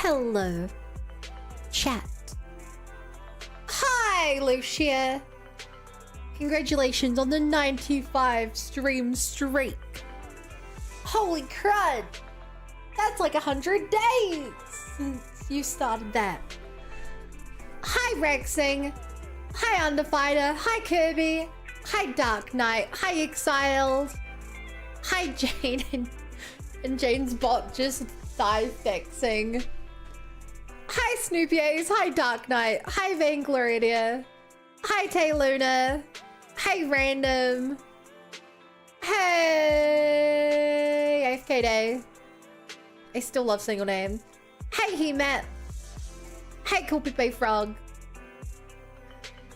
Hello, chat. Hi, Lucia. Congratulations on the 95 stream streak. Holy crud. That's like 100 days since you started that. Hi, Rexing. Hi, Underfighter. Hi, Kirby. Hi, Dark Knight. Hi, Exiled. Hi, Jane. And Jane's bot just dissecting. Hi, Snoopies. Hi, Dark Knight. Hi, Vaingloria. Hi, Tay Luna. Hi, Random. Hey, AFK Day. I still love single name. Hey, He-Mat. Hey, Cool Big Bay Frog.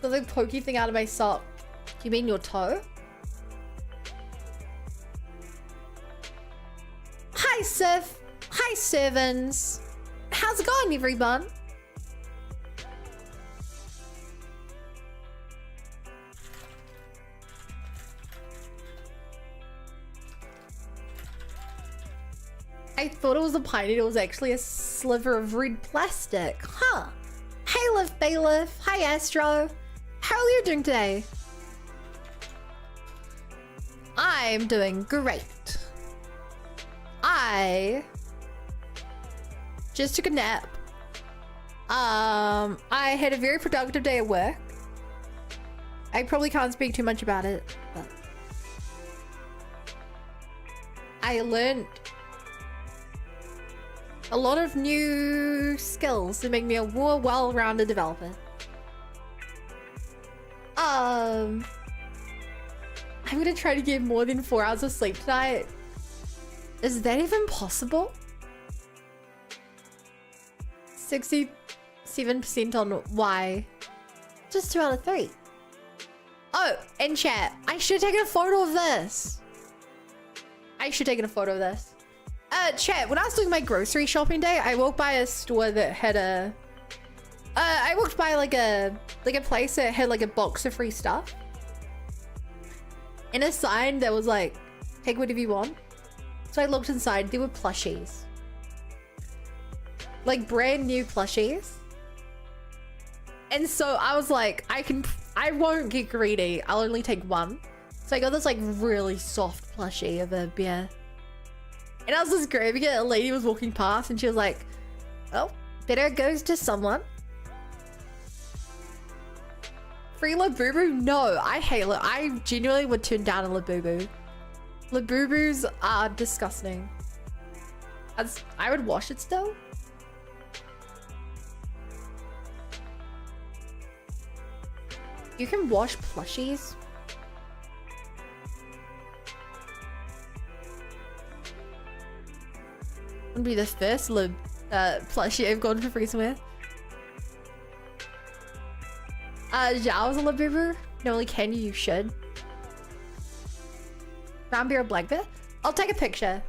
There's a pokey thing out of my sock. You mean your toe? Hi, Sif. Hi, Sevens. How's it going, everyone? I thought it was a pine needle. It was actually a sliver of red plastic. Huh. Hey, Liv Bailiff. Hi, Astro. How are you doing today? I'm doing great. I just took a nap. I had a very productive day at work. I probably can't speak too much about it, but I learned a lot of new skills to make me a more well-rounded developer. I'm gonna try to get more than 4 hours of sleep tonight. Is that even possible? 67% on why. Just 2 out of 3. Oh, and chat, I should have taken a photo of this. Chat, when I was doing my grocery shopping day, I walked by a store that had a... I walked by like a place that had like a box of free stuff. And a sign that was like, take whatever you want. So I looked inside, there were plushies. Like brand new plushies. And so I was like, I won't get greedy. I'll only take one. So I got this like really soft plushie of a bear. And I was just grabbing it, a lady was walking past and she was like, oh, better it goes to someone. Free Labubu? No, I hate it. I genuinely would turn down a Labubu. Labubus are disgusting. I would wash it still. You can wash plushies? Would be the first plushie I've gone for free somewhere. Zhao's a Labubu? No, only can you should. Brown bear or black bear? I'll take a picture.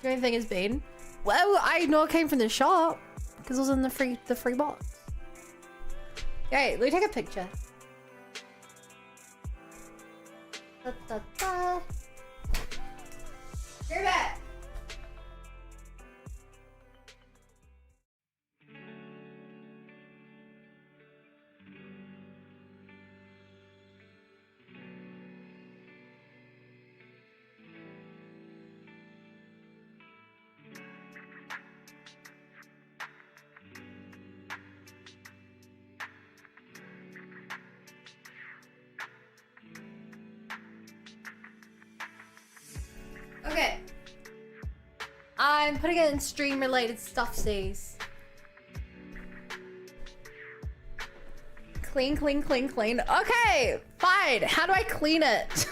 The only thing has been, well, I know it came from the shop because it was in the free box. Okay, let me take a picture. Da, da, da. You're back. Okay. I'm putting it in stream related stuff, sees. Clean, clean, clean, clean. Okay, fine. How do I clean it?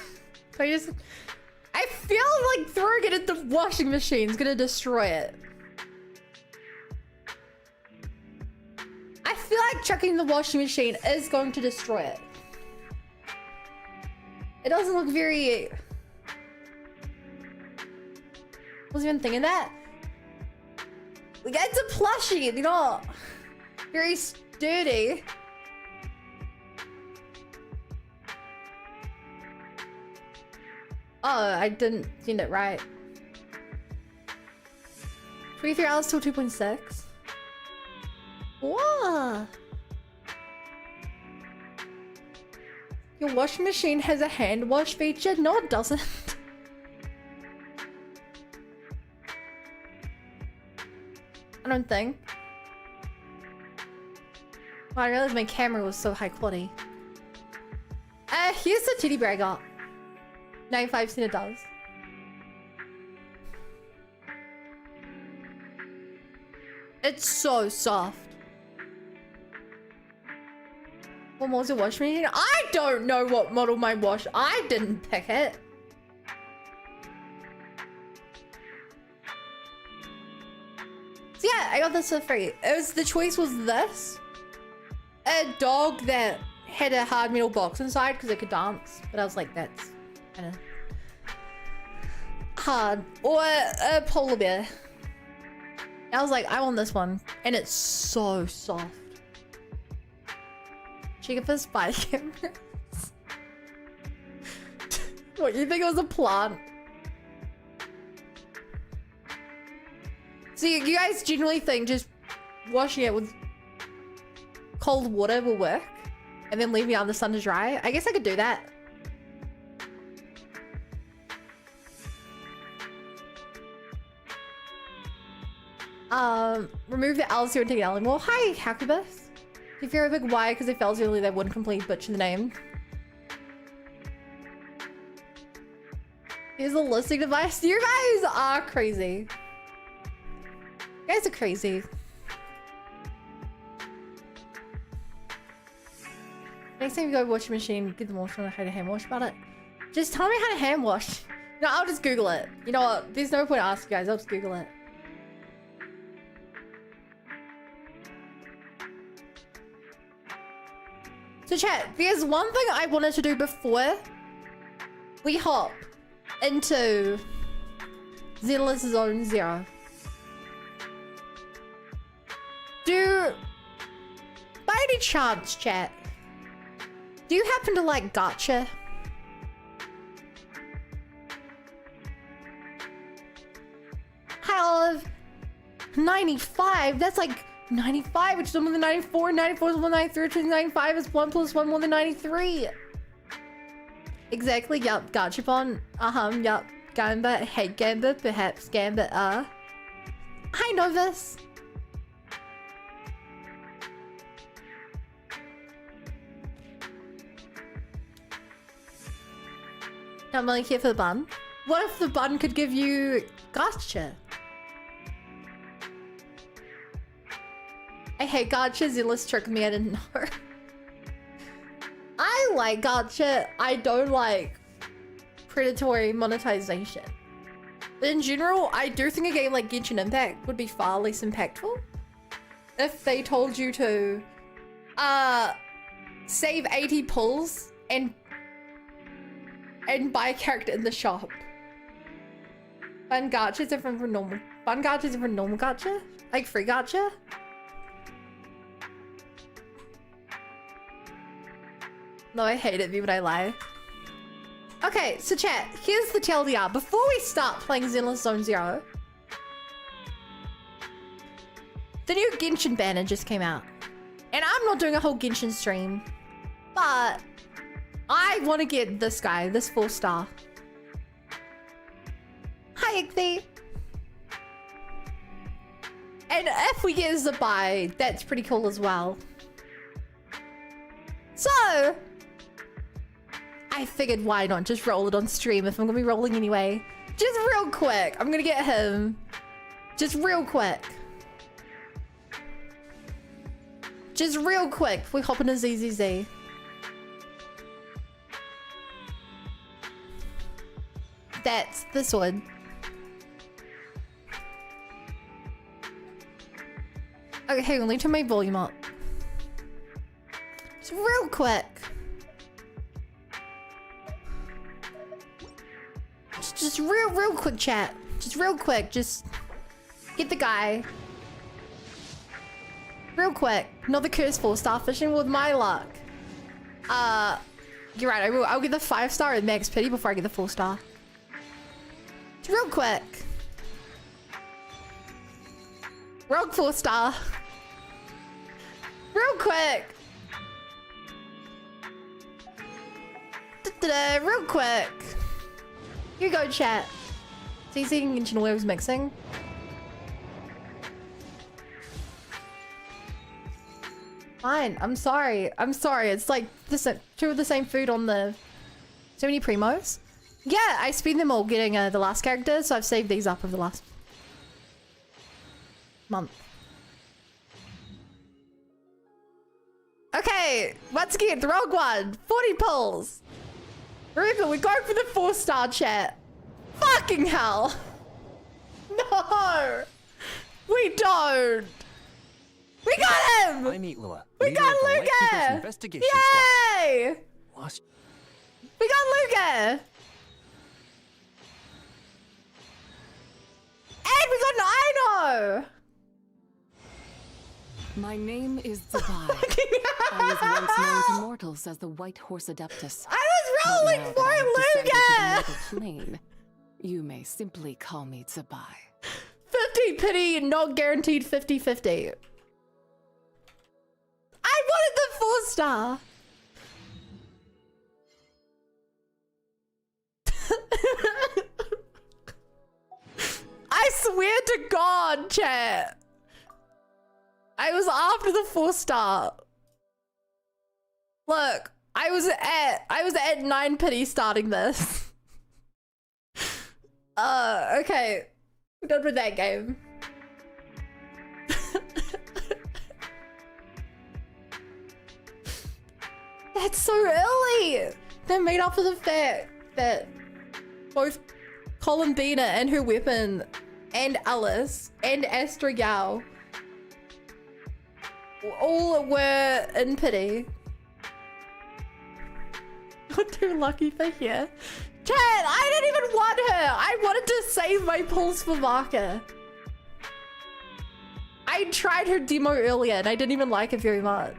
I feel like throwing it in the washing machine is gonna destroy it. I feel like chucking in the washing machine is going to destroy it. It doesn't look very... I wasn't even thinking that. Like, it's a plushie, you know, very sturdy. Oh, I didn't send it right. 23 hours till 2.6. What? Your washing machine has a hand wash feature? No, it doesn't. I don't think. Well, I realized my camera was so high quality. Here's the titty bear I got. 95% it does. It's so soft. What model's your washing machine? I don't know what model my wash. I didn't pick it. So yeah, I got this for free. The choice was this. A dog that had a hard metal box inside because it could dance. But I was like, that's kind of hard. Or a polar bear. I was like, I want this one. And it's so soft. Check for spy cameras. What, you think it was a plant? So you guys generally think just washing it with cold water will work? And then leaving it out in the sun to dry? I guess I could do that. Remove the LC and take it. Well, hi, Hackabus. If you're a big Y because it fails early, they wouldn't complete butcher the name. Here's a listing device. You guys are crazy. You guys are crazy. Next time you go wash your machine, get the wash on how to hand wash about it. Just tell me how to hand wash. No, I'll just Google it. You know what? There's no point asking you guys. I'll just Google it. So chat, there's one thing I wanted to do before we hop into Zenless Zone Zero. By any chance, chat, do you happen to like Gacha? I love 95. That's like 95, which is 1 more than 94. 94 is 1 93, which is 95 is 1 plus 1 more than 93. Exactly, yup. Gachapon. Yup. Gamba. Hey, Gamba. Perhaps Gamba. I know this. I'm really here for the bun. What if the bun could give you Gacha? I hate Gacha. Zenless tricked me. I didn't know. I like Gacha. I don't like predatory monetization. But in general, I do think a game like Genshin Impact would be far less impactful if they told you to save 80 pulls and buy a character in the shop. Fun gacha is different from normal. Fun gacha is different from normal gacha? Like free gacha? No, I hate it, but I lie. Okay, so chat, here's the TLDR. Before we start playing Zenless Zone Zero, the new Genshin banner just came out. And I'm not doing a whole Genshin stream, but I want to get this guy, this 4-star. Hi, Ichthy. And if we get Zabai, that's pretty cool as well. So, I figured why not just roll it on stream if I'm gonna be rolling anyway. Just real quick, I'm gonna get him. Just real quick. Just real quick, we hop into ZZZ. That's this one. Okay, hang on, let me turn my volume up. Just real quick. Just real quick, chat. Just real quick, just get the guy. Real quick. Not the curse 4-star fishing with my luck. You're right, I will. I'll get the 5-star at max pity before I get the 4-star. Real quick. Rogue 4-star. Real quick. Real quick. Here you go, chat. CC and Chinway mixing. Fine. I'm sorry. I'm sorry. It's like two of the same food on the... So many primos. Yeah, I speed them all getting the last character, so I've saved these up over the last month. Okay, once again, the wrong one. 40 pulls. Remember, we're going for the 4-star chat. Fucking hell. No, we don't. We got him. I meet Lua. We got Luca. Investigation Yay! Squad. We got Luca. And we got Nino! My name is Zabai. I was once known to mortals as the White Horse Adeptus. I was rolling But now for that I've descended to the Luca! mortal plane, you may simply call me Zabai. 50 pity, not guaranteed 50-50. I wanted the 4-star. I swear to God, chat. I was after the 4-star. Look, I was at 9 pity starting this. Okay. We're done with that game. That's so early. They're made up for the fact that both Columbina and her weapon and Alice and Astragao all were in pity. You're too lucky for here. Chat, I didn't even want her. I wanted to save my pulls for Marka. I tried her demo earlier and I didn't even like it very much.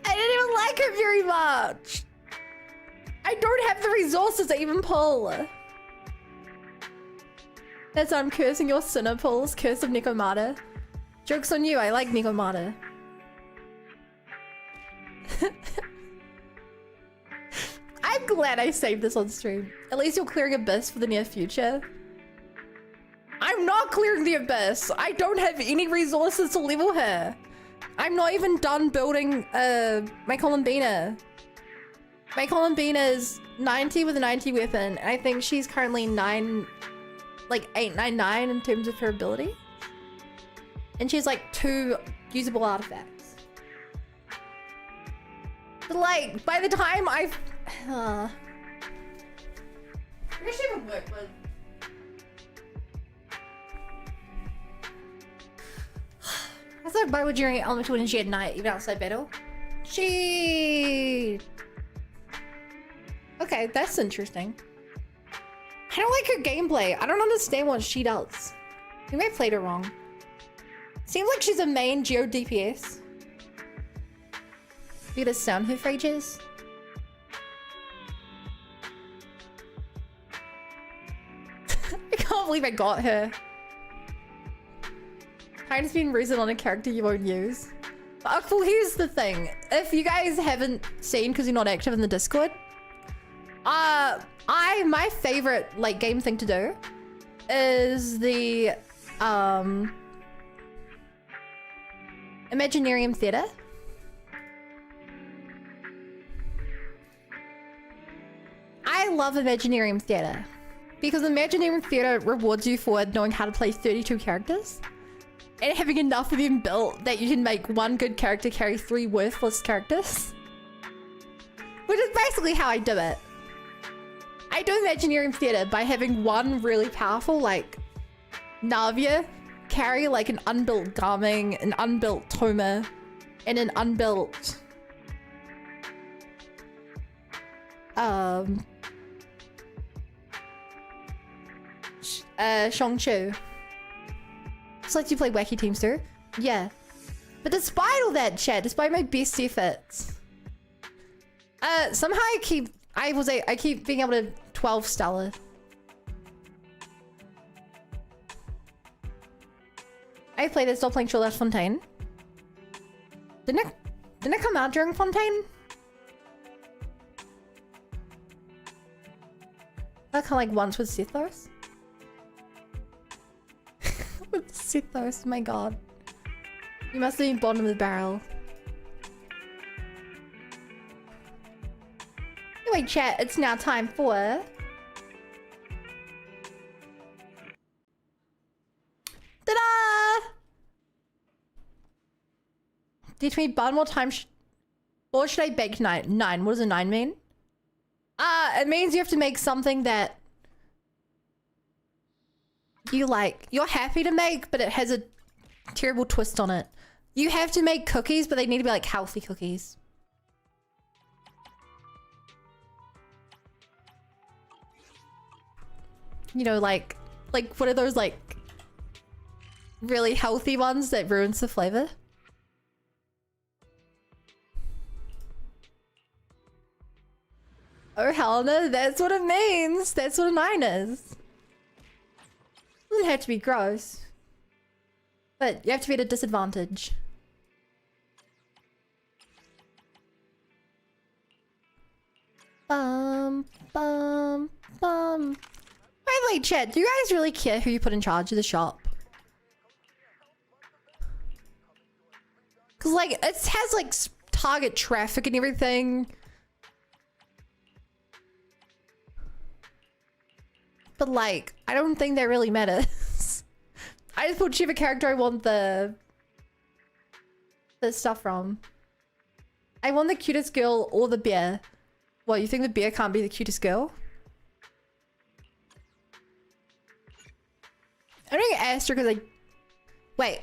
I didn't even like her very much. I don't have the resources to even pull. That's why I'm cursing your sinner pulls. Curse of Nikomata. Joke's on you, I like Nikomata. I'm glad I saved this on stream. At least you're clearing Abyss for the near future. I'm not clearing the Abyss. I don't have any resources to level her. I'm not even done building my Columbina. My Columbina is 90 with a 90 weapon. I think she's currently 899 in terms of her ability. And she's like 2 usable artifacts. But like, by the time I wish it would work, but I thought why would during elemental energy at night, even outside battle? She... Okay, that's interesting. I don't like her gameplay. I don't understand what she does. You may have played her wrong. Seems like she's a main Geo DPS. You get a sound her for ages. I can't believe I got her. Time's been risen on a character you won't use. Well, here's the thing. If you guys haven't seen because you're not active in the Discord, my favorite like game thing to do is the Imaginarium Theater. I love Imaginarium Theater because Imaginarium Theater rewards you for knowing how to play 32 characters and having enough of them built that you can make one good character carry 3 worthless characters. Which is basically how I do it. I do Imaginarium Theater by having one really powerful, like, Navia carry, like, an unbuilt Garming, an unbuilt Toma, and an unbuilt... Shang-Chu. Just like you play Wacky Teamster. Yeah. But despite all that, chat, despite my best efforts, somehow I keep being able to 12 stellar. I played it still playing Zenless Fontaine. Didn't it come out during Fontaine? I kind of like once with Sithos. With Sithos, my god. You must have been bottom of the barrel. Anyway, chat, it's now time for... Ta-da! Teach me one more time. What should I bake tonight? 9. What does a 9 mean? It means you have to make something that you like. You're happy to make, but it has a terrible twist on it. You have to make cookies, but they need to be like healthy cookies. You know, like what are those like really healthy ones that ruins the flavor? Oh, Helena, that's what it means. That's what a 9 is. Doesn't have to be gross. But you have to be at a disadvantage. Bum, bum, bum. By the way, chat, do you guys really care who you put in charge of the shop? Because, like, it has, like, target traffic and everything. But, like, I don't think that really matters. I just put whichever character I want the stuff from. I want the cutest girl or the bear. What, you think the bear can't be the cutest girl? I'm doing Astra because I... Wait.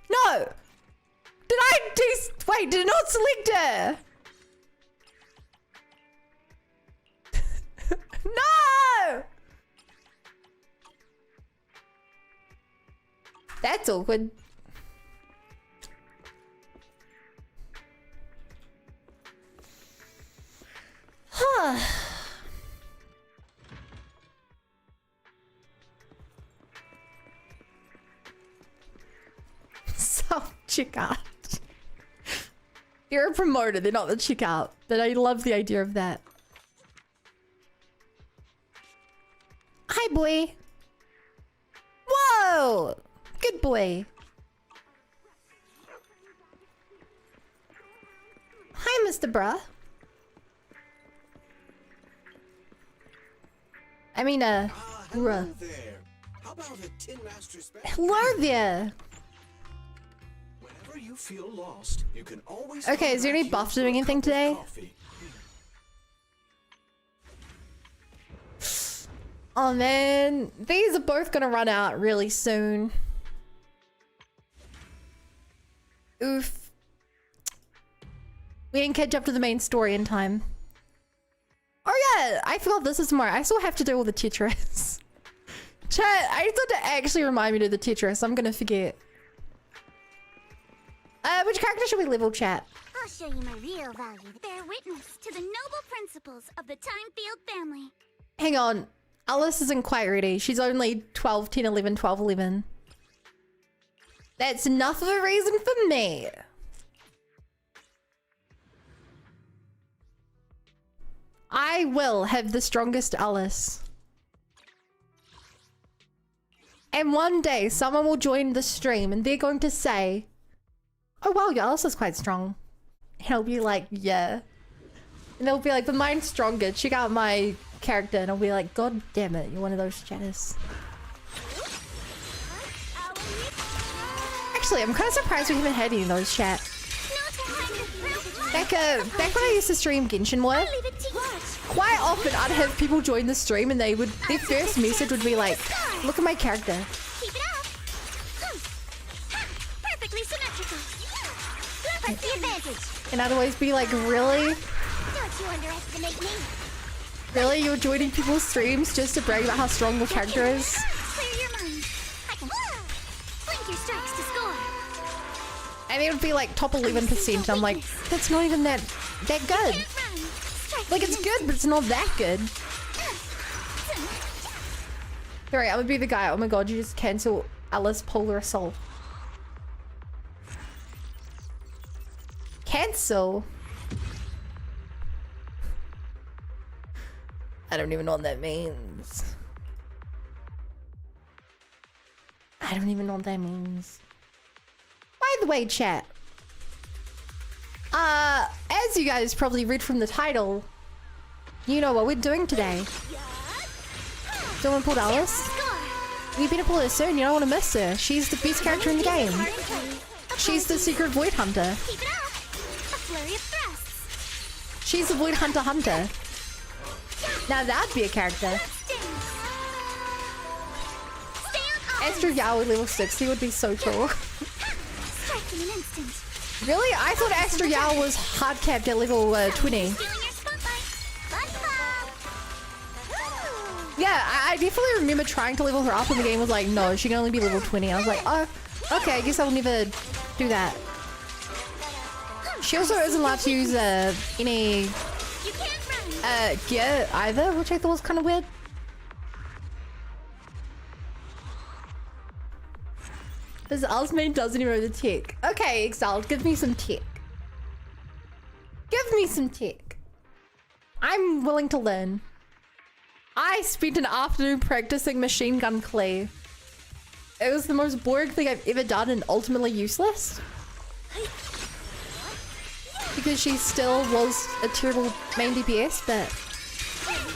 No! Did I wait, did it not select her? No! That's awkward. Huh. Self-checkout. You're a promoter, they're not the checkout. But I love the idea of that. Hi, boy. Whoa! Good boy. Hi, Mr. Bruh. I mean, hello there. How about a Tin Master special? Hello there. Whenever you feel lost, you can always Okay, is there any buff doing anything today? Oh man, these are both gonna run out really soon. Oof. We didn't catch up to the main story in time. Oh yeah, I forgot this is tomorrow. I still have to do all the Tetris. Chat, I thought to actually remind me to do the Tetris. I'm gonna forget. Which character should we level, chat? I'll show you my real value. Bear witness to the noble principles of the Timefield family. Hang on. Alice isn't quite ready. She's only 12, 10, 11, 12, 11. That's enough of a reason for me. I will have the strongest Alice. And one day someone will join the stream and they're going to say, oh wow, your Alice is quite strong. And I'll be like, yeah. And they'll be like, but mine's stronger. Check out my character. And I'll be like, god damn it, you're one of those chatters. Actually, I'm kind of surprised we haven't had any of those chat. Back when I used to stream Genshin more, quite often I'd have people join the stream and their first message would be like, look at my character. Keep it up. Perfectly symmetrical. Give us the advantage. And I'd always be like, really? Don't you underestimate me. Really? You're joining people's streams just to brag about how strong your character is? Clear your mind. I can blink your strikes to score. And it would be like top 11%. I'm like, that's not even that good. Like, it's good, but it's not that good. Alright, I'm gonna be the guy. Oh my god, you just cancel Alice Polar Assault. cancel. I don't even know what that means. I don't even know what that means. By the way, chat. As you guys probably read from the title, you know what we're doing today. Someone pulled Alice. We better pull her soon, you don't want to miss her. She's the best character in the game. She's the secret void hunter. She's the void hunter. Now that'd be a character. Astro Yao at level 60 would be so cool. Really? I thought Astro Yao was hard capped at level 20. Yeah, I definitely remember trying to level her up and the game was like, no, she can only be level 20. I was like, oh, okay, I guess I'll never do that. She also isn't allowed to use any gear either, which I thought was kind of weird. This Ultimate doesn't even know the tech. Okay, Exiled, give me some tech. Give me some tech. I'm willing to learn. I spent an afternoon practicing machine gun clay. It was the most boring thing I've ever done and ultimately useless. Because she still was a terrible main DPS, but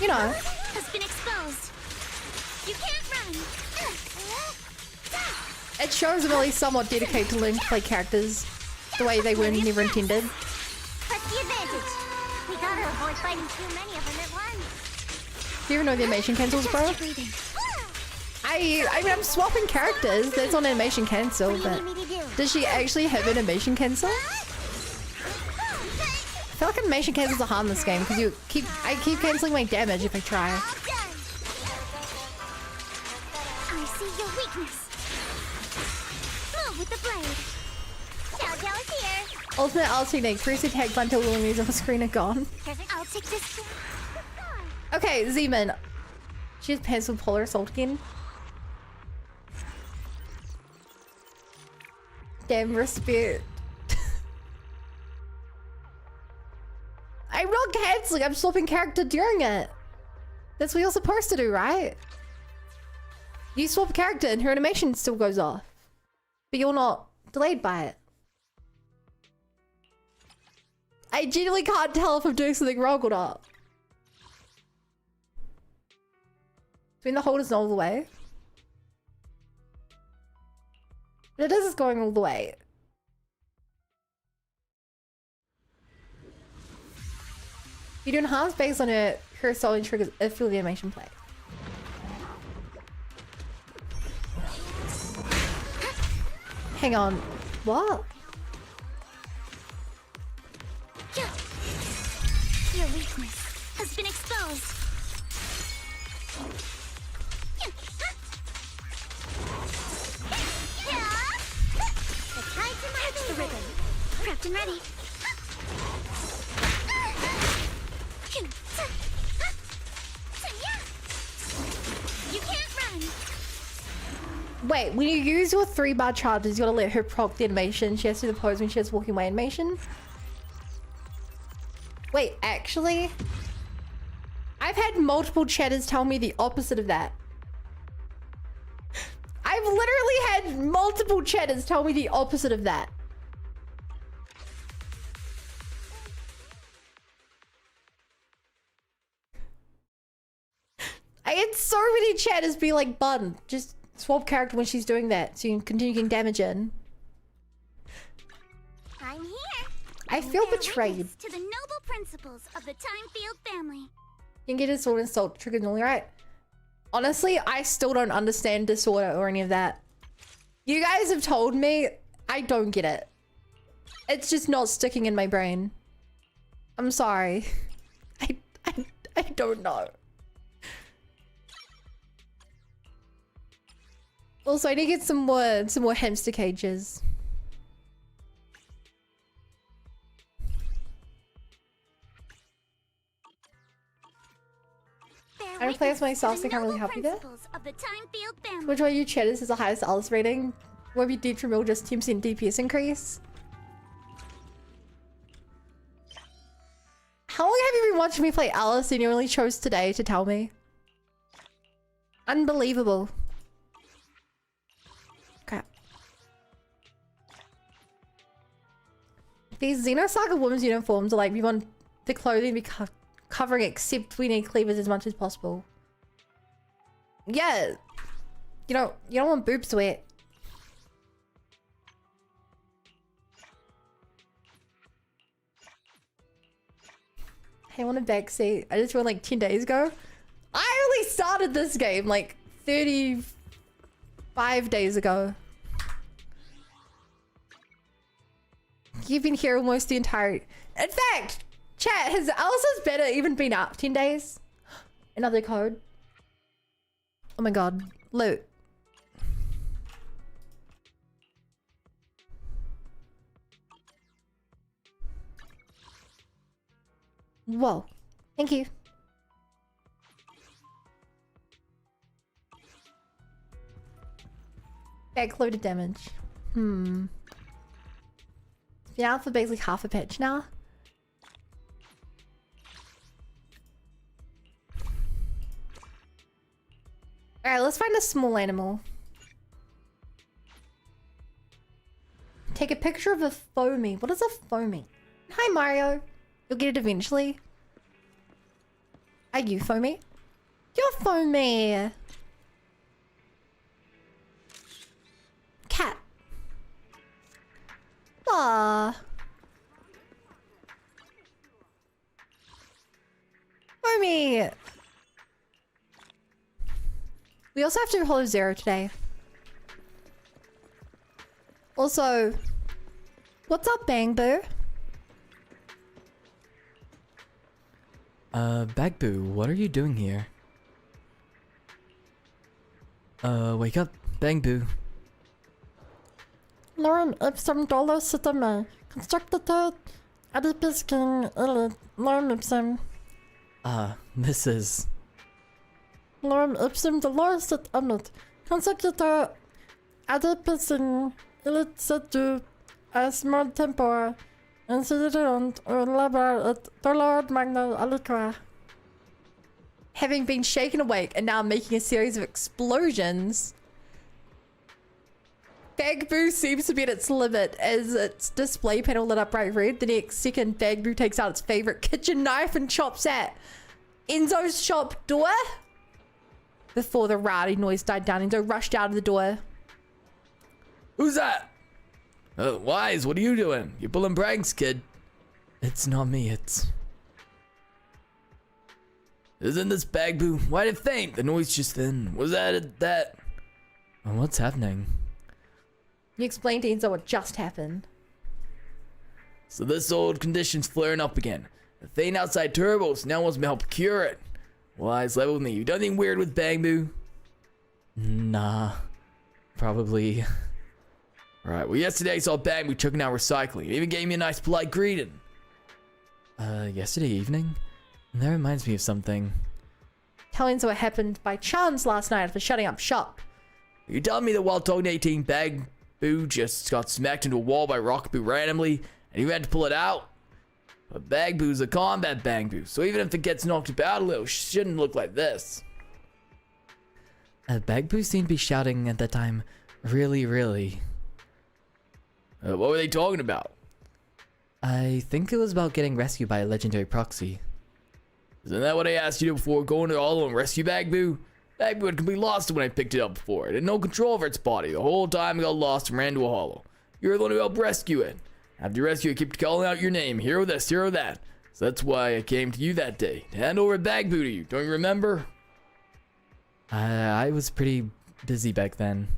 you know. Has been exposed. You can't run. It shows I'm at least somewhat dedicated to learn to play characters the way they were never intended. Press the advantage. We gotta avoid fighting too many of them at once. Do you ever know the animation cancels, bro? I mean, I'm swapping characters. That's on animation cancel, but does she actually have animation cancel? I feel like animation cancels are hard in this game because I keep canceling my damage if I try. I see your weakness. Move with the blade. Xiao is here. Ultimate alternate. Press attack button until all enemies on the screen are gone. I'll take this. Okay, Z-Man. She has pants with Polar Assault again. Damn respect. I'm not cancelling, I'm swapping character during it. That's what you're supposed to do, right? You swap character and her animation still goes off. But you're not delayed by it. I genuinely can't tell if I'm doing something wrong or not. When the hold is not all the way. But it is going all the way. You do enhance based on her solid triggers if the animation play. Hang on. What? Your weakness has been exposed. It's time to march the rhythm. Prepped and ready. You can't run. Wait, when you use your 3-bar charges, you gotta let her proc the animation. She has to do the pose when she has walking away animation. Wait, actually? I've had multiple chatters tell me the opposite of that. I've literally had multiple chatters tell me the opposite of that. I had so many chatters be like, Bun, just swap character when she's doing that so you can continue getting damage in. I'm here. I feel Bear betrayed. witness to the noble principles of the Time Field family. You can get disorder and salt triggered normally, right? Honestly, I still don't understand disorder or any of that. You guys have told me, I don't get it. It's just not sticking in my brain. I'm sorry. I don't know. Also, I need to get some more hamster cages. I don't play as myself, so I can't really help you there. Which one of you chatters has the highest Alice rating? What if you did from just 10% DPS increase? been watching me play Alice and you only chose today to tell me. Unbelievable. Crap. These Xenosaga women's uniforms are like, we want the clothing to be covering, except we need cleavers as much as possible. Yeah. You don't want boob sweat. Hey, I want a backseat. I just went like 10 days ago. I only started this game like 35 days ago. You've been here almost the entire... In fact, chat, has Alice's beta even been up 10 days? Another code. Oh my god. Loot. Whoa. Thank you. Backloaded damage. Been out for basically half a patch now. Alright, let's find a small animal. Take a picture of a foamy. What is a foamy? Hi, Mario. You'll get it eventually. Are you foamy? You're foamy. Cat. Ah. Foamy. We also have to Hollow Zero today. Also, what's up, Bangboo? Bangboo, what are you doing here? Wake up, Bangboo. Lorem ipsum dolo system constructed adipus king lorem ipsum. This is... Lorem ipsum dolor sit amit. Constructed adipus in illit setu as mod tempora. Incident or labar at dolor magna aliqua. Having been shaken awake and now making a series of explosions, Bangboo seems to be at its limit as its display panel lit up bright red. The next second, Bangboo takes out its favorite kitchen knife and chops at Enzo's shop door. Before the rowdy noise died down, Enzo rushed out of the door. Who's that? Wise, what are you doing? You're pulling pranks, kid. It's not me, it's... Isn't this Bangboo? Why'd it faint? The noise just then. Was that? What's happening? You explained to Enzo what just happened. So this old condition's flaring up again. The thing outside Turbos now wants me to help cure it. Wise, level with me. You done anything weird with Bangboo? Nah. Probably... Alright, well yesterday I saw Bangboo chucking out recycling. It even gave me a nice polite greeting. Yesterday evening? That reminds me of something. Tell Enzo what happened by chance last night for shutting up shop. You telling me that while talking to 18, Bangboo just got smacked into a wall by Rockaboo randomly, and you had to pull it out? But Bangboo's a combat Bangboo, so even if it gets knocked about a little, it shouldn't look like this. Bangboo seemed to be shouting at that time. Really. What were they talking about? I think it was about getting rescued by a legendary proxy. Isn't that what I asked you to before going to the Hollow and rescue Bangboo? Bangboo had completely lost it when I picked it up before. It had no control over its body. The whole time it got lost and ran to a hollow. You were the one who helped rescue it. After you rescue it, kept calling out your name. Hero this, hero that. So that's why I came to you that day. To hand over Bangboo to you. Don't you remember? I was pretty busy back then.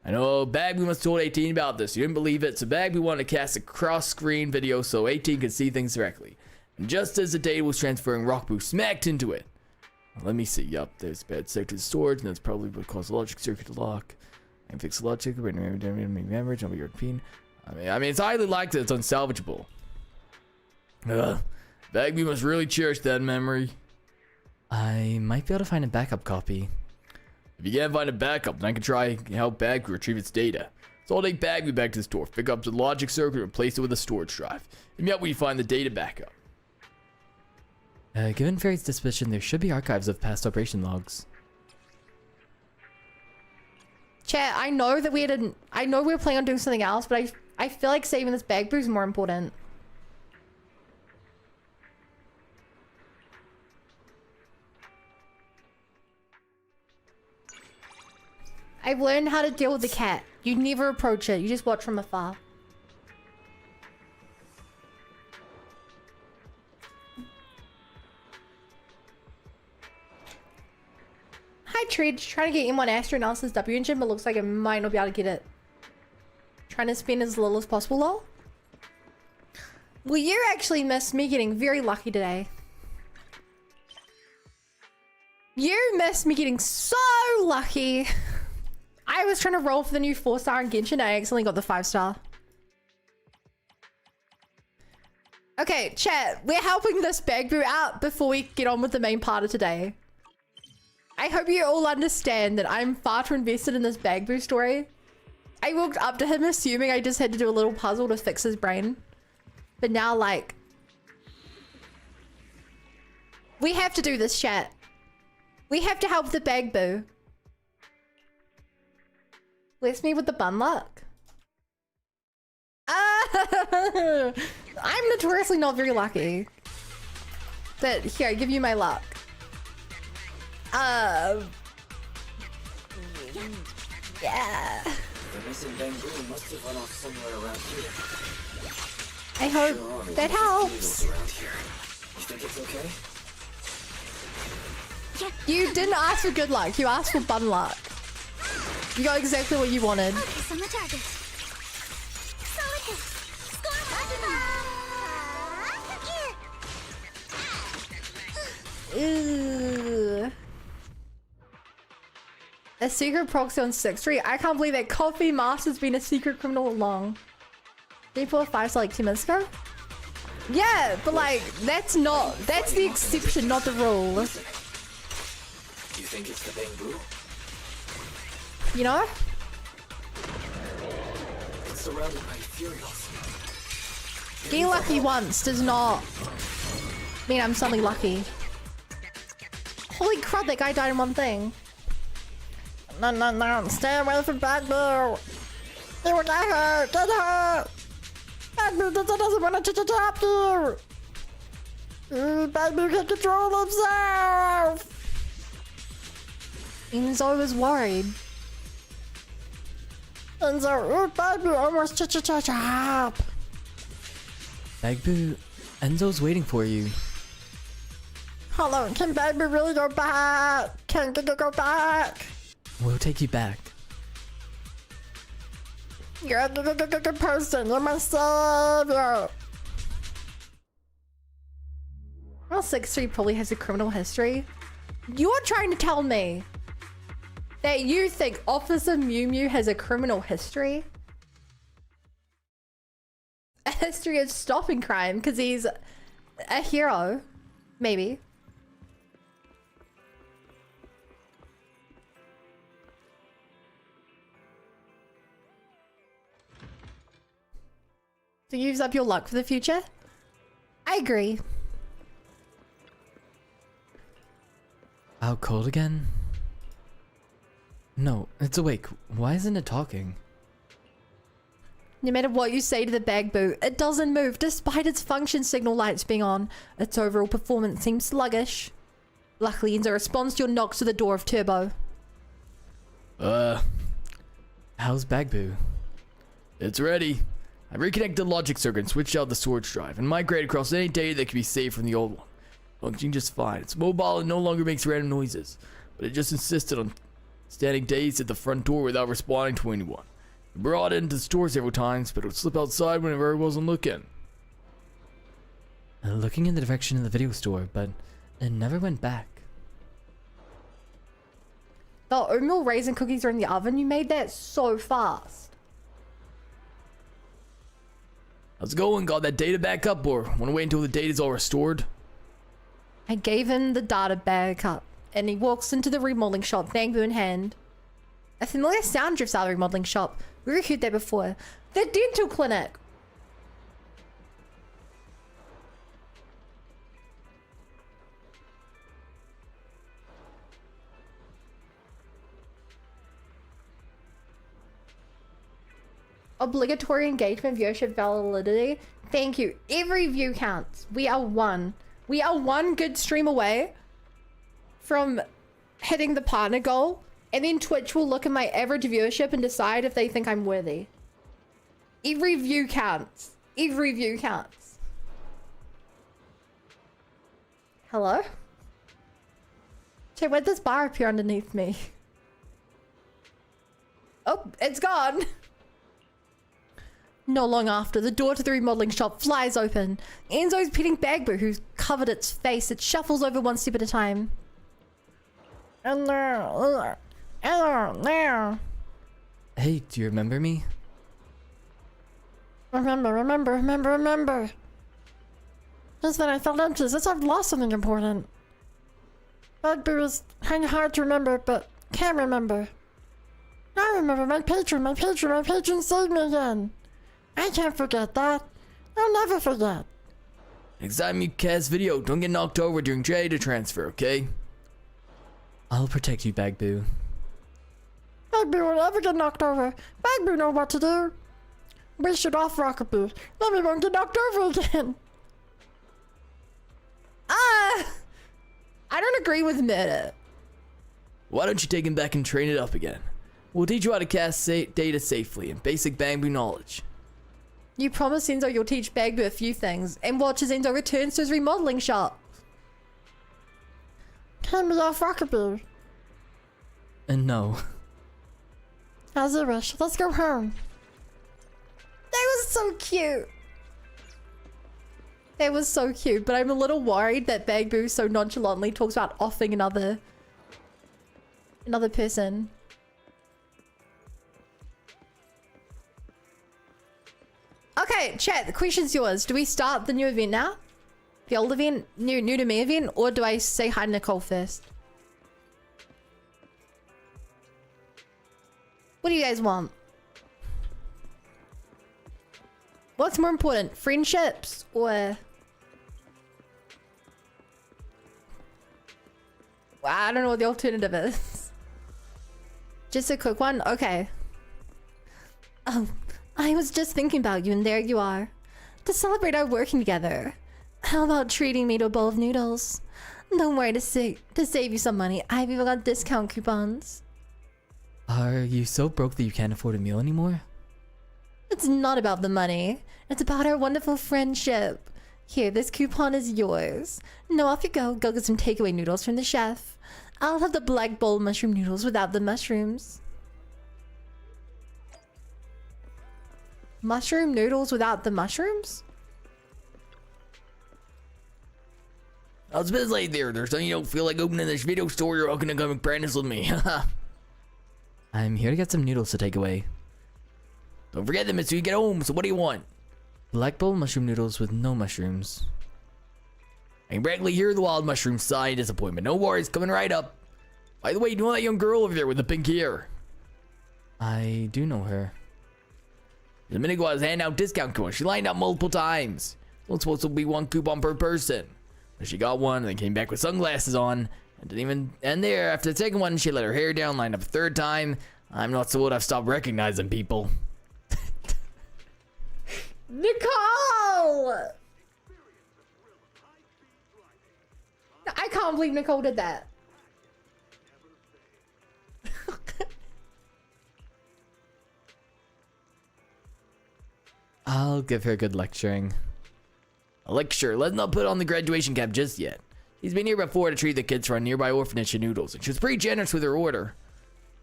I know Bangboo must have told 18 about this. You didn't believe it, so Bangboo wanted to cast a cross-screen video so 18 could see things directly. And just as the data was transferring, Rockaboo smacked into it. Let me see. Yup, there's bad sector storage, and that's probably what caused the logic circuit to lock. I can fix the logic, memory, jump European. I mean, it's highly likely it's unsalvageable. Bangboo must really cherish that memory. I might be able to find a backup copy. If you can't find a backup, then I can try and help Bangboo retrieve its data. So I'll take Bangboo back to the store, pick up the logic circuit, and replace it with a storage drive. And yet we find the data backup. Given Fairy's disposition, there should be archives of past operation logs. Chat, I know that I know we were planning on doing something else, but I feel like saving this Bangboo is more important. I've learned how to deal with the cat. You never approach it, you just watch from afar. Hi Tridge, trying to get M1 Astronauts' W engine, but looks like I might not be able to get it. Trying to spend as little as possible, lol. Well, you actually missed me getting very lucky today. You missed me getting so lucky. I was trying to roll for the new 4-star in Genshin, I accidentally got the 5-star. Okay, chat, we're helping this Bangboo out before we get on with the main part of today. I hope you all understand that I'm far too invested in this Bangboo story. I walked up to him assuming I just had to do a little puzzle to fix his brain. But now, like... we have to do this, chat. We have to help the Bangboo. Bless me with the bun luck. I'm notoriously not very lucky. But here, I give you my luck. Yeah. The missing Bangboo must have run off somewhere around here. I hope that helps. Around here. You think it's okay? You didn't ask for good luck, you asked for bun luck. You got exactly what you wanted. Focus on the target. Solid hit. Score Ew. A secret proxy on 6-3. I can't believe that Coffee Master's been a secret criminal along. 345 like 2 minutes ago? Yeah, but like, that's the exception, not the rule. You think it's the Bangboo? You know? It's surrounded by Furials. Getting lucky once does not mean I'm suddenly lucky. Holy crap, that guy died in one thing. No, stay away from Bangboo. He will get hurt, Bangboo doesn't want to adopt you. Bangboo can control himself. Enzo was worried. Enzo, Bangboo almost up. Bangboo, Enzo's waiting for you. Hold on, can Bangboo really go back? Can Giga go back? We'll take you back. You're a good person, you're my savior. Well, 6-3 probably has a criminal history. You're trying to tell me that you think Officer Mew Mew has a criminal history? A history of stopping crime because he's a hero? Maybe. To use up your luck for the future? I agree. Out cold again? No, it's awake. Why isn't it talking? No matter what you say to the Bangboo, it doesn't move despite its function signal lights being on. Its overall performance seems sluggish. Luckily, Enzo responds to your knocks to the door of Turbo. How's Bangboo? It's ready. I reconnected the logic circuit and switched out the storage drive and migrated across any data that can be saved from the old one. Functioning just fine. It's mobile and no longer makes random noises, but it just insisted on standing dazed at the front door without responding to anyone. It brought it into the store several times, but it would slip outside whenever I wasn't looking. Looking in the direction of the video store, but it never went back. The oatmeal raisin cookies are in the oven. You made that so fast. How's it going? Got that data back up, or want to wait until the data's all restored? I gave him the data back up, and he walks into the remodeling shop, Bangboo in hand. A familiar sound drifts out of the remodeling shop. We reviewed that before. The dental clinic. Obligatory engagement, viewership, validity. Thank you. Every view counts. We are one. We are one good stream away from hitting the partner goal. And then Twitch will look at my average viewership and decide if they think I'm worthy. Every view counts. Every view counts. Hello? Check, where'd this bar appear underneath me? Oh, it's gone. Not long after, the door to the remodeling shop flies open. Enzo's petting Bangboo, who's covered its face. It shuffles over one step at a time. Hello, there. Hey, do you remember me? Remember. Just then I felt anxious as I've lost something important. Bangboo is kind of hard to remember, but can't remember. I remember my patron saved me again. I can't forget that. I'll never forget. Next time you cast video, don't get knocked over during data transfer, okay? I'll protect you, Bangboo. Bangboo will never get knocked over. Bangboo know what to do. We should off Rockaboo. Then we won't get knocked over again. I don't agree with murder. Why don't you take him back and train it up again? We'll teach you how to cast data safely and basic Bangboo knowledge. You promise Enzo you'll teach Bangboo a few things and watch as Enzo returns to his remodeling shop. Can we off Rockaboo? And no. As you wish. Let's go home. That was so cute. That was so cute, but I'm a little worried that Bangboo so nonchalantly talks about offing another person. Okay, chat, the question's yours. Do we start the new event now? The old event, new to me event, or do I say hi to Nicole first? What do you guys want? What's more important, friendships or... I don't know what the alternative is. Just a quick one? Okay. Oh, I was just thinking about you and there you are. To celebrate our working together. How about treating me to a bowl of noodles? Don't worry, to save you some money, I've even got discount coupons. Are you so broke that you can't afford a meal anymore? It's not about the money. It's about our wonderful friendship. Here, this coupon is yours. Now off you go. Go get some takeaway noodles from the chef. I'll have the black bowl mushroom noodles without the mushrooms. Mushroom noodles without the mushrooms? I was a bit late there. There's something you don't feel like opening this video store, you're welcome to come and practice with me. I'm here to get some noodles to take away. Don't forget them until you get home, so what do you want? Black bowl mushroom noodles with no mushrooms. I can practically hear the wild mushroom sigh of disappointment. No worries, coming right up. By the way, you know that young girl over there with the pink hair? I do know her. A minute ago I was handing out discount coupons. She lined up multiple times. Well, it's supposed to be one coupon per person. But she got one and then came back with sunglasses on. And didn't even end there. After the second one, she let her hair down, lined up a third time. I'm not so old I've stopped recognizing people. Nicole! I can't believe Nicole did that. I'll give her a good lecturing. A lecture. Let's not put on the graduation cap just yet. She's been here before to treat the kids from a nearby orphanage to noodles, and she was pretty generous with her order.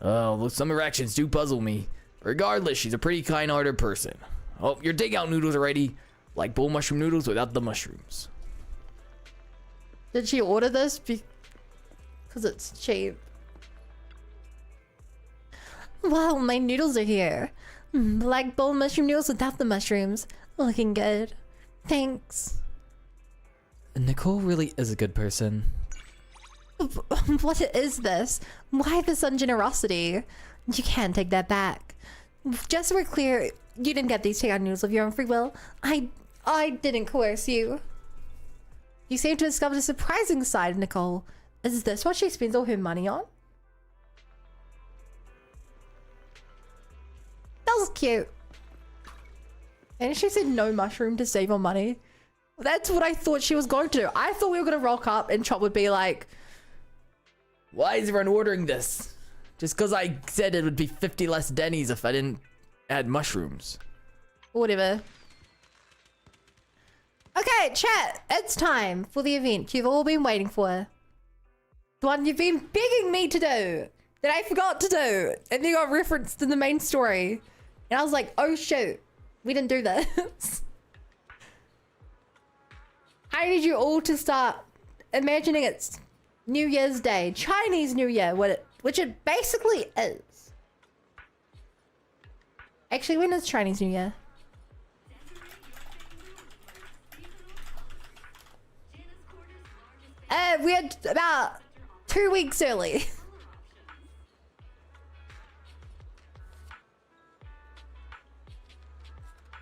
Oh, some of her actions do puzzle me. Regardless, she's a pretty kind-hearted person. Oh, your takeout noodles are ready. Like bowl mushroom noodles without the mushrooms. Did she order this because it's cheap? Wow, my noodles are here. Black bowl mushroom noodles without the mushrooms. Looking good. Thanks. Nicole really is a good person. What is this? Why this ungenerosity? You can't take that back. Just so we're clear, you didn't get these takeout noodles of your own free will. I didn't coerce you. You seem to have discovered a surprising side of Nicole. Is this what she spends all her money on? That was cute. And she said no mushroom to save on money. That's what I thought she was going to do. I thought we were going to rock up and Chop would be like, why is everyone ordering this? Just because I said it would be 50 less Denny's if I didn't add mushrooms. whatever. Okay, chat. It's time for the event you've all been waiting for. The one you've been begging me to do. That I forgot to do. And then got referenced in the main story. And I was like, oh shoot. We didn't do this. I need you all to start imagining it's New Year's Day. Chinese New Year. Which it basically is. Actually, when is Chinese New Year? We're about 2 weeks early.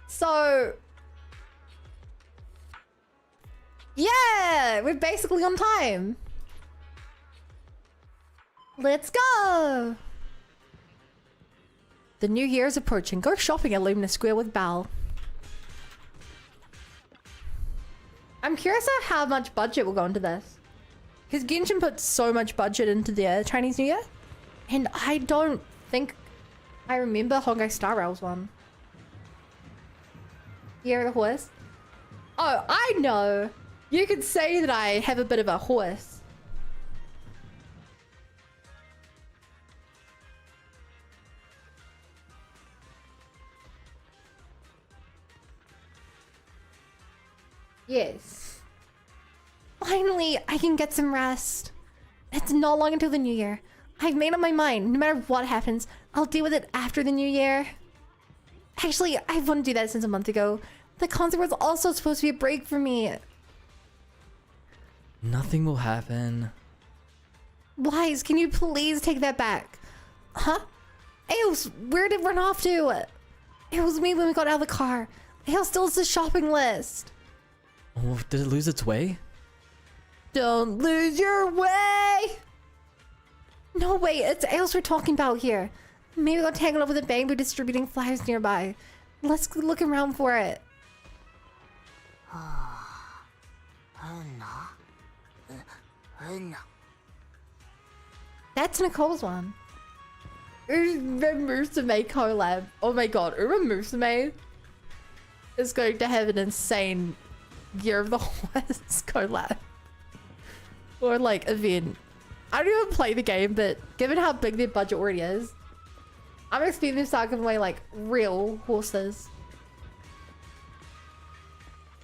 So, yeah, we're basically on time. Let's go. The new year is approaching. Go shopping at Lumina Square with Belle. I'm curious at how much budget will go into this. Because Genshin put so much budget into their Chinese New Year. And I don't think I remember Hongai Star Rail's one. Year of the Horse. Oh, I know. You could say that I have a bit of a horse. Yes. Finally, I can get some rest. It's not long until the new year. I've made up my mind. No matter what happens, I'll deal with it after the new year. Actually, I've wanted to do that since a month ago. The concert was also supposed to be a break for me. Nothing will happen. Wise, can you please take that back? Huh? Aos, where did it run off to? It was me when we got out of the car. Aos still has the shopping list. Oh, did it lose its way? Don't lose your way! No, wait, it's Aos we're talking about here. Maybe we got tangled up with a Bangboo distributing flyers nearby. Let's go look around for it. That's Nicole's one. Ura Musume collab. Oh my god, Ura Musume is going to have an insane Year of the Horse collab. Or like event. I don't even play the game, but given how big their budget already is, I'm expecting them to start giving away like real horses.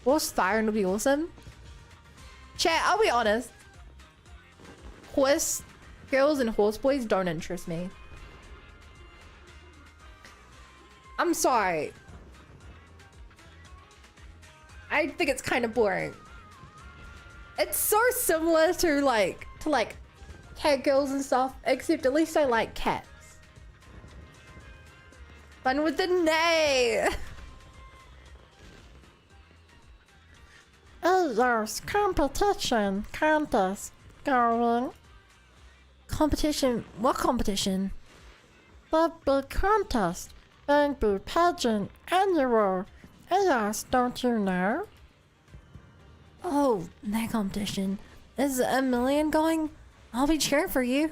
Horse firing would be awesome. Chat, I'll be honest. Horse girls and horse boys don't interest me. I'm sorry. I think it's kind of boring. It's so similar to like cat girls and stuff, except at least I like cats. Fun with the nay. Oh, there's competition, contest going. Competition? What competition? The big contest, Bangboo pageant annual. Yes, don't you know? Oh, that competition. Is a million going? I'll be cheering for you.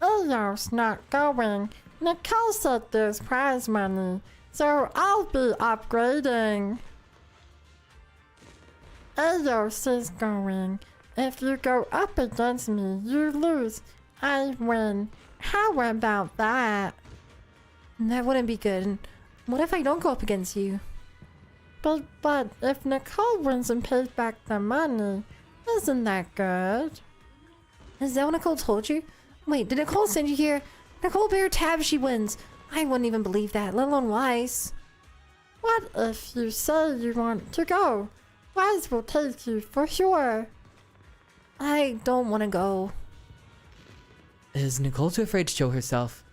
Eo's not going. Nicole said there's prize money, so I'll be upgrading. Eos is going. If you go up against me, you lose. I win. How about that? That wouldn't be good. What if I don't go up against you? But if Nicole wins and pays back the money, isn't that good? Is that what Nicole told you? Wait, did Nicole send you here? Nicole bear tab she wins. I wouldn't even believe that, let alone Wise. What if you say you want to go? Wise will take you for sure. I don't want to go. Is Nicole too afraid to show herself?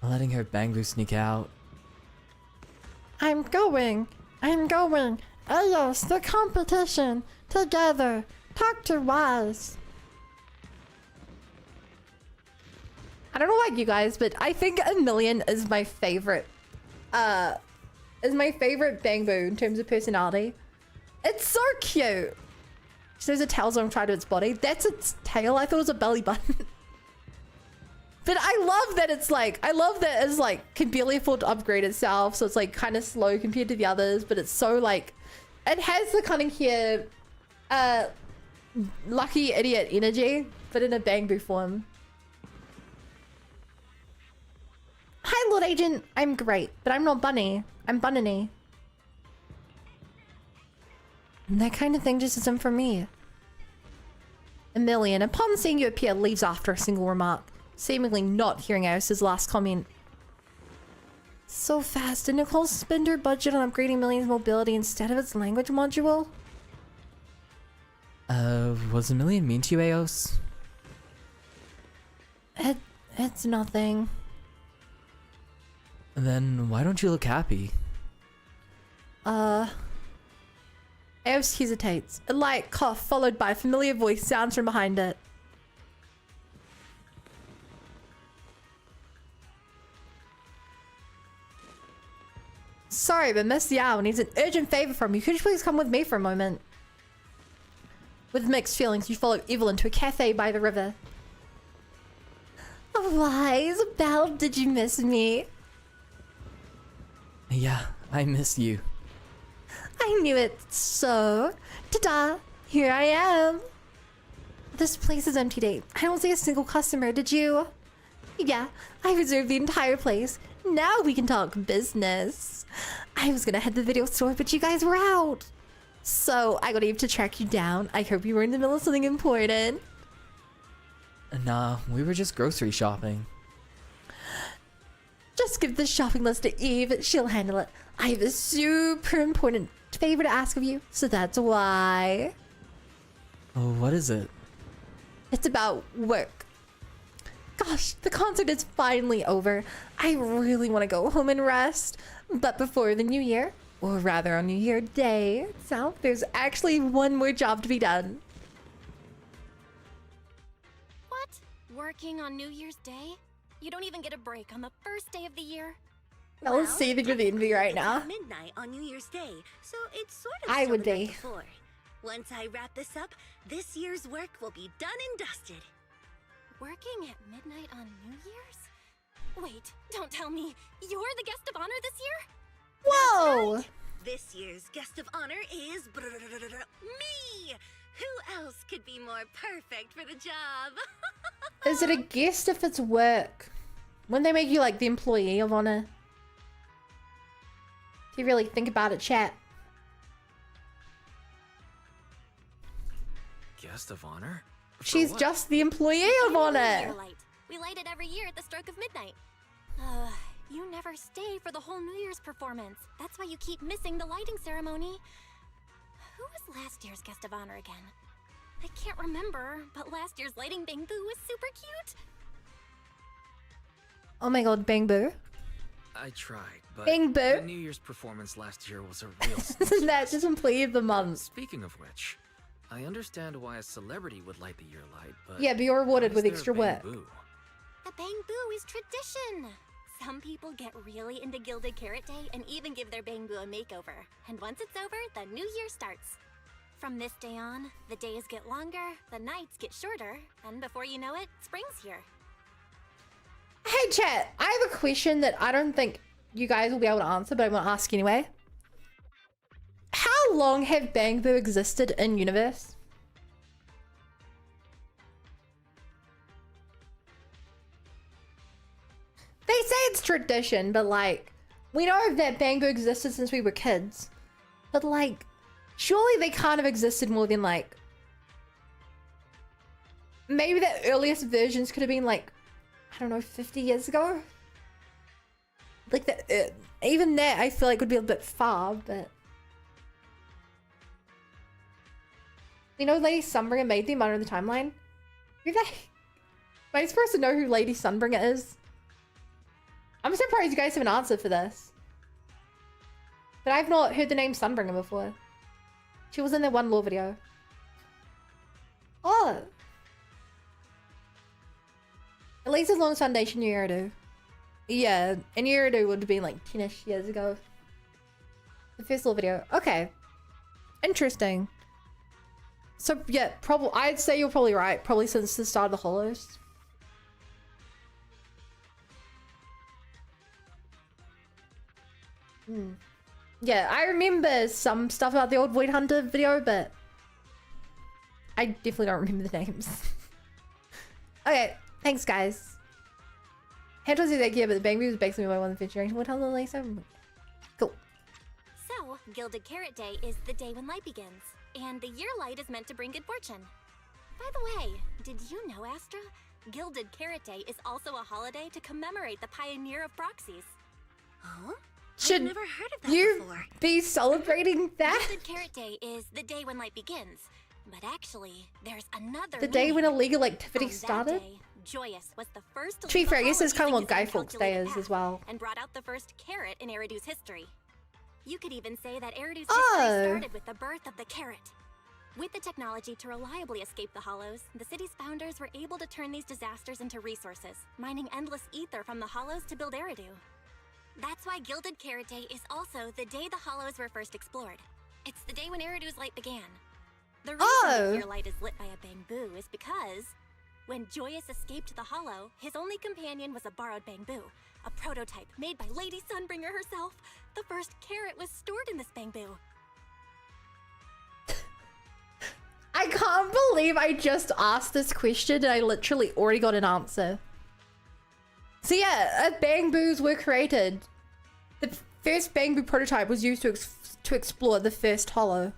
Letting her Bangboo sneak out? I'm going. Eos, the competition. Together. Talk to Wise. I don't know about you guys, but I think a million is my favorite is my favorite Bangboo in terms of personality. It's so cute. There's a tail zone tied to its body. That's its tail. I thought it was a belly button. But I love that it's like, can barely afford to upgrade itself. So it's like kind of slow compared to the others, but it's so like, it has the kind of here, lucky idiot energy, but in a Bangboo form. Hi, Lord Agent. I'm great, but I'm not Bunny. I'm Bunniny. And that kind of thing just isn't for me. Emilian, upon seeing you appear, leaves after a single remark, seemingly not hearing Iris's last comment. So fast. Did Nicole spend her budget on upgrading Emilian's mobility instead of its language module? Was Emilian mean to you, Eos? It's nothing. Then why don't you look happy? Eos hesitates. A light cough followed by a familiar voice sounds from behind it. Sorry, but Miss Yao needs an urgent favor from you. Could you please come with me for a moment? With mixed feelings, you follow Evelyn to a cafe by the river. Why, Isabel, did you miss me? Yeah, I miss you. I knew it. So, ta-da, here I am. This place is empty today. I don't see a single customer, did you? Yeah, I reserved the entire place. Now we can talk business. I was gonna head to the video store, but you guys were out. So, I got Eve to track you down. I hope you were in the middle of something important. Nah, we were just grocery shopping. Just give the shopping list to Eve. She'll handle it. I have a super important favor to ask of you, so that's why. Oh, what is it? It's about work. Gosh, the concert is finally over. I really want to go home and rest. But before the new year, or rather on New Year Day itself, there's actually one more job to be done. What? Working on New Year's Day? You don't even get a break on the first day of the year? Bella's seething with envy right now. It's midnight on New Year's Day, so it's sort of I still would the night be. before. Once I wrap this up, this year's work will be done and dusted. Working at midnight on New Year's? Wait, don't tell me. You're the guest of honor this year? Whoa! This year's guest of honor is me! Who else could be more perfect for the job? Is it a guest if it's work? Wouldn't they make you like the employee of honor? If you really think about it, chat. Guest of honor? For She's what? just the employee of honor. Light. We light it every year at the stroke of midnight. You never stay for the whole New Year's performance. That's why you keep missing the lighting ceremony. Who was last year's guest of honor again? I can't remember, but last year's lighting Bangboo was super cute. Oh my god, Bangboo. I tried, but Bangboo. the New Year's performance last year was a real Isn't that just employee of the month? Speaking of which, I understand why a celebrity would light the year light, but Yeah, but you're rewarded why with is there extra a work. Bangboo? The Bangboo is tradition. Some people get really into Gilded Carrot Day and even give their Bangboo a makeover. And once it's over, the new year starts. From this day on, the days get longer, the nights get shorter, and before you know it, spring's here. Hey chat, I have a question that I don't think you guys will be able to answer, but I'm gonna ask anyway. How long have Bangboo existed in universe? They say it's tradition, but like, we know that Bangboo existed since we were kids. But like, surely they can't have existed more than like, maybe the earliest versions could have been like, I don't know, 50 years ago? Like, even that I feel like would be a bit far, but... You know Lady Sunbringer made them under the timeline? Who the heck? Am I supposed to know who Lady Sunbringer is? I'm surprised you guys have an answer for this. But I've not heard the name Sunbringer before. She was in that one lore video. Oh! At least as long as Foundation Yearidu. Yeah, and Yearidu would have been like 10-ish years ago. The first little video. Okay. Interesting. So yeah, probably I'd say you're probably right. Probably since the start of the Hollows. Yeah, I remember some stuff about the old Void Hunter video, but I definitely don't remember the names. Okay, thanks guys. Handles is like, yeah, but the Bangboo was basically my one of the generation. What Hunter like so? Cool. So, Gilded Carrot Day is the day when light begins, and the year light is meant to bring good fortune. By the way, did you know, Astra? Gilded Carrot Day is also a holiday to commemorate the pioneer of proxies. Huh? Should I've never heard of that you before. be celebrating that? Gilded Carrot Day is the day when light begins, but actually, there's another The day when meaning. illegal activity On that started? day, Joyous was the first to To be leave fair, I the guess that's kind of hall what Guy using his Fawkes Day uncalculated is as path, well. and brought out the first carrot in Eridu's history. You could even say that Eridu's Oh. history started with the birth of the carrot. With the technology to reliably escape the hollows, the city's founders were able to turn these disasters into resources, mining endless ether from the hollows to build Eridu. That's why Gilded Carrot Day is also the day the hollows were first explored. It's the day when Eridu's light began. The reason the year light is lit by a Bangboo is because when Joyous escaped the hollow, his only companion was a borrowed Bangboo, a prototype made by Lady Sunbringer herself. The first carrot was stored in this Bangboo. I can't believe I just asked this question and I literally already got an answer. So yeah, Bangboos were created. The first Bangboo prototype was used to explore the first hollow.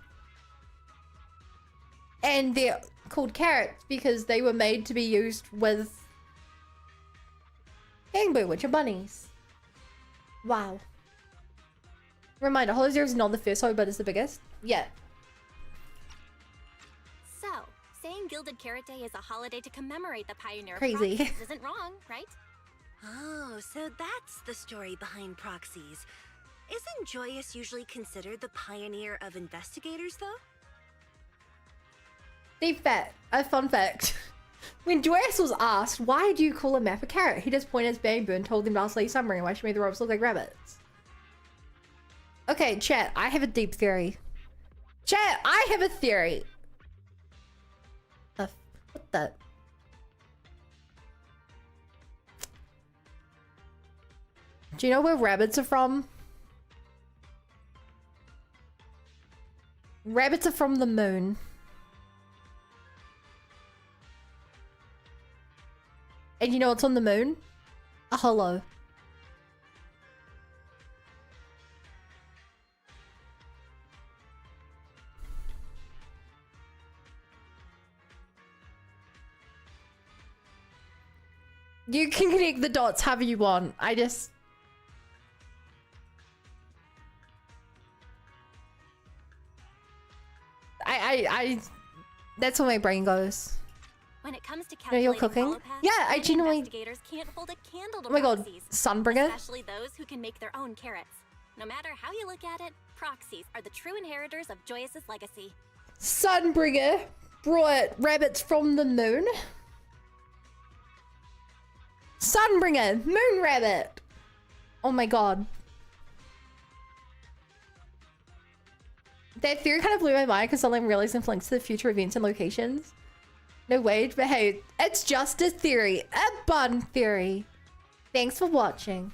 And they're called carrots because they were made to be used with Bangboo, which are bunnies. Wow. Reminder, Hollow Zero is not the first hollow, but it's the biggest. Yeah. So, saying Gilded Carrot Day is a holiday to commemorate the pioneer of Crazy. proxies isn't wrong, right? Oh, so that's the story behind proxies. Isn't Joyous usually considered the pioneer of investigators, though? Deep fact, a fun fact. When Joyous was asked, why do you call a map a carrot? He just pointed at his Bangboo and told them to ask Lady Submarine why she made the ropes look like rabbits. Okay, chat, I have a deep theory. Chat, I have a theory. What the? Do you know where rabbits are from? Rabbits are from the moon. And you know what's on the moon? A hollow. You can connect the dots however you want. That's where my brain goes. When it comes to No, you're calculating cooking? hollow paths, Yeah, I many genuinely- investigators can't hold a candle to Oh my god, proxies, Sunbringer? especially those who can make their own carrots. No matter how you look at it, proxies are the true inheritors of Joyous's legacy. Sunbringer brought rabbits from the moon. Sunbringer, moon rabbit. Oh my god. That theory kind of blew my mind because suddenly I'm realizing links to the future events and locations. No way, but hey, it's just a theory. A bun theory. Thanks for watching.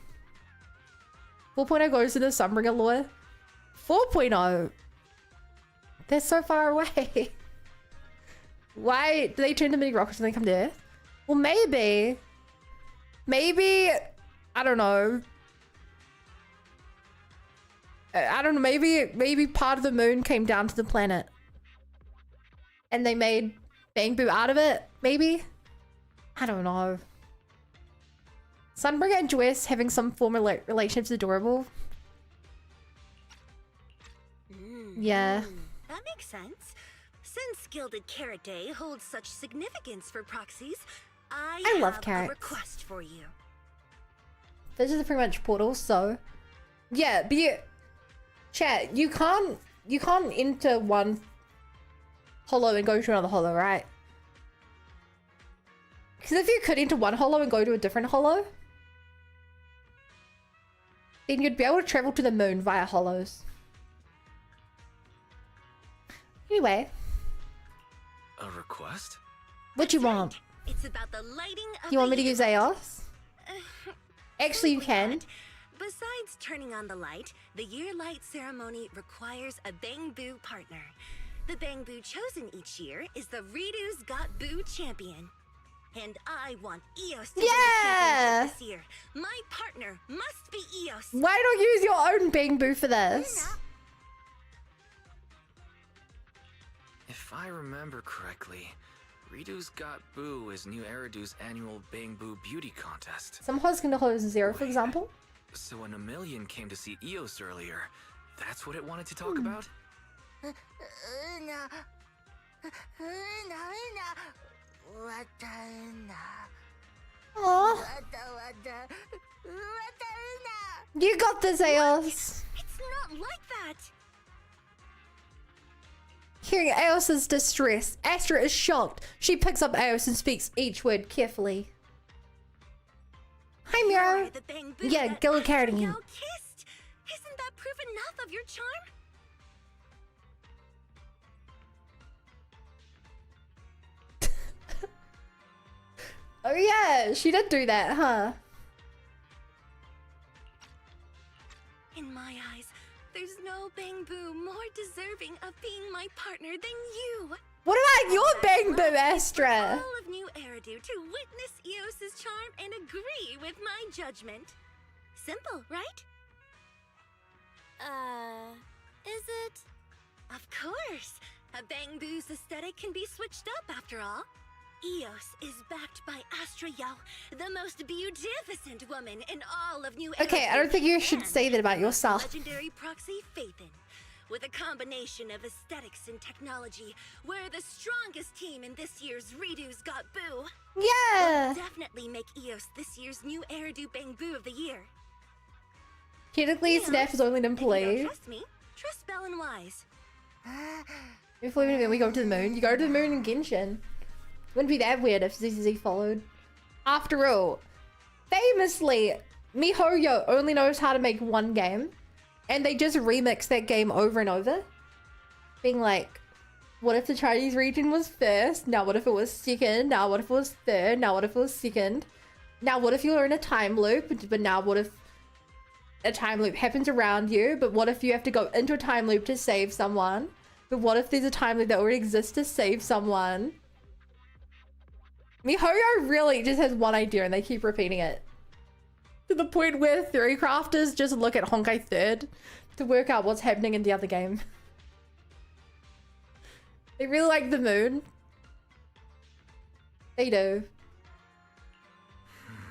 4.0 goes to the Sunbringer lore. 4.0. They're so far away. Why do they turn to mini rockets when they come to Earth? Well, maybe, I don't know. I don't know, maybe part of the moon came down to the planet. And they made Bangboo out of it, maybe? I don't know. Sunbringer and Joyous having some form of relationship's adorable. Yeah. That makes sense. Since Gilded Carrot Day holds such significance for proxies, I love have carrots. a request for you. This is pretty much portals, so yeah, but chat, you can't enter one hollow and go to another hollow, right? Because if you could enter one hollow and go to a different hollow, then you'd be able to travel to the moon via hollows. Anyway, A request? what you want? It's about the lighting of You want me the to use year. AOS? Actually, you can. Besides turning on the light, the year light ceremony requires a Bangboo partner. The Bangboo chosen each year is the Redo's Got Boo champion. And I want Eos to win the Yeah! championship this year. My partner must be Eos. Why don't you use your own Bangboo for this? If I remember correctly, Redo's Got Boo is New Eridu's annual Bangboo beauty contest. Some hoes can hold Zero, for example. So when a million came to see Eos earlier, that's what it wanted to talk about? Aww. You got this, AOS. It's not like that. Hearing Aos's distress, Astra is shocked. She picks up Aos and speaks each word carefully. Hi, Miro. You're the Bangboo Yeah, that Gil Astro Carradine. Yell kissed. Isn't that proof enough of your charm? Oh yeah, she did do that, huh? In my eyes, there's no Bangboo more deserving of being my partner than you. What about your Bangboo, For Astra? all of New Eridu to witness Eos's charm and agree with my judgment. Simple, right? Is it? Of course. A Bangboo's aesthetic can be switched up after all. Eos is backed by Astra Yao, the most beautificent woman in all of New Eridu. Okay, I don't think you should and say that about yourself. Legendary proxy Phaethon. With a combination of aesthetics and technology, we're the strongest team in this year's Redo's Got Boo. Yeah. Definitely make Eos this year's New Eridu Bangboo of the Year. Technically, Snap is only an If you don't employee. trust me, trust Bell and Wise. Before we go to the moon, you go to the moon in Genshin. Wouldn't be that weird if ZZ followed. After all, famously, MiHoYo only knows how to make one game, and they just remix that game over and over. Being like, what if the Chinese region was first? Now what if it was second? Now what if it was third? Now what if it was second? Now what if you're in a time loop? But now what if a time loop happens around you? But what if you have to go into a time loop to save someone? But what if there's a time loop that already exists to save someone? MiHoYo really just has one idea and they keep repeating it. To the point where theory crafters just look at Honkai 3rd to work out what's happening in the other game. They really like the moon. They do.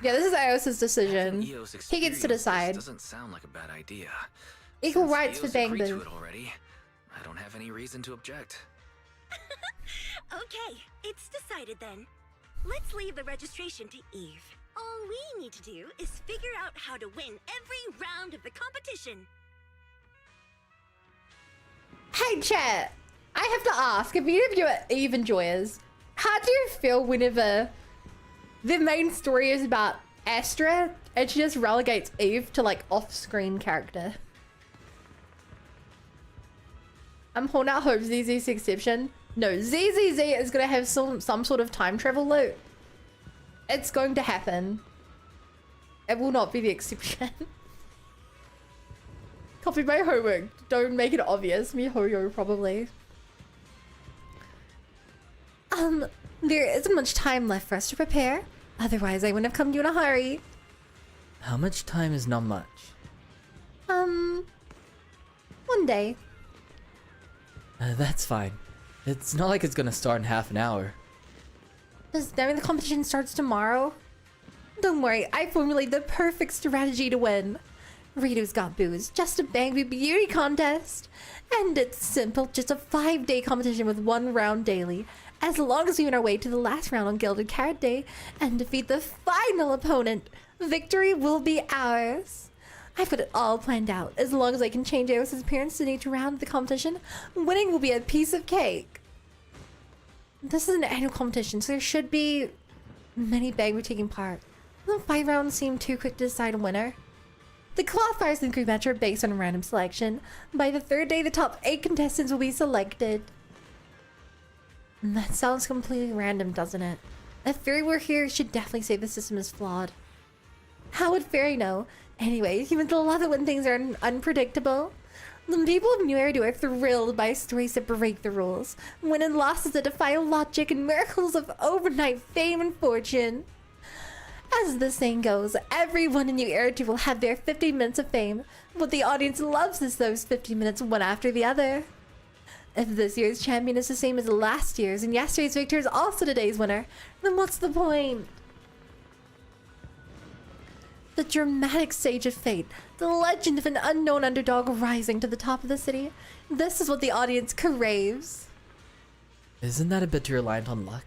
Yeah, this is Aos's decision. Eos He gets to experience this decide. Doesn't sound like a bad idea. Equal Since rights for Eos agreed to Bangboo. it already, I don't have any reason to object. Okay, it's decided then. Let's leave the registration to Eve. All we need to do is figure out how to win every round of the competition. Hey chat, I have to ask, if either of you are Eve enjoyers, how do you feel whenever the main story is about Astra and she just relegates Eve to like off-screen character? I'm holding out hope ZZ's exception. No, ZZZ is gonna have some sort of time travel loop. It's going to happen. It will not be the exception. Copy my homework. Don't make it obvious. MiHoYo probably. There isn't much time left for us to prepare. Otherwise, I wouldn't have come to you in a hurry. How much time is not much? One day. That's fine. It's not like it's gonna start in half an hour. Does that mean the competition starts tomorrow? Don't worry, I formulated the perfect strategy to win. Redo's Got Boo is just a Bangboo beauty contest. And it's simple, just a 5-day competition with 1 round daily. As long as we win our way to the last round on Gilded Carrot Day and defeat the final opponent, victory will be ours. I've got it all planned out. As long as I can change Eos's appearance to each round of the competition, winning will be a piece of cake. This is an annual competition, so there should be many Bangboo taking part. The 5 rounds seem too quick to decide a winner. The qualifiers in the group match are based on a random selection. By the 3rd day, the top 8 contestants will be selected. That sounds completely random, doesn't it? If Fairy were here, she'd definitely say the system is flawed. How would Fairy know? Anyway, humans love it when things are unpredictable. The people of New Eridu are thrilled by stories that break the rules, win and losses that defy logic, and miracles of overnight fame and fortune. As the saying goes, everyone in New Eridu will have their 50 minutes of fame. What the audience loves is those 50 minutes one after the other. If this year's champion is the same as last year's, and yesterday's victor is also today's winner, then what's the point? The dramatic stage of fate, the legend of an unknown underdog rising to the top of the city. This is what the audience craves. Isn't that a bit too reliant on luck?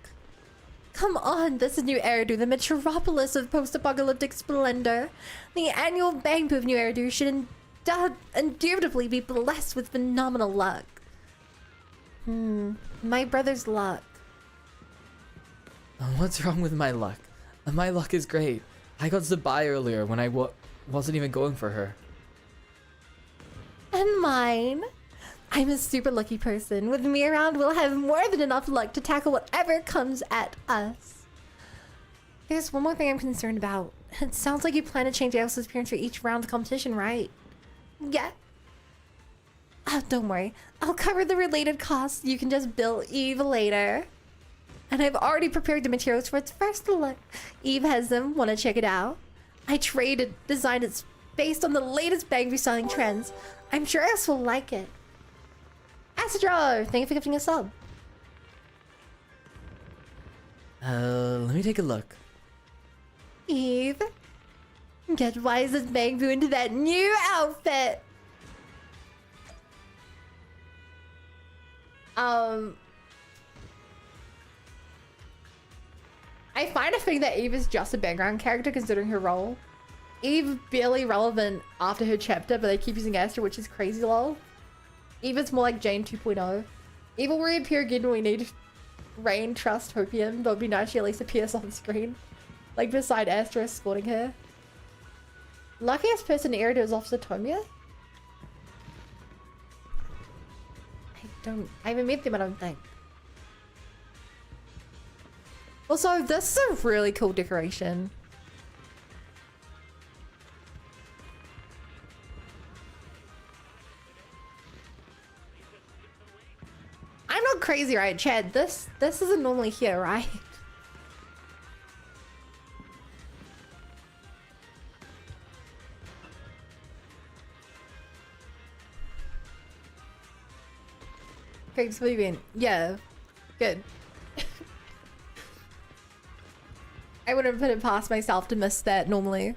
Come on, this is New Eridu, the metropolis of post-apocalyptic splendor. The annual Bangboo of New Eridu should indubitably be blessed with phenomenal luck. My brother's luck. What's wrong with my luck? My luck is great. I got the buy earlier when I wasn't even going for her. And mine. I'm a super lucky person. With me around, we'll have more than enough luck to tackle whatever comes at us. There's one more thing I'm concerned about. It sounds like you plan to change Elsa's appearance for each round of competition, right? Yeah. Oh, don't worry. I'll cover the related costs. You can just bill Eve later. And I've already prepared the materials for its first look. Eve has them. Want to check it out? I designed it based on the latest Bangboo styling trends. I'm sure Elsa will like it. Astro, thank you for gifting a sub. Let me take a look. Eve, get wise as Bangboo into that new outfit. I find it fitting that Eve is just a background character considering her role. Eve barely relevant after her chapter, but they keep using Astro, which is crazy lol. Eve is more like Jane 2.0. Eve will reappear again when we need Rain, Trust, Hopium, but it'd be nice she at least appears on screen. Like beside Astro escorting her. Luckiest person in Eridu is Officer Tomia? I haven't met them, I don't think. Also, this is a really cool decoration. I'm not crazy, right, Chad? This isn't normally here, right? Thanks for leaving. Yeah, good. I wouldn't put it past myself to miss that normally.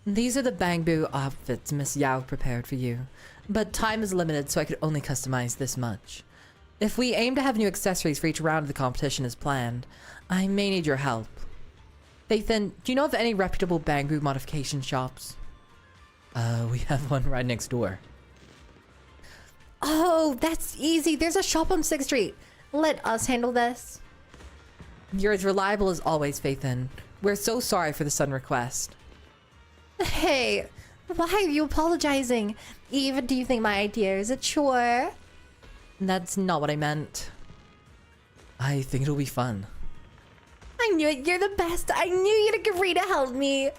These are the Bangboo outfits Miss Yao prepared for you. But time is limited, so I could only customize this much. If we aim to have new accessories for each round of the competition as planned, I may need your help. Phaethan, do you know of any reputable Bangboo modification shops? We have one right next door. Oh, that's easy. There's a shop on 6th Street. Let us handle this. You're as reliable as always, Phaethan. We're so sorry for the sudden request. Hey, why are you apologizing? Eve, do you think my idea is a chore? That's not what I meant. I think it'll be fun. I knew it. You're the best. I knew you'd agree to help me.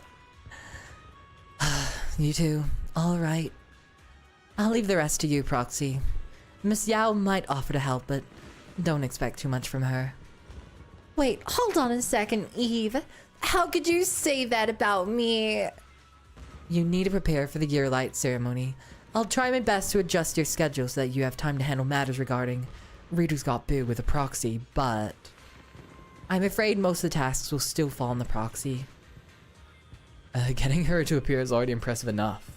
You too. All right. I'll leave the rest to you, Proxy. Miss Yao might offer to help, but don't expect too much from her. Wait, hold on a second, Eve. How could you say that about me? You need to prepare for the Year Light ceremony. I'll try my best to adjust your schedule so that you have time to handle matters regarding Reader's Got Boo with a proxy, but I'm afraid most of the tasks will still fall on the proxy. Getting her to appear is already impressive enough.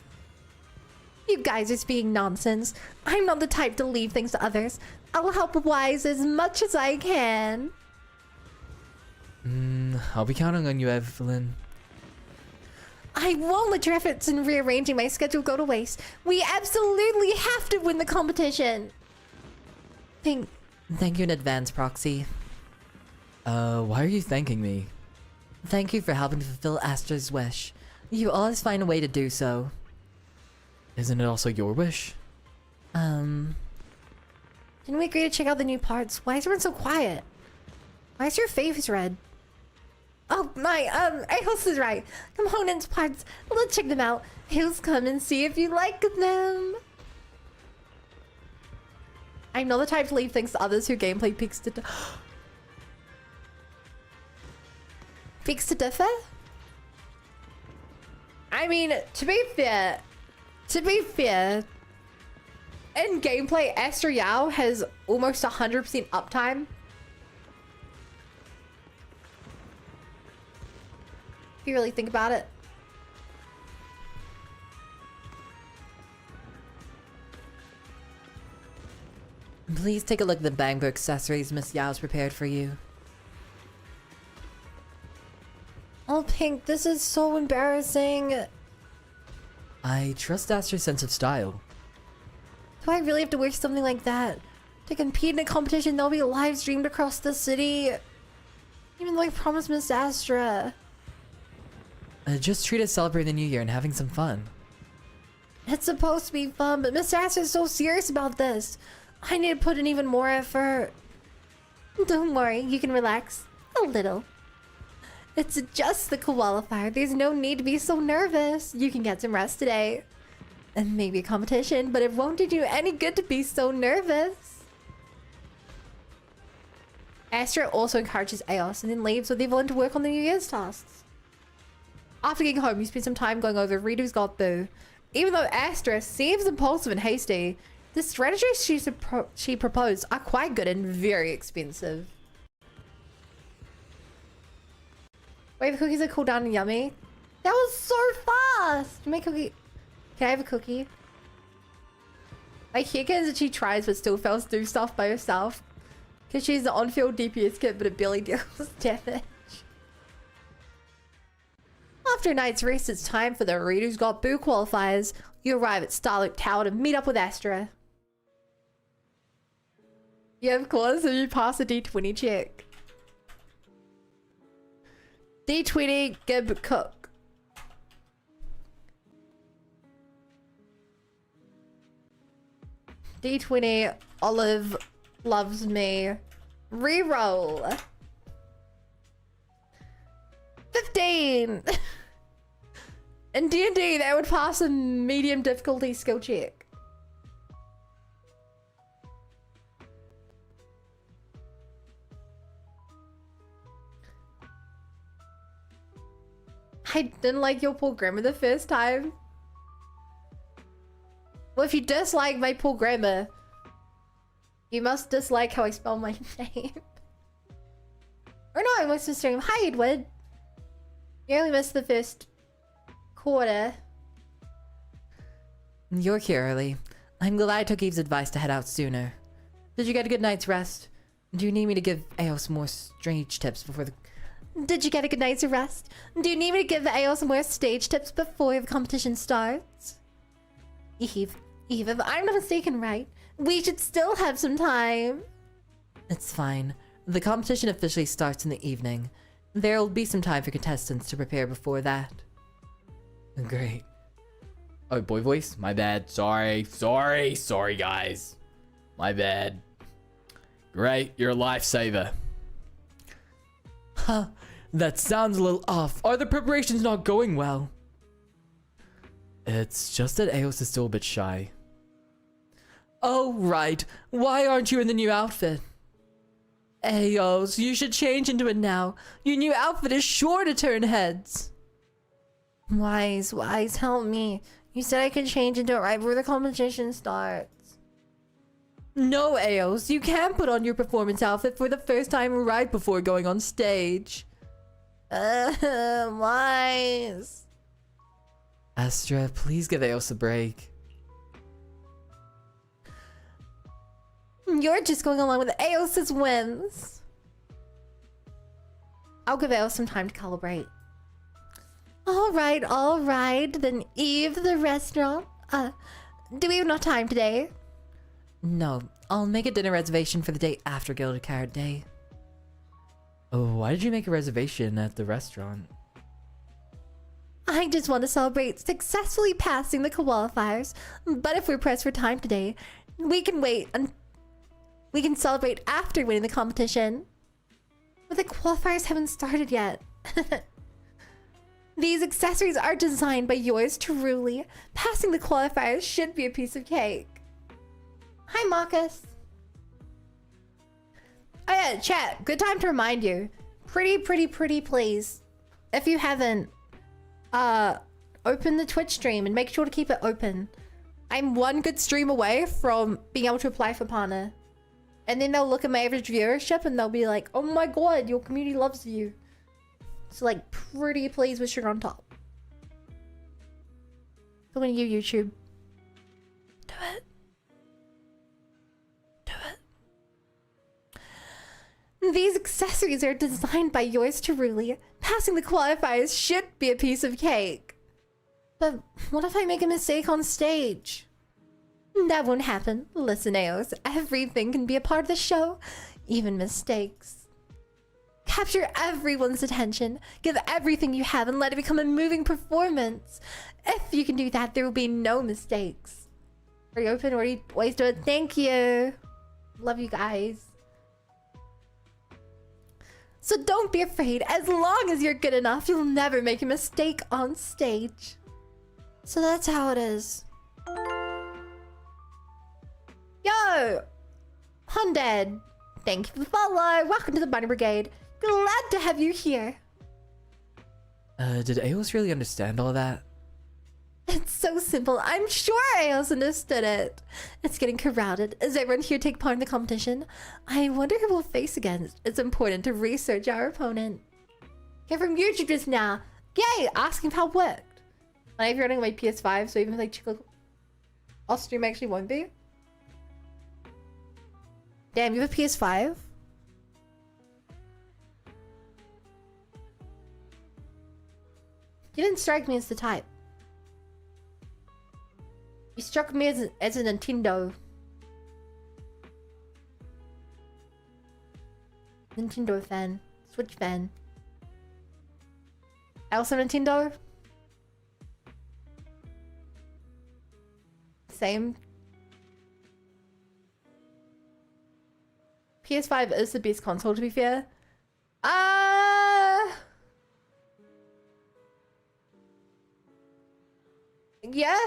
You guys are speaking nonsense. I'm not the type to leave things to others. I'll help Wise as much as I can. I'll be counting on you, Evelyn. I won't let your efforts in rearranging my schedule go to waste. We absolutely have to win the competition. Thank you in advance, Proxy. Why are you thanking me? Thank you for helping to fulfill Astra's wish. You always find a way to do so. Isn't it also your wish? Didn't we agree to check out the new parts? Why is everyone so quiet? Why is your face red? Oh my, Aos is right. Components, parts. Let's check them out. Aos, come and see if you like them. I'm not the type to leave things to others who gameplay peaks to peaks to differ. I mean, to be fair, in gameplay, Astra Yao has almost 100% uptime. If you really think about it. Please take a look at the Bangboo accessories Miss Yao's prepared for you. Oh, Pink, this is so embarrassing. I trust Astra's sense of style. Do I really have to wear something like that? To compete in a competition that'll be live streamed across the city? Even though I promised Miss Astra. Just treat it celebrating the new year and having some fun. It's supposed to be fun, but Miss Astra is so serious about this. I need to put in even more effort. Don't worry, you can relax. A little. It's just the qualifier. There's no need to be so nervous. You can get some rest today. And maybe a competition, but it won't do you any good to be so nervous. Astra also encourages Aos and then leaves with everyone to work on the New Year's tasks. After getting home, you spend some time going over Ridu's Got Boo. Even though Astra seems impulsive and hasty, the strategies she proposed are quite good and very expensive. Wait, the cookies are cool down and yummy. That was so fast! Make cookie. Can I have a cookie? Like, here comes that she tries but still fails to do stuff by herself. Because she's the on-field DPS kit, but it barely deals damage. After a night's rest, it's time for the Ridu's Got Boo qualifiers. You arrive at Starloop Tower to meet up with Astra. Yeah, of course, if you pass a D20 check. D20, Gib Cook. D20, Olive loves me. Reroll. 15. In D&D, that would pass a medium difficulty skill check. I didn't like your poor grammar the first time. Well, if you dislike my poor grammar, you must dislike how I spell my name. Or no, I missed the stream. Hi, Edward. You only missed the first quarter. You're here early. I'm glad I took Eve's advice to head out sooner. Did you get a good night's rest? Do you need me to give Aos more strange tips before the... Did you get a good night's rest? Do you need me to give Aos more stage tips before the competition starts? Eve, if I'm not mistaken, right? We should still have some time. It's fine. The competition officially starts in the evening. There'll be some time for contestants to prepare before that. Great. Oh, boy voice? My bad. Sorry, guys. My bad. Great, you're a lifesaver. Huh. That sounds a little off. Are the preparations not going well? It's just that Aos is still a bit shy. Oh, right. Why aren't you in the new outfit? Aos, you should change into it now. Your new outfit is sure to turn heads. Wise, help me. You said I could change into it right before the competition starts. No, Aos, you can't put on your performance outfit for the first time right before going on stage. Wise. Astra, please give Aos a break. You're just going along with Aos's whims. I'll give Aos some time to calibrate. All right. Then Eve, the restaurant. Do we have enough time today? No, I'll make a dinner reservation for the day after Gilded Carrot Day. Oh, why did you make a reservation at the restaurant? I just want to celebrate successfully passing the qualifiers. But if we're pressed for time today, we can wait We can celebrate after winning the competition. But the qualifiers haven't started yet. These accessories are designed by yours truly. Passing the qualifiers should be a piece of cake. Hi, Marcus. Oh yeah, chat. Good time to remind you. Pretty please. If you haven't, open the Twitch stream and make sure to keep it open. I'm one good stream away from being able to apply for partner. And then they'll look at my average viewership and they'll be like, oh my god, your community loves you. So like, pretty please with sugar on top. Talking to you, YouTube. Do it. Do it. These accessories are designed by yours truly. Passing the qualifiers should be a piece of cake. But what if I make a mistake on stage? That won't happen. Listen, Eos, everything can be a part of the show, even mistakes. Capture everyone's attention, give everything you have, and let it become a moving performance. If you can do that, there will be no mistakes. Are you open? Or are you always do it? Thank you. Love you guys. So don't be afraid. As long as you're good enough, you'll never make a mistake on stage. So that's how it is. Yo! Undead. Thank you for the follow. Welcome to the Bunny Brigade. Glad to have you here. Did Eos really understand all that? It's so simple. I'm sure Eos understood it. It's getting crowded. Does everyone here take part in the competition? I wonder who we'll face against. It's important to research our opponent. Get from YouTube just now. Yay! Asking how it worked. I have running on my PS5, so even if like I'll stream actually won't be. Damn, you have a PS5? You didn't strike me as the type. You struck me as a Nintendo. Nintendo fan. Switch fan. Also Nintendo? Same. PS5 is the best console, to be fair. Yeah.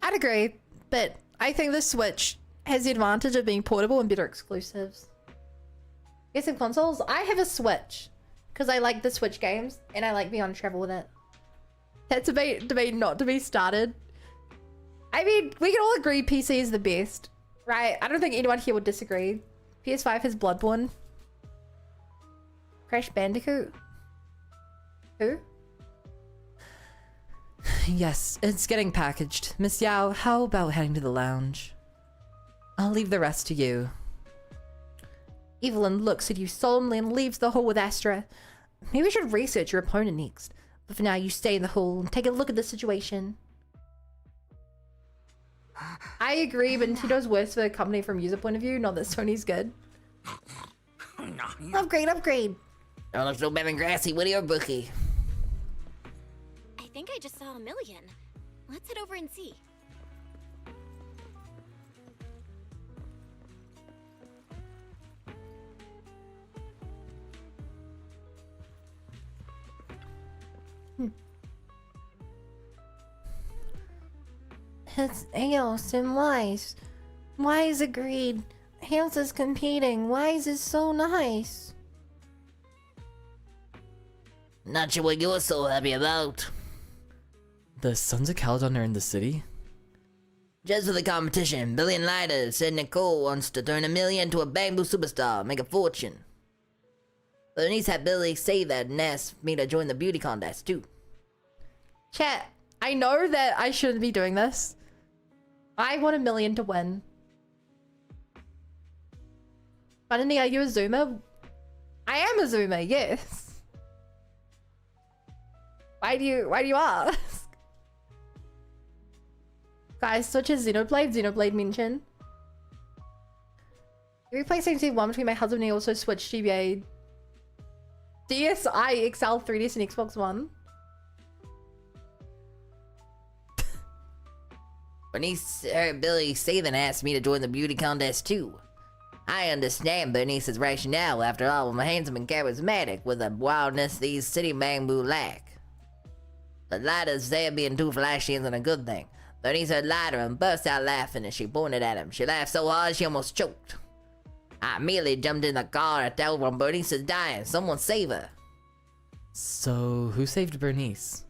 I'd agree, but I think the Switch has the advantage of being portable and better exclusives. Guess in consoles, I have a Switch because I like the Switch games and I like being on travel with it. That's a debate not to be started. I mean, we can all agree PC is the best, right? I don't think anyone here would disagree. PS5 has Bloodborne. Crash Bandicoot. Who? Yes, it's getting packaged. Miss Yao, how about heading to the lounge? I'll leave the rest to you. Evelyn looks at you solemnly and leaves the hall with Astra. Maybe we should research your opponent next. But for now, you stay in the hall and take a look at the situation. I agree, but Nintendo's worse for the company from user point of view, not that Sony's good. Upgrade, upgrade. Don't look so bad and grassy. What are your bookie? I think I just saw a million. Let's head over and see. It's Eos and Wise. Wise agreed. Hales is competing. Wise is so nice. Not sure what you're so happy about. The Sons of Caledon are in the city? Just for the competition, Billy and Lida said Nicole wants to turn 1 million to a Bangboo superstar, make a fortune. But Denise had Billy say that and asked me to join the beauty contest too. Chat, I know that I shouldn't be doing this. I want 1 million to win. Finally, are you a Zoomer? I am a Zoomer, yes. Why do you ask? Guys, such as Xenoblade mention. You replaced one between my husband and he also switched GBA. DSi, XL, 3DS, and Xbox One. Bernice heard Billy Saban asked me to join the beauty contest too. I understand Bernice's rationale. After all, I'm handsome and charismatic with a wildness these city Bangboo lack. But Lida said being too flashy isn't a good thing. Bernice heard Lida and burst out laughing as she pointed at him. She laughed so hard she almost choked. I immediately jumped in the car to tell everyone Bernice is dying. Someone save her. So, who saved Bernice?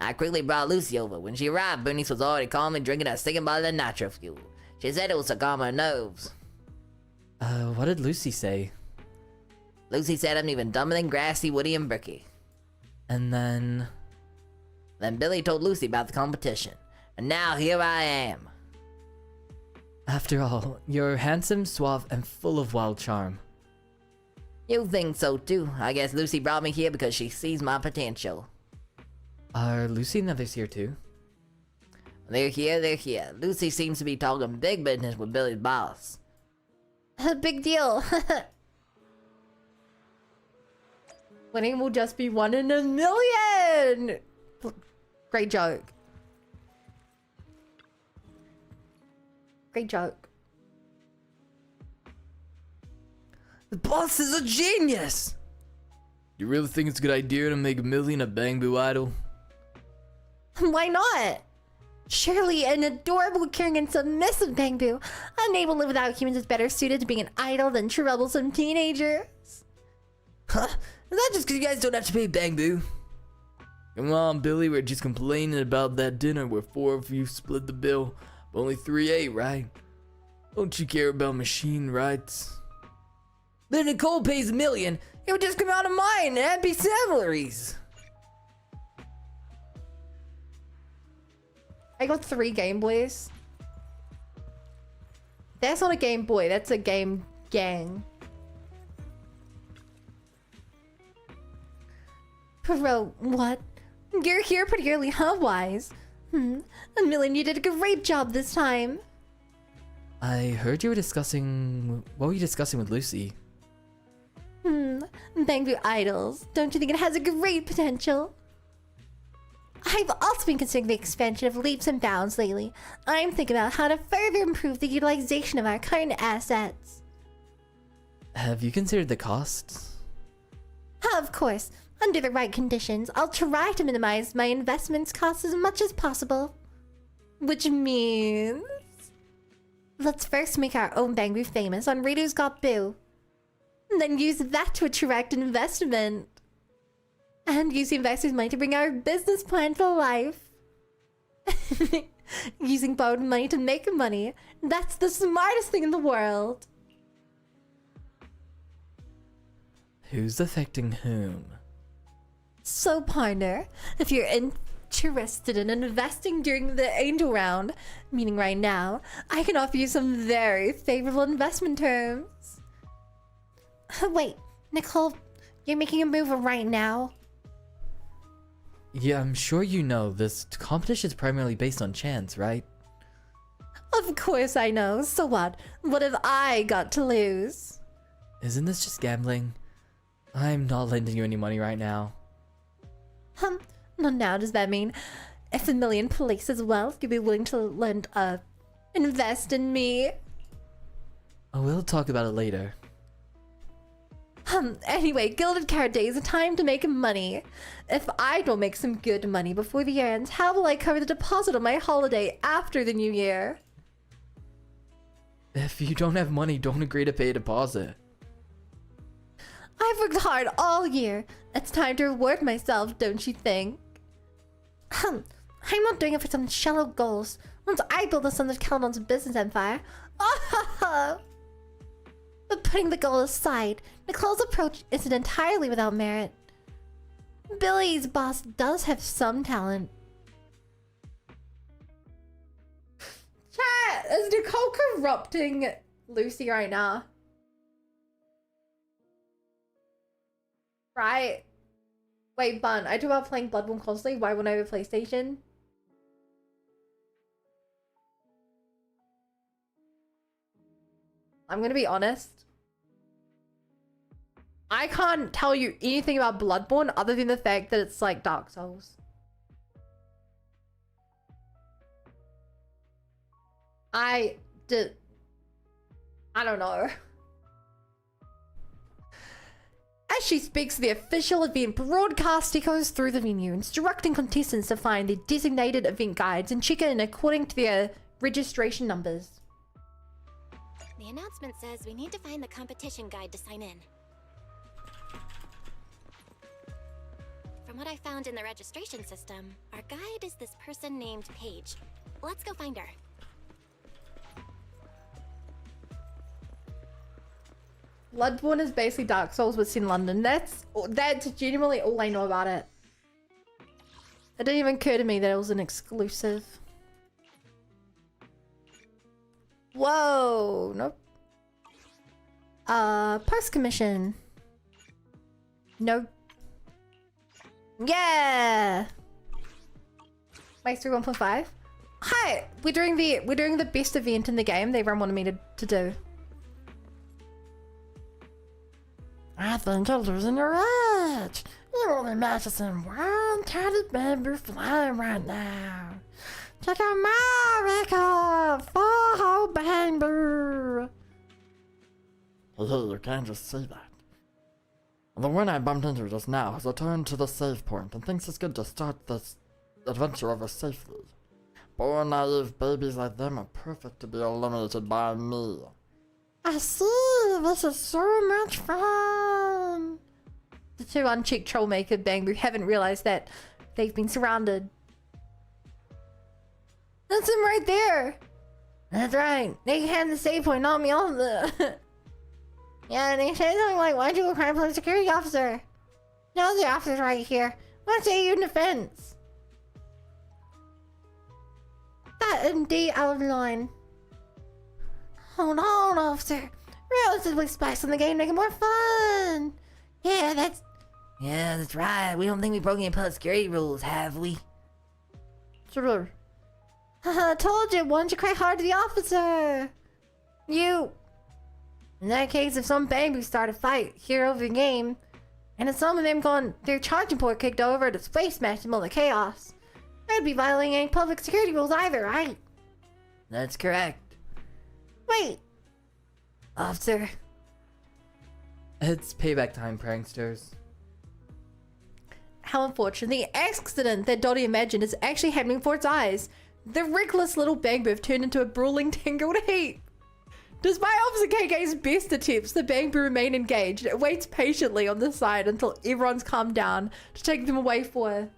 I quickly brought Lucy over. When she arrived, Bernice was already calmly drinking a second bottle of nitro fuel. She said it was to calm her nerves. What did Lucy say? Lucy said I'm even dumber than Grassy, Woody, and Bricky. And then... Then Billy told Lucy about the competition. And now here I am. After all, you're handsome, suave, and full of wild charm. You think so too. I guess Lucy brought me here because she sees my potential. Are Lucy and others here too? They're here. Lucy seems to be talking big business with Billy's boss. Big deal. Winning will just be 1 in a million. Great joke. Great joke. The boss is a genius! You really think it's a good idea to make $1 million a Bangboo idol? Why not? Surely an adorable, caring, and submissive Bangboo, unable to live without humans, is better suited to being an idol than troublesome teenagers. Huh? Is that just because you guys don't have to pay Bangboo? Come on, Billy, we're just complaining about that dinner where 4 of you split the bill, but only 3 ate, right? Don't you care about machine rights? But Nicole pays $1 million. It would just come out of mine, and that'd be salaries. I got 3 Game Boys. That's not a Game Boy, that's a Game Gang. Bro, what? You're here pretty early, huh, Wise? $1 million, you did a great job this time. I heard you were discussing... What were you discussing with Lucy? Bangboo Idols. Don't you think it has a great potential? I've also been considering the expansion of leaps and bounds lately. I'm thinking about how to further improve the utilization of our current assets. Have you considered the costs? Of course. Under the right conditions, I'll try to minimize my investments costs as much as possible. Which means... let's first make our own Bangboo famous on Reader's Got Boo. And then use that to attract investment. And use the investors' money to bring our business plan to life. Using borrowed money to make money. That's the smartest thing in the world. Who's affecting whom? So, partner, if you're interested in investing during the angel round, meaning right now, I can offer you some very favorable investment terms. Wait, Nicole, you're making a move right now? Yeah, I'm sure you know, this competition is primarily based on chance, right? Of course I know. So what? What have I got to lose? Isn't this just gambling? I'm not lending you any money right now. Not now, does that mean if $1 million places well, you'd be willing to invest in me? Oh, we'll talk about it later. Anyway, Gilded Card Day is a time to make money. If I don't make some good money before the year ends, how will I cover the deposit on my holiday after the new year? If you don't have money, don't agree to pay a deposit. I've worked hard all year. It's time to reward myself, don't you think? I'm not doing it for some shallow goals. Once I build the Sons of Caledon's business empire, but putting the goal aside, Nicole's approach isn't entirely without merit. Billy's boss does have some talent. Chat, is Nicole corrupting Lucy right now? Right? Wait, Bun, I talk about playing Bloodborne constantly. Why won't I have a PlayStation? I'm gonna be honest. I can't tell you anything about Bloodborne other than the fact that it's like Dark Souls. I don't know. As she speaks, the official event broadcast echoes through the venue, instructing contestants to find the designated event guides and check in according to their registration numbers. The announcement says we need to find the competition guide to sign in. From what I found in the registration system, our guide is this person named Paige. Let's go find her. Bloodborne is basically Dark Souls but in London. That's genuinely all I know about it. It didn't even occur to me that it was an exclusive. Whoa, nope. Post commission. Nope. Yeah. Maestro 1.5. Hi, we're doing the best event in the game that everyone wanted me to do. I think you're losing your edge. You only matches in one tiny bamboo flying right now. Check out my record, 4-hole Bangboo. You can't just say that. The one I bumped into just now has returned to the save point and thinks it's good to start this adventure over safely. Poor naive babies like them are perfect to be eliminated by me. I see, this is so much fun. The two unchecked troublemaker Bangboo haven't realized that they've been surrounded. That's him right there. That's right. They had the save point, not me on the. Yeah, they said something like, "Why'd you go crime for a security officer?" No, the officer's right here. What say you in defense? That indeed out of line. Hold on, officer. Relatively spice in the game, make it more fun. Yeah, that's right. We don't think we broke any public security rules, have we? Sure. Haha, told you. Why don't you cry hard to the officer? You. In that case, if some Bangboo start a fight here over the game, and if some of them got their charging port kicked over to space smash them all the chaos, I'd be violating any public security rules either, right? That's correct. Wait. Officer. It's payback time, pranksters. How unfortunate. The accident that Dottie imagined is actually happening before its eyes. The reckless little Bangboo have turned into a brawling tangled heap. Despite Officer KK's best attempts, the Bangboo remain engaged. It waits patiently on the side until everyone's calmed down to take them away for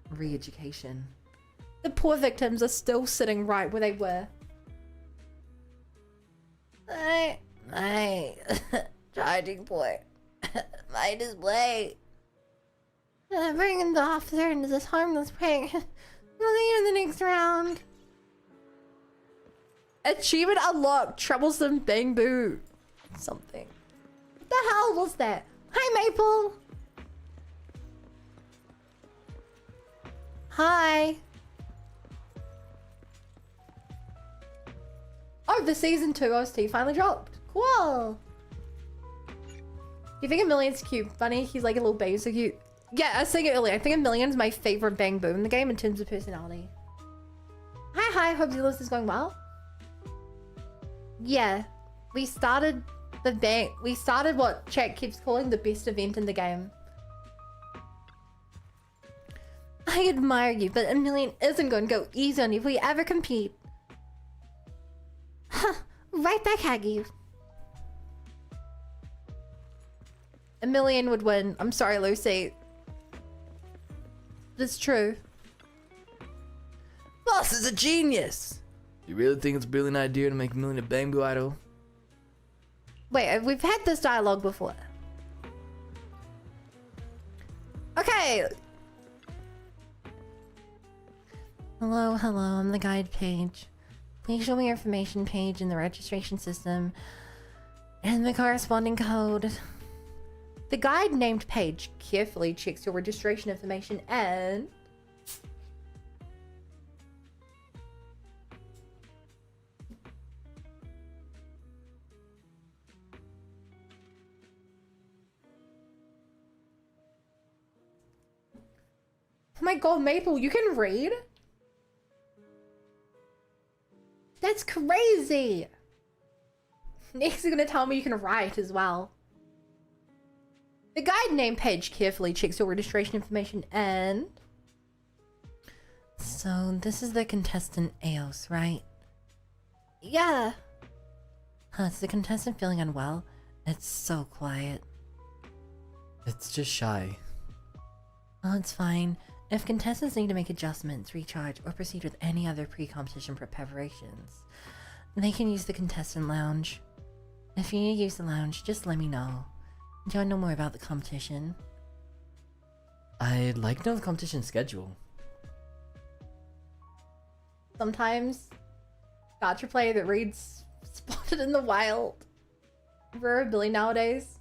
re-education. The poor victims are still sitting right where they were. My charging port. My display. Bringing the officer into this harmless prank. We'll see you in the next round. Achievement unlocked. Troublesome Bangboo. Something. What the hell was that? Hi, Maple. Hi. Oh, the season 2 OST finally dropped. Cool. You think a million's cute? Funny, he's like a little baby, so cute. Yeah, I was saying it earlier. I think a million's my favorite Bangboo in the game in terms of personality. Hi, hope Zenless is going well. Yeah, we started what chat keeps calling the best event in the game. I admire you, but a million isn't going to go easy on you if we ever compete. Huh, right back at you. A million would win. I'm sorry, Lucy. That's true. Boss is a genius. You really think it's a brilliant idea to make a million a Bangboo idol? Wait, we've had this dialogue before. Okay. Hello, I'm the guide page. Please show me your information page in the registration system and the corresponding code. The guide named Paige carefully checks your registration information and... Oh my god, Maple, you can read? That's crazy. Next, you're gonna tell me you can write as well. The guide name page carefully checks your registration information and... So, this is the contestant Eos, right? Yeah. Huh, is the contestant feeling unwell? It's so quiet. It's just shy. Oh, it's fine. If contestants need to make adjustments, recharge, or proceed with any other pre-competition preparations, they can use the contestant lounge. If you need to use the lounge, just let me know. Do you want to know more about the competition? I'd like to know the competition schedule. Sometimes gacha play that reads spotted in the wild. Rare ability nowadays.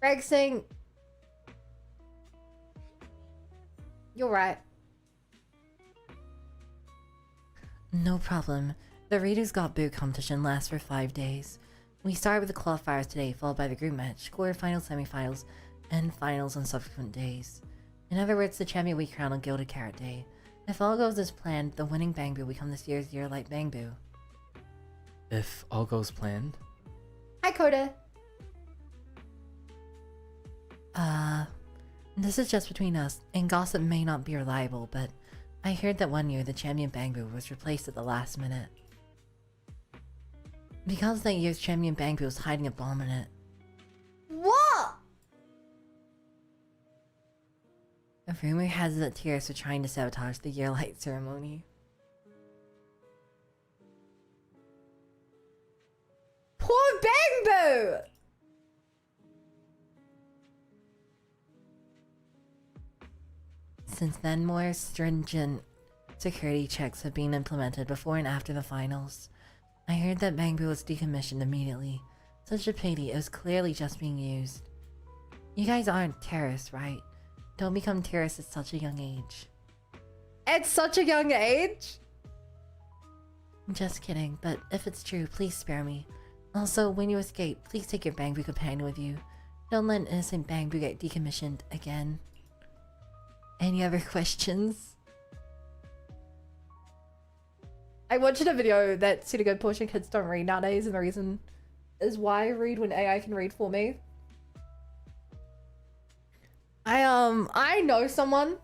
Greg saying, you're right. No problem. The Readers Got Boo competition lasts for 5 days. We start with the qualifiers today, followed by the group match, quarterfinals, semifinals, and finals on subsequent days. In other words, the champion we crown on Gilded Carrot Day. If all goes as planned, the winning Bangboo will become this year's Year Light Bangboo. If all goes planned? Hi, Coda. This is just between us, and gossip may not be reliable, but I heard that one year the champion Bangboo was replaced at the last minute. Because that year's champion Bangboo was hiding a bomb in it. What? A rumor has it that terrorists are trying to sabotage the Year Light ceremony. Poor Bangboo! Since then, more stringent security checks have been implemented before and after the finals. I heard that Bangboo was decommissioned immediately. Such a pity, it was clearly just being used. You guys aren't terrorists, right? Don't become terrorists at such a young age. At such a young age? Just kidding, but if it's true, please spare me. Also, when you escape, please take your Bangboo companion with you. Don't let an innocent Bangboo get decommissioned again. Any other questions? I watched a video that said a good portion of kids don't read nowadays, and the reason is why I read when AI can read for me. I know someone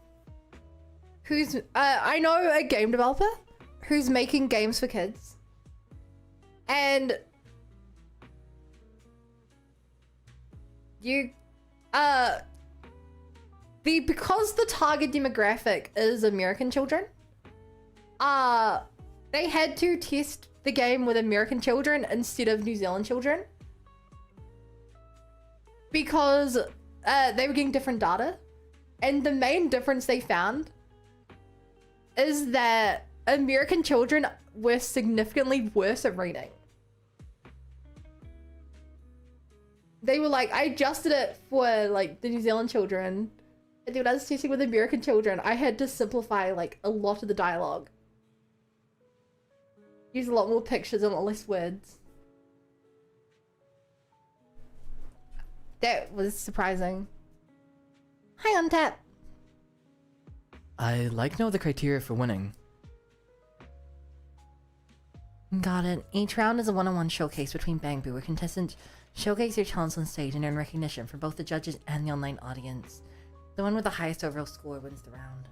who's I know a game developer who's making games for kids, and because the target demographic is American children, they had to test the game with American children instead of New Zealand children because they were getting different data, and the main difference they found is that American children were significantly worse at reading. They were like, I adjusted it for like the New Zealand children, and when I was testing with American children, I had to simplify like a lot of the dialogue. Use a lot more pictures and a lot less words. That was surprising. Hi, Untap. I'd like to know the criteria for winning. Got it. Each round is a one-on-one showcase between Bangboo, where contestants showcase their talents on stage and earn recognition from both the judges and the online audience. The one with the highest overall score wins the round.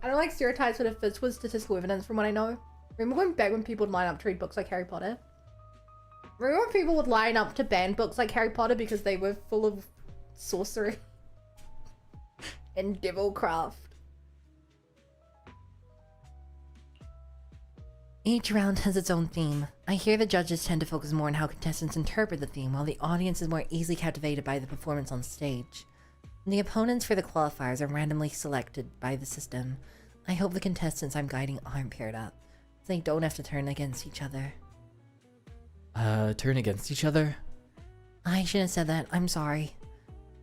I don't like stereotypes, but it fits with statistical evidence from what I know. Remember when people would line up to read books like Harry Potter? Remember when people would line up to ban books like Harry Potter because they were full of sorcery and devilcraft? Each round has its own theme. I hear the judges tend to focus more on how contestants interpret the theme, while the audience is more easily captivated by the performance on stage. The opponents for the qualifiers are randomly selected by the system. I hope the contestants I'm guiding aren't paired up, so they don't have to turn against each other. Turn against each other? I shouldn't have said that, I'm sorry.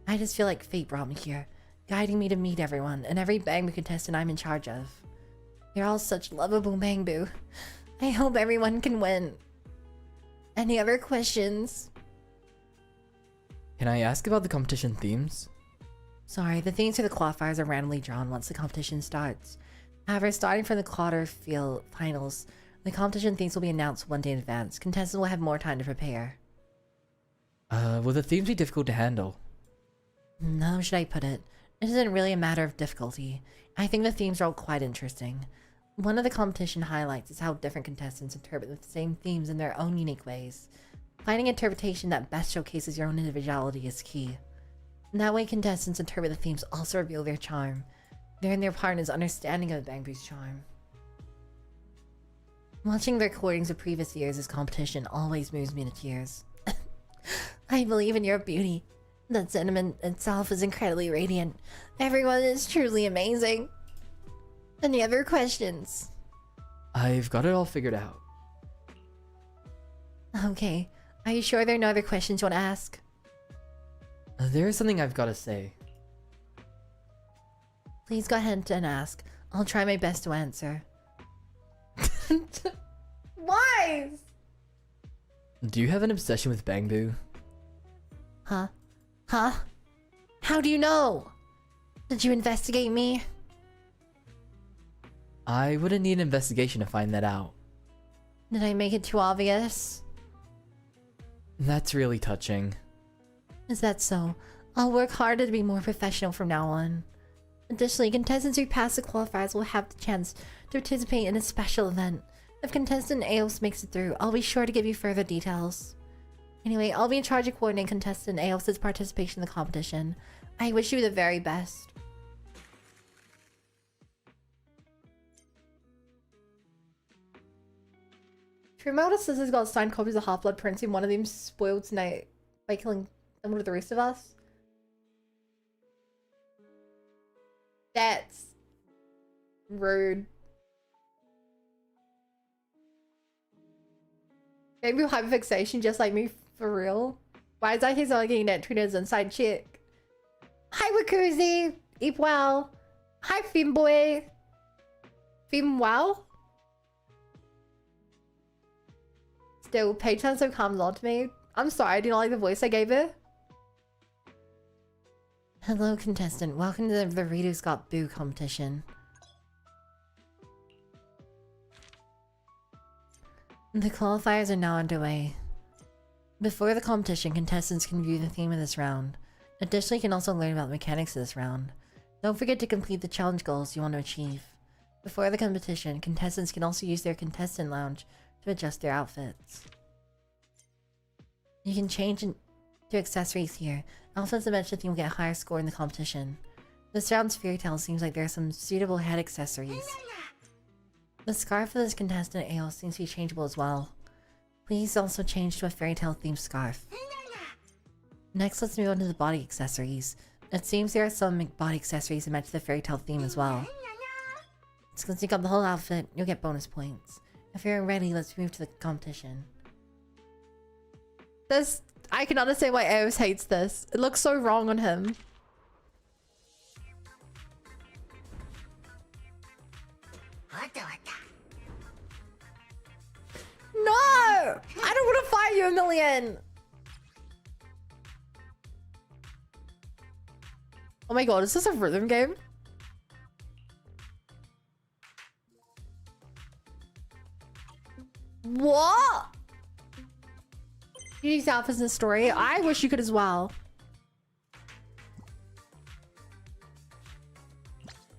I just feel like fate brought me here, guiding me to meet everyone, and every Bangboo contestant I'm in charge of. You're all such lovable Bangboo. I hope everyone can win. Any other questions? Can I ask about the competition themes? Sorry, the themes for the qualifiers are randomly drawn once the competition starts. However, starting from the quarter finals, the competition themes will be announced one day in advance. Contestants will have more time to prepare. Will the themes be difficult to handle? How should I put it? It isn't really a matter of difficulty. I think the themes are all quite interesting. One of the competition highlights is how different contestants interpret the same themes in their own unique ways. Finding interpretation that best showcases your own individuality is key. That way, contestants interpret the themes also reveal their charm. Their and their partner's understanding of Bangboo's charm. Watching the recordings of previous years' competition always moves me to tears. I believe in your beauty. That sentiment itself is incredibly radiant. Everyone is truly amazing. Any other questions? I've got it all figured out. Okay. Are you sure there are no other questions you want to ask? There is something I've got to say. Please go ahead and ask. I'll try my best to answer. Why? Do you have an obsession with Bangboo? Huh? Huh? How do you know? Did you investigate me? I wouldn't need an investigation to find that out. Did I make it too obvious? That's really touching. Is that so? I'll work harder to be more professional from now on. Additionally, contestants who pass the qualifiers will have the chance to participate in a special event. If contestant Aos makes it through, I'll be sure to give you further details. Anyway, I'll be in charge of coordinating contestant Aos' participation in the competition. I wish you the very best. Tremota says he's got signed copies of Half-Blood Prince and one of them spoiled tonight by killing one of the rest of us. That's rude. Maybe hyperfixation just like me for real. Why is that he's only getting that treated as inside chick? Hi Wakuzi! Eep well. Hi Femboy. Femwow? Still, Payton so comes on to me. I'm sorry, I do not like the voice I gave her. Hello contestant, welcome to the Redo's Got Boo competition. The qualifiers are now underway. Before the competition, contestants can view the theme of this round. Additionally, you can also learn about the mechanics of this round. Don't forget to complete the challenge goals you want to achieve. Before the competition, contestants can also use their contestant lounge to adjust their outfits. You can change into accessories here. Outfits that match the theme will get a higher score in the competition. This round's fairy tale seems like there are some suitable head accessories. The scarf for this contestant Ale seems to be changeable as well. Please also change to a fairy tale themed scarf. Next, let's move on to the body accessories. It seems there are some body accessories that match the fairy tale theme as well. Since you got the whole outfit, you'll get bonus points. If you're ready, let's move to the competition. This, I can understand why Eos hates this. It looks so wrong on him. No! I don't want to fight you a million! Oh my god, is this a rhythm game? What? You use outfits in the story? I wish you could as well.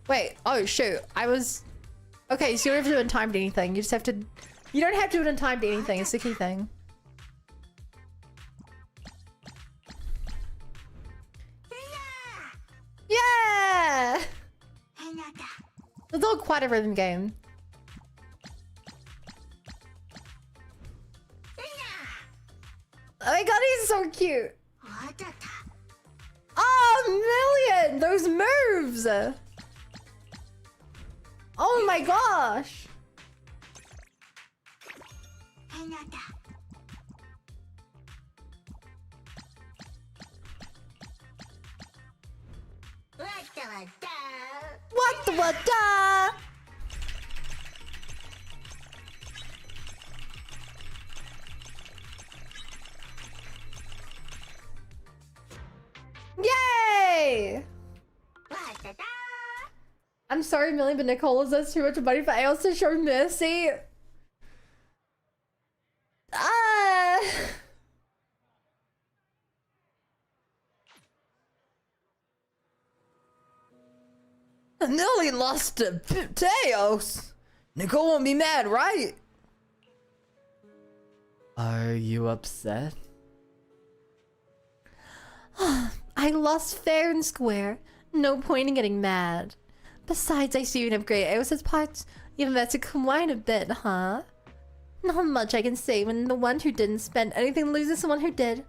Wait, oh shoot. I was... Okay, so you don't have to do it in time to anything. You just have to... You don't have to do it in time to anything. It's the key thing. Yeah! It's all quite a rhythm game. Oh my god, he's so cute. Oh, million! Those moves! Oh my gosh! What the? I'm sorry, Millie, but Nicole, is this too much money for Ails to show mercy? Millie lost to Teos. Nicole won't be mad, right? Are you upset? I lost fair and square. No point in getting mad. Besides, I see you have great Aos's parts. You've invested quite a bit, huh? Not much I can say when the one who didn't spend anything loses someone who did.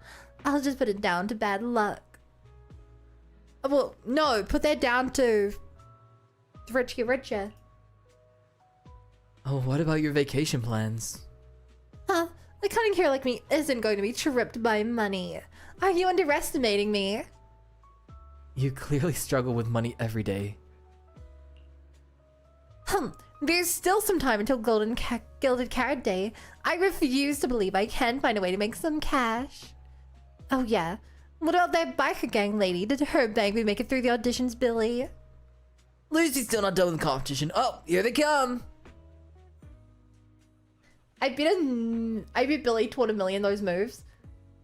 I'll just put it down to bad luck. Well, no, put that down to the rich get richer. Oh, what about your vacation plans? Huh? A cunning hero like me isn't going to be tripped by money. Are you underestimating me? You clearly struggle with money every day. There's still some time until Gilded Carrot Day. I refuse to believe I can find a way to make some cash. Oh yeah. What about that biker gang lady? Did her Bangboo make it through the auditions, Billy? Lucy's still not done with the competition. Oh, here they come. I bet Billy taught a million those moves.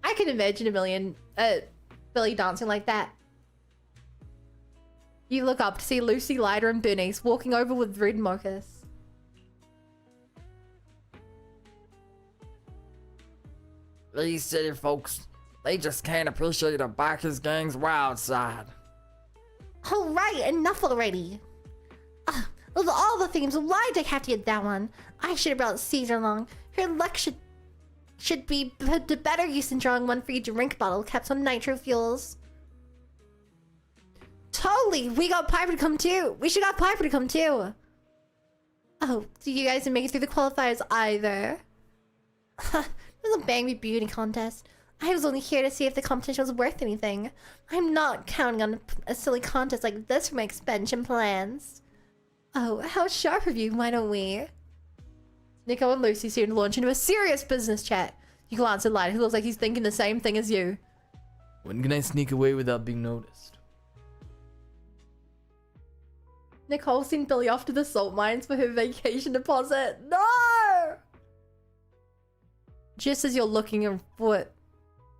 I can imagine Billy dancing like that. You look up to see Lucy, Lighter, and Bernice walking over with Red Marcus. These city folks, they just can't appreciate a biker's gang's wild side. Alright, enough already. Of all the themes, why'd I have to get that one? I should have brought Caesar along. Her luck should be put to better use than drawing one free drink bottle caps on nitro fuels. Totally! We got Piper to come too! We should got Piper to come too! Oh, so you guys didn't make it through the qualifiers either? It was a Bangboo beauty contest. I was only here to see if the competition was worth anything. I'm not counting on a silly contest like this for my expansion plans. Oh, how sharp of you, why don't we? Nicole and Lucy soon launch into a serious business chat. You glance at Light, who looks like he's thinking the same thing as you. When can I sneak away without being noticed? Nicole sent Billy off to the salt mines for her vacation deposit. No! Just as you're looking for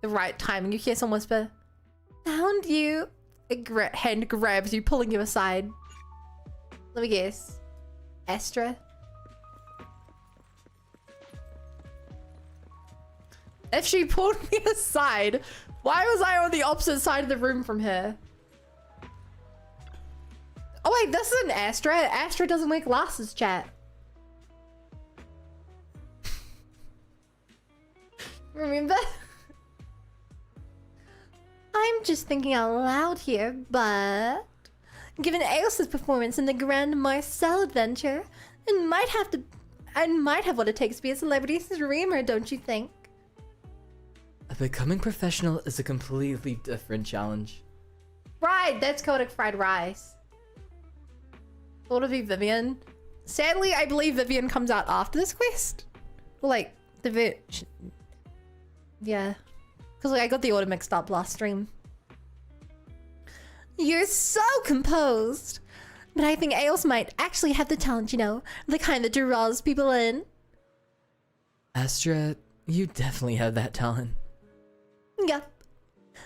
the right timing, you hear someone whisper, "Found you." A hand grabs you, pulling you aside. Let me guess. Astra? If she pulled me aside, why was I on the opposite side of the room from her? Oh wait, this isn't Astra. Astra doesn't wear glasses, chat. Remember? I'm just thinking out loud here, but given Aos's performance in the Grand Marcel adventure, and might have what it takes to be a celebrity streamer, don't you think? Becoming professional is a completely different challenge. Right, that's Kodak fried rice. Thought of you, Vivian. Sadly, I believe Vivian comes out after this quest. Like, yeah. Because like, I got the order mixed up last stream. You're so composed. But I think Aos might actually have the talent, you know? The kind that draws people in. Astra, you definitely have that talent. Yep.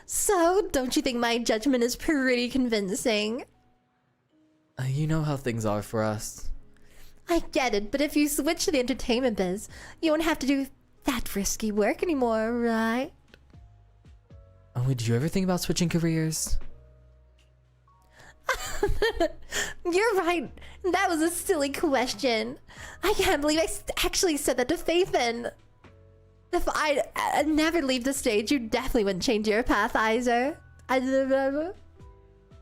So, don't you think my judgment is pretty convincing? You know how things are for us. I get it, but if you switch to the entertainment biz, you won't have to do that risky work anymore, right? Would you ever think about switching careers? You're right. That was a silly question. I can't believe I actually said that to Faithin. If I'd never leave the stage, you definitely wouldn't change your path either.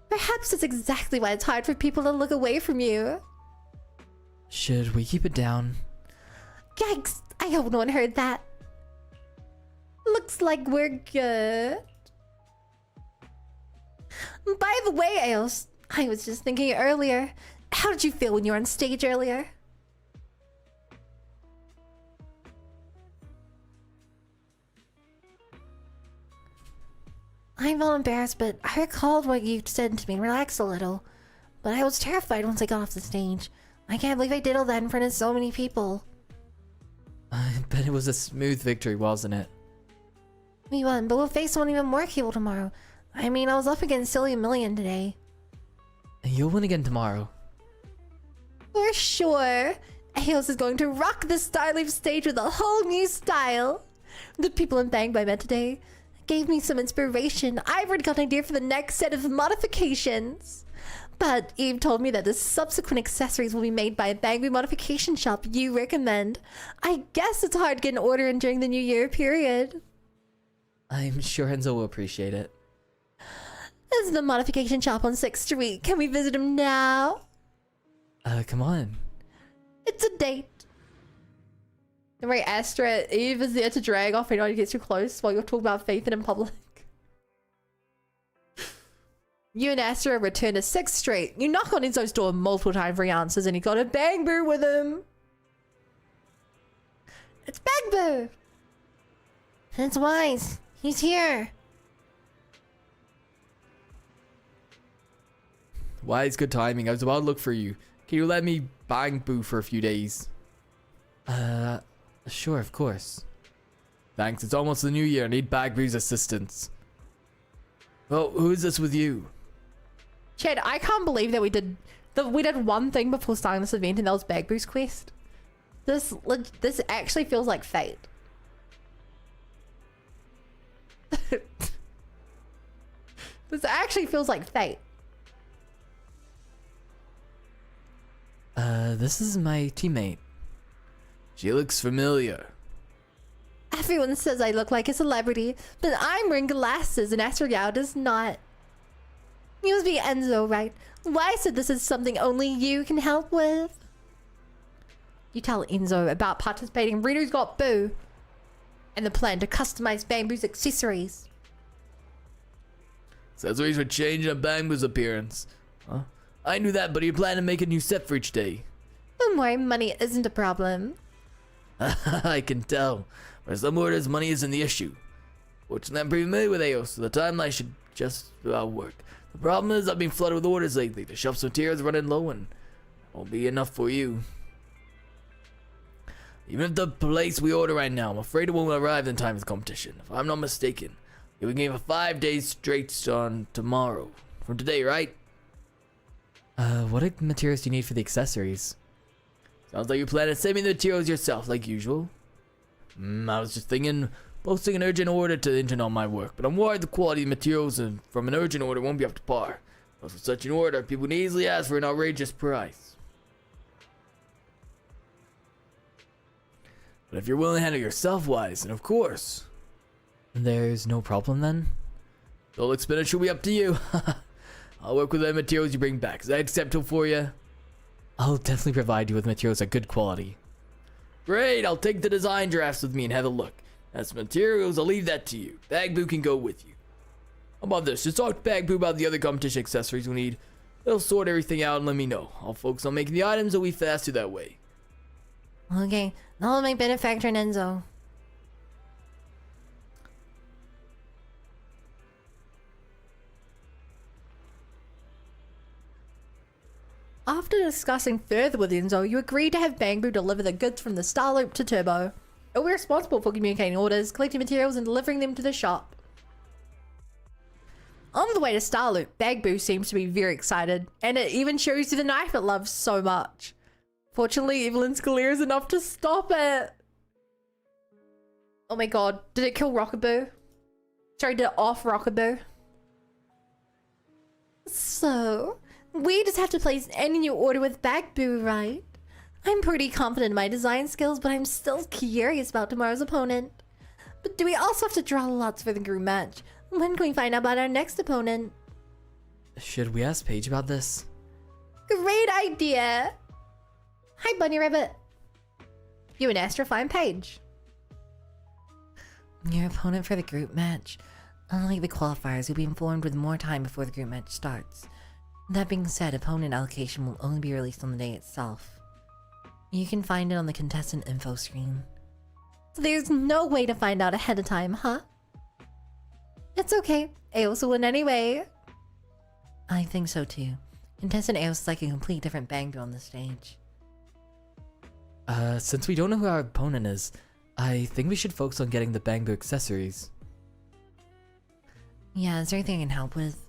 Perhaps that's exactly why it's hard for people to look away from you. Should we keep it down? Yikes! I hope no one heard that. Looks like we're good. By the way, Aos, I was just thinking earlier. How did you feel when you were on stage earlier? I'm all embarrassed, but I recalled what you said to me. Relax a little. but I was terrified once I got off the stage. I can't believe I did all that in front of so many people. I bet it was a smooth victory, wasn't it? We won, but we'll face someone even more capable tomorrow. I mean, I was up against Silly Million today. You'll win again tomorrow. For sure. Eos is going to rock the Starleaf stage with a whole new style. The people in Bangboo I met today gave me some inspiration. I've already got an idea for the next set of modifications. But Eve told me that the subsequent accessories will be made by a Bangboo modification shop you recommend. I guess it's hard to get an order in during the New Year period. I'm sure Enzo will appreciate it. This is the modification shop on 6th Street. Can we visit him now? Come on. It's a date. Right, Astra, Eve is there to drag off anyone who gets too close while you're talking about faith in public. You and Astra return to 6th Street. You knock on Enzo's door multiple times for he answers, and he got a Bangboo with him. It's Bangboo. It's Wise. He's here. Why, it's good timing. I was about to look for you. Can you let me Bangboo for a few days? Sure, of course. Thanks, it's almost the new year. I need Bangboo's assistance. Well, who is this with you? Chad, I can't believe that we did one thing before starting this event, and that was Bangboo's quest. This actually feels like fate. This actually feels like fate. This is my teammate. She looks familiar. Everyone says I look like a celebrity, but I'm wearing glasses and Asriel does not. You must be Enzo, right? Why said this is something only you can help with? You tell Enzo about participating in Rito's Got Boo and the plan to customize Bangboo's accessories. Accessories for changing up Bangboo's appearance. Huh? I knew that, but you plan to make a new set for each day. Don't worry, money isn't a problem. I can tell. For some orders, money isn't the issue. Fortunately, I'm pretty familiar with AO, so the timeline should just about work. The problem is I've been flooded with orders lately. The shop's materials are running low and won't be enough for you. Even if the place we order right now, I'm afraid it won't arrive in time for the competition. If I'm not mistaken, we can give a 5 days straight on tomorrow. From today, right? What materials do you need for the accessories? Sounds like you plan to send me the materials yourself, like usual. I was just thinking, posting an urgent order to engine on my work, but I'm worried the quality of materials from an urgent order won't be up to par. Plus, with such an order, people can easily ask for an outrageous price. But if you're willing to handle yourself wise, then of course. There's no problem then? Total expenditure will be up to you. I'll work with the materials you bring back. Is that acceptable for you? I'll definitely provide you with materials of good quality. Great, I'll take the design drafts with me and have a look. As for materials, I'll leave that to you. Bangboo can go with you. How about this? Just talk to Bangboo about the other competition accessories we need. They'll sort everything out and let me know. I'll focus on making the items that we faster that way. Okay, now my benefactor and Enzo. After discussing further with Enzo, you agreed to have Bangboo deliver the goods from the Star Loop to Turbo. You'll be responsible for communicating orders, collecting materials, and delivering them to the shop. On the way to Star Loop, Bangboo seems to be very excited, and it even shows you the knife it loves so much. Fortunately, Evelyn Scalera is enough to stop it. Oh my god, did it kill Rockaboo? Sorry, did it off Rockaboo? So, we just have to place any new order with Bangboo, right? I'm pretty confident in my design skills, but I'm still curious about tomorrow's opponent. But do we also have to draw lots for the group match? When can we find out about our next opponent? Should we ask Paige about this? Great idea! Hi, Bunny Rabbit. You and Astra find Paige. Your opponent for the group match. Unlike the qualifiers, you'll be informed with more time before the group match starts. That being said, opponent allocation will only be released on the day itself. You can find it on the contestant info screen. So there's no way to find out ahead of time, huh? It's okay. I also win anyway. I think so too. Contestant A was like a complete different Bangboo on the stage. Since we don't know who our opponent is, I think we should focus on getting the Bangboo accessories. Yeah, is there anything I can help with?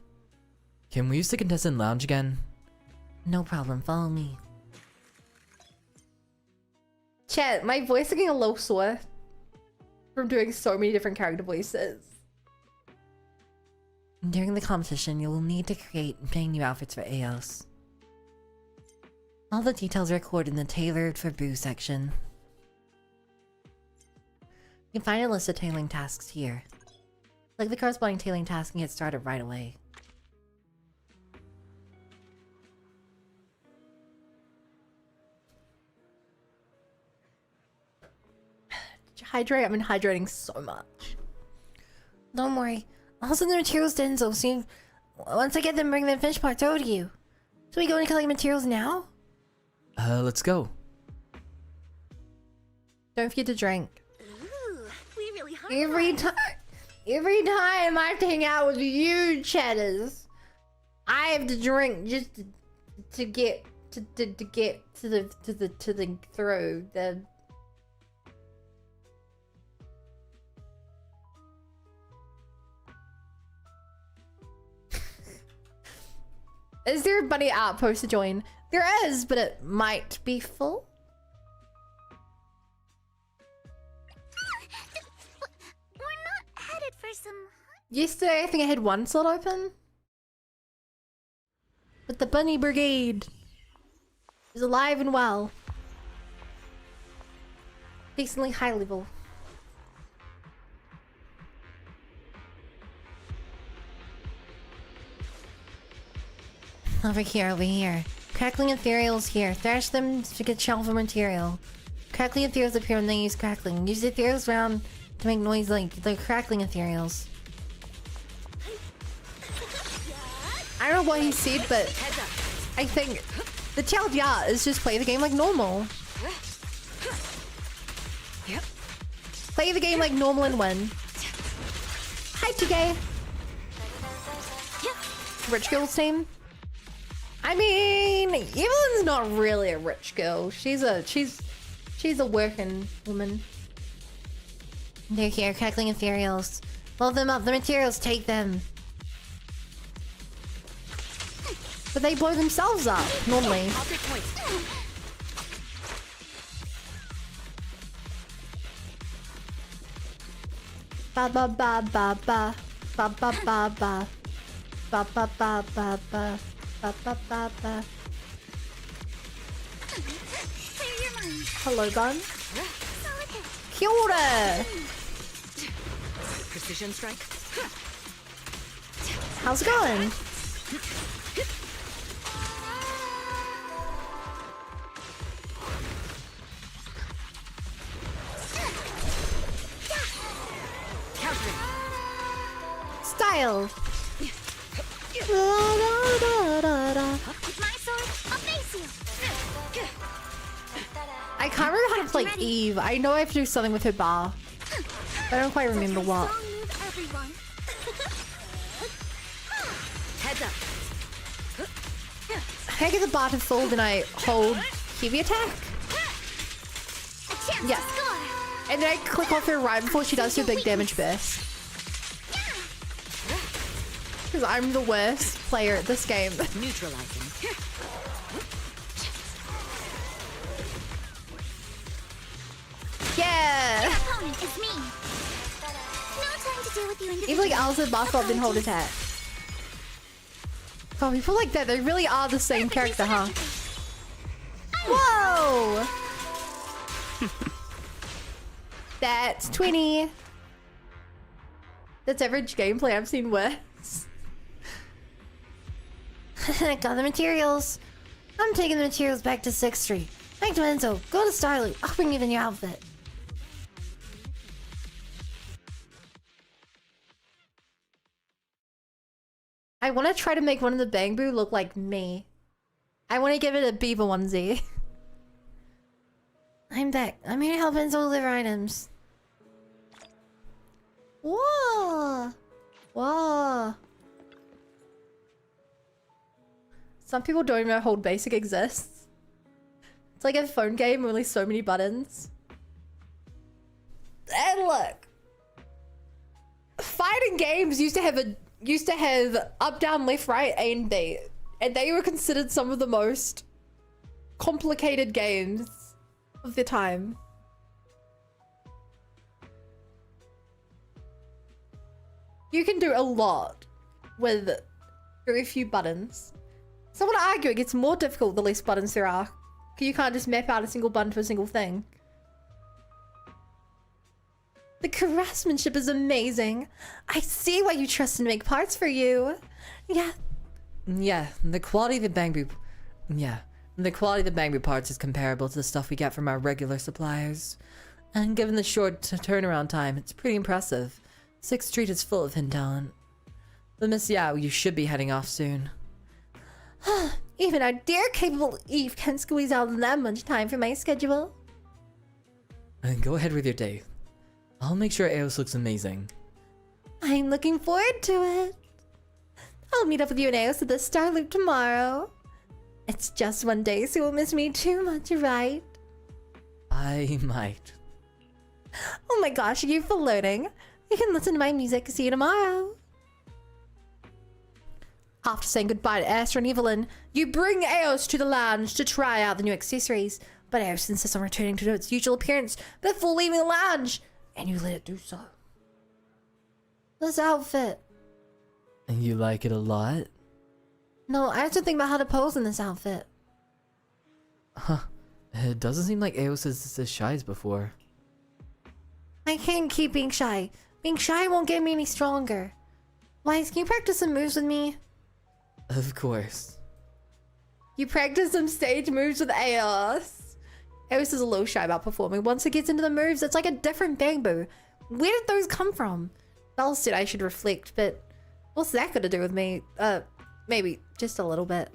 Can we use the contestant lounge again? No problem, follow me. Chat, my voice is getting a little sore from doing so many different character voices. During the competition, you will need to create brand new outfits for Eos. All the details are recorded in the Tailored for Boo section. You can find a list of tailoring tasks here. Click the corresponding tailoring task and get started right away. Hydrate, I've been hydrating so much. Don't worry. I'll send the materials to Enzo soon. Once I get them, bring the finished parts over to you. So we go and collect materials now? Let's go. Don't forget to drink. Ooh, we really hard. Every time I have to hang out with you, Cheddars, I have to drink just to get to the throw the. Is there a bunny outpost to join? There is, but it might be full. We're not headed for some... Yesterday, I think I had one slot open. But the bunny brigade is alive and well. Decently high level. Over here. Crackling ethereals here. Thrash them to get shelf material. Crackling ethereals appear when they use crackling. Use the ethereals round to make noise like the crackling ethereals. I don't know what he said, but I think the TLDR is just play the game like normal. Play the game like normal and win. Hi, TK. Rich Girls team. I mean, Evelyn's not really a rich girl. She's a working woman. They're here, crackling ethereals. Load them up, the materials, take them. But they blow themselves up, normally. Ba ba ba ba ba ba ba ba ba ba ba ba ba ba. Ba, ba, ba, ba. Hello, Gun. Kia ora. Precision strike. How's it going? Style. With my sword, I'll face you. I can't remember how to play Eve. I know I have to do something with her bar. But I don't quite remember what. Heads up. Can I get the bar to full, then I hold heavy attack? Yeah. And then I click off her right before she does her big damage burst. Because I'm the worst player at this game. Neutralizing. Yeah! Your opponent is me. No time to deal with you Even like Alice and buff up and hold attack. God, people like that, they really are the same character, huh? Whoa! That's 20. That's average gameplay. I've seen worse. Got the materials. I'm taking the materials back to 6th Street. Back to Enzo. Go to Starlight. I'll bring you the new outfit. I want to try to make one of the Bangboo look like me. I want to give it a beaver onesie. I'm back. I'm here to help Enzo deliver items. Whoa! Whoa! Some people don't even know Hold Basic exists. It's like a phone game with only so many buttons. And look, fighting games used to have up, down, left, right, A and B, and they were considered some of the most complicated games of their time. You can do a lot with very few buttons. So I would argue it gets more difficult the less buttons there are. You can't just map out a single button to a single thing. The craftsmanship is amazing. I see why you trust and make parts for you. Yeah. Yeah, the quality of the Bangboo... Yeah, the quality of the Bangboo parts is comparable to the stuff we get from our regular suppliers. And given the short turnaround time, it's pretty impressive. 6th Street is full of hidden talent. But Miss Yao, you should be heading off soon. Even our dear capable Eve can't squeeze out that much time for my schedule. And go ahead with your day. I'll make sure Eos looks amazing. I'm looking forward to it. I'll meet up with you and Eos at the Star Loop tomorrow. It's just one day, so you won't miss me too much, right? I might. Oh my gosh, are you floating? You can listen to my music. See you tomorrow. After saying goodbye to Astra and Evelyn, you bring Eos to the lounge to try out the new accessories. But Eos insists on returning to its usual appearance before leaving the lounge, and you let it do so. This outfit. And you like it a lot? No, I have to think about how to pose in this outfit. Huh. It doesn't seem like Eos is as shy as before. I can't keep being shy. Being shy won't get me any stronger. Wise, can you practice some moves with me? Of course. You practice some stage moves with Eos. Eos is a little shy about performing. Once it gets into the moves, it's like a different Bangboo. Where did those come from? Belle said I should reflect, but what's that got to do with me? Maybe just a little bit.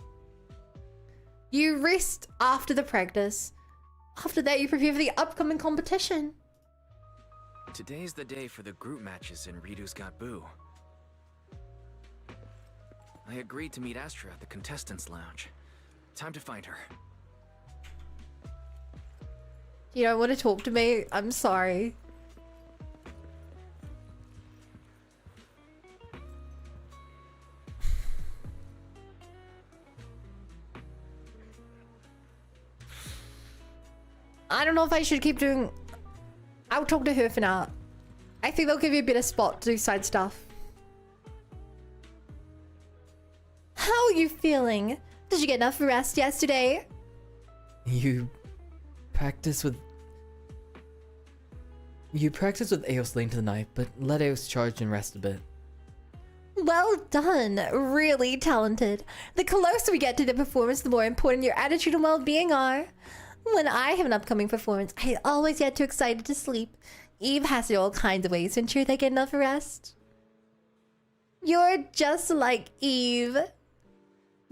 You rest after the practice. After that, you prepare for the upcoming competition. Today's the day for the group matches in Ridu's Got Boo. I agreed to meet Astra at the contestants' lounge. Time to find her. You don't want to talk to me? I'm sorry. I don't know if I should keep doing... I'll talk to her for now. I think they'll give you a better spot to do side stuff. How are you feeling? Did you get enough rest yesterday? You practice with Eos late into the night, but let Eos charge and rest a bit. Well done. Really talented. The closer we get to the performance, the more important your attitude and well-being are. When I have an upcoming performance, I always get too excited to sleep. Eve has all kinds of ways to ensure they get enough rest. You're just like Eve.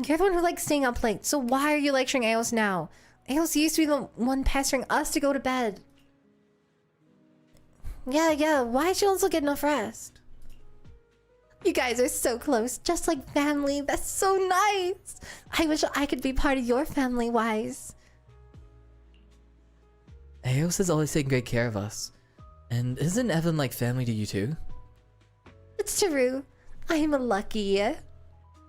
You're the one who likes staying up late, so why are you lecturing Eos now? Eos used to be the one pestering us to go to bed. Yeah, why should you also get enough rest? You guys are so close, just like family. That's so nice. I wish I could be part of your family, Wise. Eos has always taken great care of us. And isn't Evan like family to you too? It's true. I'm lucky.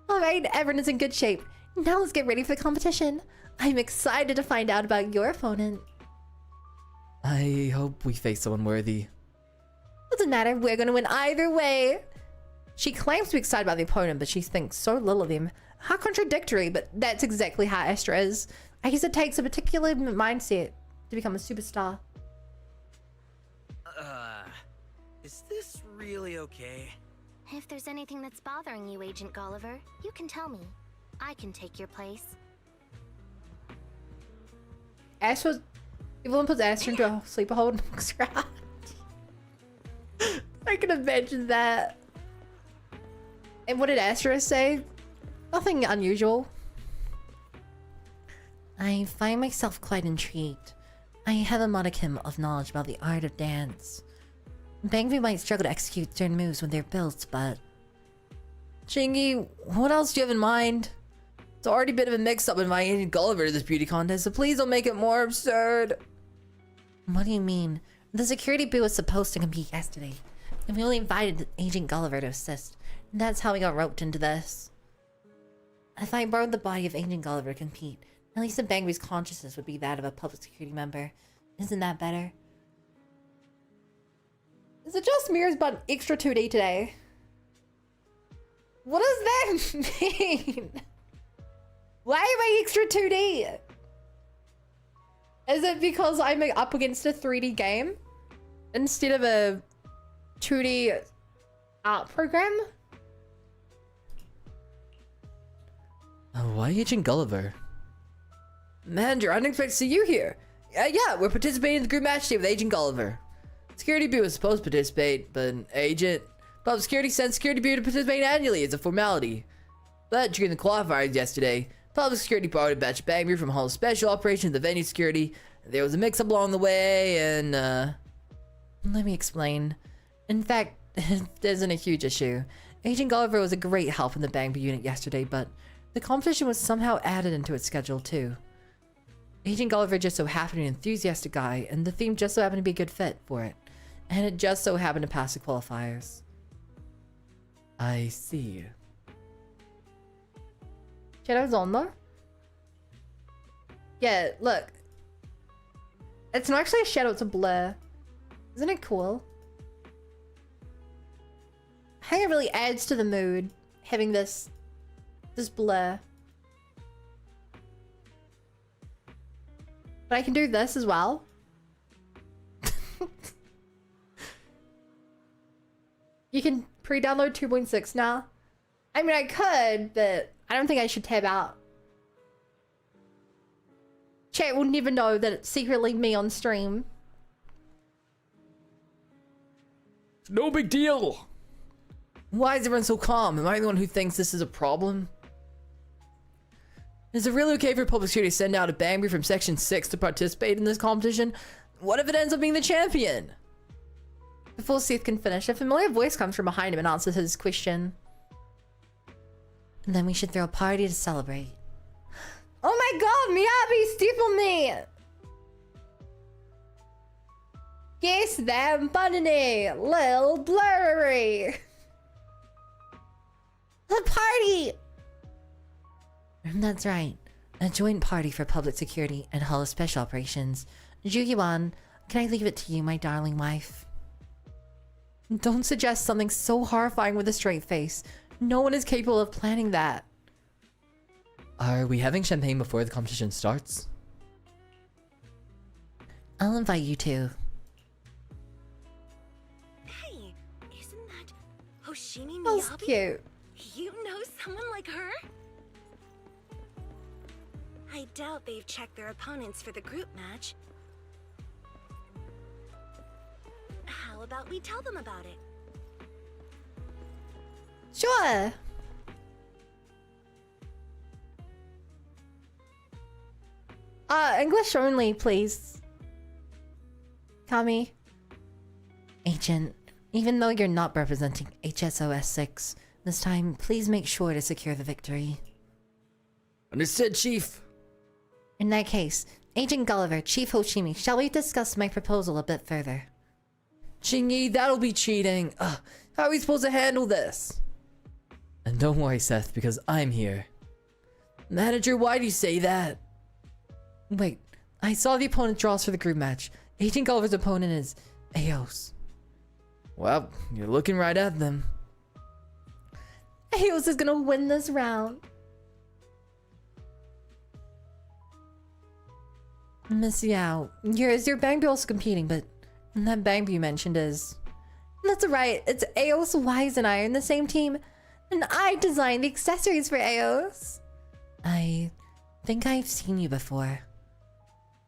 Alright, everyone is in good shape. Now let's get ready for the competition. I'm excited to find out about your opponent. I hope we face someone worthy. Doesn't matter, we're gonna win either way. She claims to be excited about the opponent, but she thinks so little of them. How contradictory, but that's exactly how Astra is. I guess it takes a particular mindset to become a superstar. Is this really okay? If there's anything that's bothering you, Agent Gulliver, you can tell me. I can take your place. Astra... Everyone puts Astra into a sleeper hold and looks around. I can imagine that. And what did Astra say? Nothing unusual. I find myself quite intrigued. I have a modicum of knowledge about the art of dance. Bangboo might struggle to execute certain moves when they're built, but... Chingy, what else do you have in mind? It's already a bit of a mix-up in my Agent Gulliver to this beauty contest, so please don't make it more absurd. What do you mean? The security boo was supposed to compete yesterday, and we only invited Agent Gulliver to assist. And that's how we got roped into this. If I borrowed the body of Agent Gulliver to compete, at least the Bangboo's consciousness would be that of a public security member. Isn't that better? Is it just Mirror's but extra 2D today? What does that mean? Why am I extra 2D? Is it because I'm up against a 3D game instead of a 2D art program? Why Agent Gulliver? Manager, I didn't expect to see you here. Yeah, we're participating in the group match today with Agent Gulliver. Security Boo was supposed to participate, but Public Security sent Security Boo to participate annually as a formality. But during the qualifiers yesterday, Public Security borrowed a batch of Bangboo from Hall of Special Operations, the venue security. There was a mix-up along the way, and Let me explain. in fact, it isn't a huge issue. Agent Gulliver was a great help in the Bangboo unit yesterday, but the competition was somehow added into its schedule too. Agent Gulliver just so happened to be an enthusiastic guy, and the theme just so happened to be a good fit for it. And it just so happened to pass the qualifiers. I see. Shadow's on though? Yeah, look. It's not actually a shadow, it's a blur. Isn't it cool? I think it really adds to the mood, having this blur. But I can do this as well. You can pre-download 2.6 now. I mean, I could, but I don't think I should tab out. Chat will never know that it's secretly me on stream. No big deal. Why is everyone so calm? Am I the one who thinks this is a problem? Is it really okay for Public Security to send out a Bangboo from Section 6 to participate in this competition? What if it ends up being the champion? Before Seth can finish, a familiar voice comes from behind him and answers his question. And then we should throw a party to celebrate. Oh my god, Miyabi, step on me! Guess that bunny, lil blurry. The party! That's right. A joint party for public security and Hall of Special Operations. Ju-Yuan, can I leave it to you, my darling wife? Don't suggest something so horrifying with a straight face. No one is capable of planning that. Are we having champagne before the competition starts? I'll invite you too. Hey, isn't that Hoshimi That's Miyabi? cute. You know someone like her? I doubt they've checked their opponents for the group match. How about we tell them about it? Sure. English only, please. Kami. Agent, even though you're not representing HSOS 6, this time, please make sure to secure the victory. Understood, Chief. In that case, Agent Gulliver, Chief Hoshimi, shall we discuss my proposal a bit further? Chingy, that'll be cheating. How are we supposed to handle this? And don't worry, Seth, because I'm here. Manager, why do you say that? Wait, I saw the opponent draws for the group match. Agent Gulliver's opponent is Eos. Well, you're looking right at them. Eos is gonna win this round. Miss Yao, your Bangboo also competing, but that Bangboo you mentioned is... That's right, it's Eos, Wise, and I are in the same team. And I designed the accessories for Eos. I think I've seen you before.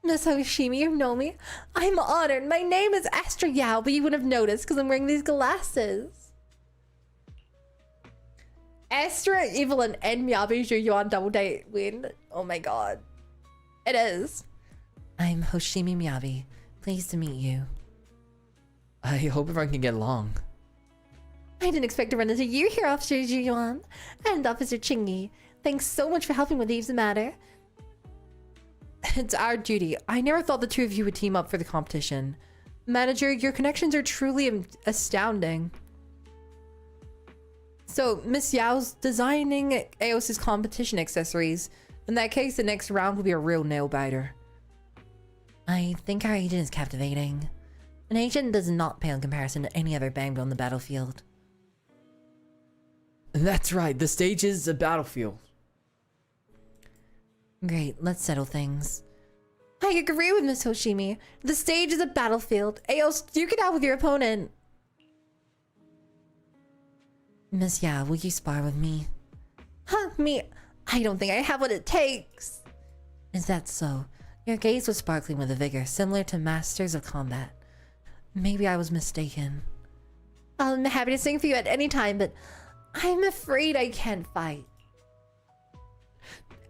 Miss Hoshimi, you know me. I'm honored. My name is Astra Yao, but you wouldn't have noticed because I'm wearing these glasses. Astra, Evelyn, and Miyabi Ju-Yuan double date win. Oh my god. It is. I'm Hoshimi Miyabi. Pleased to meet you. I hope everyone can get along. I didn't expect to run into you here, Officer Ju-Yuan and Officer Chingy. Thanks so much for helping with Eve's matter. It's our duty. I never thought the two of you would team up for the competition. Manager, your connections are truly astounding. So, Miss Yao's designing Eos's competition accessories. In that case, the next round will be a real nail-biter. I think our agent is captivating. An agent does not pale in comparison to any other Bangboo on the battlefield. That's right, the stage is a battlefield. Great, let's settle things. I agree with Miss Hoshimi. The stage is a battlefield. Eos, duke it out with your opponent. Miss Yao, will you spar with me? Huh, me? I don't think I have what it takes. Is that so? Your gaze was sparkling with a vigor similar to masters of combat. Maybe I was mistaken. I'm happy to sing for you at any time, but I'm afraid I can't fight.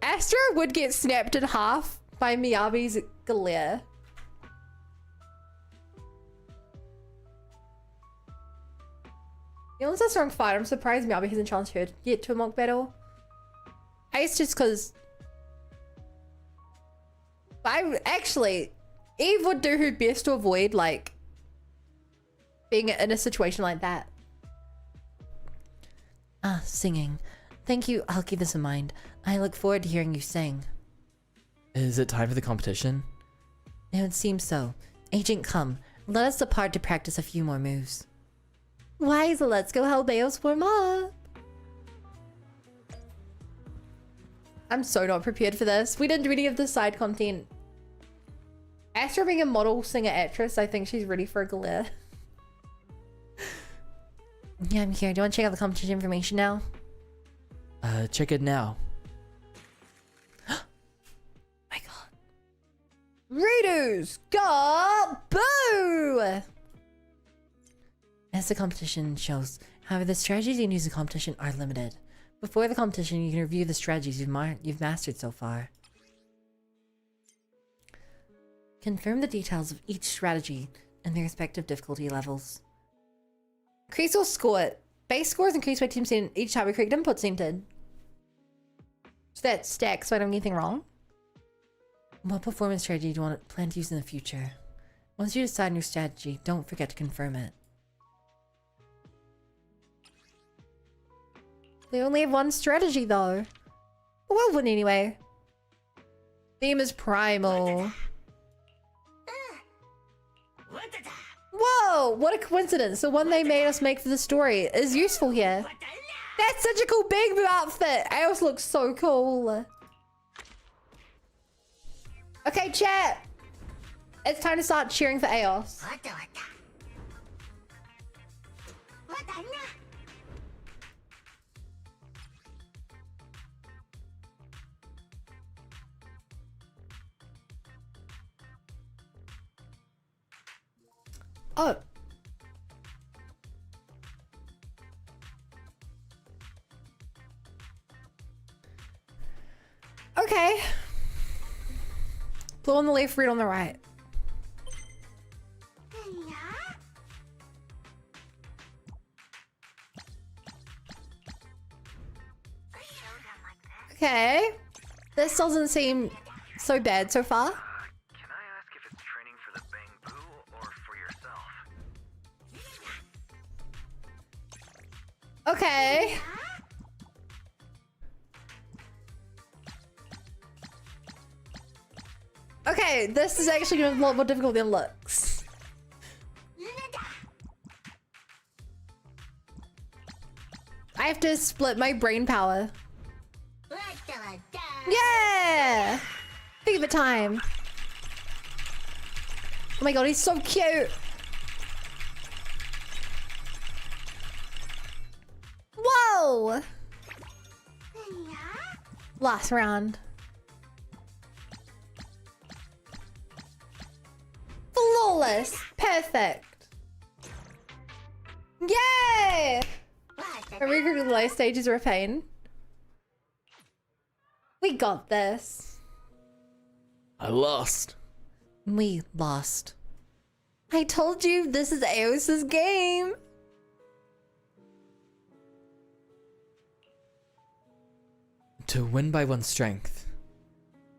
Astra would get snapped in half by Miyabi's glare. You know, it's a strong fight. I'm surprised Miyabi hasn't challenged her yet to a mock battle. I guess just because... Actually, Eve would do her best to avoid, like, being in a situation like that. Ah, singing. Thank you, I'll keep this in mind. I look forward to hearing you sing. Is it time for the competition? It would seem so. Agent, come. Let us depart to practice a few more moves. Wise, let's go help Eos warm up. I'm so not prepared for this. We didn't do any of the side content. Astra being a model, singer, actress, I think she's ready for a glare. Yeah, I'm here. Do you want to check out the competition information now? Check it now. My god. Readers got boo! As the competition shows, however, the strategies you can use in the competition are limited. Before the competition, you can review the strategies you've mastered so far. Confirm the details of each strategy and their respective difficulty levels. Increase or score. Base scores increased by team sent each time a correct input entered. So that stacks so I don't get anything wrong. What performance strategy do you plan to use in the future? Once you decide on your strategy, don't forget to confirm it. They only have one strategy though. Well, one anyway. Theme is primal. Whoa, what a coincidence. The one they made us make for the story is useful here. That's such a cool Bangboo outfit. Eos looks so cool. Okay, chat. It's time to start cheering for Eos. Oh. Okay. Blue on the left, red on the right. Okay. This doesn't seem so bad so far. Can I ask if it's training for the Bangboo or for yourself? Okay. Okay, this is actually a lot more difficult than it looks. I have to split my brain power. Yeah! Think of the time. Oh my god, he's so cute. Whoa! Last round. Flawless. Perfect. Yay! I recruited the low stages are a pain. We got this. I lost. We lost. I told you this is Eos's game. To win by one's strength.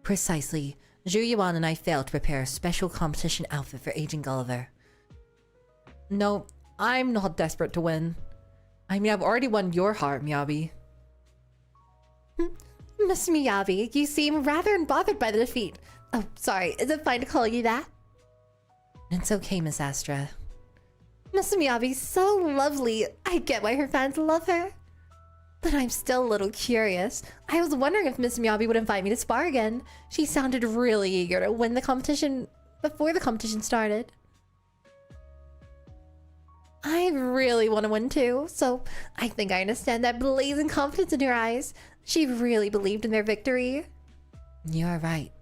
Precisely. Zhu Yuan and I failed to prepare a special competition outfit for Agent Gulliver. No, I'm not desperate to win. I mean, I've already won your heart, Miyabi. Miss Miyabi, you seem rather unbothered by the defeat. Oh, sorry. Is it fine to call you that? It's okay, Miss Astra. Miss Miyabi's so lovely. I get why her fans love her. But I'm still a little curious. I was wondering if Miss Miyabi would invite me to spar again. She sounded really eager to win the competition before the competition started. I really want to win too, so I think I understand that blazing confidence in her eyes. She really believed in their victory. You're right.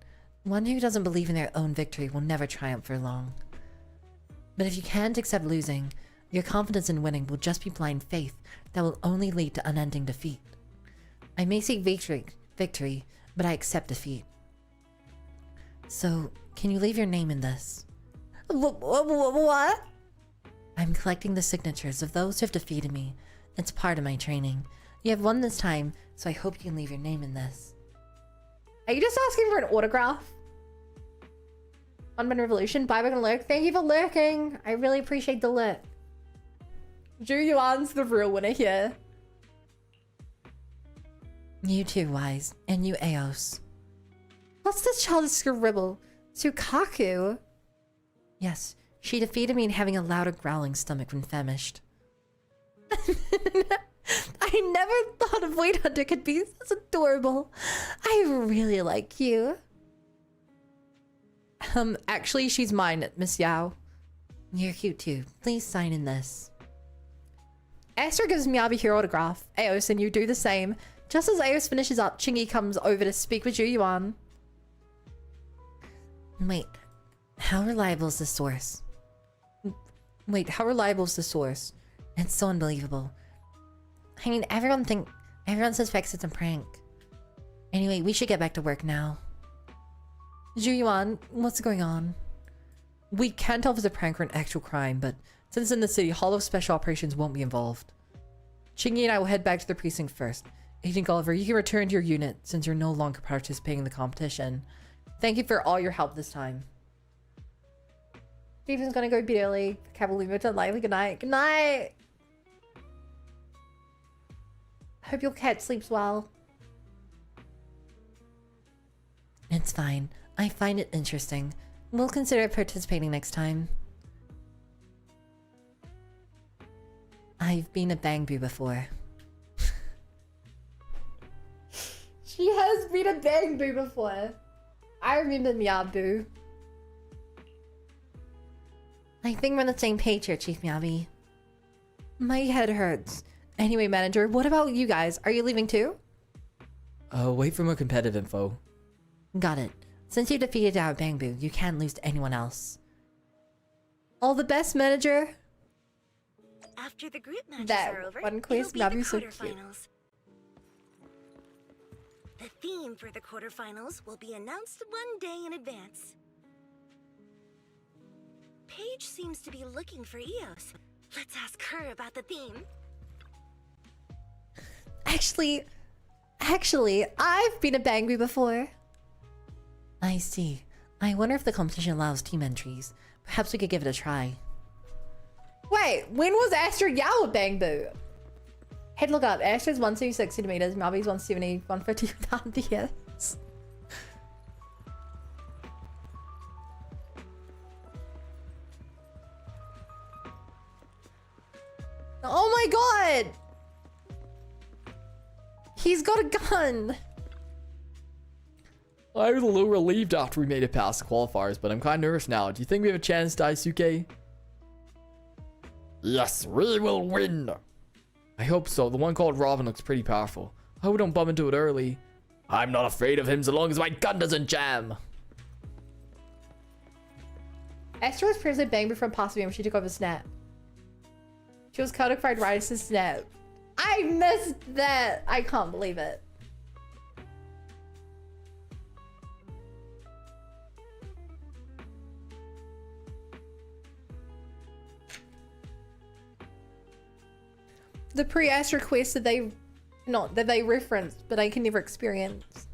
One who doesn't believe in their own victory will never triumph for long. But if you can't accept losing, your confidence in winning will just be blind faith that will only lead to unending defeat. I may seek victory, but I accept defeat. So, can you leave your name in this? What? I'm collecting the signatures of those who have defeated me. It's part of my training. You have won this time, so I hope you can leave your name in this. Are you just asking for an autograph? Unban Revolution, bye-bye and lurk. Thank you for lurking. I really appreciate the lurk. Zhu Yuan's the real winner here. You too, Wise. And you, Eos. What's this childish scribble? Tsukaku? Yes, she defeated me in having a louder growling stomach when famished. I never thought a Void Hunter could be this adorable. I really like you. Actually, she's mine, Miss Yao. You're cute too. Please sign in this. Astra gives Miyabi her autograph. Eos, and you do the same. Just as Eos finishes up, Chingy comes over to speak with Zhu Yuan. Wait, how reliable is the source? It's so unbelievable. I mean, everyone suspects it's a prank. Anyway, we should get back to work now. Zhu Yuan, what's going on? We can't tell if it's a prank or an actual crime, but since in the city, Hollow Special Operations won't be involved. Chingy and I will head back to the precinct first. Agent Gulliver, you can return to your unit since you're no longer participating in the competition. Thank you for all your help this time. Steven's gonna go bed early. Cavalier to lively. Good night. Good night! Hope your cat sleeps well. It's fine. I find it interesting. We'll consider participating next time. I've been a Bangboo before. She has been a Bangboo before. I remember Miyabu. I think we're on the same page here, Chief Miyabi. My head hurts. Anyway, manager, what about you guys? Are you leaving too? Wait for more competitive info. Got it. Since you defeated our Bangboo, you can't lose to anyone else. All the best, manager. After the group matches That are over, one quiz, it'll be the Miyabi's so cute. quarterfinals. The theme for the quarterfinals will be announced one day in advance. Paige seems to be looking for Eos. Let's ask her about the theme. Actually, I've been a Bangboo before. I see. I wonder if the competition allows team entries. Perhaps we could give it a try. Wait, when was Astra Yao a Bangboo? Head look up. Astra's 176 centimeters, Miyabi's 170, 150 without the S. Oh my god! He's got a gun! I was a little relieved after we made it past the qualifiers, but I'm kind of nervous now. Do you think we have a chance, Daisuke? Yes, we will win! I hope so. The one called Robin looks pretty powerful. I hope we don't bump into it early. I'm not afraid of him so long as my gun doesn't jam. Astra was previously Bangboo from Possibly when she took over Snap. She was codified right as Snap. I missed that! I can't believe it. The pre-Astra quest, did they Not that they referenced, but I can never experience.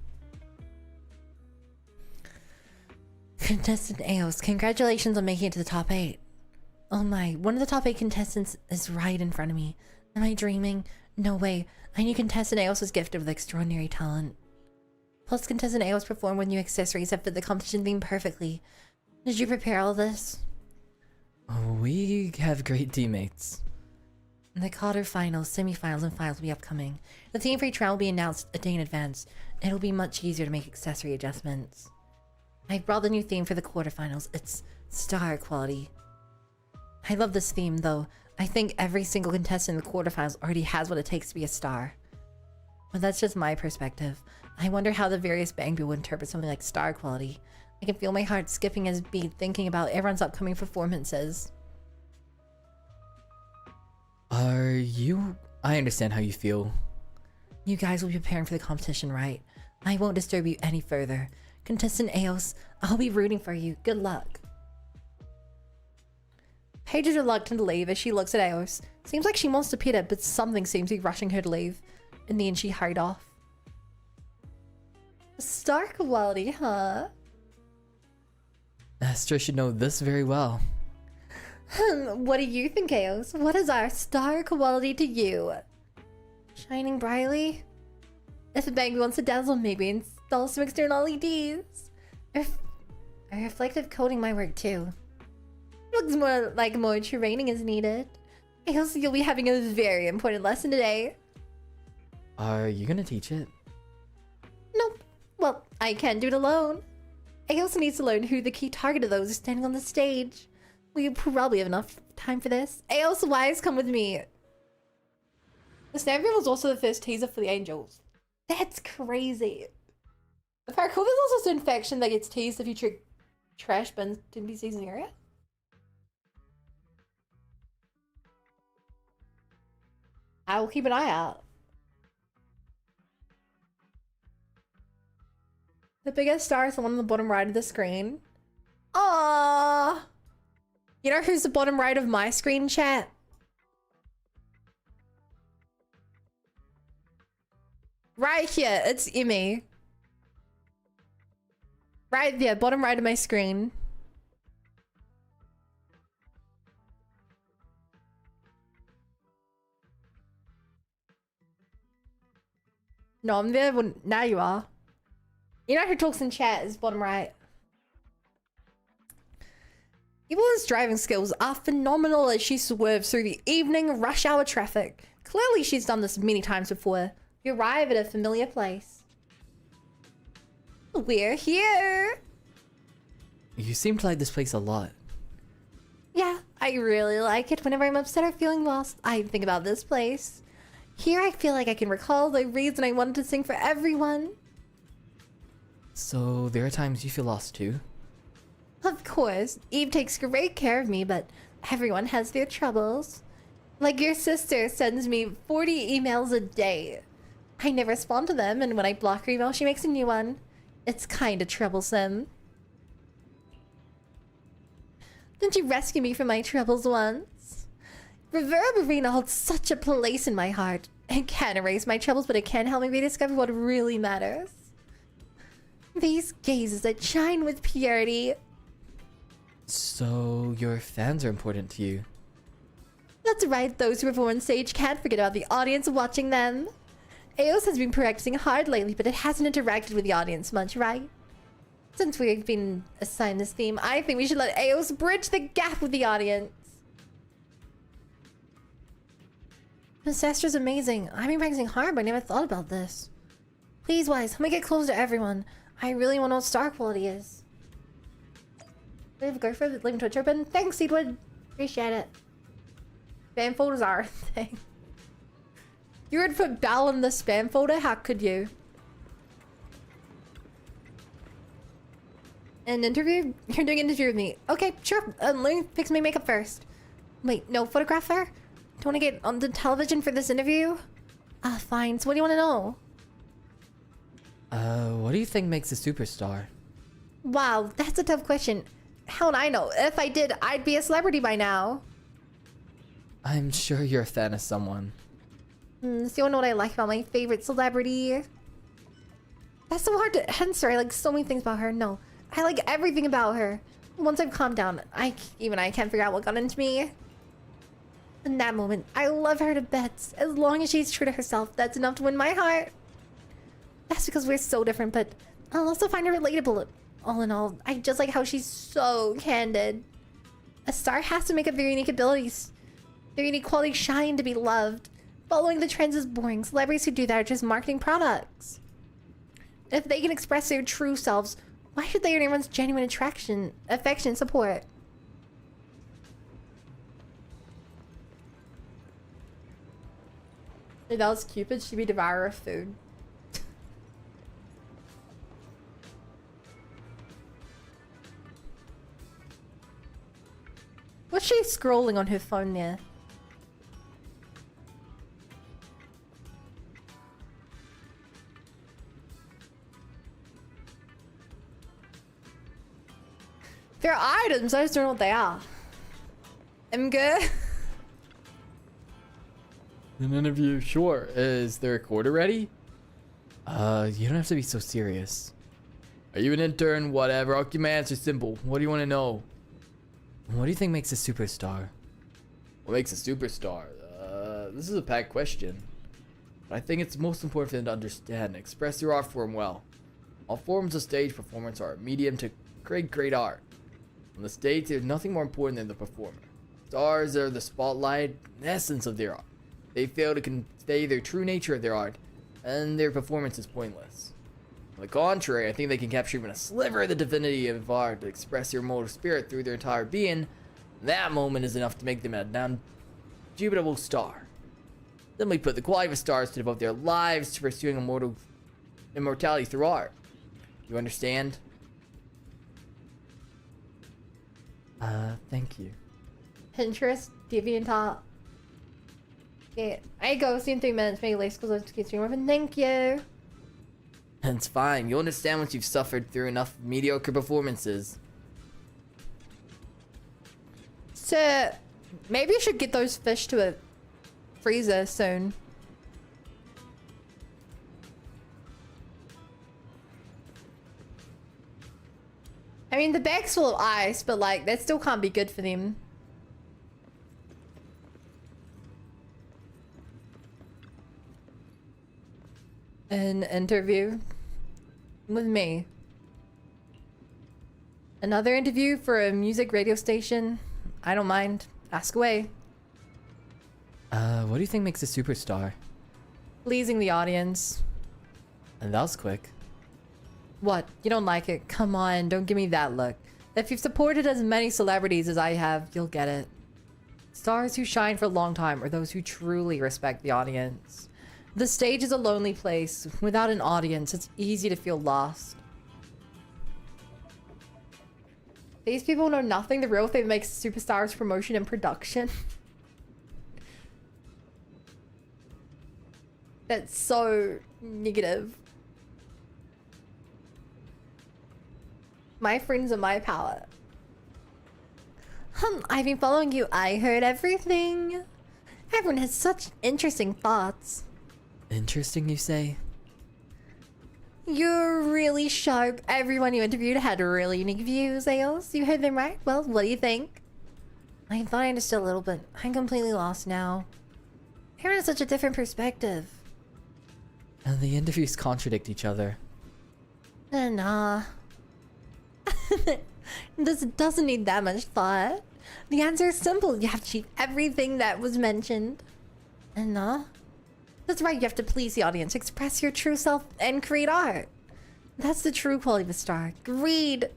Contestant Eos, congratulations on making it to the top 8. Oh my, one of the top 8 contestants is right in front of me. Am I dreaming? No way. I knew contestant Eos was gifted with extraordinary talent. Plus, contestant Eos performed with new accessories that fit the competition theme perfectly. Did you prepare all this? Oh, we have great teammates. The quarterfinals, semifinals, and finals will be upcoming. The theme for each round will be announced a day in advance. It'll be much easier to make accessory adjustments. I brought the new theme for the quarterfinals. It's star quality. I love this theme though. I think every single contestant in the quarterfinals already has what it takes to be a star. But that's just my perspective. I wonder how the various Bangboo will interpret something like star quality. I can feel my heart skipping as beat thinking about everyone's upcoming performances. I understand how you feel. You guys will be preparing for the competition, right? I won't disturb you any further. Contestant Eos, I'll be rooting for you. Good luck. Paige is reluctant to leave as she looks at Eos. Seems like she wants to pet it, but something seems to be rushing her to leave. In the end, she hurried off. Star quality, huh? Astra should know this very well. What do you think, Eos? What is our star quality to you? Shining brightly? If the Bangboo wants to dazzle, maybe install some external LEDs. A reflective coating might work too. Looks more like more training is needed. Eos, you'll be having a very important lesson today. Are you gonna teach it? Nope. Well, I can't do it alone. Eos needs to learn who the key target of those is standing on the stage. We probably have enough time for this. Eos, Wise, come with me. The snap reveal was also the first teaser for the Angels. That's crazy. If I recall, there's also an faction that gets teased if you trick trash bins to NPCs in the area. I will keep an eye out. The biggest star is the one on the bottom right of the screen. Aww. You know who's the bottom right of my screen, chat? Right here, it's Emmy. Right there, bottom right of my screen. No, I'm there when now you are. You know who talks in chat is bottom right. Evelyn's driving skills are phenomenal as she swerves through the evening rush hour traffic. Clearly she's done this many times before. You arrive at a familiar place. We're here! You seem to like this place a lot. Yeah, I really like it. Whenever I'm upset or feeling lost, I think about this place. Here I feel like I can recall the reason I wanted to sing for everyone. So there are times you feel lost too? Of course, Eve takes great care of me, but everyone has their troubles. Like your sister sends me 40 emails a day. I never respond to them, and when I block her email, she makes a new one. It's kinda troublesome. Didn't you rescue me from my troubles once? Reverberina holds such a place in my heart. It can't erase my troubles, but it can help me rediscover what really matters. These gazes that shine with purity. So your fans are important to you? That's right, those who perform on stage can't forget about the audience watching them. Eos has been practicing hard lately, but it hasn't interacted with the audience much, right? Since we've been assigned this theme, I think we should let Eos bridge the gap with the audience. Miss Astra's amazing. I've been practicing hard, but I never thought about this. Please, Wise, help me get closer to everyone. I really want to know what star quality is. We have a go for it, leaving Twitch open. Thanks, Seedwood. Appreciate it. Spam folders are a thing. You would put Bell in the spam folder? How could you? An interview? You're doing an interview with me. Okay, sure. Let me fix my makeup first. Wait, no photographer? Do you want to get on the television for this interview? Fine. So what do you want to know? What do you think makes a superstar? Wow, that's a tough question. How would I know? If I did, I'd be a celebrity by now. I'm sure you're a fan of someone. So you wanna know what I like about my favorite celebrity? That's so hard to answer. I like so many things about her. No, I like everything about her. Once I've calmed down, I can't figure out what got into me. In that moment, I love her to bits. As long as she's true to herself, that's enough to win my heart. That's because we're so different, but I'll also find her relatable. All in all, I just like how she's so candid. A star has to make up their unique abilities, their unique qualities shine to be loved. Following the trends is boring. Celebrities who do that are just marketing products. If they can express their true selves, why should they earn everyone's genuine attraction, affection, and support? If that was Cupid, she'd be devourer of food. What's she scrolling on her phone there? They're items, I just don't know what they are. I'm good. An interview, sure. Is the recorder ready? You don't have to be so serious. Are you an intern? Whatever. Okay, my answer's simple. What do you want to know? What do you think makes a superstar? What makes a superstar? This is a packed question. But I think it's most important for them to understand and express your art form well. All forms of stage performance are a medium to create great art. On the stage, there's nothing more important than the performer. Stars are the spotlight, the essence of their art. They fail to convey their true nature of their art, and their performance is pointless. On the contrary, I think they can capture even a sliver of the divinity of art to express your immortal spirit through their entire being. That moment is enough to make them a non-dubitable star. Simply put, the quality of stars to devote their lives to pursuing immortality through art. You understand? Thank you. Pinterest, DeviantArt. Yeah, I go. See in 3 minutes. Maybe late because I have to get stream open. Thank you. It's fine. You'll understand once you've suffered through enough mediocre performances. So, maybe you should get those fish to a freezer soon. I mean, the bag's full of ice, but like, that still can't be good for them. An interview with me. Another interview for a music radio station. I don't mind. Ask away. What do you think makes a superstar? Pleasing the audience. And that was quick. What? You don't like it? Come on, don't give me that look. If you've supported as many celebrities as I have, you'll get it. Stars who shine for a long time are those who truly respect the audience. The stage is a lonely place. Without an audience, it's easy to feel lost. These people know nothing. The real thing makes superstars promotion and production. That's so negative. My friends are my power. I've been following you. I heard everything. Everyone has such interesting thoughts. Interesting, you say? You're really sharp. Everyone you interviewed had really unique views, Ails. You heard them right? Well, what do you think? I thought I understood a little, but I'm completely lost now. Everyone has such a different perspective. And the interviews contradict each other. Nah. This doesn't need that much thought. The answer is simple. You have to achieve everything that was mentioned. Nah. That's right, you have to please the audience, express your true self, and create art. That's the true quality of a star. Greed.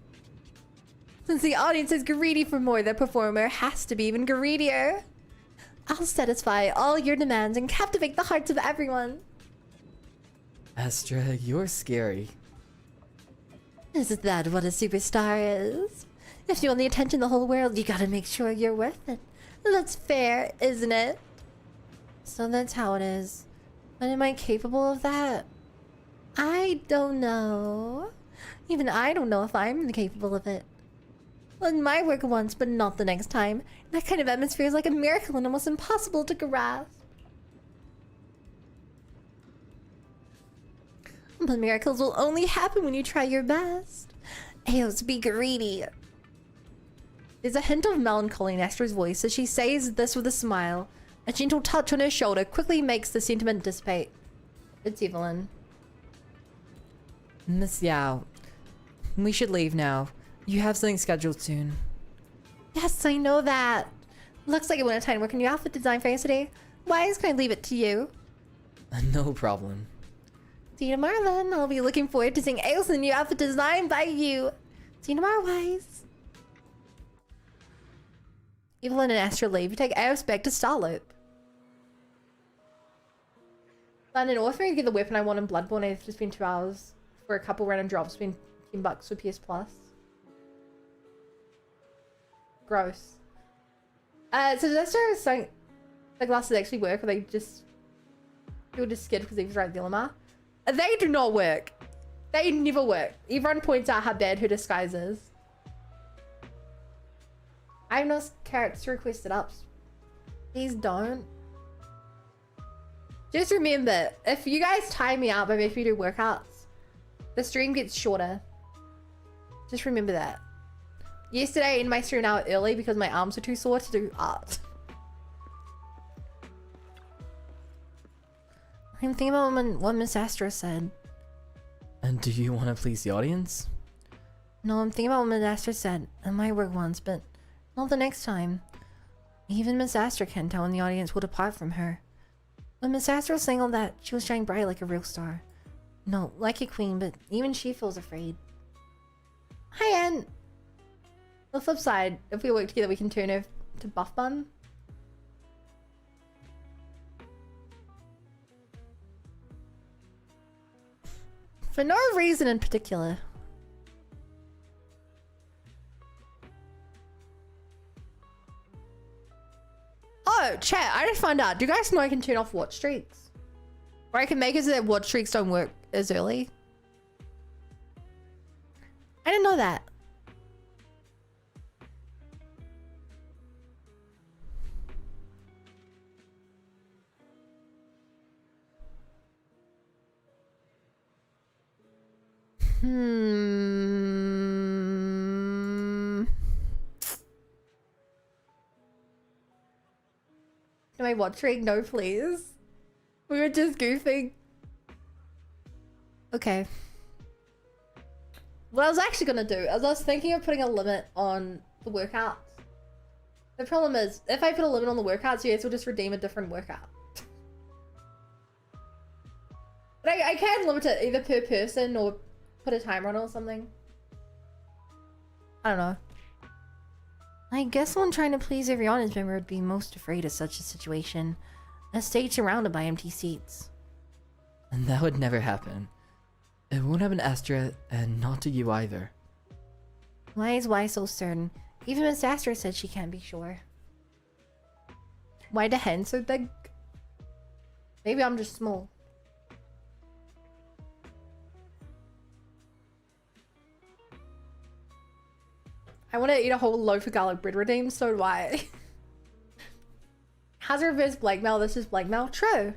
Since the audience is greedy for more, the performer has to be even greedier. I'll satisfy all your demands and captivate the hearts of everyone. Astra, you're scary. Isn't that what a superstar is? If you want the attention of the whole world, you gotta make sure you're worth it. That's fair, isn't it? So that's how it is. But am I capable of that? I don't know. Even I don't know if I'm capable of it. Well, it might work once, but not the next time. That kind of atmosphere is like a miracle and almost impossible to grasp. But miracles will only happen when you try your best. Eos, be greedy. There's a hint of melancholy in Astra's voice as she says this with a smile. A gentle touch on her shoulder quickly makes the sentiment dissipate. It's Evelyn. Miss Yao, we should leave now. You have something scheduled soon. Yes, I know that. Looks like you want to time work on your outfit design for yesterday. Wise, can I leave it to you? No problem. See you tomorrow then. I'll be looking forward to seeing Eos in new outfit design by you. See you tomorrow, Wise. Evelyn and Astra leave. You take Eos back to Starloop. Find an orphan to get the weapon I want in Bloodborne. I have to spend 2 hours for a couple random drops. Spend $10 for PS Plus. Gross. So does Astra have something the glasses actually work, or they just you're just scared because he was right Villamar? They do not work. They never work. Everyone points out how bad her disguise is. I have no character requested ups. Please don't. Just remember, if you guys time me out by making me do workouts, the stream gets shorter. Just remember that. Yesterday I ended my stream out early because my arms were too sore to do art. I'm thinking about what Miss Astra said. And do you want to please the audience? No, I'm thinking about what Miss Astra said. It might work once, but not the next time. Even Miss Astra can't tell when the audience will depart from her. When Miss Astra was saying all that, she was shining bright like a real star. No, like a queen, but even she feels afraid. Hi, Anne. On the flip side, if we work together, we can turn her to Buff Bun. For no reason in particular. Oh, chat, I just found out. Do you guys know I can turn off watch streaks? Or I can make it so that watch streaks don't work as early? I didn't know that. Do I watch streak? No, please. We were just goofing. Okay. What I was actually gonna do is I was thinking of putting a limit on the workouts. The problem is, if I put a limit on the workouts, you guys will just redeem a different workout. But I can limit it either per person or put a timer on it or something. I don't know. I guess one trying to please every audience member would be most afraid of such a situation. A stage surrounded by empty seats. And that would never happen. It won't happen to Astra, and not to you either. Why is Y so certain? Even Miss Astra said she can't be sure. Why the hen so big? Maybe I'm just small. I want to eat a whole loaf of garlic bread redeemed, so do I. How's a reverse blackmail? This is blackmail. True.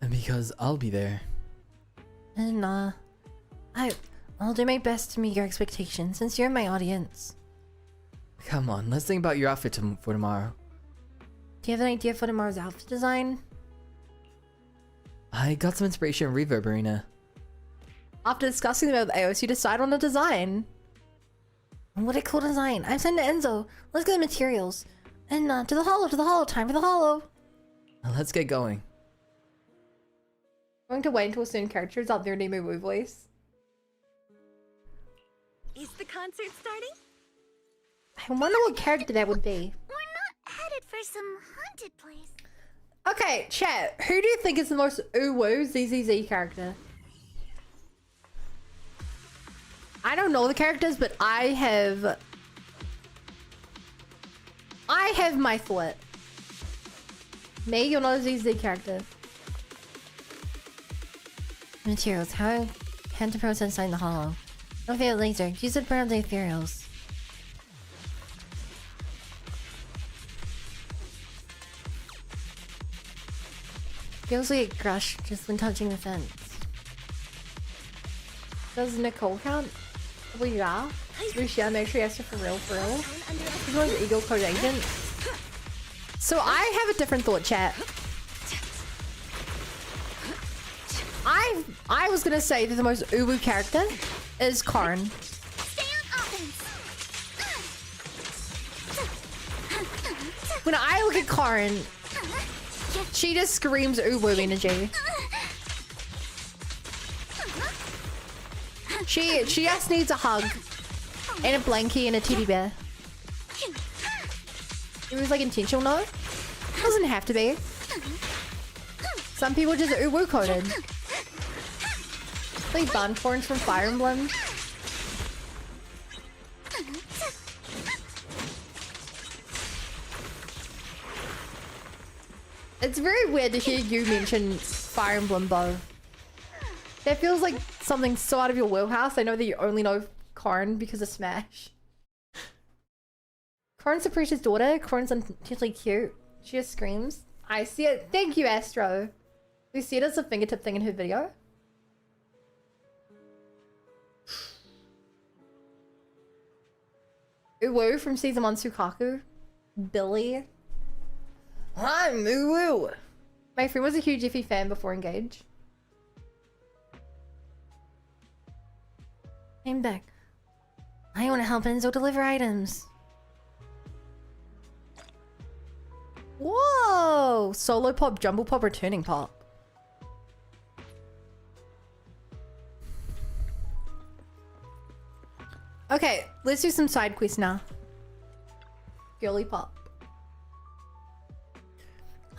And because I'll be there. And I'll do my best to meet your expectations since you're my audience. Come on, let's think about your outfit for tomorrow. Do you have an idea for tomorrow's outfit design? I got some inspiration in Reverb Arena. After discussing them with AOS, you decide on a design. What a cool design. I'm sending to Enzo. Let's get the materials. And to the hollow, time for the hollow. Let's get going. I'm going to wait until a certain character is out there to move voice. Is the concert starting? I wonder what character that would be. We're not headed for some haunted place. Okay, chat. Who do you think is the most ooh-woo ZZZ character? I don't know the characters, but I have my thought. May, you're not a ZZ character. Materials. How can to process inside the hollow? No failed laser. Use it to burn the ethereals. Feels like a crush just when touching the fence. Does Nicole count? Well, yeah. Lucia, make sure you ask her for real, for real. This one's Eagle Code Agent. So I have a different thought, chat. I was gonna say that the most uwu character is Karn. When I look at Karn, she just screams uwu energy. She just needs a hug and a blankie and a teddy bear. It was like intentional, no? Doesn't have to be. Some people just uwu coded. Like Bunthorns from Fire Emblem. It's very weird to hear you mention Fire Emblem Bow. That feels like something so out of your wheelhouse. I know that you only know Karn because of Smash. Karn's a precious daughter. Karn's intentionally cute. She just screams. I see it. Thank you, Astro. We see it as a fingertip thing in her video. Uwu from season 1 Sukaku. Billy. I'm Uwu. My friend was a huge Iffy fan before Engage. I'm back. I want to help Enzo deliver items. Whoa! Solo pop, jumble pop, or turning pop? Okay, let's do some side quests now. Girly pop.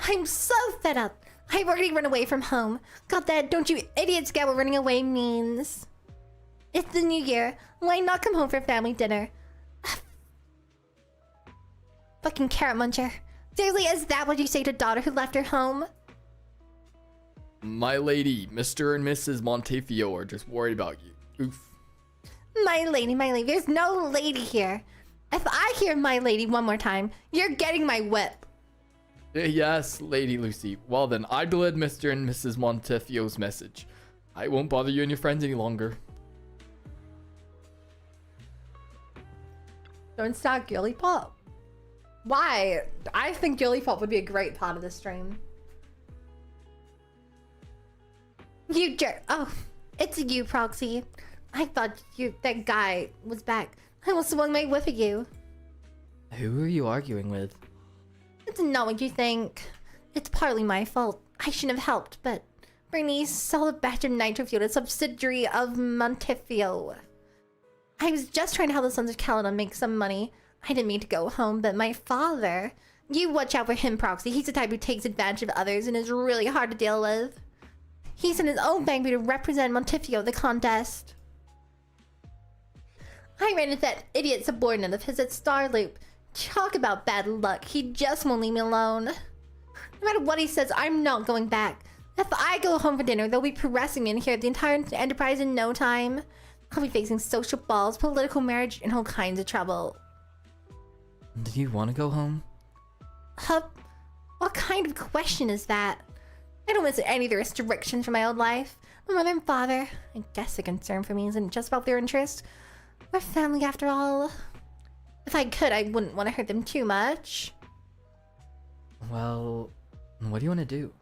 I'm so fed up. I've already run away from home. Got that? Don't you idiots get what running away means? It's the new year. Why not come home for family dinner? Fucking carrot muncher. Seriously, is that what you say to daughter who left her home? My lady, Mr. and Mrs. Montefiore are just worried about you. Oof. My lady, there's no lady here. If I hear my lady one more time, you're getting my whip. Yes, Lady Lucy. Well then, I delivered Mr. and Mrs. Montefiore's message. I won't bother you and your friends any longer. Don't start girly pop. Why? I think girly pop would be a great part of the stream. You jerk. Oh, it's you, Proxy. I thought that guy was back. I almost swung my whip at you. Who are you arguing with? It's not what you think. It's partly my fault. I shouldn't have helped, but Bernice saw the batch of Nitrofuel, a subsidiary of Montefiore. I was just trying to help the Sons of Caledon make some money. I didn't mean to go home, but my father... You watch out for him, Proxy. He's the type who takes advantage of others and is really hard to deal with. He sent his own Bangboo to represent Montefiore at the contest. I ran into that idiot subordinate of his at Starloop. Talk about bad luck. He just won't leave me alone. No matter what he says, I'm not going back. If I go home for dinner, they'll be harassing me and here at the entire enterprise in no time. I'll be facing social balls, political marriage, and all kinds of trouble. Do you want to go home? What kind of question is that? I don't miss any of the restrictions from my old life. My mother and father, I guess the concern for me isn't just about their interest. We're family after all. If I could, I wouldn't want to hurt them too much. Well, what do you want to do?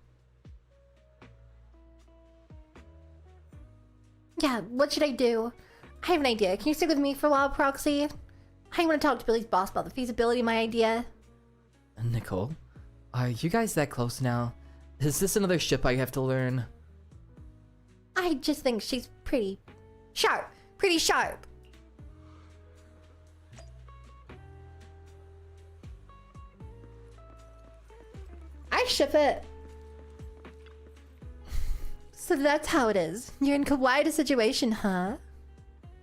Yeah, what should I do? I have an idea. Can you stick with me for a while, Proxy? I want to talk to Billy's boss about the feasibility of my idea. Nicole? Are you guys that close now? Is this another ship I have to learn? I just think she's pretty sharp. Pretty sharp. I ship it. So that's how it is. You're in quite a situation, huh?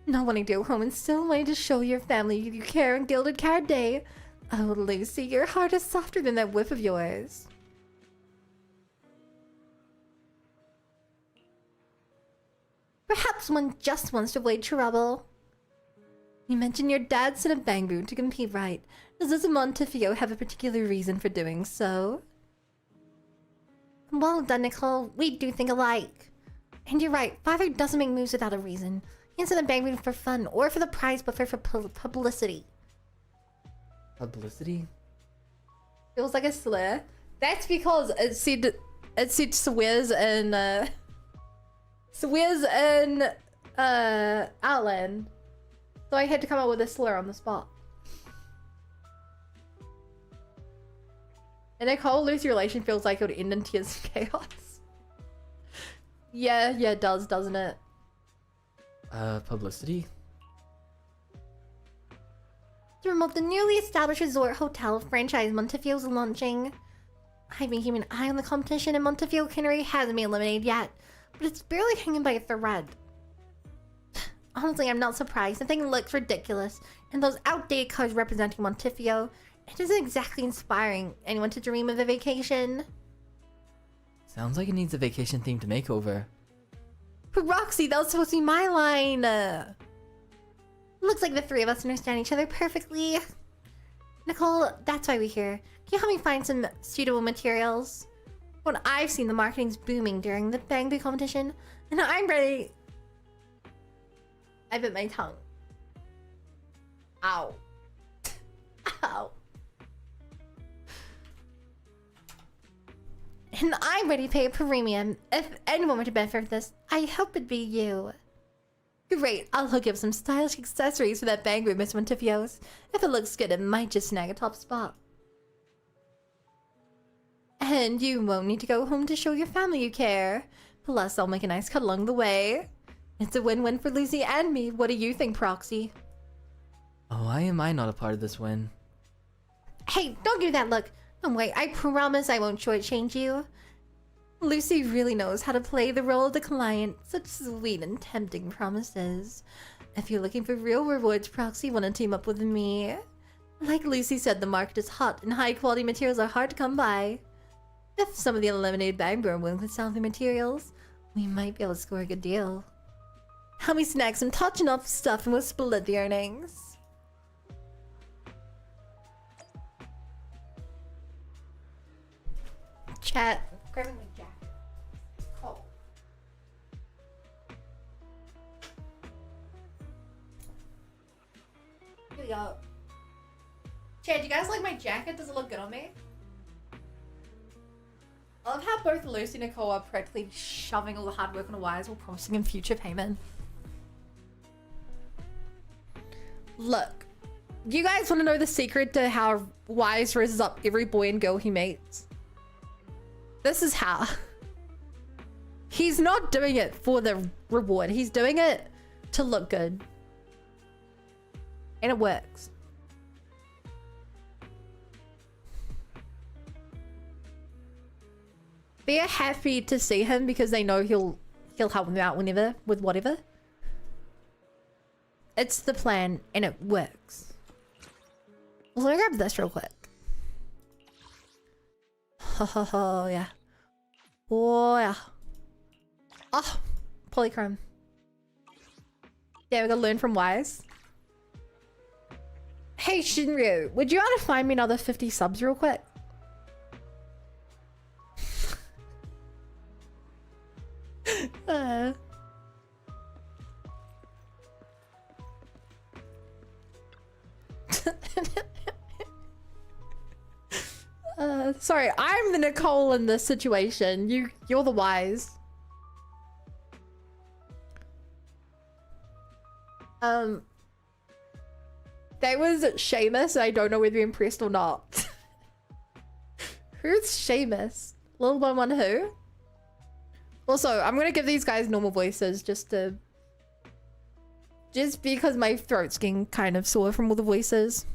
Not wanting to go home and still wanting to show your family you care on Gilded Card Day. Oh, Lucy, your heart is softer than that whip of yours. Perhaps one just wants to avoid trouble. You mentioned your dad sent a Bangboo to compete, right? Does this Montefiore have a particular reason for doing so? Well done, Nicole. We do think alike. And you're right, Father doesn't make moves without a reason. He isn't a Bangboo for fun or for the prize, but for publicity. Publicity? Feels like a slur. That's because it said swears in Outland. So I had to come up with a slur on the spot. And Nicole, Lucy relation feels like it would end in tears and chaos. Yeah, it does, doesn't it? Publicity? To promote the newly established resort hotel franchise Montefiore is launching. I've been keeping an eye on the competition and Montefiore Cannery hasn't been eliminated yet, but it's barely hanging by a thread. Honestly, I'm not surprised. The thing looks ridiculous, and those outdated cards representing Montefiore, it isn't exactly inspiring anyone to dream of a vacation. Sounds like it needs a vacation themed makeover. But Roxy, that was supposed to be my line. Looks like the three of us understand each other perfectly. Nicole, that's why we're here. Can you help me find some suitable materials? When I've seen the marketing's booming during the Bangboo competition, and I'm ready. I bit my tongue. Ow. Ow. And I'm ready to pay a premium. If anyone were to benefit from this, I hope it'd be you. Great, I'll hook you up some stylish accessories for that Bangboo, Miss Montefiore's. If it looks good, it might just snag a top spot. And you won't need to go home to show your family you care. Plus, I'll make a nice cut along the way. It's a win-win for Lucy and me. What do you think, Proxy? Oh, why am I not a part of this win? Hey, don't give that look. Don't worry, I promise I won't shortchange you. Lucy really knows how to play the role of the client. Such sweet and tempting promises. If you're looking for real rewards, Proxy, want to team up with me? Like Lucy said, the market is hot and high-quality materials are hard to come by. If some of the eliminated Bangboo are willing to sell their materials, we might be able to score a good deal. Help me snag some touching-up stuff and we'll split the earnings. Chat. Grabbing my jacket. Cold. Here we go. Chat, do you guys like my jacket? Does it look good on me? I love how both Lucy and Nicole are practically shoving all the hard work on the wires while promising him future payment. Look, you guys want to know the secret to how Wise raises up every boy and girl he meets? This is how. He's not doing it for the reward. He's doing it to look good. And it works. They're happy to see him because they know he'll help them out whenever, with whatever. It's the plan and it works. Let me grab this real quick. Oh yeah. Oh yeah. Oh, polychrome. Yeah, we gotta learn from Wise. Hey Shinryu, would you want to find me another 50 subs real quick? Sorry, I'm the Nicole in this situation. You're the Wise. That was Seamus. I don't know whether you're impressed or not. Who's Seamus? Little one who? Also, I'm gonna give these guys normal voices just because my throat's getting kind of sore from all the voices.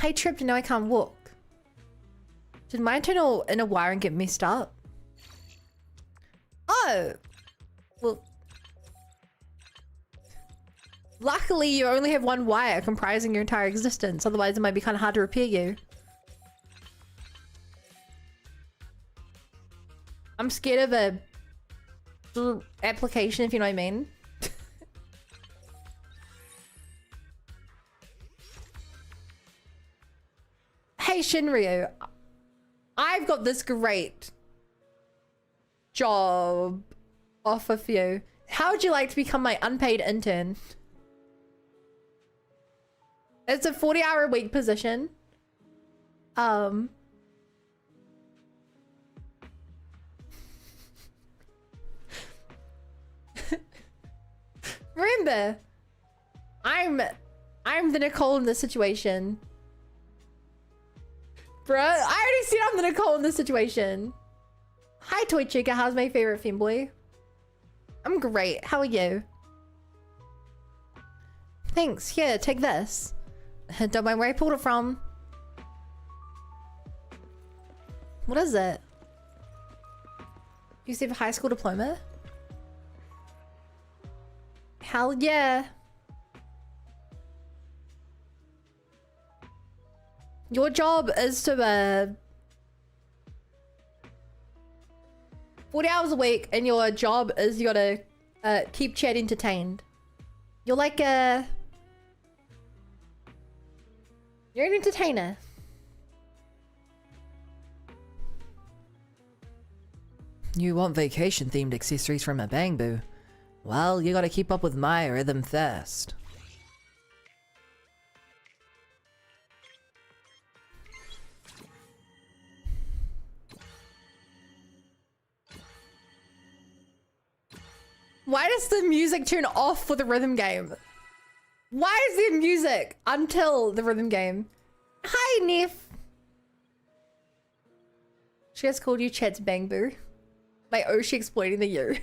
I tripped and now I can't walk. Did my internal inner wiring get messed up? Oh! Well... Luckily, you only have one wire comprising your entire existence. Otherwise, it might be kind of hard to repair you. I'm scared of a application, if you know what I mean. Hey Shinryu, I I've got this great job offer for you. How would you like to become my unpaid intern? It's a 40-hour-a-week position. Remember, I'm the Nicole in this situation. Bruh, I already said I'm the Nicole in this situation. Hi, Toy Chica. How's my favorite femboy? I'm great. How are you? Thanks. Here, take this. Don't mind where I pulled it from. What is it? You have a high school diploma? Hell yeah. Your job is to 40 hours a week, and your job is you gotta keep Chad entertained. You're like you're an entertainer. You want vacation-themed accessories from a Bangboo? Well, you gotta keep up with my rhythm first. Why does the music turn off for the rhythm game? Why is there music until the rhythm game? Hi, Neff. She has called you Chad's Bangboo. By Oshi exploiting the you.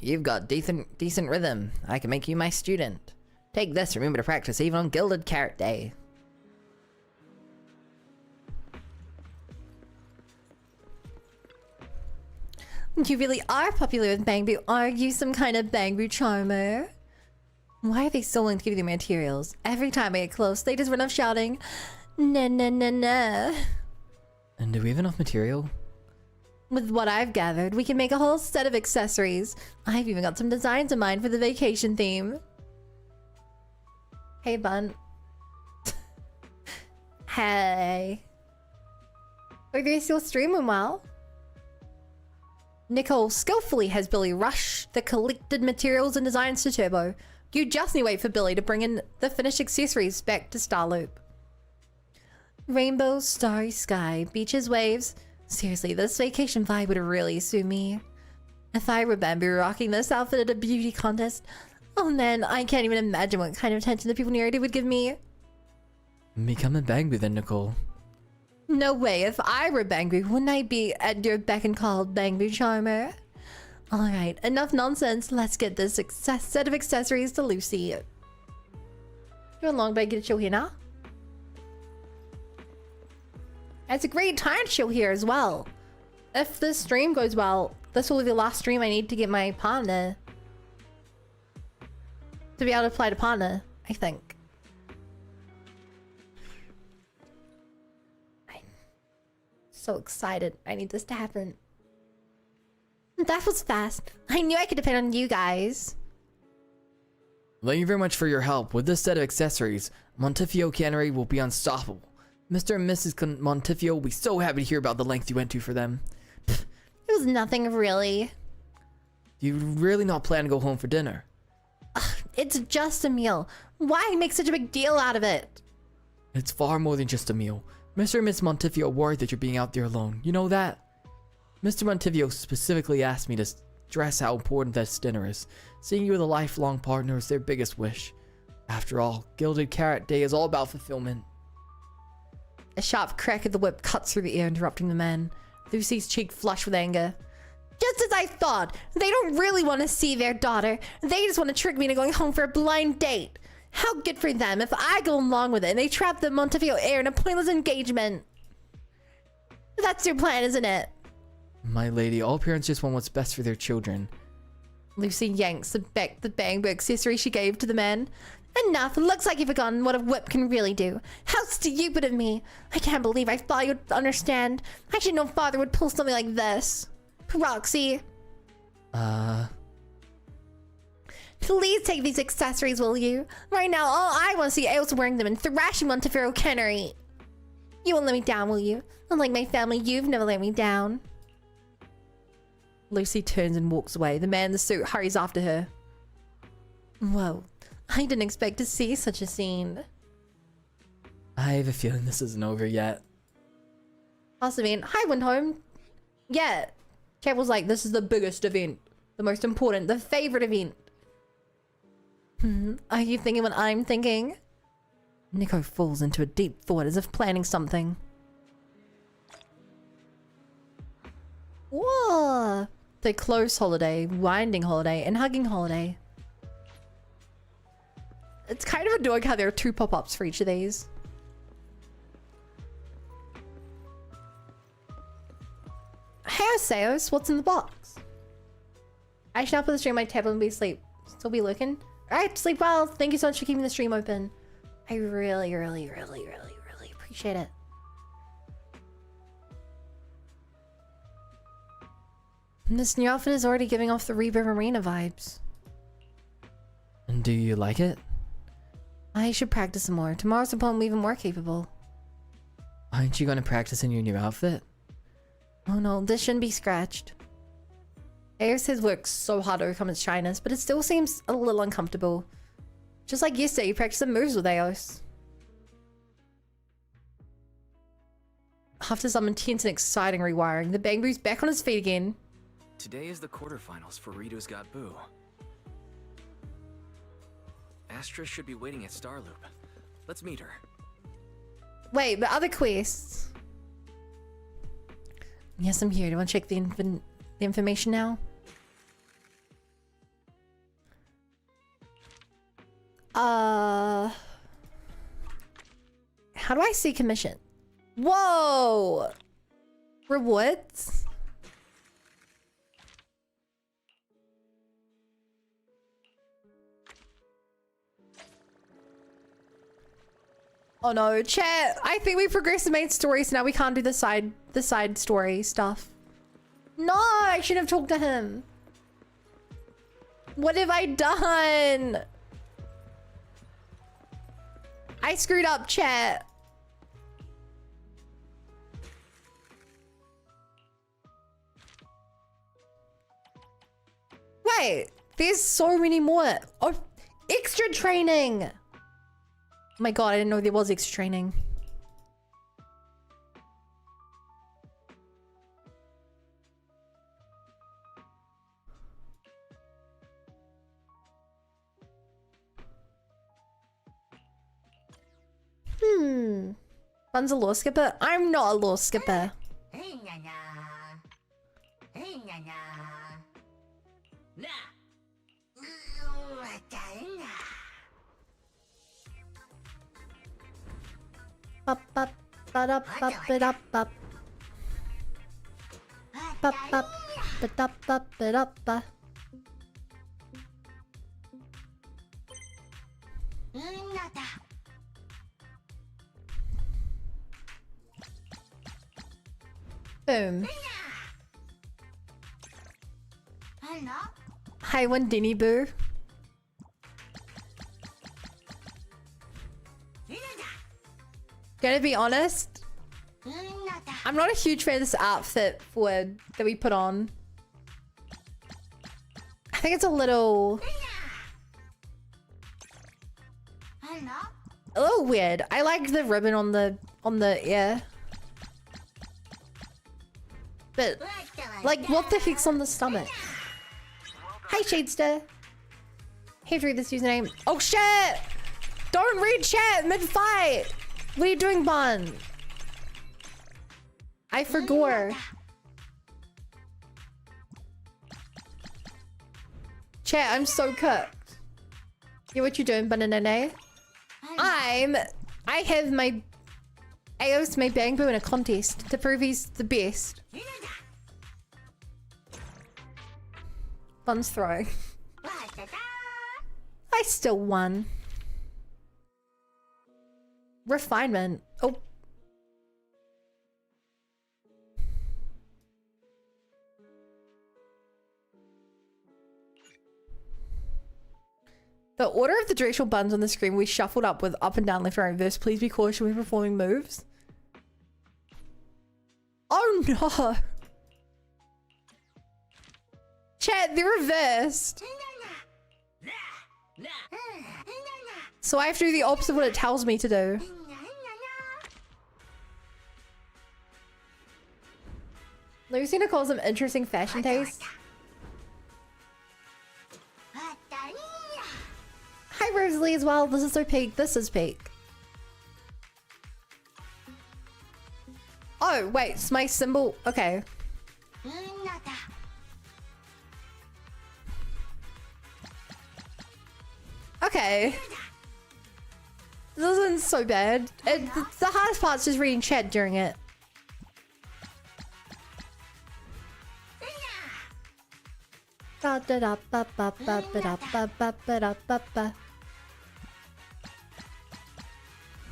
You've got decent rhythm. I can make you my student. Take this, remember to practice even on Gilded Carrot Day. You really are popular with Bangboo. Are you some kind of Bangboo charmer? Why are they so willing to give you the materials? Every time I get close, they just run off shouting, "Na na na na." And do we have enough material? With what I've gathered, we can make a whole set of accessories. I've even got some designs in mind for the vacation theme. Hey, Bun. Hey. Are they still streaming well? Nicole skillfully has Billy rush the collected materials and designs to Turbo. You just need to wait for Billy to bring in the finished accessories back to Starloop. Rainbows, starry sky, beaches, waves. Seriously, this vacation vibe would really suit me. If I were Bangboo rocking this outfit at a beauty contest, oh man, I can't even imagine what kind of attention the people near it would give me. Become a Bangboo then, Nicole. No way, if I were Bangboo, wouldn't I be at your beck and call, Bangboo charmer? Alright, enough nonsense, let's get this set of accessories to Lucy. You're long, but I get a show here now? It's a great time to show here as well. If this stream goes well, this will be the last stream I need to get my partner. To be able to apply to partner, I think. I'm so excited. I need this to happen. That was fast. I knew I could depend on you guys. Thank you very much for your help. With this set of accessories, Montifio Cannery will be unstoppable. Mr. and Mrs. Montifio will be so happy to hear about the length you went to for them. It was nothing really. You really not plan to go home for dinner? It's just a meal. Why make such a big deal out of it? It's far more than just a meal. Mr. and Miss Montifio are worried that you're being out there alone. You know that? Mr. Montifio specifically asked me to stress how important this dinner is. Seeing you with a lifelong partner is their biggest wish. After all, Gilded Carrot Day is all about fulfillment. A sharp crack of the whip cuts through the ear, interrupting the man. Lucy's cheek flushed with anger. Just as I thought! They don't really want to see their daughter. They just want to trick me into going home for a blind date. How good for them if I go along with it and they trap the Montifio heir in a pointless engagement. That's your plan, isn't it? My lady, all parents just want what's best for their children. Lucy yanks the Bangboo accessory she gave to the man. Enough! Looks like you've forgotten what a whip can really do. How stupid of me! I can't believe I thought you'd understand. I should know father would pull something like this. Proxy. Please take these accessories, will you? Right now, all I want to see is wearing them and thrashing Montefiore Cannery. You won't let me down, will you? Unlike my family, you've never let me down. Lucy turns and walks away. The man in the suit hurries after her. Whoa, I didn't expect to see such a scene. I have a feeling this isn't over yet. Last event. Hi, Windhome. Yeah. Chat was like, this is the biggest event. The most important. The favorite event. Are you thinking what I'm thinking? Nico falls into a deep thought as if planning something. Whoa. The close holiday, winding holiday, and hugging holiday. It's kind of annoying how there are 2 pop-ups for each of these. Hey, Seos, what's in the box? I should now put the stream on my tablet and be asleep. Still be looking? Alright, sleep well. Thank you so much for keeping the stream open. I really appreciate it. This new outfit is already giving off the Reba Marina vibes. And do you like it? I should practice some more. Tomorrow's opponent will be even more capable. Aren't you going to practice in your new outfit? Oh no, this shouldn't be scratched. Eos has worked so hard to overcome its shyness, but it still seems a little uncomfortable. Just like yesterday, you practiced some moves with Eos. After some intense and exciting rewiring, the Bangboo's back on his feet again. Today is the quarterfinals for Rido's Got Boo. Astra should be waiting at Starloop. Let's meet her. Wait, but other quests. Yes, I'm here. Do you want to check the information now? How do I see commission? Whoa! Rewards? Oh no, chat! I think we progressed the main story, so now we can't do the side story stuff. No, I should have talked to him. What have I done? I screwed up, chat. Wait, there's so many more. Oh, extra training. Oh my god, I didn't know there was extra training. Fun's a law skipper? I'm not a law skipper. Up, up, but up, it up, up. Up, but up, it up. Boom. Hi, Wandini Boo. Gonna be honest, I'm not a huge fan of this outfit that we put on. I think it's a little weird. I like the ribbon on the ear. But like, what the heck's on the stomach? Hi, Shadester. Have to read this username. Oh shit! Don't read chat mid-fight! What are you doing, Bun? I forgot. Chat, I'm so cooked. Yeah, what you doing, Banana? I have my Eos, my Bangboo in a contest to prove he's the best. Bun's throwing. I still won. Refinement. Oh. The order of the directional buttons on the screen we shuffled up with up and down, left and right, reverse. Please be cautious when performing moves. Oh no. Chat, they're reversed. So I have to do the opposite of what it tells me to do. Lucy Nicole some interesting fashion taste. Hi Rosalie as well. This is her peak. This is peak. Oh wait, it's my symbol. Okay. Okay. This isn't so bad. The hardest part's just reading chat during it.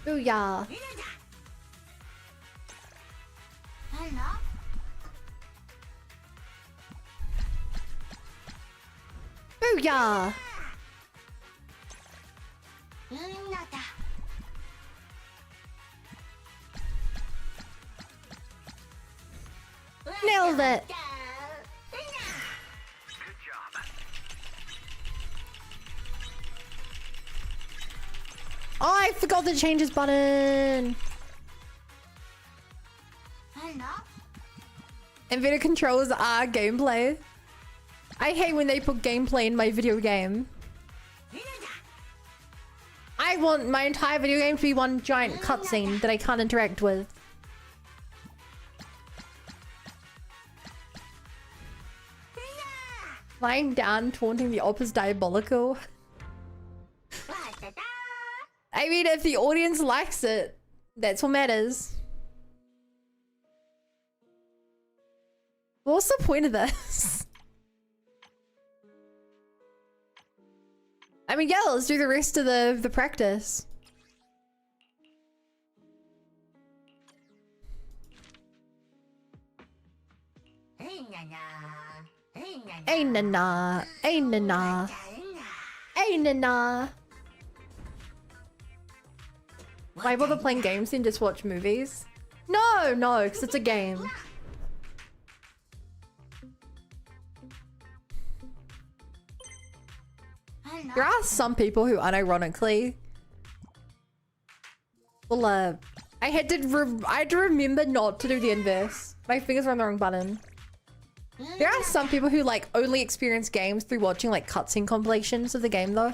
Booyah. Booyah. Nailed it. Oh, I forgot the changes button. NVIDIA controllers are gameplay. I hate when they put gameplay in my video game. I want my entire video game to be one giant cutscene that I can't interact with. Lying down, taunting the op is diabolical. I mean, if the audience likes it, that's what matters. What's the point of this? I mean, yeah, let's do the rest of the practice. Ay na na, ay na na, ay na na. Why bother playing games and just watch movies? No, no, because it's a game. There are some people who unironically will, I had to remember not to do the inverse. My fingers were on the wrong button. There are some people who like only experience games through watching like cutscene compilations of the game though.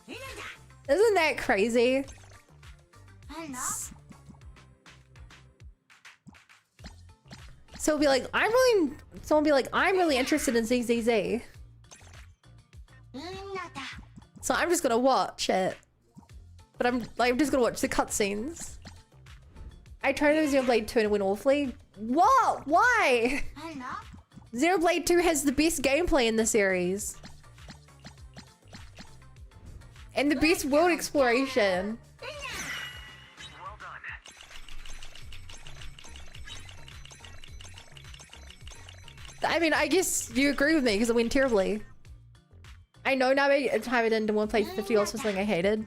Isn't that crazy? So it'll be like, someone will be like, I'm really interested in ZZZ. So I'm just gonna watch it. But I'm just gonna watch the cutscenes. I tried Xenoblade 2 and it went awfully. What? Why? Xenoblade 2 has the best gameplay in the series. And the best world exploration. I mean, I guess you agree with me because it went terribly. I know now a time I didn't want to play 50 also something I hated.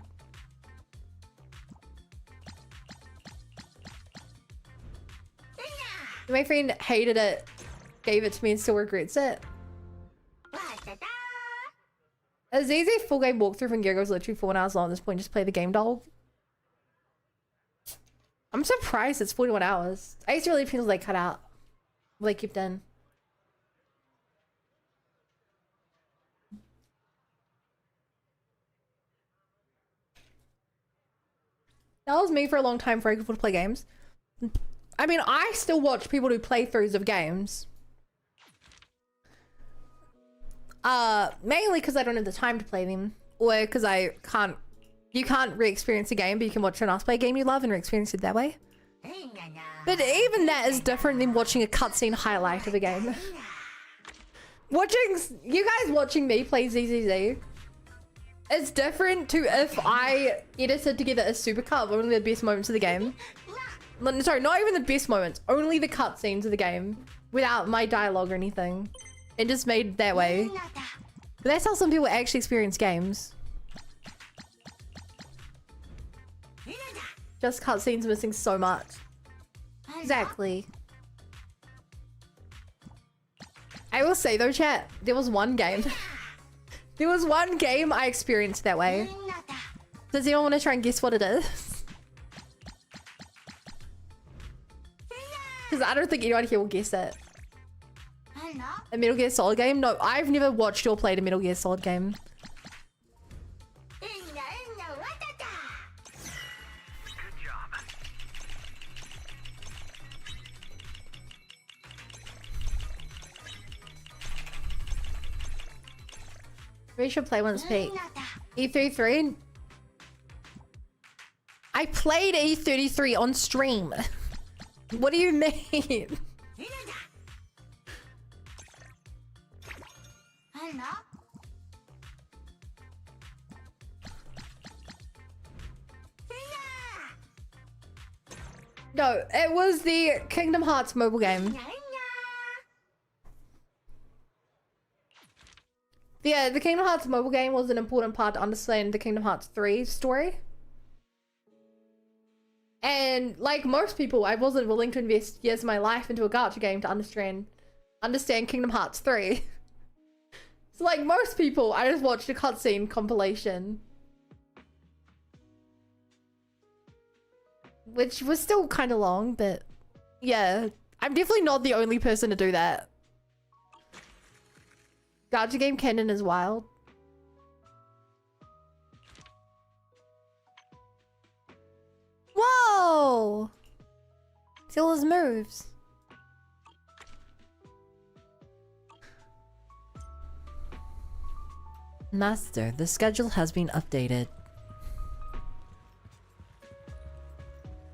My friend hated it, gave it to me and still regrets it. A ZZ full game walkthrough from Gear is literally 4 hours long at this point, just play the game dog. I'm surprised it's 41 hours. I used to really feel like cut out. Well, they kept in. That was me for a long time before I could play games. I mean, I still watch people do playthroughs of games. Mainly because I don't have the time to play them. Or because you can't re-experience a game, but you can watch someone else play a game you love and re-experience it that way. But even that is different than watching a cutscene highlight of a game. You guys watching me play ZZZ, it's different to if I edited together a supercut of only the best moments of the game. Sorry, not even the best moments, only the cutscenes of the game, without my dialogue or anything. It just made that way. But that's how some people actually experience games. Just cutscenes missing so much. Exactly. I will say though, chat, there was one game. There was one game I experienced that way. Does anyone want to try and guess what it is? Because I don't think anyone here will guess it. A Metal Gear Solid game? No, I've never watched or played a Metal Gear Solid game. We should play once peak. E33? I played E33 on stream. What do you mean? No, it was the Kingdom Hearts mobile game. Yeah, the Kingdom Hearts mobile game was an important part to understand the Kingdom Hearts 3 story. And like most people, I wasn't willing to invest years of my life into a gacha game to understand Kingdom Hearts 3. So like most people, I just watched a cutscene compilation. Which was still kind of long, but yeah. I'm definitely not the only person to do that. Gacha game canon is wild. Whoa! See all his moves. Master, the schedule has been updated.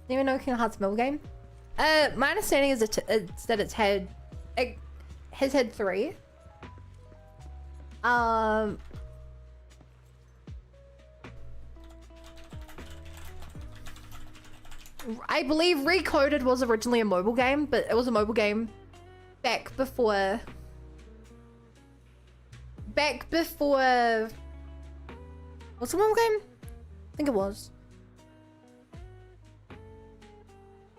Do you even know Kingdom Hearts mobile game? My understanding is that it has had 3. I believe Recoded was originally a mobile game, but it was a mobile game back before... What's the mobile game? I think it was.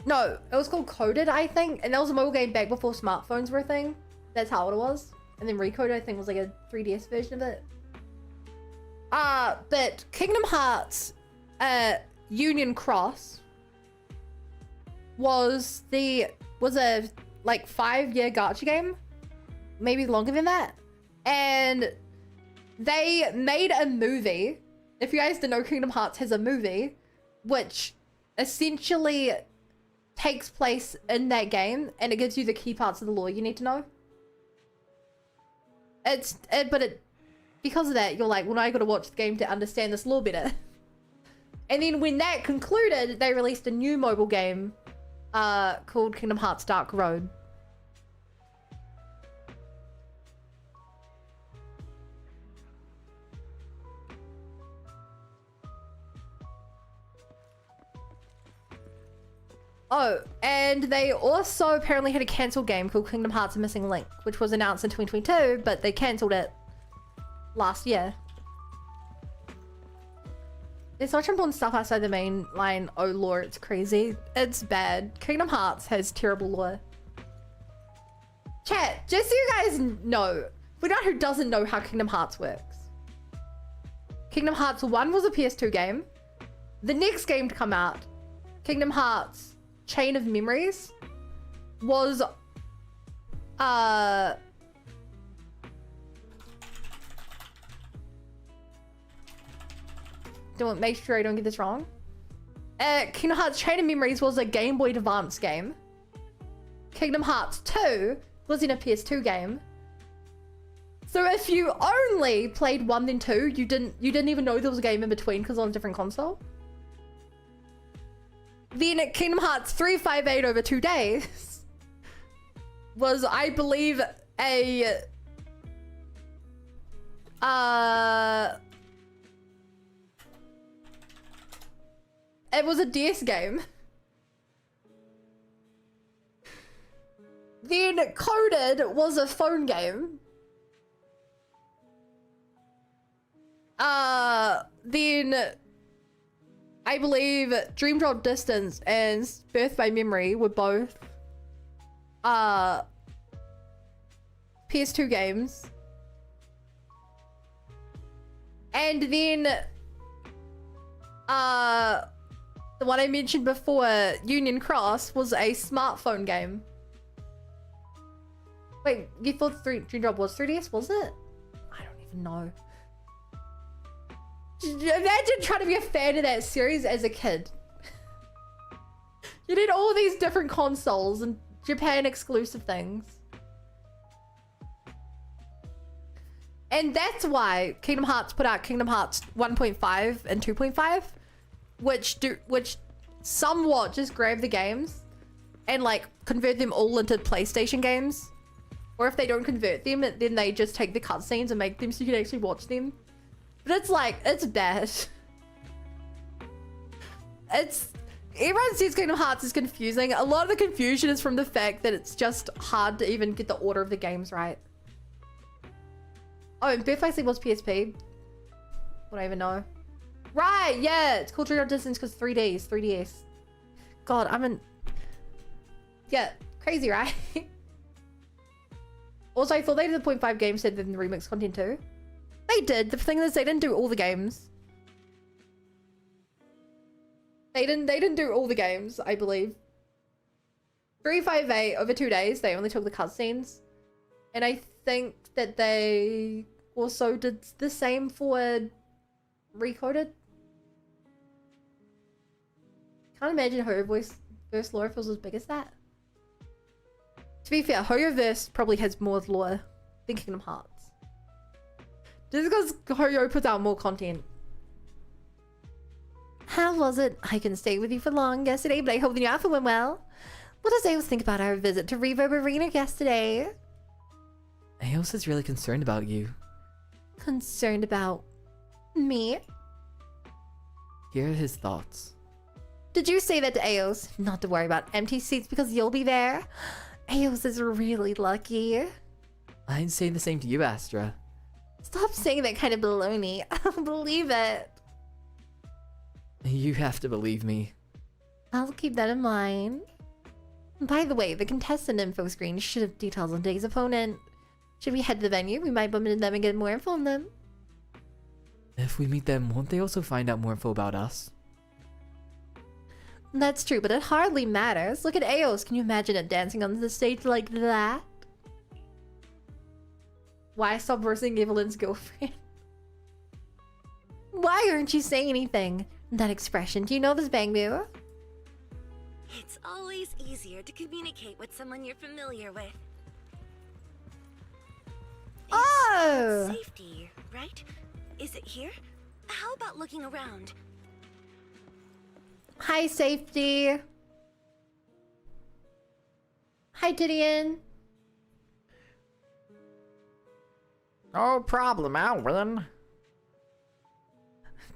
No, it was called Coded, I think. And that was a mobile game back before smartphones were a thing. That's how it was. And then Recoded, I think, was like a 3DS version of it. But Kingdom Hearts Union Cross was a like 5-year gacha game. Maybe longer than that. And they made a movie. If you guys didn't know, Kingdom Hearts has a movie which essentially takes place in that game, and it gives you the key parts of the lore you need to know. Because of that, you're like, well, now I gotta watch the game to understand this lore better. And then when that concluded, they released a new mobile game called Kingdom Hearts Dark Road. Oh, and they also apparently had a cancelled game called Kingdom Hearts Missing Link, which was announced in 2022, but they cancelled it last year. There's such important stuff outside the main line. Oh, lore, it's crazy. It's bad. Kingdom Hearts has terrible lore. Chat, just so you guys know, for anyone who doesn't know how Kingdom Hearts works. Kingdom Hearts 1 was a PS2 game. The next game to come out, Kingdom Hearts Chain of Memories, was don't make sure I don't get this wrong. Kingdom Hearts Chain of Memories was a Game Boy Advance game. Kingdom Hearts 2 was in a PS2 game. So if you only played 1 then 2, you didn't even know there was a game in between because on a different console. Then Kingdom Hearts 358 over 2 days was, I believe, it was a DS game. Then Coded was a phone game. Then I believe Dream Drop Distance and Birth by Memory were both PS2 games. And then the one I mentioned before, Union Cross, was a smartphone game. Wait, you thought Dream Drop was 3DS, was it? I don't even know. Imagine trying to be a fan of that series as a kid. You did all these different consoles and Japan exclusive things. And that's why Kingdom Hearts put out Kingdom Hearts 1.5 and 2.5, which somewhat just grab the games and like convert them all into PlayStation games. Or if they don't convert them, then they just take the cutscenes and make them so you can actually watch them. But it's like, it's bad. Everyone says Kingdom Hearts is confusing. A lot of the confusion is from the fact that it's just hard to even get the order of the games right. Oh, and Birth by Sleep was PSP. Would I even know? Right, yeah, it's called Dream Drop Distance because 3DS. God, yeah, crazy, right? Also, I thought they did the 0.5 game set in the remix content too. They did. The thing is, they didn't do all the games. They didn't do all the games, I believe. 358 over 2 days, they only took the cutscenes. And I think that they also did the same for Recoded. Can't imagine Hoyoverse lore feels as big as that. To be fair, Hoyoverse probably has more lore than Kingdom Hearts. Just because Hoyo puts out more content. How was it? I couldn't stay with you for long yesterday, but I hope the new outfit went well. What does Aos think about our visit to Reverb Arena yesterday? Aos is really concerned about you. Concerned about me? Here are his thoughts. Did you say that to Aos? Not to worry about empty seats because you'll be there? Aos is really lucky. I'd say the same to you, Astra. Stop saying that kind of baloney. I don't believe it. You have to believe me. I'll keep that in mind. By the way, the contestant info screen should have details on today's opponent. Should we head to the venue? We might bump into them and get more info on them. If we meet them, won't they also find out more info about us? That's true, but it hardly matters. Look at Aos. Can you imagine it dancing on the stage like that? Why stop versing Evelyn's girlfriend? Why aren't you saying anything? That expression. Do you know this, Bangboo? It's always easier to communicate with someone you're familiar with. Oh! It's safety, right? Is it here? How about looking around? Hi, Safety. Hi, Gideon. No problem, I'll win.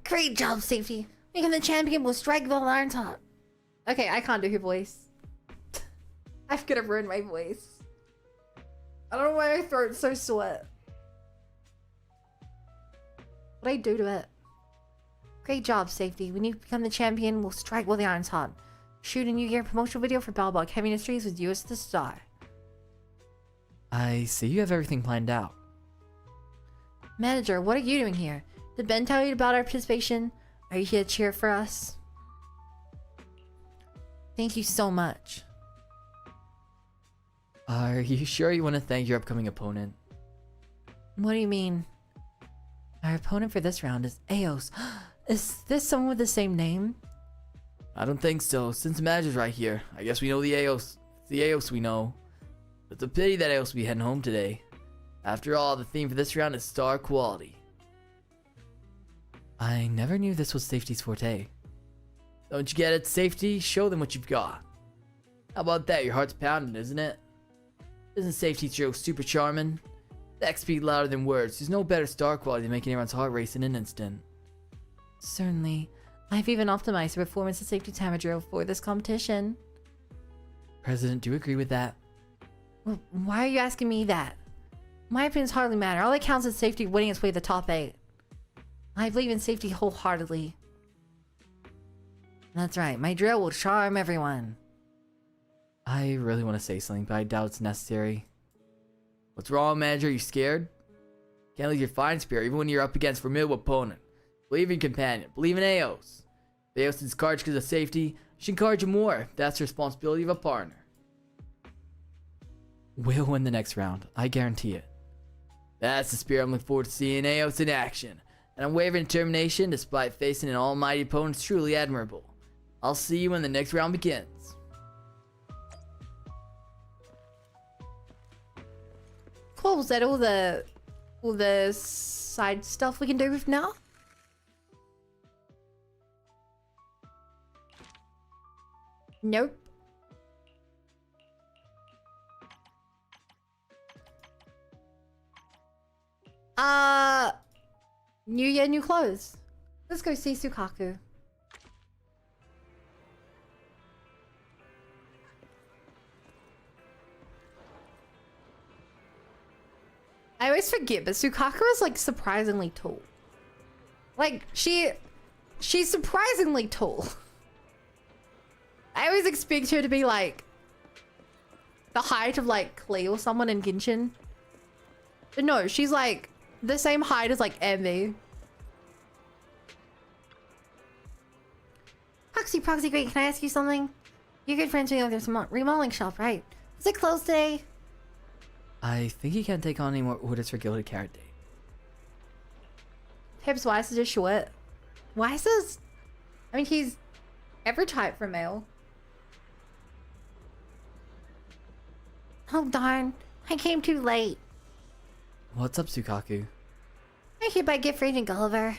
Great job, Safety. Making the champion will strike while iron's hot. Okay, I can't do her voice. I'm gonna ruin my voice. I don't know why my throat's so sore. What'd I do to it? Great job, Safety. When you become the champion, we'll strike while the iron's hot. Shoot a New Year promotional video for Balbog Heavy Industries with you as the star. I see you have everything planned out. Manager, what are you doing here? Did Ben tell you about our participation? Are you here to cheer for us? Thank you so much. Are you sure you want to thank your upcoming opponent? What do you mean? Our opponent for this round is Aos. Is this someone with the same name? I don't think so. Since the manager's right here, I guess we know the Aos. It's the Aos we know. It's a pity that Aos will be heading home today. After all, the theme for this round is star quality. I never knew this was Safety's forte. Don't you get it, Safety? Show them what you've got. How about that? Your heart's pounding, isn't it? Isn't Safety Joe super charming? That speak louder than words. There's no better star quality than making everyone's heart race in an instant. Certainly. I've even optimized the performance of Safety Timer drill for this competition. President, do you agree with that? Well, why are you asking me that? My opinions hardly matter. All that counts is Safety winning its way to the top 8. I believe in Safety wholeheartedly. That's right. My drill will charm everyone. I really want to say something, but I doubt it's necessary. What's wrong, manager? You scared? Can't lose your fighting spirit even when you're up against a formidable opponent. Believe in your companion. Believe in Eos. If Eos discards because of safety, you should encourage him more. That's the responsibility of a partner. We'll win the next round. I guarantee it. That's the spirit I'm looking forward to seeing Eos in action. And unwavering determination despite facing an almighty opponent is truly admirable. I'll see you when the next round begins. Cool. Was that all the side stuff we can do with now? Nope. New year, new clothes. Let's go see Sukaku. I always forget, but Sukaku is like surprisingly tall. Like she's surprisingly tall. I always expect her to be like the height of like Klee or someone in Genshin. But no, she's like the same height as like Emmy. Proxy, great. Can I ask you something? You're good friends with me. There's a remodeling shop, right? Is it closed today? I think he can't take on any more orders for Gilded Carrot Day. Perhaps Weiss is just short. Weiss is... I mean, he's every type for male. Oh, darn. I came too late. What's up, Sukaku? I hereby gift for Agent Gulliver.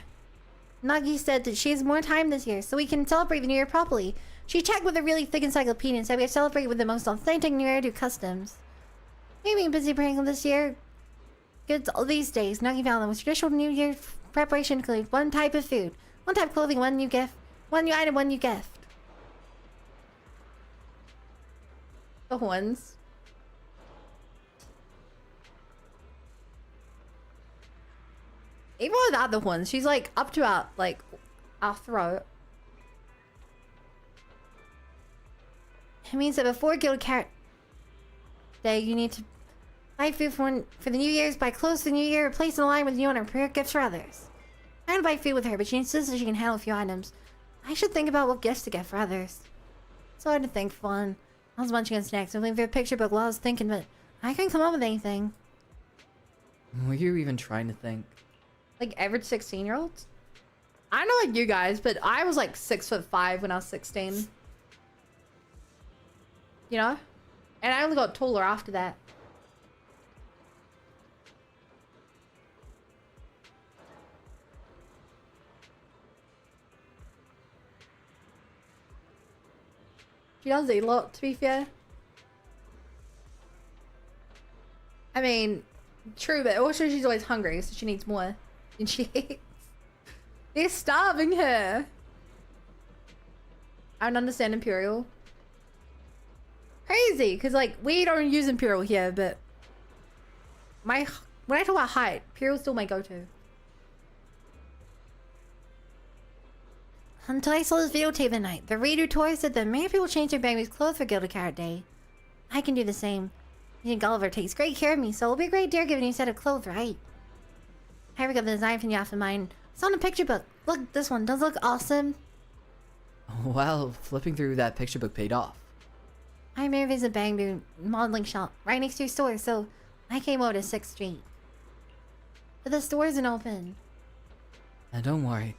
Nagi said that she has more time this year, so we can celebrate the New Year properly. She checked with a really thick encyclopedia and said we have to celebrate with the most authentic New Year customs. We've been busy preparing this year. Goods all these days. Nagi found them with traditional New Year preparation include one type of food, one type of clothing, one new gift, one new item, one new gift. The horns. Even without the horns, she's like up to our throat. It means that before Gilded Carrot Day, you need to buy food for the New Year's, buy clothes for the New Year, place in line with you and prepare gifts for others. I want to buy food with her, but she insists that she can handle a few items. I should think about what gifts to get for others. So I had to think fun. I was munching on snacks and looking through a picture book while I was thinking, but I couldn't come up with anything. Were you even trying to think? Like average 16-year-olds? I don't know like you guys, but I was like 6'5" when I was 16. You know? And I only got taller after that. She does eat a lot, to be fair. I mean, true, but also she's always hungry, so she needs more than she eats. They're starving her. I don't understand Imperial. Crazy, because like we don't use Imperial here, but when I talk about height, Imperial's still my go-to. Until I saw this videotape at night, the reader toy said that many people change their Bangboo's clothes for Gilded Carrot Day. I can do the same. Agent Gulliver takes great care of me, so it'll be a great dare giving you a set of clothes, right? I ever got the design from you off of mine. It's on a picture book. Look, this one does look awesome. Well, flipping through that picture book paid off. I may visit Bangboo modeling shop right next to your store, so I came over to 6th Street. But the store isn't open. Now don't worry.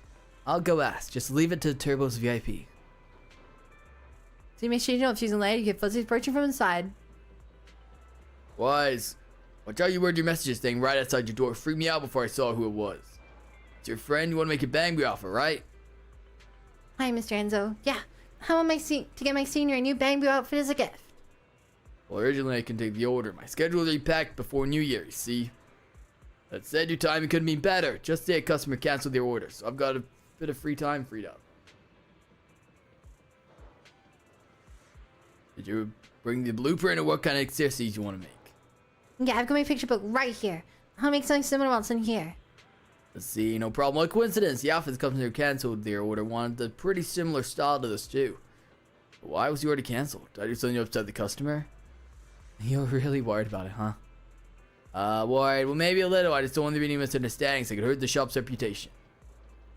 I'll go ask. Just leave it to Turbo's VIP. So you make sure you know if she's in late, you get fuzzies approaching from inside. Wise. Watch out, you word your messages thing right outside your door. Freaked me out before I saw who it was. It's your friend. You want to make a Bangboo offer, right? Hi, Mr. Enzo. Yeah, I want to get my senior a new Bangboo outfit as a gift. Well, originally I can take the order. My schedule is packed before New Year, you see. That said, your timing couldn't be better. Just today a customer canceled their order, so I've got a bit of free time freed up. Did you bring the blueprint or what kind of accessories you want to make? Yeah, I've got my picture book right here. I'll make something similar else in here. Let's see, no problem. What coincidence. The outfits company who canceled their order wanted a pretty similar style to this too. But why was the order canceled? Did I do something to upset the customer? You're really worried about it, huh? Worried. Well, maybe a little. I just don't want there to be any misunderstandings. It could hurt the shop's reputation.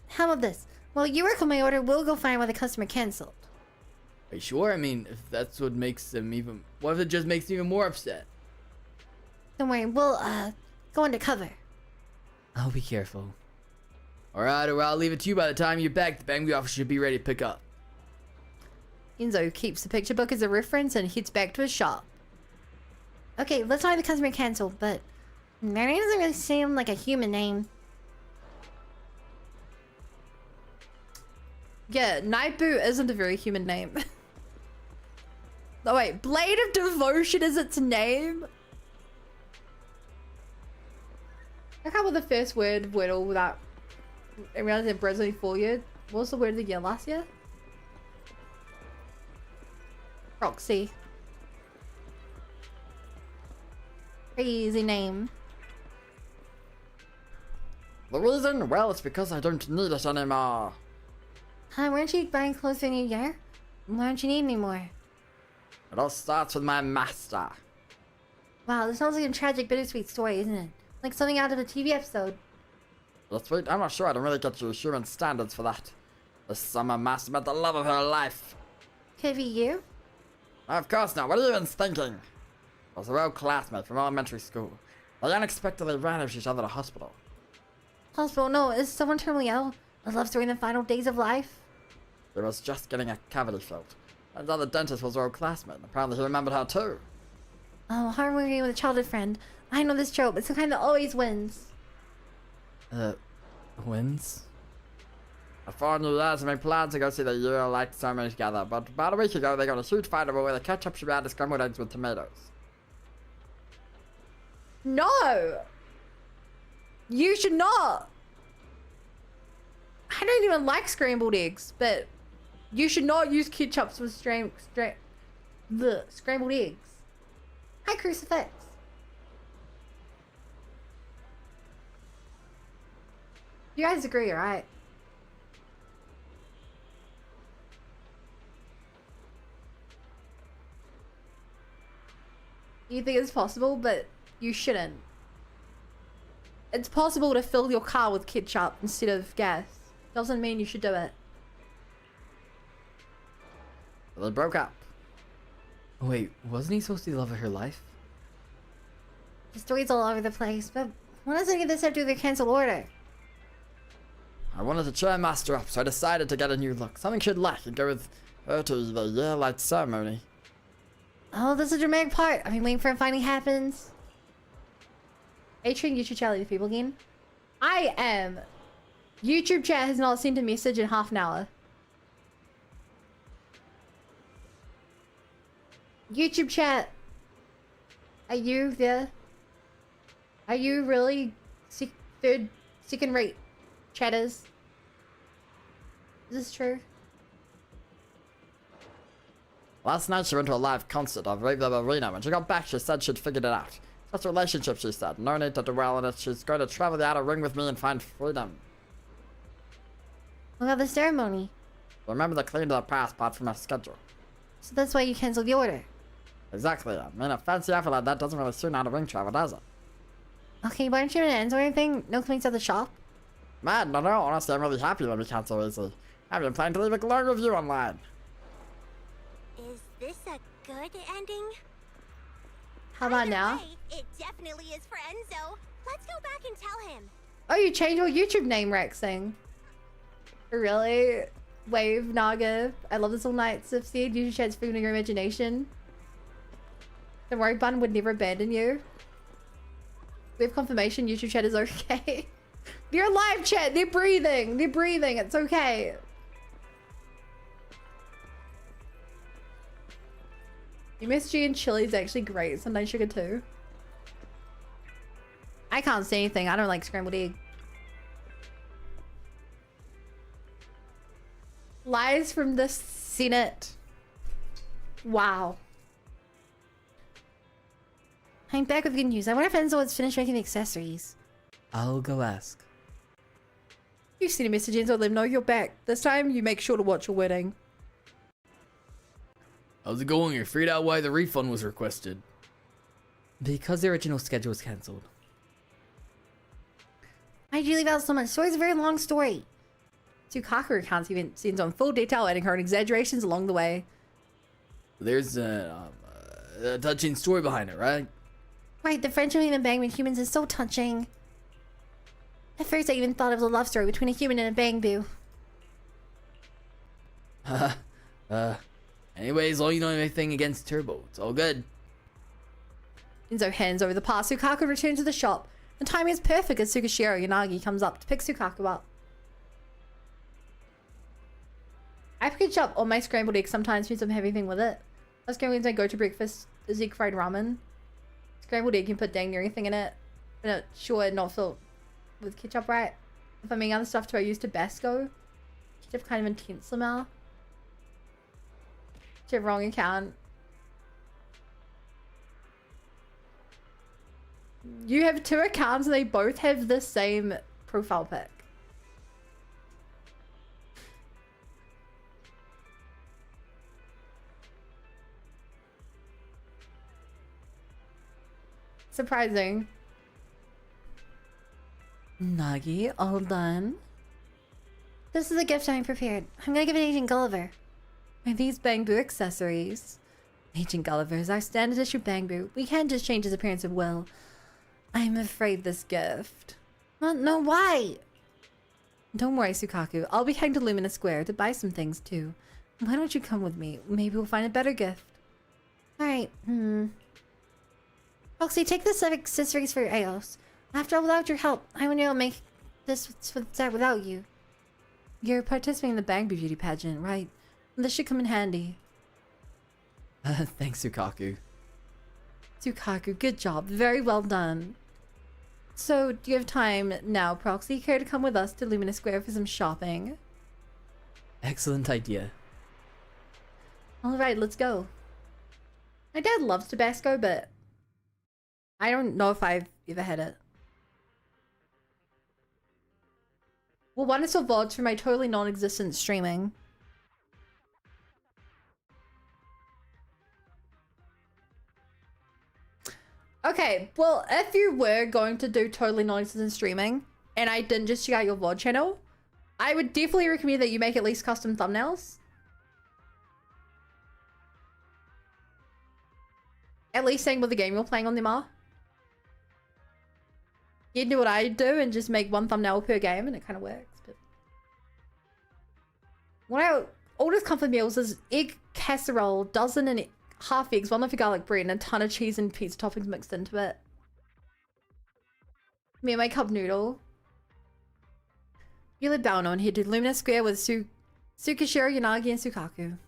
How about this? Well, you work on my order, we'll go find why the customer canceled. Are you sure? I mean, if that's what makes them even... What if it just makes them even more upset? Don't worry, we'll, go undercover. I'll be careful. Alright, or I'll leave it to you. By the time you're back, the Bangboo officer should be ready to pick up. Enzo keeps the picture book as a reference and heads back to his shop. Okay, let's find the customer canceled, but their name doesn't really seem like a human name. Yeah, Nightboot isn't a very human name. Oh wait, Blade of Devotion is its name? I can't remember the first word of Wordle without... I realized it was only 4 years. What was the word of the year last year? Proxy. Crazy name. The reason? Well, it's because I don't need it anymore. Huh, weren't you buying clothes for New Year? Why don't you need any more? It all starts with my master. Wow, this sounds like a tragic, bittersweet story, isn't it? Like something out of a TV episode. That's sweet. I'm not sure I don't really get your human standards for that. The summer master met the love of her life. Could it be you? Of course not. What are you even thinking? I was a old classmate from elementary school. They unexpectedly ran into each other at a hospital. Hospital? No, is someone terminally ill? A love story in the final days of life? He was just getting a cavity filled. Turns out the dentist was her old classmate, and apparently he remembered her too. Oh, harmony with a childhood friend. I know this trope. It's the kind that always wins. Wins? Before New Year's, we planned to go see the Year Light ceremony together, but about a week ago they got a huge fight over whether ketchup should be added to scrambled eggs with tomatoes. No! You should not! I don't even like scrambled eggs, but you should not use ketchup with scrambled eggs. Hi, Crucifix. You guys agree, right? You think it's possible, but you shouldn't. It's possible to fill your car with ketchup instead of gas. Doesn't mean you should do it. They broke up. Wait, wasn't he supposed to be the love of her life? The story's all over the place, but what does any of this have to do with the canceled order? I wanted to cheer Master up, so I decided to get a new look. Something she'd like and go with her to the Year Light ceremony. Oh, this is a dramatic part. I've been waiting for it finally happens. Atrian YouTube chat, leave people again. I am. YouTube chat has not sent a message in half an hour. YouTube chat. Are you there? Are you really second rate chatters? Is this true? Last night she went to a live concert of Rave the Arena. When she got back, she said she'd figured it out. Just a relationship, she said. No need to dwell on it. She's going to travel the outer ring with me and find freedom. What about the ceremony? Remember to clean to the past part from our schedule. So that's why you canceled the order. Exactly. I mean, a fancy outfit like that doesn't really suit outer ring travel, does it? Okay, why aren't you gonna end or anything? No complaints at the shop? Man, no, honestly, I'm really happy when we cancel easy. I've been planning to leave a glowing review online. Is this a good ending? How about now? Way, it definitely is for Enzo. Let's go back and tell him. Oh, you changed your YouTube name, Rexing. Really? Wave, Naga. I love this all night. Sif said YouTube chat's freedom of your imagination. Don't worry, Bun would never abandon you. We have confirmation YouTube chat is okay. They're live chat. They're breathing. They're breathing. It's okay. MSG and chili is actually great. Sometimes sugar too. I can't say anything. I don't like scrambled egg. Lies from the Senate. Wow. I'm back with good news. I wonder if Enzo has finished making the accessories. I'll go ask. You sent a message, Enzo. Let them know you're back. This time, you make sure to watch your wedding. How's it going? You're freaked out why the refund was requested. Because the original schedule was cancelled. Why'd you leave out so much? Story's a very long story. Tsukaku recounts even scenes on full detail, adding her own exaggerations along the way. There's a touching story behind it, right? Right, the friendship between Bangboo and humans is so touching. At first, I even thought it was a love story between a human and a Bangboo. Anyways, all you know anything against Turbo, it's all good. Inzo hands over the pass. Tsukaku returns to the shop. The timing is perfect as Tsukishiro Yanagi comes up to pick Tsukaku up. I pick up on my scrambled egg sometimes means I'm having anything with it. That's going to go to breakfast is egg fried ramen. Scrambled egg, you can put dang near anything in it. But sure, not filled with ketchup, right? If I'm eating other stuff too, I use Tabasco. Ketchup kind of intense somehow. Wrong account. You have 2 accounts and they both have the same profile pic. Surprising. Nagi, all done. This is a gift I prepared. I'm gonna give it to Agent Gulliver. Are these Bangboo accessories? Agent Gulliver is our standard issue Bangboo. We can't just change his appearance at will. I'm afraid this gift. Well, no, why? Don't worry, Tsukaku. I'll be heading to Lumina Square to buy some things too. Why don't you come with me? Maybe we'll find a better gift. Alright, Roxy, take this accessories for Eos. After all, without your help, I wouldn't be able to make this set without you. You're participating in the Bangboo beauty pageant, right? This should come in handy. Thanks, Tsukaku. Tsukaku, good job. Very well done. So, do you have time now, Proxy? Care to come with us to Lumina Square for some shopping? Excellent idea. Alright, let's go. My dad loves Tabasco, but I don't know if I've ever had it. Well, one is for VODs for my totally non-existent streaming. Okay, well, if you were going to do totally non-existent streaming, and I didn't just check out your VOD channel, I would definitely recommend that you make at least custom thumbnails. At least saying what the game you're playing on them are. You do what I do and just make one thumbnail per game, and it kind of works. But what I ordered comfort meals is egg casserole, dozen and half eggs, 1 loaf of garlic bread, and a ton of cheese and pizza toppings mixed into it. Me and my cup noodle. You let Bao know and head to Lumina Square with Tsukishiro, Yanagi, and Tsukaku.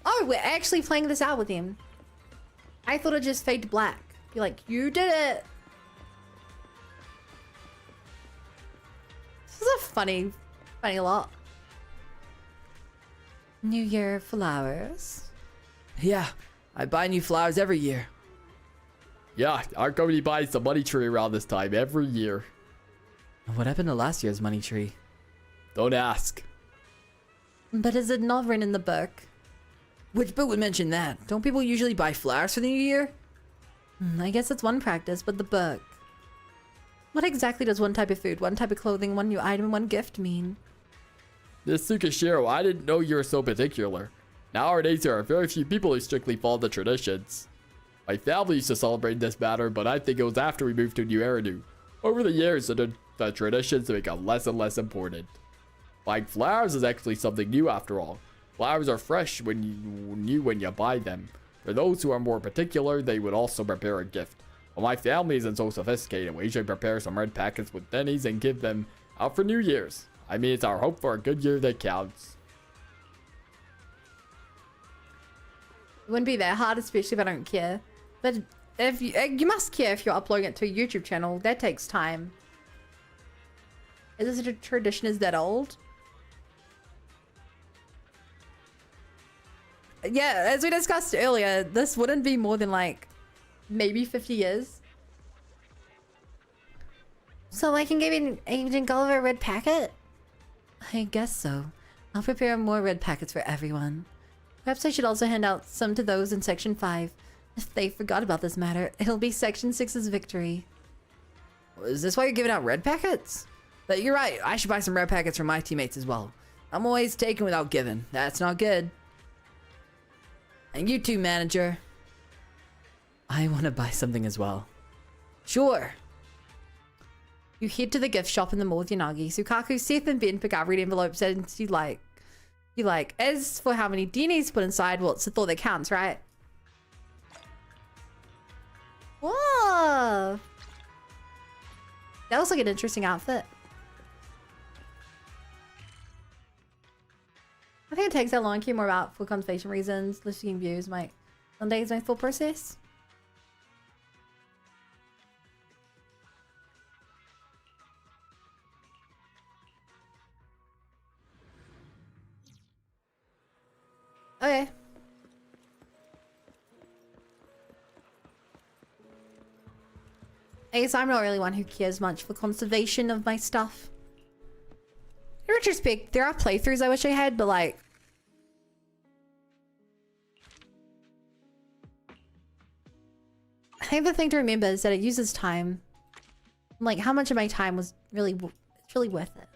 Oh, we're actually playing this out with him. I thought it'd just fade to black. Be like, you did it. This is a funny lot. New Year flowers. Yeah, I buy new flowers every year. Yeah, our company buys the money tree around this time every year. What happened to last year's money tree? Don't ask. But is it not written in the book? Which book would mention that? Don't people usually buy flowers for the new year? I guess it's one practice, but the book. What exactly does one type of food, one type of clothing, one new item, and one gift mean? This Tsukishiro, I didn't know you were so particular. Nowadays, there are very few people who strictly follow the traditions. My family used to celebrate this matter, but I think it was after we moved to New Eridu. Over the years, the traditions have become less and less important. Buying flowers is actually something new after all. Flowers are fresh when you buy them. For those who are more particular, they would also prepare a gift. Well, my family isn't so sophisticated. We usually prepare some red packets with pennies and give them out for New Year's. I mean, it's our hope for a good year that counts. It wouldn't be that hard, especially if I don't care. But if you must care if you're uploading it to a YouTube channel. That takes time. Is this a tradition is that old? Yeah, as we discussed earlier, this wouldn't be more than like maybe 50 years. So I can give Agent Gulliver a red packet? I guess so. I'll prepare more red packets for everyone. Perhaps I should also hand out some to those in Section 5. If they forgot about this matter, it'll be Section 6's victory. Is this why you're giving out red packets? But you're right, I should buy some red packets for my teammates as well. I'm always taking without giving. That's not good. And you too, manager. I want to buy something as well. Sure. You head to the gift shop in the mall with Yanagi. Sukaku, Seth, and Ben pick out red envelopes and you like. As for how many DNAs to put inside, well, it's the thought that counts, right? Whoa! That looks like an interesting outfit. I think it takes that long. I care more about for conservation reasons. Listing views might Sunday is my full process. Okay. I guess I'm not really one who cares much for conservation of my stuff. In retrospect, there are playthroughs I wish I had, but like... I think the thing to remember is that it uses time. Like, how much of my time was really... It's really worth it.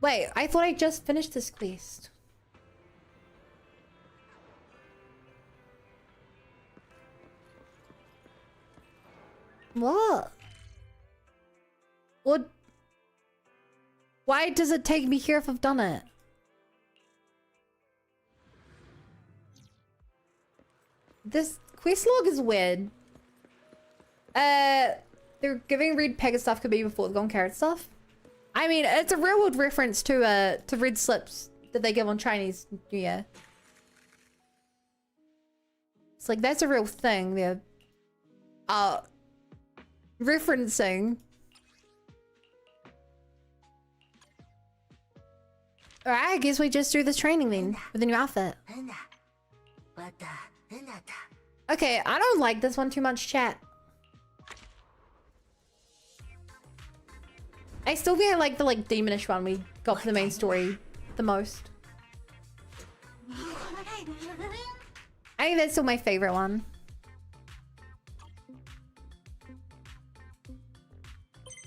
Wait, I thought I just finished this quest. What? What? Why does it take me here if I've done it? This quest log is weird. They're giving red packet stuff could be before the Gone Carrot stuff. I mean, it's a real world reference to red slips that they give on Chinese New Year. It's like, that's a real thing. They're referencing. Alright, I guess we just do this training then with a new outfit. Okay, I don't like this one too much, chat. I still think I like the demonish one we got for the main story the most. I think that's still my favorite one.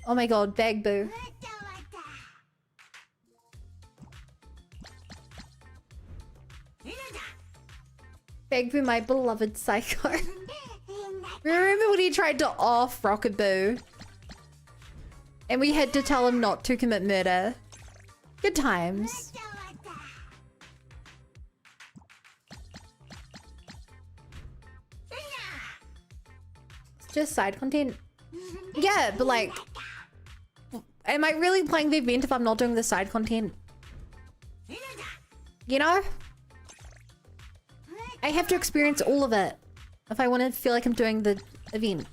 Oh my god, Bangboo. Bangboo, my beloved psycho. Remember when he tried to off Rockaboo? And we had to tell him not to commit murder. Good times. It's just side content. Yeah, but like... Am I really playing the event if I'm not doing the side content? You know? I have to experience all of it if I want to feel like I'm doing the event.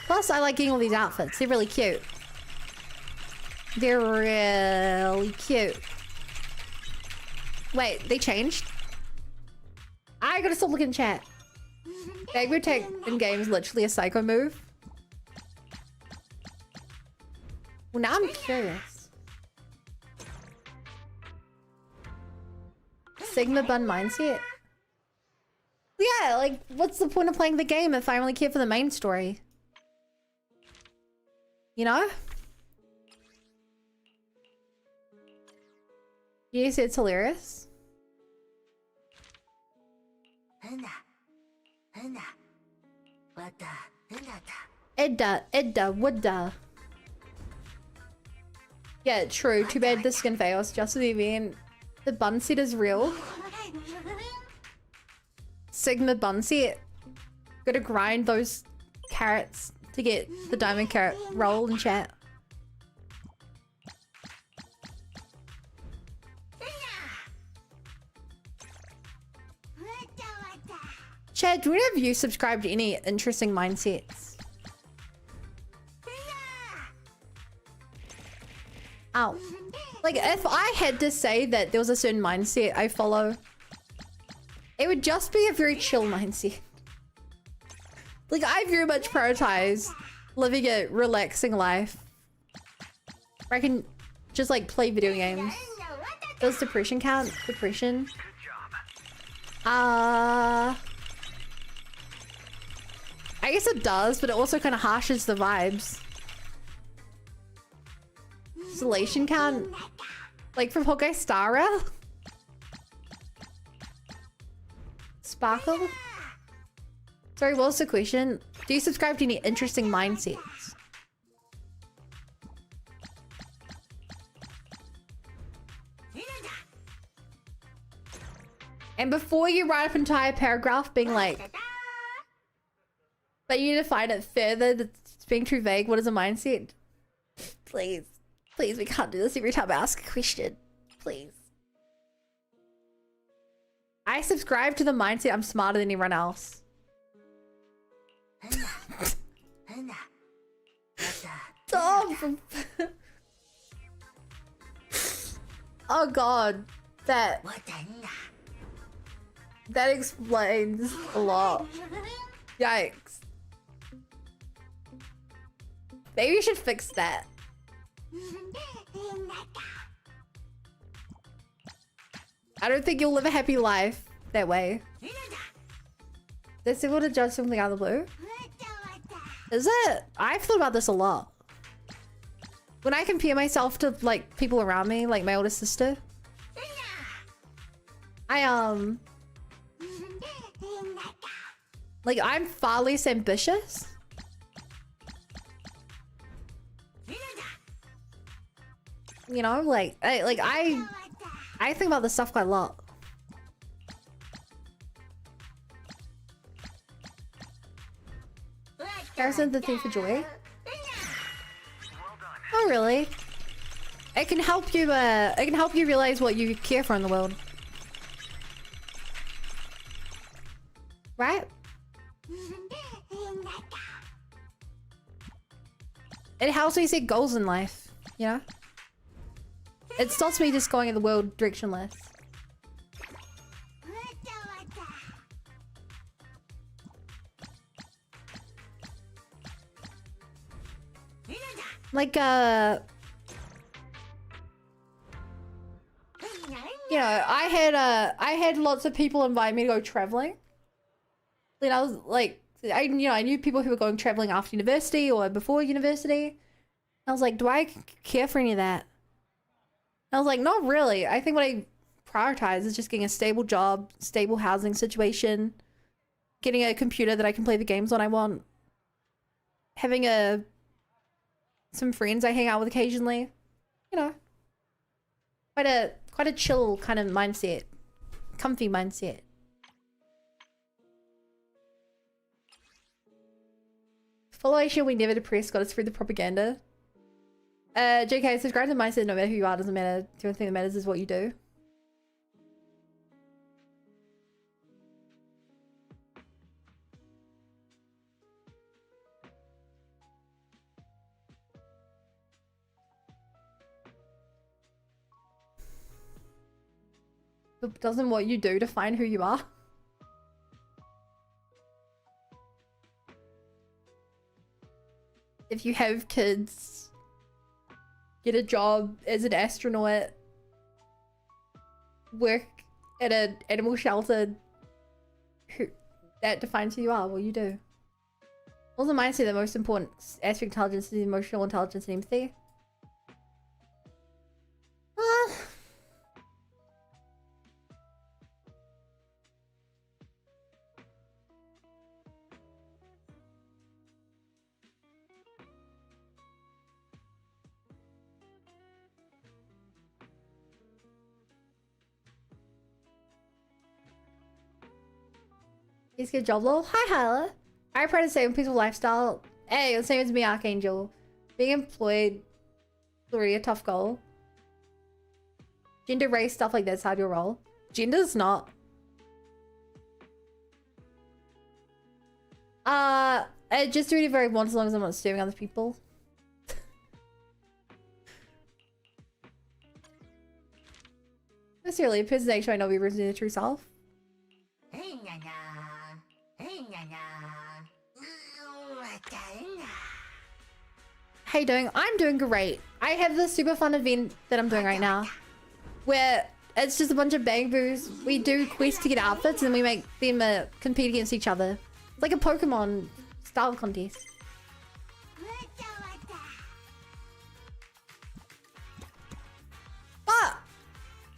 Plus, I like getting all these outfits. They're really cute. They're really cute. Wait, they changed? I gotta stop looking at chat. Bangboo tech in game is literally a psycho move. Well, now I'm curious. Sigma Bun mindset? Yeah, like, what's the point of playing the game if I only care for the main story? You know? Yes, it's hilarious. Edda, Woodda. Yeah, true. Too bad the skin fails. Just for the event. The bun set is real. Sigma bun set. Gotta grind those carrots to get the diamond carrot roll in chat. Chad, when have you subscribed to any interesting mindsets? Ow. Like, if I had to say that there was a certain mindset I follow, it would just be a very chill mindset. Like, I very much prioritize living a relaxing life Or I can just like play video games. Does depression count? Depression? I guess it does, but it also kind of harshes the vibes. Isolation count? Like from Hokai Stara? Sparkle? Sorry, what was the question? Do you subscribe to any interesting mindsets? And before you write up an entire paragraph being like, but you define it further, that's being too vague, what is a mindset? Please. Please, we can't do this every time I ask a question. Please. I subscribe to the mindset I'm smarter than everyone else. Tom! Oh god. That explains a lot. Yikes. Maybe you should fix that. I don't think you'll live a happy life that way. Is it to judge something out of the blue? Is it? I've thought about this a lot. When I compare myself to like people around me, like my older sister, like I'm far less ambitious. You know, like I think about this stuff quite a lot. Harrison, the thing for joy. Oh really? It can help you. It can help you realize what you care for in the world, right? It helps me set goals in life. You know. It stops me just going in the world directionless. Like, you know, I had lots of people invite me to go traveling. And I was like, I knew people who were going traveling after university or before university. I was like, do I care for any of that? I was like, not really. I think what I prioritize is just getting a stable job, stable housing situation, getting a computer that I can play the games on I want, having some friends I hang out with occasionally. You know, quite a chill kind of mindset, comfy mindset. Followation we never depressed got us through the propaganda. JK, subscribe to the mindset no matter who you are, doesn't matter. The only thing that matters is what you do. But doesn't what you do define who you are? If you have kids, get a job as an astronaut, work at an animal shelter, that defines who you are, what you do. Also, mindset, the most important aspect of intelligence is emotional intelligence and empathy. He's good job, lol. Hi, Hyla. I try to save a peaceful lifestyle. Hey, the same as me, Archangel. Being employed is already a tough goal. Gender, race, stuff like that's hard to roll. Gender's not. I just do it very once as long as I'm not disturbing other people. Necessarily, a person's nature might not be representing their true self. How you doing? I'm doing great. I have this super fun event that I'm doing right now, where it's just a bunch of Bangboos. We do quests to get outfits, and we make them compete against each other. It's like a Pokemon style contest. But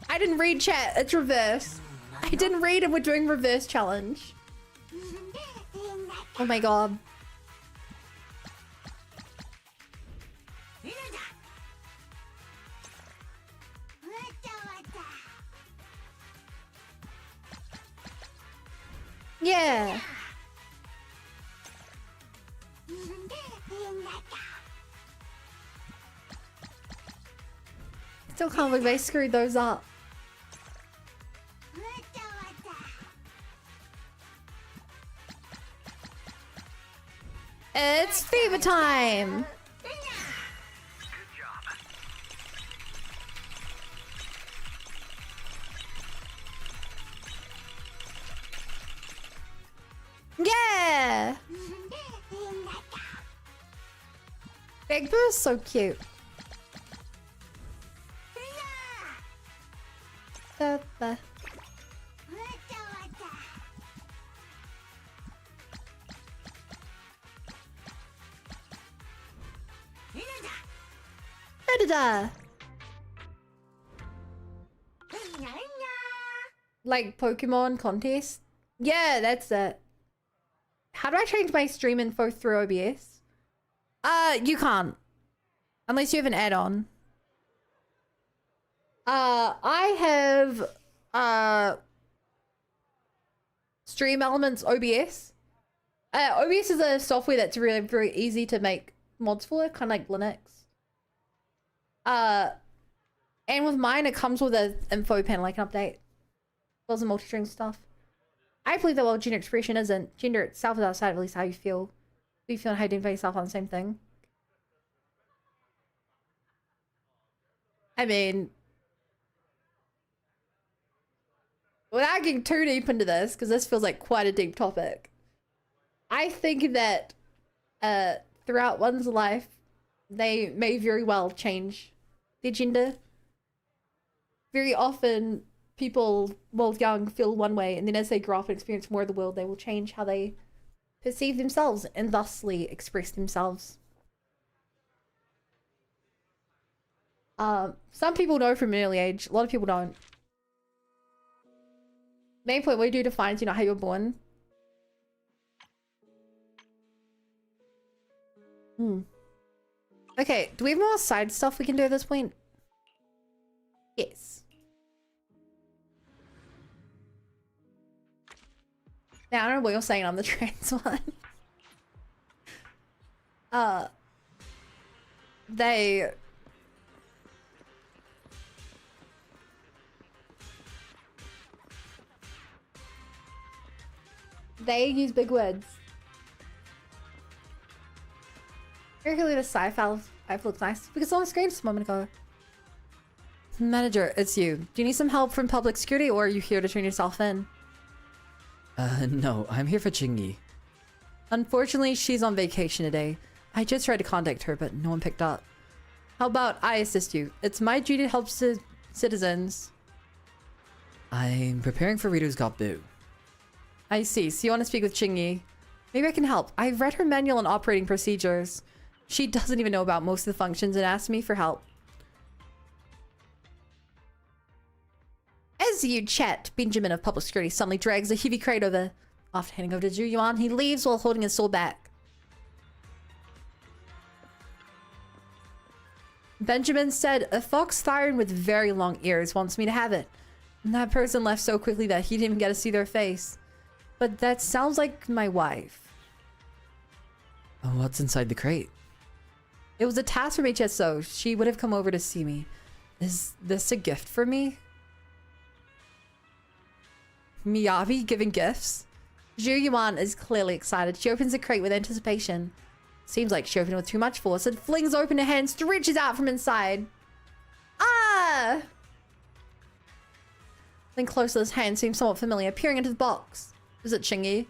I didn't read chat. It's reverse. I didn't read, and we're doing reverse challenge. Oh my god. Yeah. Still can't believe I screwed those up. It's fever time. Yeah. Bangboo is so cute. Da-da. Da-da-da. Like Pokemon contest? Yeah, that's it. How do I change my stream info through OBS? You can't. Unless you have an add-on. I have, Stream Elements OBS. OBS is a software that's really very easy to make mods for, kind of like Linux. And with mine, it comes with an info panel I can update. Lots of multi-string stuff. I believe that while gender expression isn't, gender itself is outside of at least how you feel. You feel and how you identify yourself on the same thing. I mean, without getting too deep into this, because this feels like quite a deep topic, I think that throughout one's life, they may very well change their gender. Very often, people, while young, feel one way, and then as they grow up and experience more of the world, they will change how they perceive themselves and thusly express themselves. Some people know from an early age, a lot of people don't. Main point, what you do defines, you know, how you were born. Okay, do we have more side stuff we can do at this point? Yes. Now, I don't know what you're saying on the trans one. They use big words. Regularly the sci-fi looks nice because on the screen just a moment ago. Manager, it's you. Do you need some help from public security or are you here to turn yourself in? No, I'm here for Chingy. Unfortunately, she's on vacation today. I just tried to contact her, but no one picked up. How about I assist you? It's my duty to help citizens. I'm preparing for Rito's Got Boo. I see. So you want to speak with Chingy? Maybe I can help. I've read her manual on operating procedures. She doesn't even know about most of the functions and asked me for help. As you chat, Benjamin of Public Security suddenly drags a heavy crate over. After handing over to Zhu Yuan, he leaves while holding his sword back. Benjamin said, a fox siren with very long ears wants me to have it. And that person left so quickly that he didn't even get to see their face. But that sounds like my wife. Oh, what's inside the crate? It was a task from HSO. She would have come over to see me. Is this a gift for me? Miyabi giving gifts? Zhu Yuan is clearly excited. She opens the crate with anticipation. Seems like she opened it with too much force and flings open her hand, stretches out from inside. Ah! Then closer, his hand seems somewhat familiar, peering into the box. Is it Chingy?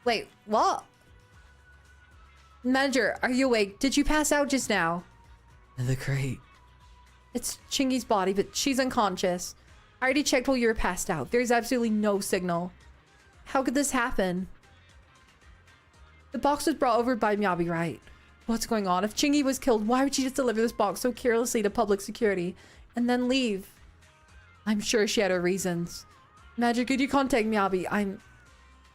Wait, what? Manager, are you awake? Did you pass out just now? The crate. It's Chingy's body, but she's unconscious. I already checked while you were passed out. There's absolutely no signal. How could this happen? The box was brought over by Miyabi, right? What's going on? If Chingy was killed, why would she just deliver this box so carelessly to public security and then leave? I'm sure she had her reasons. Magic, could you contact Miyabi? I'm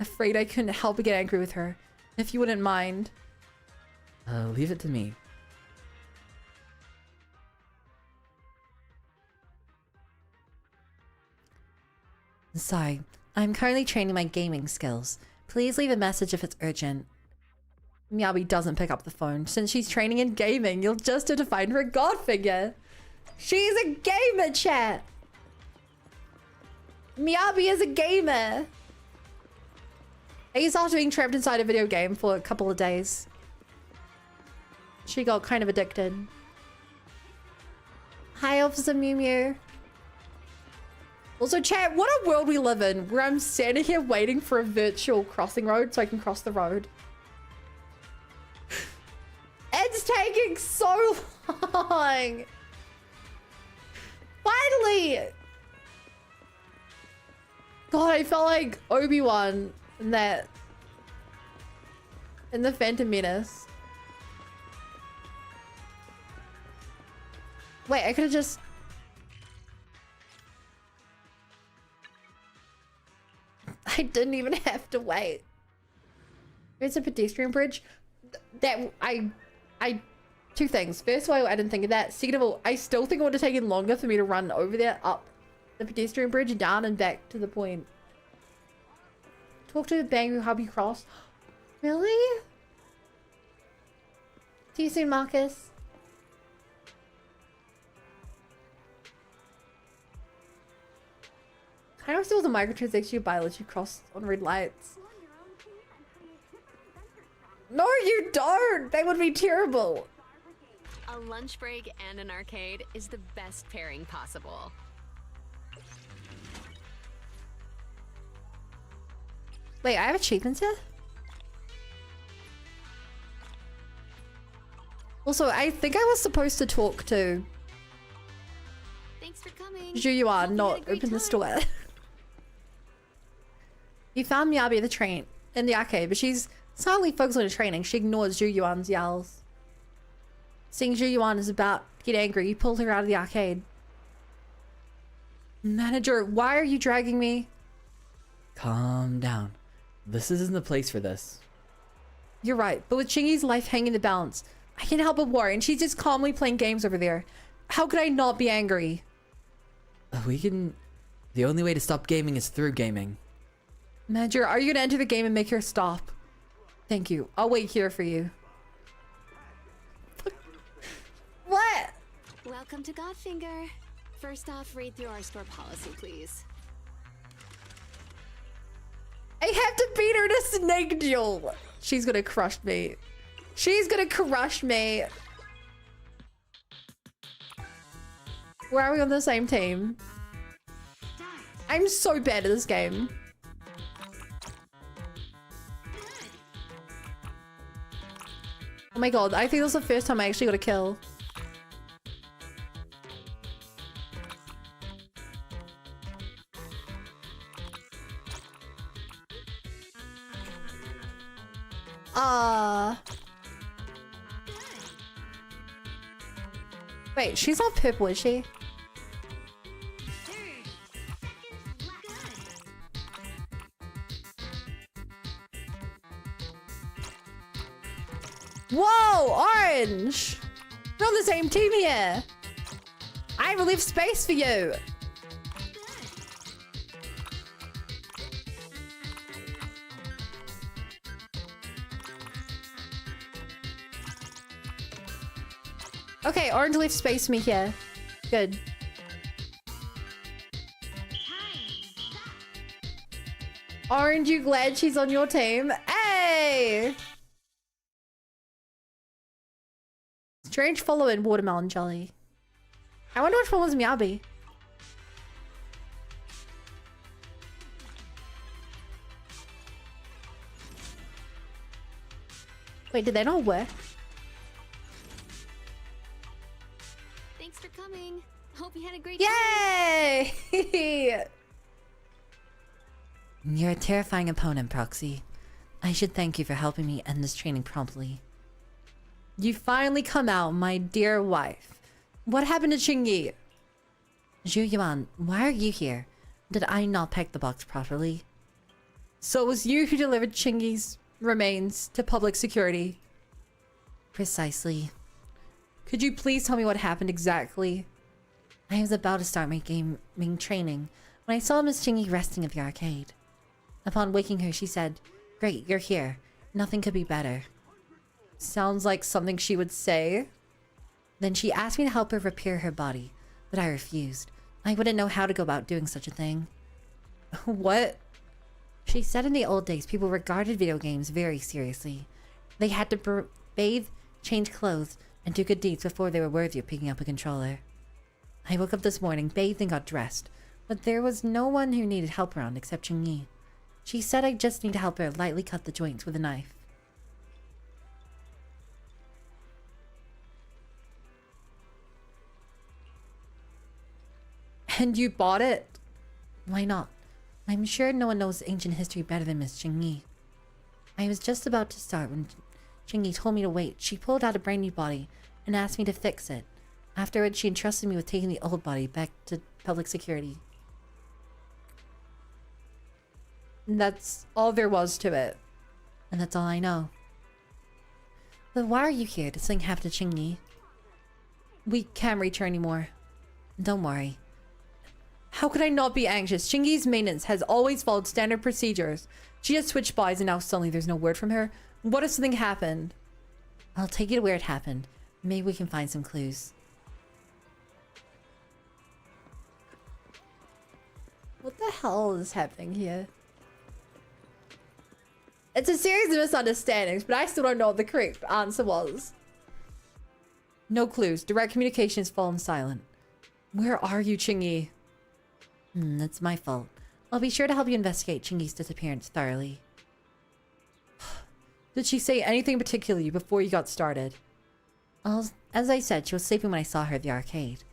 afraid I couldn't help but get angry with her. If you wouldn't mind. Leave it to me. Sorry, I'm currently training my gaming skills. Please leave a message if it's urgent. Miyabi doesn't pick up the phone. Since she's training in gaming, you'll just have to find her god figure. She's a gamer, chat. Miyabi is a gamer. He's after being trapped inside a video game for a couple of days. She got kind of addicted. Hi, Officer Mew Mew. Also, chat, what a world we live in, where I'm standing here waiting for a virtual crossing road so I can cross the road. It's taking so long. Finally. God, I felt like Obi-Wan in that. In the Phantom Menace. Wait, I could have just... I didn't even have to wait. It's a pedestrian bridge. That two things. First of all, I didn't think of that. Second of all, I still think it would have taken longer for me to run over there, up the pedestrian bridge, down and back to the point. Talk to the Bangboo Hubby Cross. Really? See you soon, Marcus. I don't still the microtransaction you buy lets you cross on red lights. No, you don't! That would be terrible. A lunch break and an arcade is the best pairing possible. Wait, I have achievements here? Also, I think I was supposed to talk to Thanks for coming. Juyuan, not open the store. You found Miyabi at the train in the arcade, but she's silently focused on her training. She ignores Juyuan's yells. Seeing Juyuan is about to get angry, you pulled her out of the arcade. Manager, why are you dragging me? Calm down. This isn't the place for this. You're right, but with Chingy's life hanging in the balance, I can't help but worry, and she's just calmly playing games over there. How could I not be angry? The only way to stop gaming is through gaming. Manager, are you gonna enter the game and make her stop? Thank you. I'll wait here for you. What? Welcome to Godfinger. First off, read through our store policy, please. I have to beat her to snake duel. She's gonna crush me. She's gonna crush me. Where are we on the same team? I'm so bad at this game. Oh my god, I think this is the first time I actually got a kill. Wait, she's not purple, is she? Whoa, orange! We're on the same team here. I will leave space for you. Okay, orange leave space for me here. Good. Orange, you glad she's on your team? Hey! Strange follow-in watermelon jelly. I wonder which one was Miyabi. Wait, did they not work? Thanks for coming. Hope you had a great Yay! You're a terrifying opponent, Proxy. I should thank you for helping me end this training promptly. You finally come out, my dear wife. What happened to Qingyi? Zhu Yuan, why are you here? Did I not pack the box properly? So it was you who delivered Qingyi's remains to public security? Precisely. Could you please tell me what happened exactly? I was about to start my gaming training when I saw Miss Qingyi resting at the arcade. Upon waking her, she said, "Great, you're here. Nothing could be better." Sounds like something she would say. Then she asked me to help her repair her body, but I refused. I wouldn't know how to go about doing such a thing. What? She said in the old days people regarded video games very seriously. They had to bathe, change clothes, and do good deeds before they were worthy of picking up a controller. I woke up this morning, bathed and got dressed, but there was no one who needed help around except Qingyi. She said I just need to help her lightly cut the joints with a knife. And you bought it? Why not? I'm sure no one knows ancient history better than Miss Qingyi. I was just about to start when Qingyi told me to wait. She pulled out a brand new body and asked me to fix it. Afterwards, she entrusted me with taking the old body back to public security. And that's all there was to it. And that's all I know. But why are you here? Did something happen to Qingyi? We can't reach her anymore. Don't worry. How could I not be anxious? Qingyi's maintenance has always followed standard procedures. She just switched bodies and now suddenly there's no word from her. What if something happened? I'll take you to where it happened. Maybe we can find some clues. What the hell is happening here? It's a series of misunderstandings, but I still don't know what the correct answer was. No clues. Direct communication has fallen silent. Where are you, Qingyi? That's my fault. I'll be sure to help you investigate Qingyi's disappearance thoroughly. Did she say anything particularly before you got started? As I said, she was sleeping when I saw her at the arcade.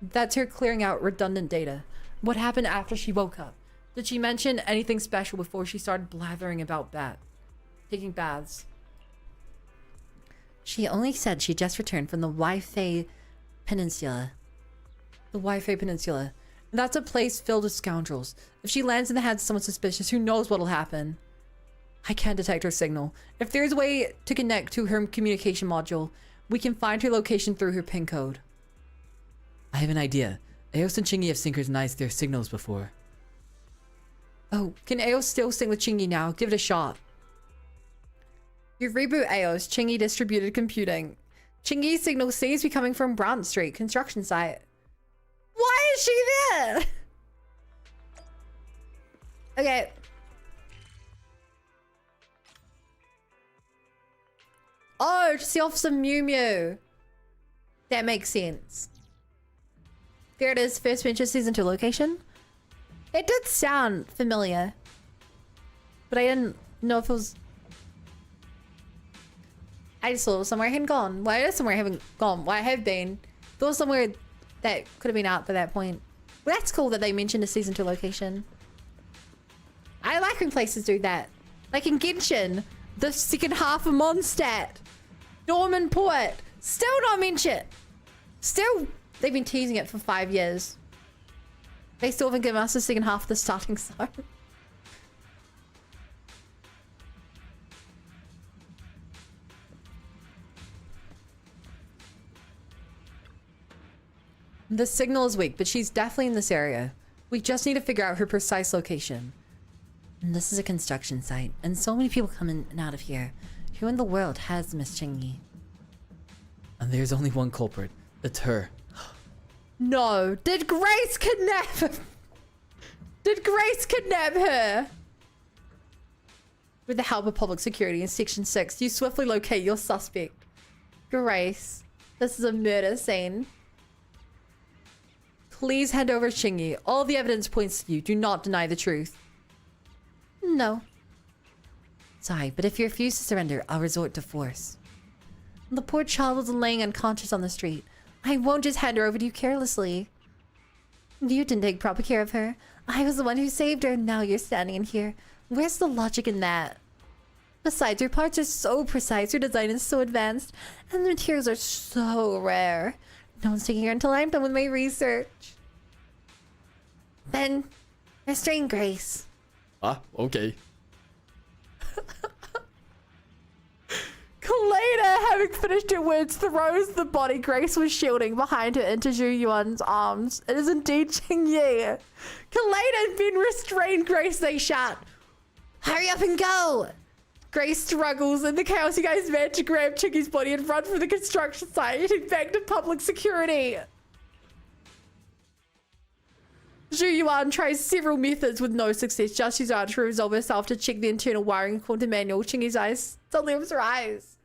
That's her clearing out redundant data. What happened after she woke up? Did she mention anything special before she started blathering about taking baths? She only said she just returned from the Wi-Fi Peninsula. The Wi-Fi Peninsula. That's a place filled with scoundrels. If she lands in the hands of someone suspicious, who knows what'll happen? I can't detect her signal. If there's a way to connect to her communication module, we can find her location through her pin code. I have an idea. Eos and Qingyi have synchronized their signals before. Oh, can Eos still sync with Qingyi now? Give it a shot. You reboot Eos, Qingyi distributed computing. Qingyi's signal seems to be coming from Brown Street construction site. Why is she there? Okay. Oh, to see Officer Mew Mew. That makes sense. There it is, first mention season 2 location. It did sound familiar. But I didn't know if it was... I just thought it was somewhere I hadn't gone. Well, it is somewhere I haven't gone. Well, I have been. There was somewhere that could have been out by that point. Well, that's cool that they mentioned a season 2 location. I like when places do that. Like in Genshin, the second half of Mondstadt. Norman Port. Still not mentioned. Still, they've been teasing it for 5 years. They still haven't given us the second half of the starting zone. The signal is weak, but she's definitely in this area. We just need to figure out her precise location. And this is a construction site, and so many people come in and out of here. Who in the world has Miss Qingyi? And there's only one culprit. It's her. No. Did Grace kidnap her? Did Grace kidnap her? With the help of public security in Section 6, you swiftly locate your suspect. Grace, this is a murder scene. Please hand over Qingyi. All the evidence points to you. Do not deny the truth. No. Sorry, but if you refuse to surrender, I'll resort to force. The poor child was laying unconscious on the street. I won't just hand her over to you carelessly. You didn't take proper care of her. I was the one who saved her, and now you're standing in here. Where's the logic in that? Besides, your parts are so precise, your design is so advanced, and the materials are so rare. No one's taking her until I'm done with my research. Ben, restrain Grace. Ah, okay. Kaleda, having finished her words, throws the body Grace was shielding behind her into Zhu Yuan's arms. It is indeed Qingyi. Kaleda has been restrained, Grace, they shout. Hurry up and go! Grace struggles in the chaos. You guys manage to grab Qingyi's body and run from the construction site, heading back to public security. Zhu Yuan tries several methods with no success. Just his arm to resolve herself to check the internal wiring according to manual. Qingyi's eyes suddenly opens her eyes.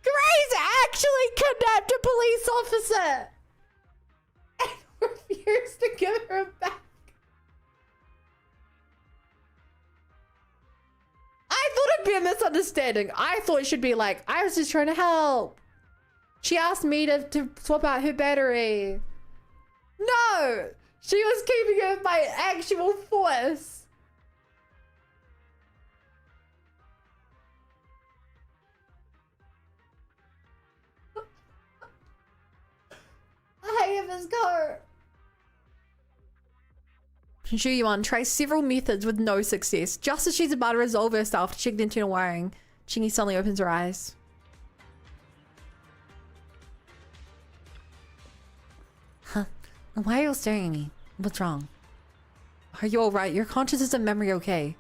Grace actually kidnapped a police officer and refused to give her back. I thought it'd be a misunderstanding. I thought it should be like, I was just trying to help. She asked me to swap out her battery. No! She was keeping her by actual force. I hate this car. Zhu Yuan tries several methods with no success. Just as she's about to resolve herself to check the internal wiring, Qingyi suddenly opens her eyes. Huh? Why are you staring at me? What's wrong? Are you alright? Your consciousness and memory okay?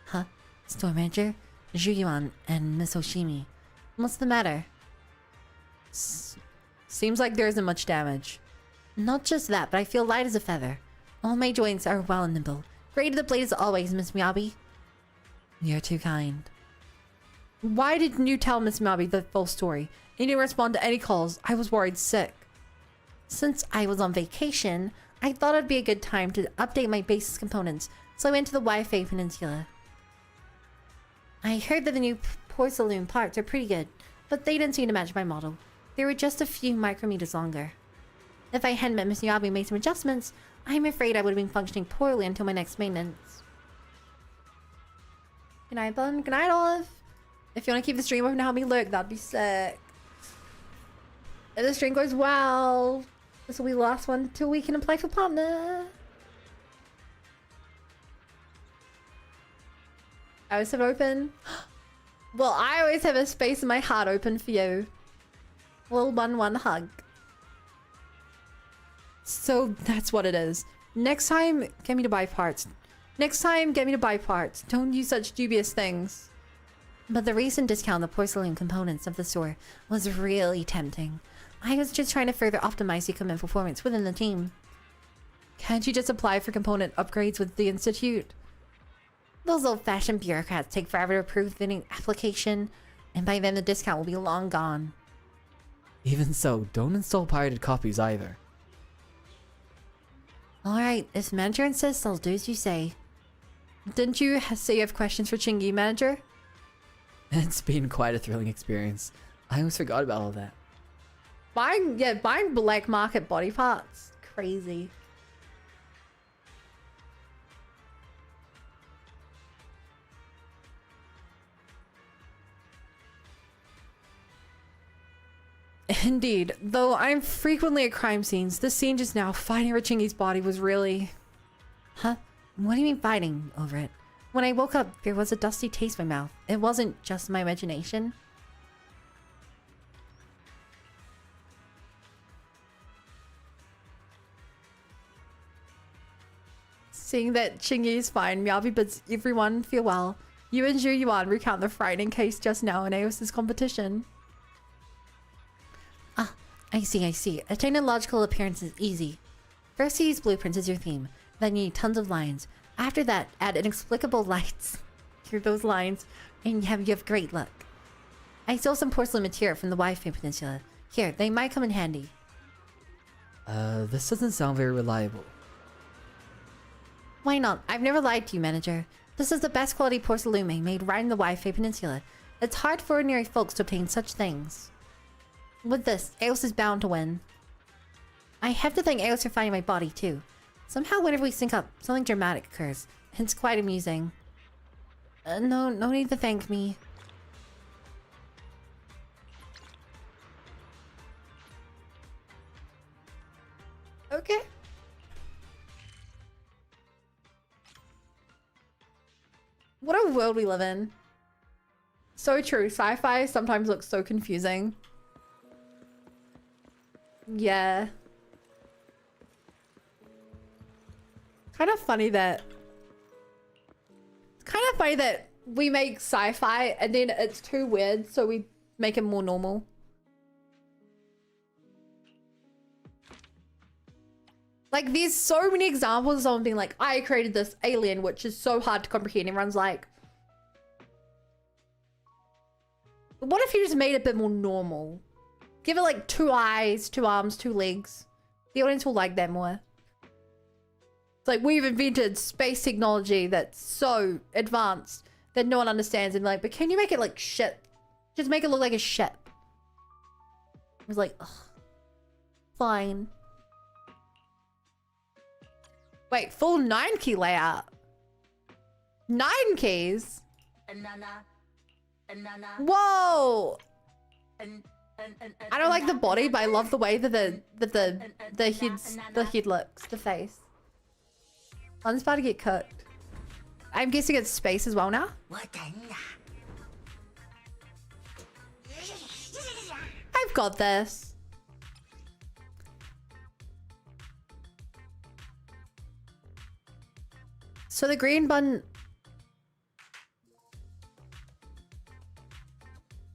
Huh? Store manager, Zhu Yuan, and Miss Oshimi. What's the matter? Seems like there isn't much damage. Not just that, but I feel light as a feather. All my joints are well and nimble. Great the blade as always, Miss Miyabi. You're too kind. Why didn't you tell Miss Miyabi the full story? You didn't respond to any calls. I was worried sick. Since I was on vacation, I thought it'd be a good time to update my basis components, so I went to the Wi-Fi Peninsula. I heard that the new porcelain parts are pretty good, but they didn't seem to match my model. They were just a few micrometers longer. If I hadn't met Miss Miyabi and made some adjustments, I'm afraid I would have been functioning poorly until my next maintenance. Good night, Bun. Good night, Olive. If you want to keep the stream open to help me lurk, that'd be sick. If the stream goes well, this will be the last one till we can apply for partner. I always have it open. Well, I always have a space in my heart open for you. Little one hug. So that's what it is. Next time, get me to buy parts. Next time, get me to buy parts. Don't use such dubious things. But the recent discount on the porcelain components of the store was really tempting. I was just trying to further optimize the equipment performance within the team. Can't you just apply for component upgrades with the Institute? Those old-fashioned bureaucrats take forever to approve the application, and by then the discount will be long gone. Even so, don't install pirated copies either. Alright, if manager insists, I'll do as you say. Didn't you say you have questions for Qingyi, manager? It's been quite a thrilling experience. I almost forgot about all that. Buying black market body parts. Crazy. Indeed, though I'm frequently at crime scenes, this scene just now, fighting over Qingyi's body was really... Huh? What do you mean fighting over it? When I woke up, there was a dusty taste in my mouth. It wasn't just my imagination. Seeing that Qingyi is fine, Miyabi bids everyone farewell. You and Zhu Yuan recount the frightening case just now in Aos's competition. Ah, I see. Attaining logical appearance is easy. First you use blueprints as your theme, then you need tons of lines. After that, add inexplicable lights through those lines, and you have great luck. I stole some porcelain material from the Wi-Fi Peninsula. Here, they might come in handy. This doesn't sound very reliable. Why not? I've never lied to you, manager. This is the best quality porcelain made right in the Wi-Fi Peninsula. It's hard for ordinary folks to obtain such things. With this, Eos is bound to win. I have to thank Eos for finding my body too. Somehow whenever we sync up, something dramatic occurs. It's quite amusing. No need to thank me. Okay. What a world we live in. So true. Sci-fi sometimes looks so confusing. Yeah. Kind of funny that... It's kind of funny that we make sci-fi and then it's too weird, so we make it more normal. Like, there's so many examples of someone being like, I created this alien, which is so hard to comprehend. Everyone's like, what if you just made it a bit more normal? Give it like 2 eyes, 2 arms, 2 legs. The audience will like that more. It's like, we've invented space technology that's so advanced that no one understands. And like, but can you make it like shit? Just make it look like a ship. I was like, ugh. Fine. Wait, full 9-key layout. 9 keys? Whoa! I don't like the body, but I love the way that the head looks, the face. One's about to get cooked. I'm guessing it's space as well now. I've got this. So the green button...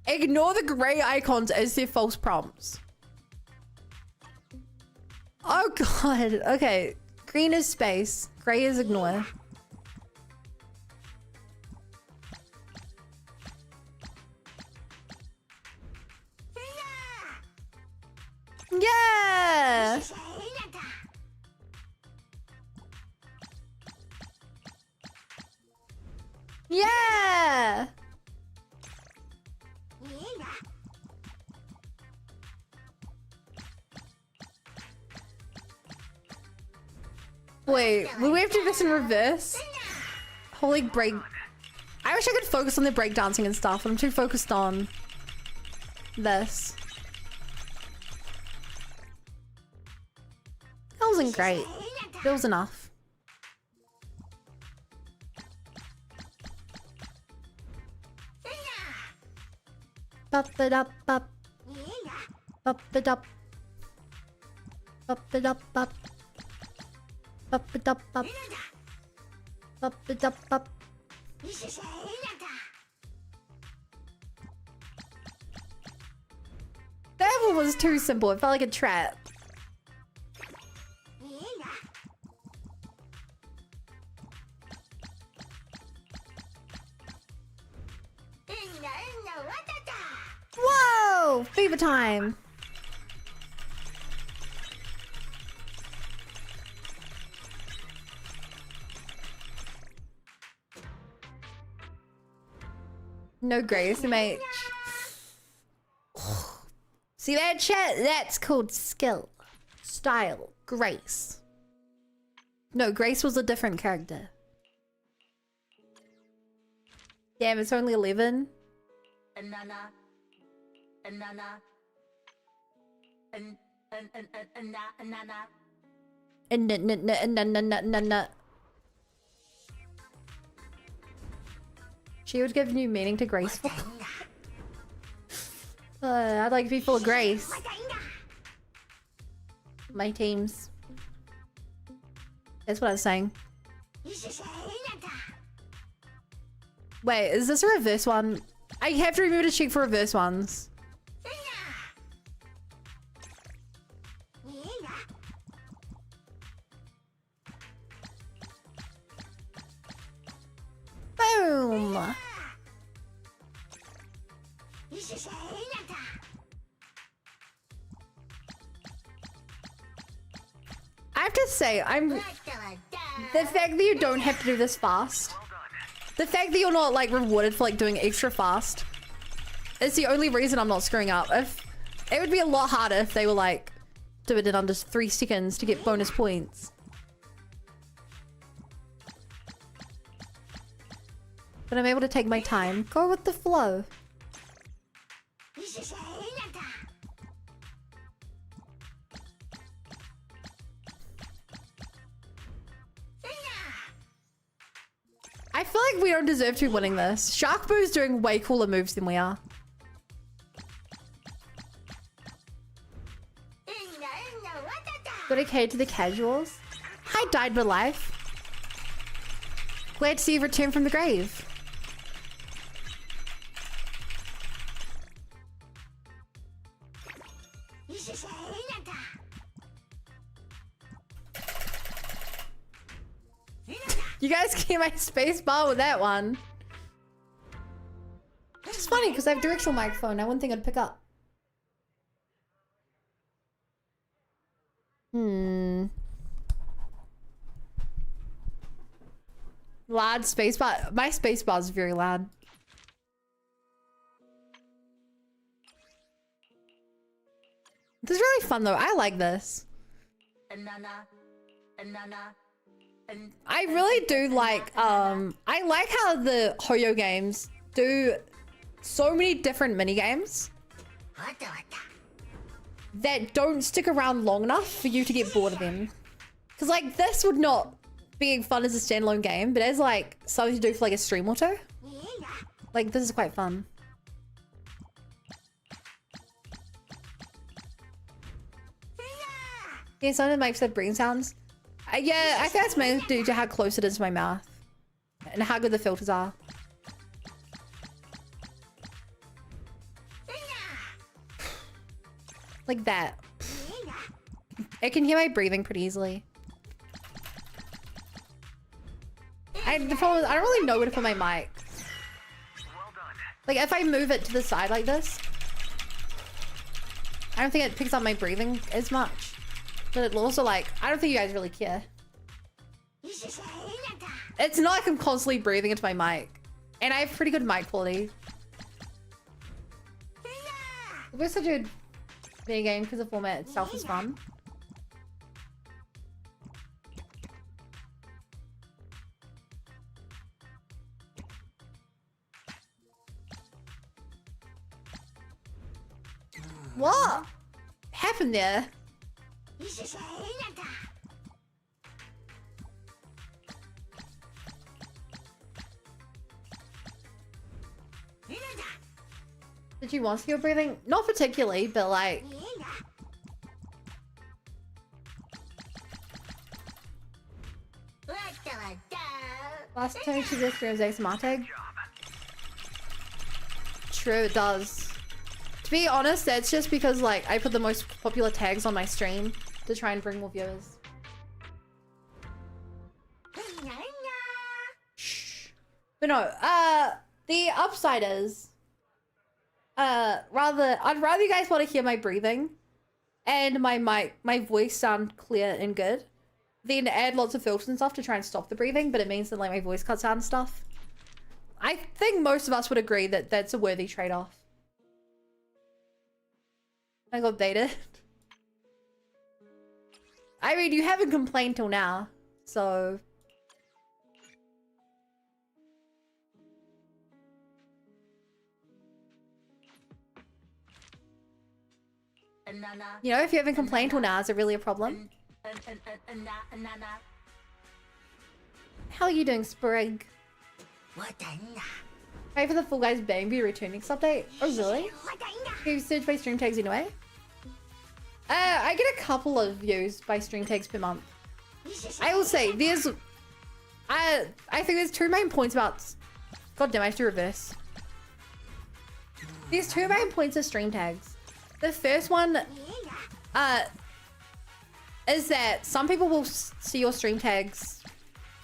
Ignore the grey icons as their false prompts. Oh god. Okay. Green is space. Grey is ignore. Yeah! Yeah! Wait, will we have to do this in reverse? Holy break. I wish I could focus on the breakdancing and stuff, but I'm too focused on this. That wasn't great. It was enough. Bop it up, bop. Bop it up. Bop it up, bop. Bop it up, bop. Bop it up, bop. That one was too simple. It felt like a trap. Whoa! Fever time. No grace, mate. See that, chat? That's called skill. Style. Grace. No, Grace was a different character. Damn, it's only 11. She would give new meaning to graceful. I'd like to be full of grace. My teams. That's what I was saying. Wait, is this a reverse one? I have to remember to check for reverse ones. Boom! I have to say, the fact that you don't have to do this fast The fact that you're not like rewarded for like doing extra fast is the only reason I'm not screwing up. If it would be a lot harder if they were like, do it in under 3 seconds to get bonus points. But I'm able to take my time. Go with the flow. I feel like we don't deserve to be winning this. Shark Boo's doing way cooler moves than we are. Dedicated to the casuals. Hi, died but alive. Glad to see you return from the grave. You guys came my space bar with that one. It's funny because I have directional microphone. I wouldn't think I'd pick up. Loud space bar. My space bar is very loud. This is really fun though. I like this. I really do like, I like how the Hoyo games do so many different mini games that don't stick around long enough for you to get bored of them. Because like this would not be fun as a standalone game, but as like something to do for like a stream or two, like this is quite fun. Yeah, some of the mics have brain sounds. Yeah, I think that's mainly due to how close it is to my mouth and how good the filters are. Like that. I can hear my breathing pretty easily. The problem is I don't really know where to put my mic. Like if I move it to the side like this, I don't think it picks up my breathing as much. But it also like, I don't think you guys really care. It's not like I'm constantly breathing into my mic. And I have pretty good mic quality. We're such a big game because the format itself is fun. What happened there? Did you want to hear breathing? Not particularly, but like... Last time she just streams ASMR tag. True, it does. To be honest, that's just because like I put the most popular tags on my stream to try and bring more viewers. But no, the upside is, I'd rather you guys want to hear my breathing and my voice sound clear and good, then add lots of filters and stuff to try and stop the breathing, but it means that like my voice cuts out and stuff. I think most of us would agree that that's a worthy trade-off. I got baited. I mean, you haven't complained till now, so... You know, if you haven't complained till now, is it really a problem? How are you doing, Sprig? Pray for the Full Guys Bangboo return next update. Oh, really? Do you search by stream tags anyway? I get a couple of views by stream tags per month. I will say, there's... I think there's two main points about... God damn, I have to reverse. There's two main points of stream tags. The first one is that some people will see your stream tags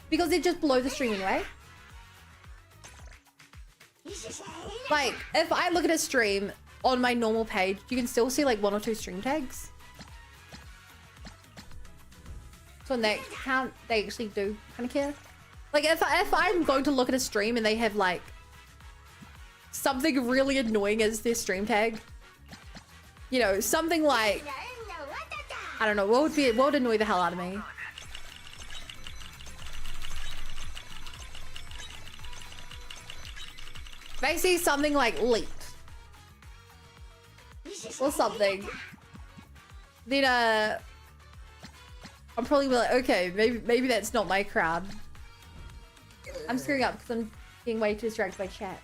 because they're just below the stream anyway. Like, if I look at a stream on my normal page, you can still see like 1 or 2 stream tags. So in that count, they actually do kind of care. Like if I'm going to look at a stream and they have like something really annoying as their stream tag, you know, something like, I don't know, what would annoy the hell out of me? If I see something like leaked or something, then I'm probably like, okay, maybe that's not my crowd. I'm screwing up because I'm being way too distracted by chat.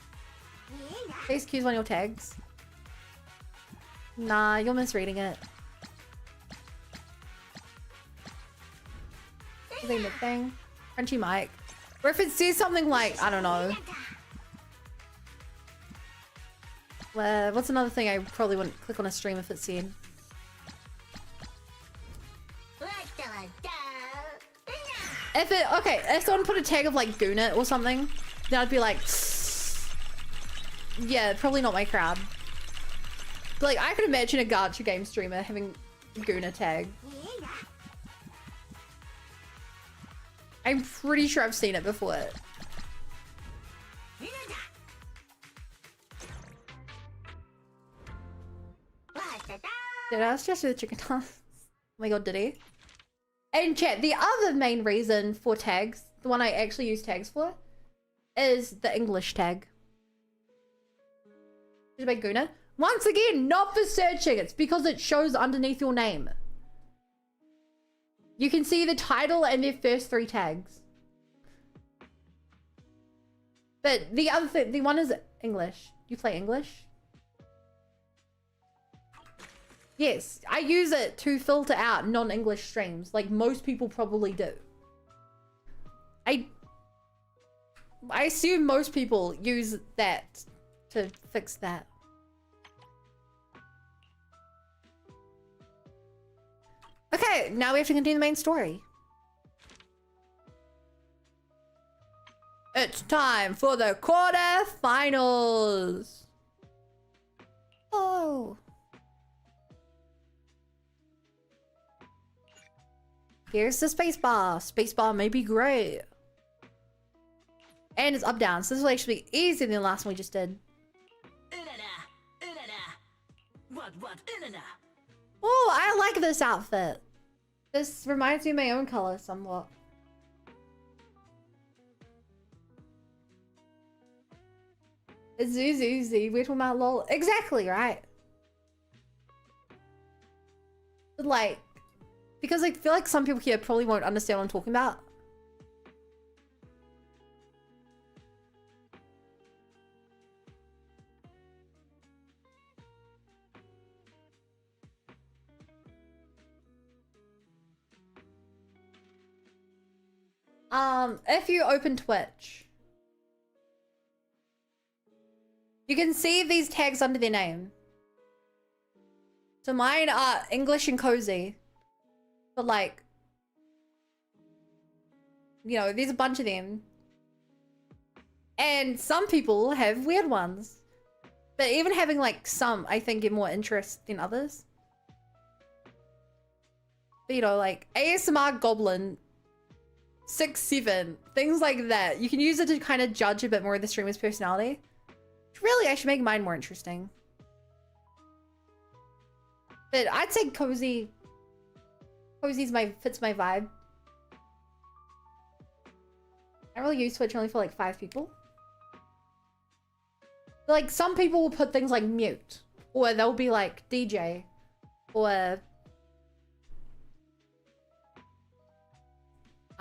Face cues on your tags. Nah, you're misreading it. Something the thing. Crunchy mic. Or if it says something like, I don't know. What's another thing I probably wouldn't click on a stream if it's said? If someone put a tag of like Goonit or something, then I'd be like, yeah, probably not my crowd. But like, I could imagine a Gacha game streamer having Goonit tag. I'm pretty sure I've seen it before. Did I just do the chicken toss? Oh my god, did he? And chat, the other main reason for tags, the one I actually use tags for, is the English tag. By Guna. Once again, not for searching, it's because it shows underneath your name. You can see the title and their first 3 tags. But the other thing, the one is English. You play English? Yes, I use it to filter out non-English streams, like most people probably do. I assume most people use that to fix that. Okay, now we have to continue the main story. It's time for the quarterfinals. Oh. Here's the spacebar. Spacebar may be great. And it's up down, so this will actually be easier than the last one we just did. Oh, I like this outfit. This reminds me of my own color somewhat. It's Zuzuzi, we're talking about LOL. Exactly, right? But like, because I feel like some people here probably won't understand what I'm talking about. If you open Twitch, you can see these tags under their name. So mine are English and cozy. But like, you know, there's a bunch of them. And some people have weird ones. But even having like some, I think, get more interest than others. But you know, like ASMR Goblin 6-7, things like that. You can use it to kind of judge a bit more of the streamer's personality. Really, I should make mine more interesting. But I'd say cozy. Cozy's fits my vibe. I really use Twitch only for like 5 people. But like some people will put things like mute, or they'll be like DJ, or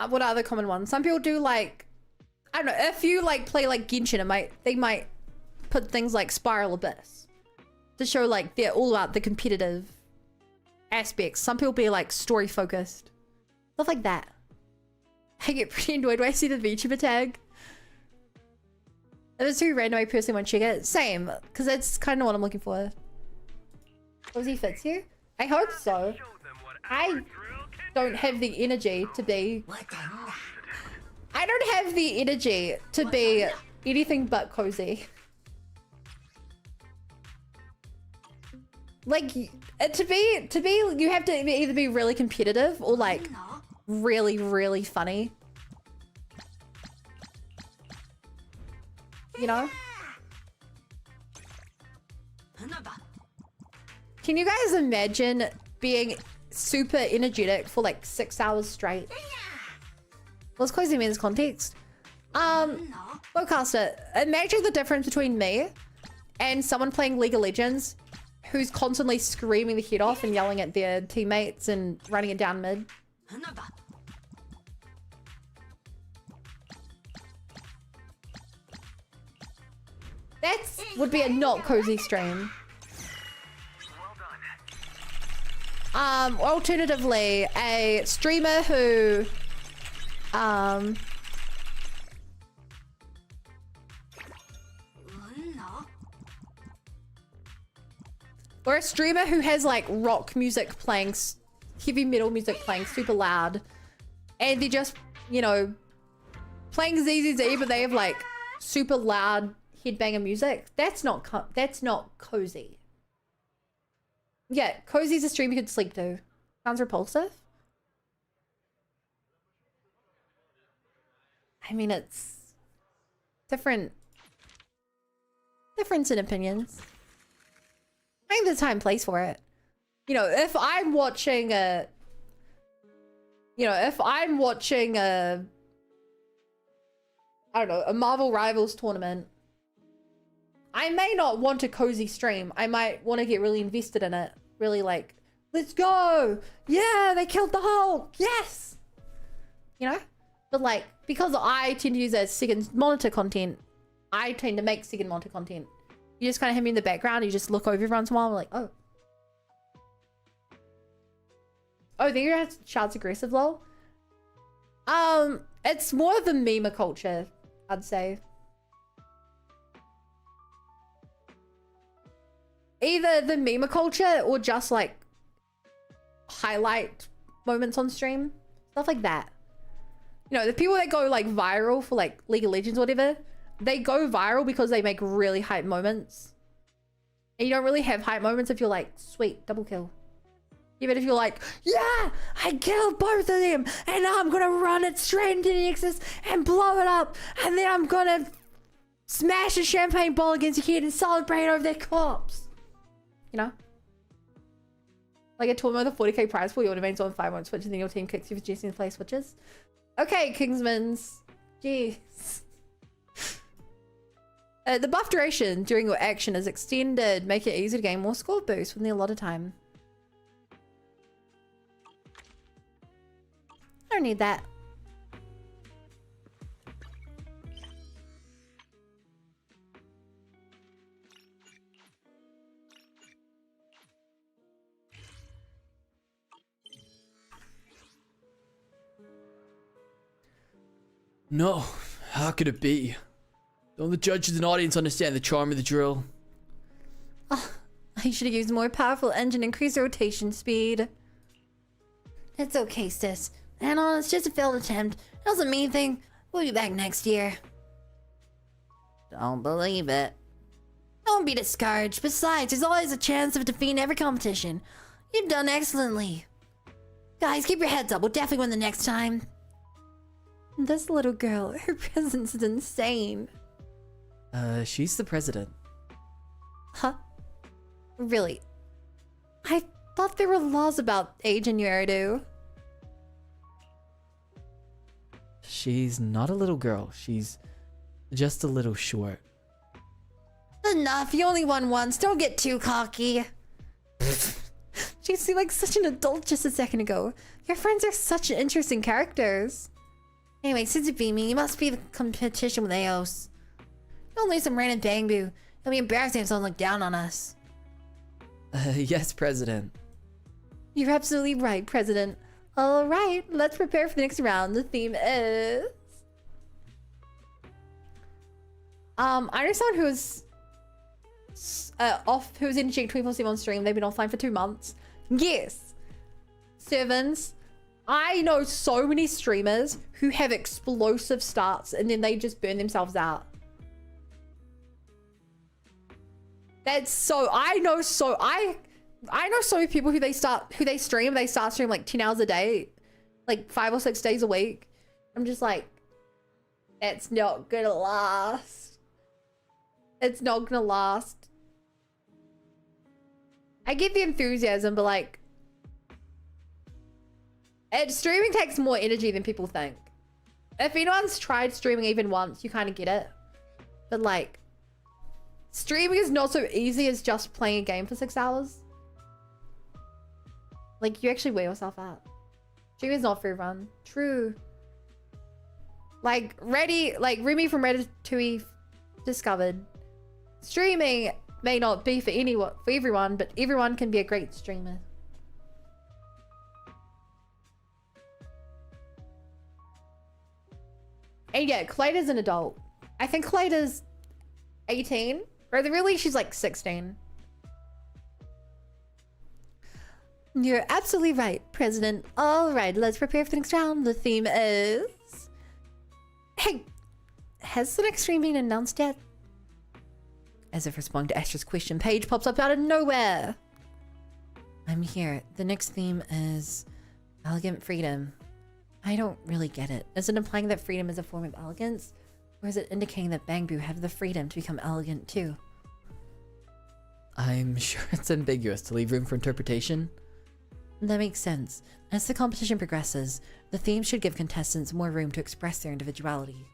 what are other common ones? Some people do like, I don't know, if you like play like Genshin, they might put things like Spiral Abyss to show like they're all about the competitive aspects. Some people be like story focused, stuff like that. I get pretty annoyed when I see the VTuber tag. If it's too random, I personally won't check it. Same, because that's kind of what I'm looking for. Cozy fits you? I hope so. I don't have the energy to be... I don't have the energy to be anything but cozy. Like, to be, you have to either be really competitive or like really, really funny. you know? Can you guys imagine being super energetic for like 6 hours straight? Let's close him in this context. Bowcaster, imagine the difference between me and someone playing League of Legends who's constantly screaming the head off and yelling at their teammates and running it down mid. That would be a not cozy stream. Alternatively, a streamer who or a streamer who has like rock music playing, heavy metal music playing super loud, and they're just, you know, playing ZZZ, but they have like super loud headbanger music. That's not cozy. Yeah, cozy's a stream you could sleep to. Sounds repulsive. I mean, it's different. Difference in opinions. I think there's a time and place for it. You know, if I'm watching a... I don't know, a Marvel Rivals tournament, I may not want a cozy stream. I might want to get really invested in it. Really like, let's go! Yeah, they killed the Hulk! Yes! You know? But like, because I tend to use it as second monitor content, I tend to make second monitor content. You just kind of have me in the background, you just look over every once in a while, and like, oh. Oh, there you shouts aggressive, lol. It's more of the meme culture, I'd say. Either the meme culture or just like highlight moments on stream. Stuff like that. You know, the people that go like viral for like League of Legends or whatever, they go viral because they make really hype moments. And you don't really have hype moments if you're like, sweet, double kill. Even if you're like, yeah, I killed both of them, and now I'm gonna run it straight into the Nexus and blow it up, and then I'm gonna smash a champagne bottle against your head and celebrate over their corpse. You know? Like a tournament with a 40k prize pool, your domain's on 5 on Switch, and then your team kicks you for suggesting to play switches. Okay, Kingsmans. Jeez. The buff duration during your action is extended. Make it easy to gain more score boost within a lot of time. I don't need that. No, how could it be? Don't the judges and audience understand the charm of the drill? Oh, I should have used a more powerful engine, increase rotation speed. It's okay, sis. Anna, it's just a failed attempt. It doesn't mean anything. We'll be back next year. Don't believe it. Don't be discouraged. Besides, there's always a chance of defeating every competition. You've done excellently. Guys, keep your heads up. We'll definitely win the next time. This little girl, her presence is insane. She's the president. Huh? Really? I thought there were laws about age in your Eridu. She's not a little girl. She's just a little short. Enough, you only won once. Don't get too cocky. She seemed like such an adult just a second ago. Your friends are such interesting characters. Anyway, since it beat me, you must be the competition with Aos. Don't lose some random Bangboo. It'll be embarrassing if someone look down on us. Yes, President. You're absolutely right, President. Alright, let's prepare for the next round. The theme is... I know someone who's who's in 24/7 on stream. They've been offline for 2 months. Yes! Servants. I know so many streamers who have explosive starts and then they just burn themselves out. That's so... I know so many people who they start stream like 10 hours a day, like 5 or 6 days a week. I'm just like, that's not gonna last. It's not gonna last. I get the enthusiasm, but like, streaming takes more energy than people think. If anyone's tried streaming even once, you kind of get it. But like, streaming is not so easy as just playing a game for 6 hours. Like, you actually wear yourself out. Streaming is not for everyone. True. Like, Remy from Ratatouille discovered, streaming may not be for everyone, but everyone can be a great streamer. And yeah, Clayda's an adult. I think Clayda's 18. Or really, she's like 16. You're absolutely right, President. All right, let's prepare for the next round. The theme is... Hey, has the next stream been announced yet? As if responding to Astra's question, Paige pops up out of nowhere. I'm here. The next theme is elegant freedom. I don't really get it. Is it implying that freedom is a form of elegance? Or is it indicating that Bangboo have the freedom to become elegant too? I'm sure it's ambiguous to leave room for interpretation. That makes sense. As the competition progresses, the theme should give contestants more room to express their individuality.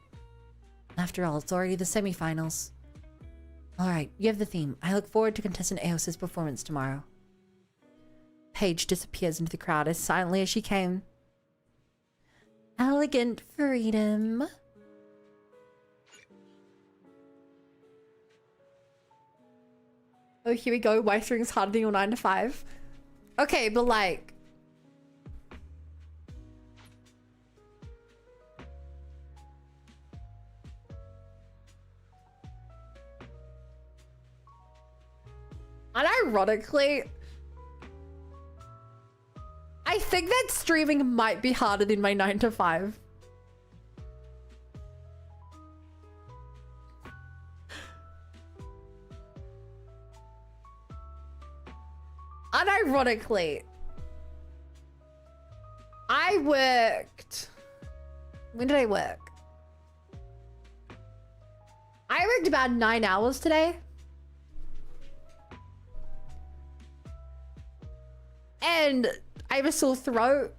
After all, it's already the semifinals. Alright, you have the theme. I look forward to contestant Eos's performance tomorrow. Paige disappears into the crowd as silently as she came. Elegant freedom. Oh, here we go. Why streaming is harder than your 9 to 5? Okay, but like... Unironically, I think that streaming might be harder than my 9 to 5. Unironically, I worked... When did I work? I worked about 9 hours today. And I have a sore throat.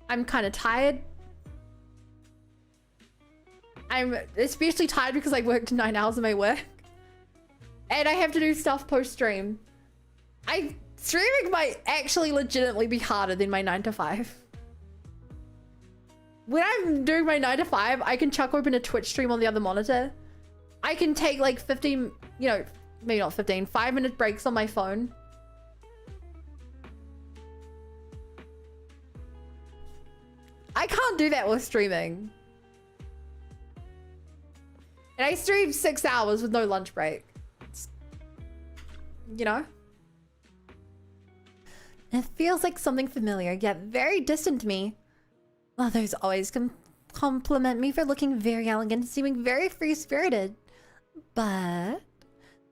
I'm kind of tired. I'm especially tired because I worked 9 hours of my work. And I have to do stuff post-stream. Streaming might actually legitimately be harder than my 9 to 5. When I'm doing my 9 to 5, I can chuck open a Twitch stream on the other monitor. I can take like 15, you know, maybe not 15, 5-minute breaks on my phone. I can't do that with streaming. And I streamed 6 hours with no lunch break. You know? It feels like something familiar, yet very distant to me. Others always compliment me for looking very elegant and seeming very free-spirited. But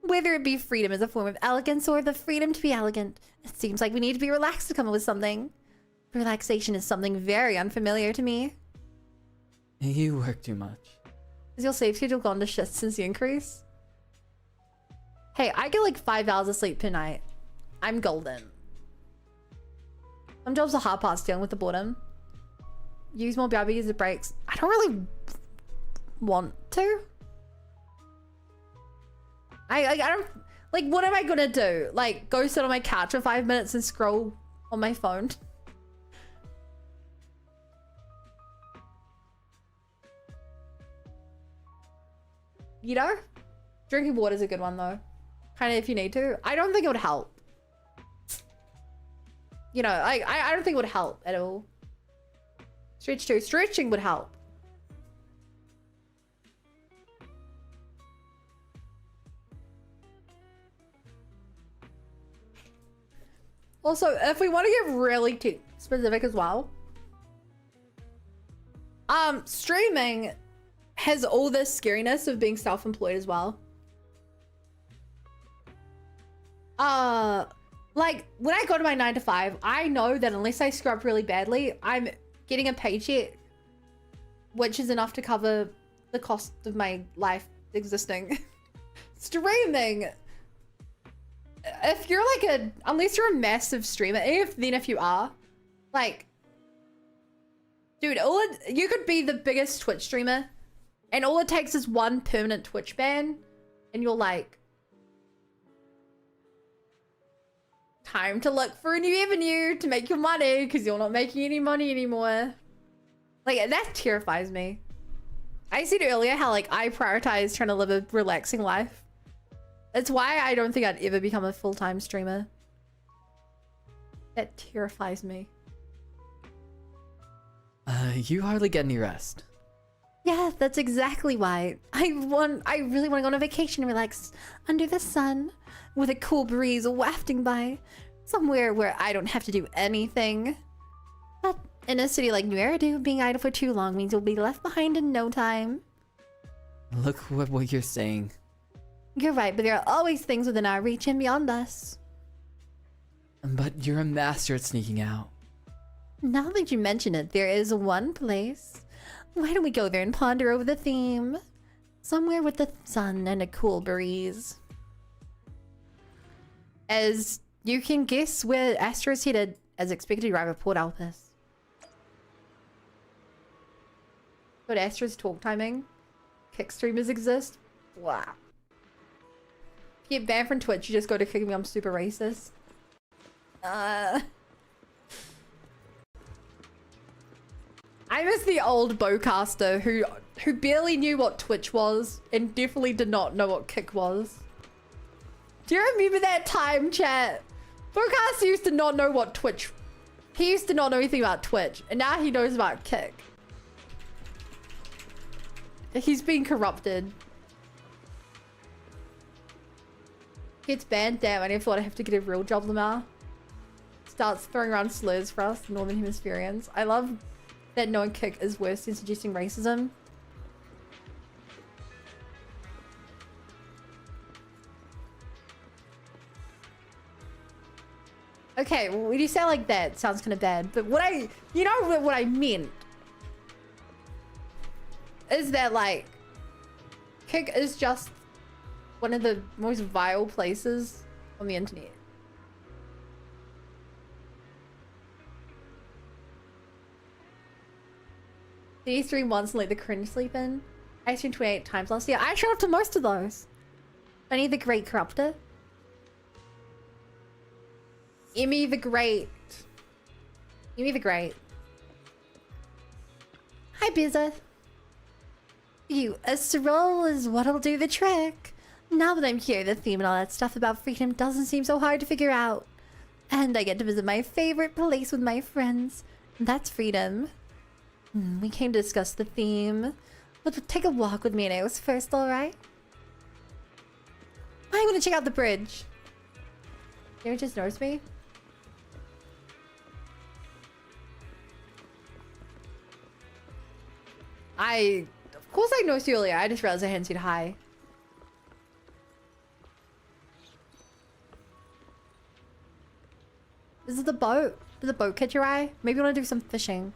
whether it be freedom as a form of elegance or the freedom to be elegant, it seems like we need to be relaxed to come up with something. Relaxation is something very unfamiliar to me. You work too much. Is your sleep schedule gone to shit since the increase? Hey, I get like 5 hours of sleep per night. I'm golden. Some jobs are hard parts dealing with the boredom. Use more BRB as the breaks. I don't really want to. I don't, like, what am I gonna do? Like, go sit on my couch for 5 minutes and scroll on my phone? You know? Drinking water is a good one though. Kind of if you need to. I don't think it would help. You know, I don't think it would help at all. Stretch too. Stretching would help. Also, if we want to get really specific as well, streaming has all this scariness of being self-employed as well. Like, when I go to my 9 to 5, I know that unless I screw up really badly, I'm getting a paycheck, which is enough to cover the cost of my life existing. streaming, if you're like unless you're a massive streamer, if you are, like, dude, you could be the biggest Twitch streamer, and all it takes is one permanent Twitch ban, and you're like, time to look for a new avenue to make your money because you're not making any money anymore. Like, that terrifies me. I said earlier how, like, I prioritize trying to live a relaxing life. That's why I don't think I'd ever become a full-time streamer. That terrifies me. You hardly get any rest. Yeah, that's exactly why. I really want to go on a vacation and relax under the sun with a cool breeze wafting by, somewhere where I don't have to do anything. But in a city like New Eridu, being idle for too long means you'll be left behind in no time. Look what you're saying. You're right, but there are always things within our reach and beyond us. But you're a master at sneaking out. Now that you mention it, there is one place. Why don't we go there and ponder over the theme? Somewhere with the sun and a cool breeze. As you can guess where Astra is headed, as expected to arrive at Port Alpes. But Astra's talk timing. Kick streamers exist. Wow. If you get banned from Twitch, you just go to kick me. I'm super racist. I miss the old bowcaster who barely knew what Twitch was and definitely did not know what Kick was. Do you remember that time, chat? Bowcaster used to not know what Twitch. He used to not know anything about Twitch, and now he knows about Kick. He's been corrupted. Gets banned. Damn, I never thought I'd have to get a real job, Lamar. Starts throwing around slurs for us, Northern Hemispherians. I love that knowing Kick is worse than suggesting racism. Okay, well, when you say like that, sounds kind of bad. But what I meant is that, like, Kick is just one of the most vile places on the internet. Did you stream once and let the cringe sleep in? I streamed 28 times last year. I showed up to most of those. Only the Great Corruptor. Emmy the Great. Emmy the Great. Hi, Bizza. A stroll is what'll do the trick. Now that I'm here, the theme and all that stuff about freedom doesn't seem so hard to figure out. And I get to visit my favorite place with my friends. That's freedom. We came to discuss the theme. But take a walk with me and Eos first, alright? I'm gonna check out the bridge. You ever just notice me? Of course I noticed you earlier. I just realized I hadn't said hi. This is the boat. Did the boat catch your eye? Maybe you want to do some fishing.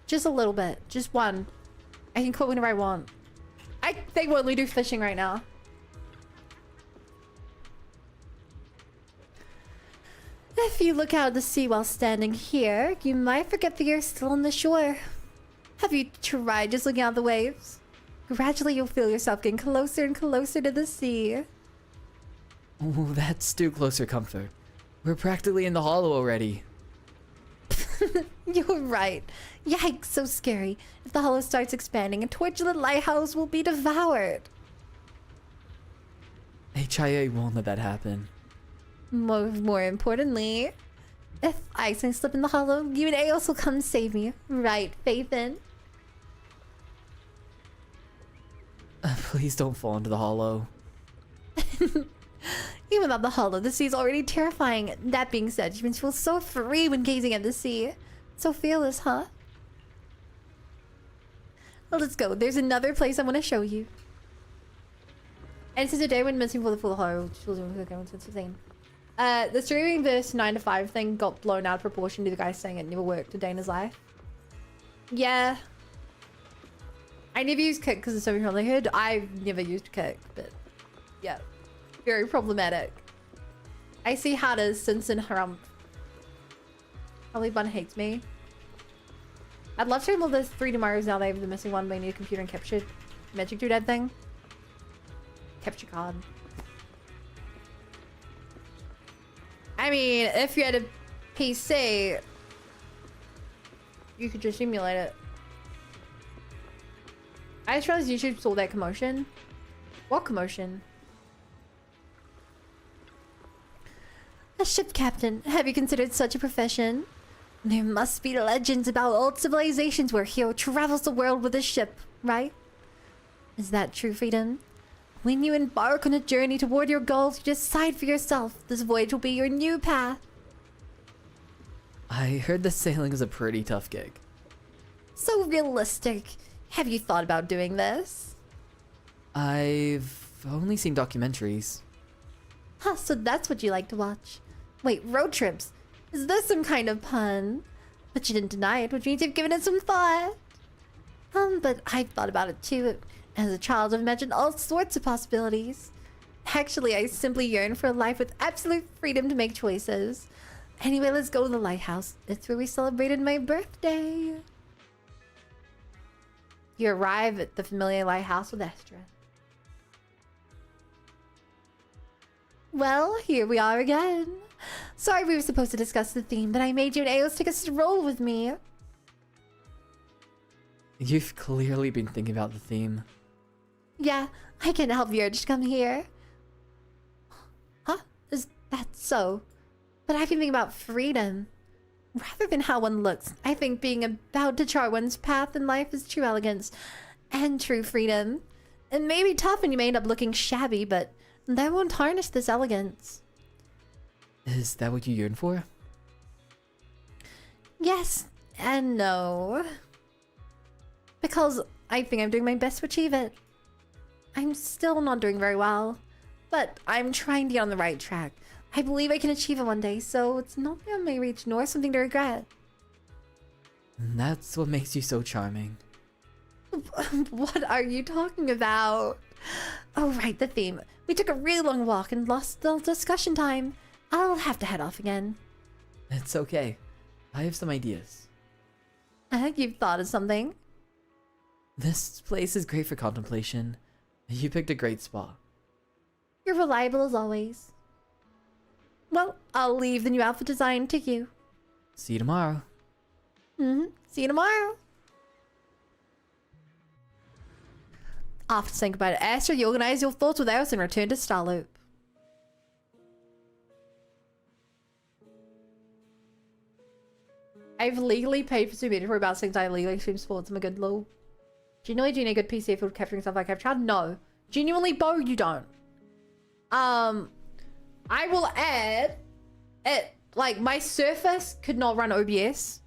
Just a little bit. Just one. I can quit whenever I want. I think we'll only do fishing right now. If you look out to sea while standing here, you might forget that you're still on the shore. Have you tried just looking out the waves? Gradually you'll feel yourself getting closer and closer to the sea. Ooh, that's too closer comfort. We're practically in the hollow already. You're right. Yikes, so scary. If the hollow starts expanding, a torch of the lighthouse will be devoured. HIA won't let that happen. More importantly, if I accidentally slip in the hollow, you and Eos will come save me. Right, Faithin? Please don't fall into the hollow. Even without the hollow, the sea is already terrifying. That being said, humans feel so free when gazing at the sea. So fearless, huh? Well, let's go. There's another place I want to show you. And since the day went missing for the full hollow, the streaming verse 9 to 5 thing got blown out of proportion to the guy saying it never worked in Dana's life. Yeah. I never used Kick because it's so livelihood. I've never used Kick, but yeah, very problematic. I see how it is since in Haram. Probably Bun hates me. I'd love to remove this 3D Marios now they have the missing one, but I need a computer and capture Magic Doodad thing. Capture card. I mean, if you had a PC, you could just emulate it. I just realized YouTube saw that commotion. What commotion? A ship captain. Have you considered such a profession? There must be legends about old civilizations where a hero travels the world with a ship, right? Is that true, Freedom? When you embark on a journey toward your goals, you decide for yourself. This voyage will be your new path. I heard the sailing is a pretty tough gig. So realistic. Have you thought about doing this? I've only seen documentaries. Huh, so that's what you like to watch. Wait, road trips. Is this some kind of pun? But you didn't deny it, which means you've given it some thought. But I've thought about it too. As a child, I've imagined all sorts of possibilities. Actually, I simply yearn for a life with absolute freedom to make choices. Anyway, let's go to the lighthouse. It's where we celebrated my birthday. You arrive at the familiar lighthouse with Astra. Well, here we are again. Sorry we were supposed to discuss the theme, but I made you and Aos take a stroll with me. You've clearly been thinking about the theme. Yeah, I can't help the urge to come here. Huh? Is that so? But I've been thinking about freedom. Rather than how one looks, I think being about to chart one's path in life is true elegance and true freedom. It may be tough and you may end up looking shabby, but that won't tarnish this elegance. Is that what you yearn for? Yes and no. Because I think I'm doing my best to achieve it. I'm still not doing very well, but I'm trying to get on the right track. I believe I can achieve it one day, so it's not beyond my reach nor something to regret. That's what makes you so charming. What are you talking about? Oh, right, the theme. We took a really long walk and lost the discussion time. I'll have to head off again. It's okay. I have some ideas. You've thought of something? This place is great for contemplation. You picked a great spot. You're reliable as always. Well, I'll leave the new outfit design to you. See you tomorrow. See you tomorrow. After saying goodbye to Astra, you organize your thoughts with Eris and return to Starloop. I've legally paid for Zoom for about 6 days. I legally stream sports. I'm a good little... Genuinely, do you need a good PC for capturing stuff like I've tried? No. Genuinely, Bo, you don't. I will add it. Like, my Surface could not run OBS.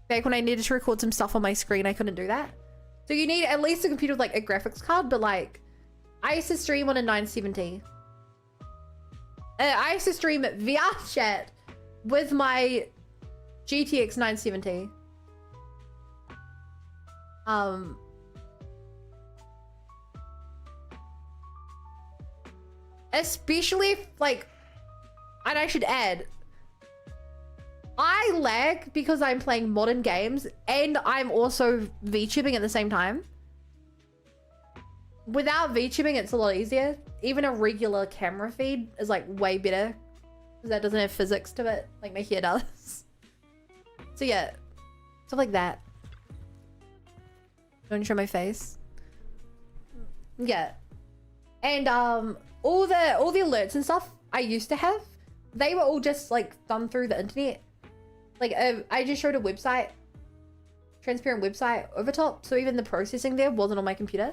Back when I needed to record some stuff on my screen, I couldn't do that. So you need at least a computer with like a graphics card, but like, I used to stream on a 970. I used to stream VR chat with my GTX 970. Especially if, like, and I should add, I lag because I'm playing modern games and I'm also VTubing at the same time. Without VTubing, it's a lot easier. Even a regular camera feed is like way better because that doesn't have physics to it like my hair does. So yeah, stuff like that. Don't show my face. Yeah, and all the alerts and stuff I used to have, they were all just like done through the internet. Like, I just showed a website, transparent website over top, so even the processing there wasn't on my computer.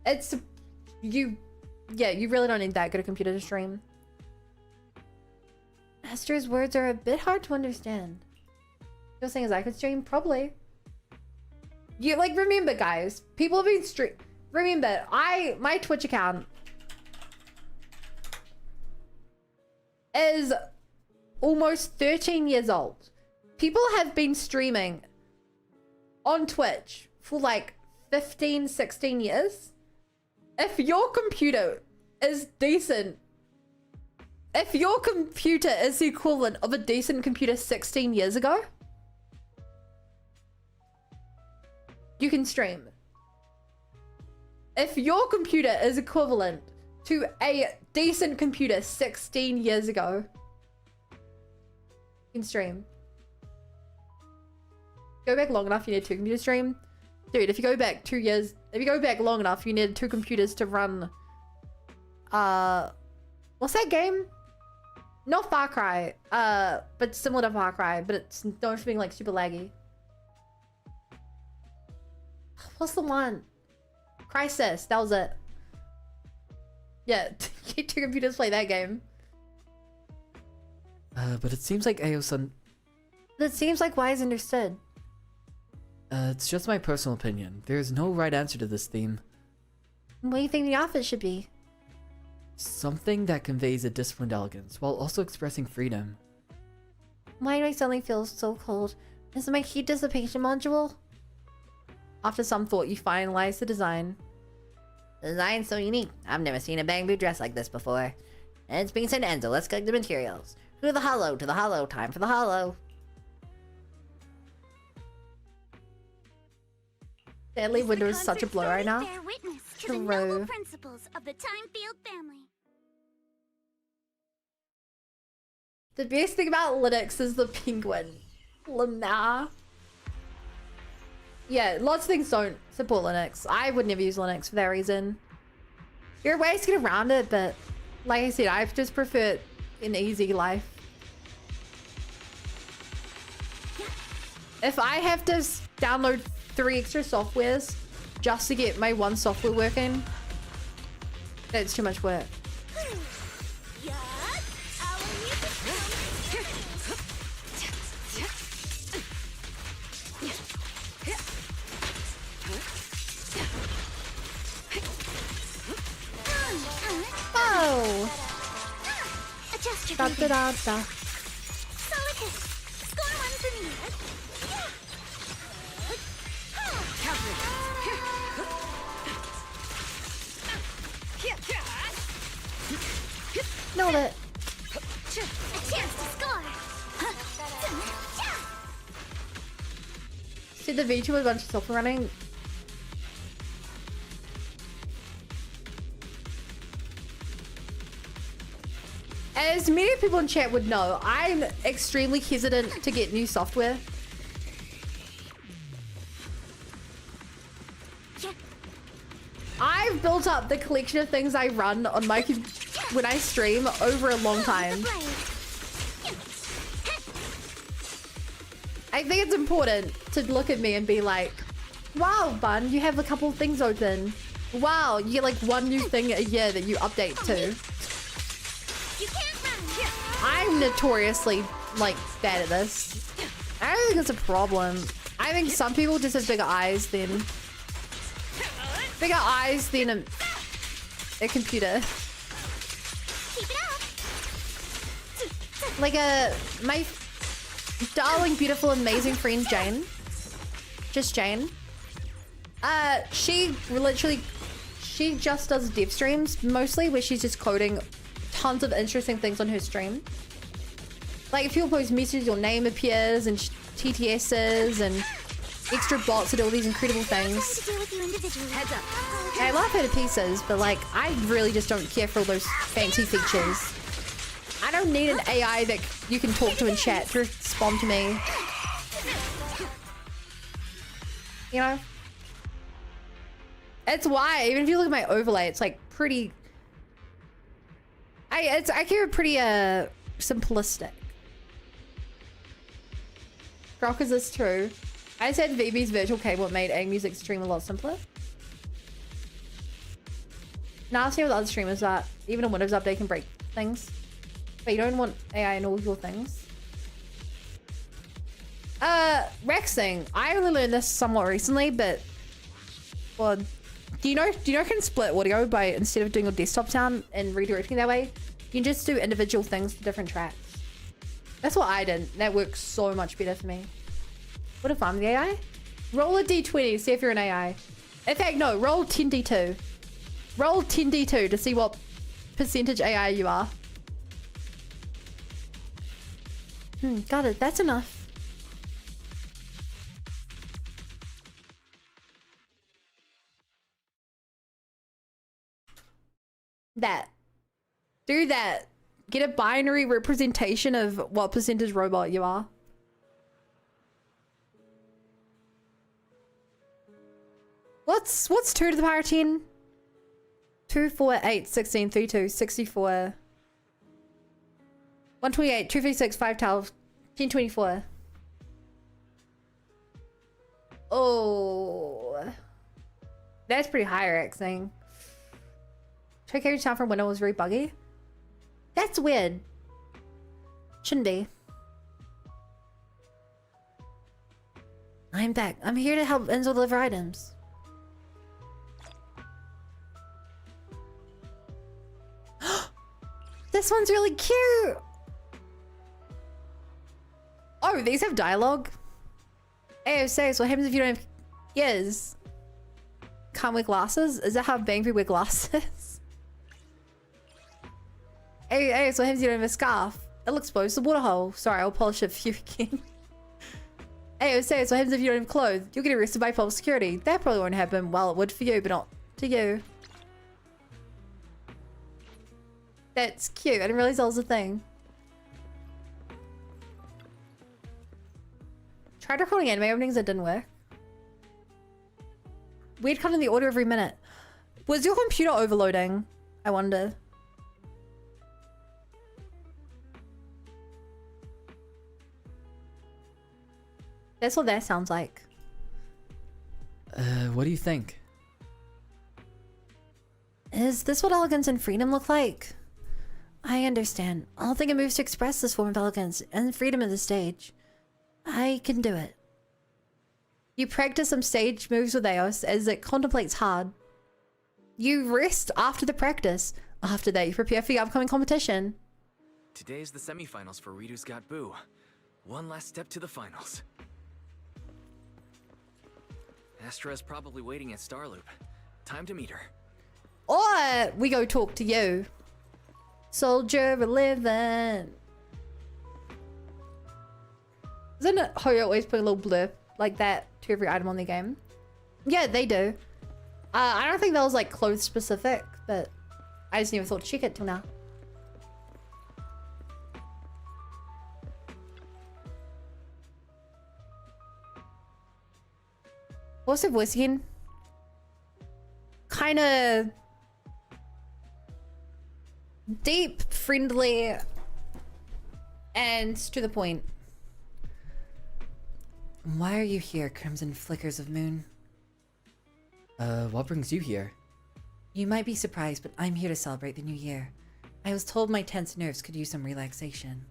It's, you really don't need that good a computer to stream. Astra's words are a bit hard to understand. You're saying as I could stream? Probably. You, like, remember guys, people have been remember, my Twitch account is almost 13 years old. People have been streaming on Twitch for like 15, 16 years, if your computer is decent, if your computer is the equivalent of a decent computer 16 years ago, you can stream. If your computer is equivalent to a decent computer 16 years ago, you can stream. Go back long enough, you need 2 computers to stream. Dude, if you go back 2 years, if you go back long enough, you need 2 computers to run, what's that game? Not Far Cry, but similar to Far Cry, but it's known for being like super laggy. What's the one? Crisis, that was it. Yeah, get 2 computers to play that game. But it seems like Aosun... That seems like wise understood. It's just my personal opinion. There's no right answer to this theme. What do you think the outfit should be? Something that conveys a disciplined elegance, while also expressing freedom. Why do I suddenly feel so cold? Is it my heat dissipation module? After some thought, you finalize the design. The design's so unique. I've never seen a Bangboo dress like this before. And it's being sent to Enzo. Let's collect the materials. To the hollow, to the hollow. Time for the hollow. Deadly Window is such a blow right now. Bear witness to the noble principles of the Timefield family. The best thing about Linux is the penguin. Lamar. Yeah, lots of things don't support Linux. I would never use Linux for that reason. There are ways to get around it, but like I said, I just prefer an easy life. If I have to download 3 extra softwares just to get my one software working, that's too much work. Oh! Da da da da. Solid hit. Score 1 for me. Nailed it. A chance to score. See the VTuber with a bunch of software running. As many people in chat would know, I'm extremely hesitant to get new software. I've built up the collection of things I run on my when I stream over a long time. I think it's important to look at me and be like, wow, Bun, you have a couple things open. Wow, you get like 1 new thing a year that you update to. I'm notoriously like bad at this. I don't think it's a problem. I think some people just have bigger eyes than a computer. Like my darling, beautiful, amazing friend Jane, just Jane. She just does dev streams mostly, where she's just coding tons of interesting things on her stream. Like if people post messages, your name appears, and TTSs and extra bots that do all these incredible things. I love her to pieces, but like I really just don't care for all those fancy features. I don't need an AI that you can talk to in chat to respond to me. You know? It's why, even if you look at my overlay, it's like pretty... I keep it pretty simplistic. Brock, is this true? I said VB's virtual keyboard made A music stream a lot simpler. Now I've seen with other streamers that even a Windows update can break things. But you don't want AI in all your things. Rexing. I only learned this somewhat recently, but well, do you know you can split audio by, instead of doing your desktop sound and redirecting that way, you can just do individual things to different tracks. That's what I did. That works so much better for me. What if I'm the AI? Roll a d20, see if you're an AI. In fact, no, roll 10d2. Roll 10d2 to see what percentage AI you are. Got it. That's enough. That. Do that. Get a binary representation of what percentage robot you are. What's 2 to the power 10? 2, 4, 8, 16, 32, 64. 128, 256, 512, 1024. Oh. That's pretty high, Rexing. Check every time from window was very buggy. That's weird. Shouldn't be. I'm back. I'm here to help Enzo deliver items. This one's really cute. Oh, these have dialogue. AO6, what happens if you don't have ears? Can't wear glasses? Is that how Bangboo wear glasses? AO6, what happens if you don't have a scarf? It looks exposed to the water hole. Sorry, I'll polish it for you again. AO6, what happens if you don't have clothes? You'll get arrested by public security. That probably won't happen. Well, it would for you, but not to you. That's cute. I didn't realize that was a thing. Tried recording anime openings, it didn't work. Weird cut in the audio every minute. Was your computer overloading? I wonder. That's what that sounds like. What do you think? Is this what elegance and freedom look like? I understand. I don't think it moves to express this form of elegance and freedom of the stage. I can do it. You practice some stage moves with Eos as it contemplates hard. You rest after the practice. After that, you prepare for your upcoming competition. Today's the semifinals for Reader's Got Boo. One last step to the finals. Astra's probably waiting at Starloop. Time to meet her. Or we go talk to you. Soldier 11. Isn't it Hoyo always put a little blurb like that to every item on the game? Yeah, they do. I don't think that was like clothes specific, but I just never thought to check it till now. What's her voice again? Kinda deep, friendly, and to the point. Why are you here, Crimson Flickers of Moon? What brings you here? You might be surprised, but I'm here to celebrate the new year. I was told my tense nerves could use some relaxation.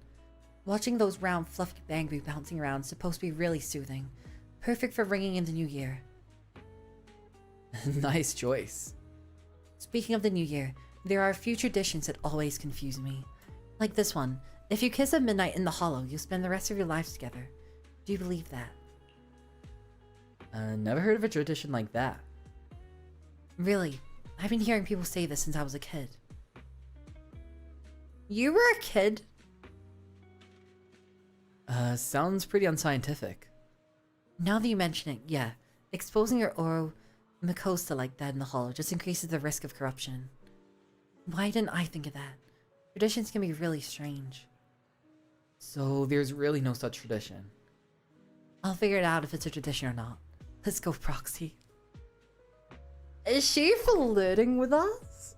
Watching those round, fluffy Bangboo bouncing around is supposed to be really soothing. Perfect for ringing in the new year. Nice choice. Speaking of the new year, there are a few traditions that always confuse me. Like this one. If you kiss at midnight in the hollow, you'll spend the rest of your lives together. Do you believe that? Never heard of a tradition like that. Really? I've been hearing people say this since I was a kid. You were a kid? Sounds pretty unscientific. Now that you mention it, yeah. Exposing your oro mucosa like that in the hollow just increases the risk of corruption. Why didn't I think of that? Traditions can be really strange. So there's really no such tradition. I'll figure it out if it's a tradition or not. Let's go, Proxy. Is she flirting with us?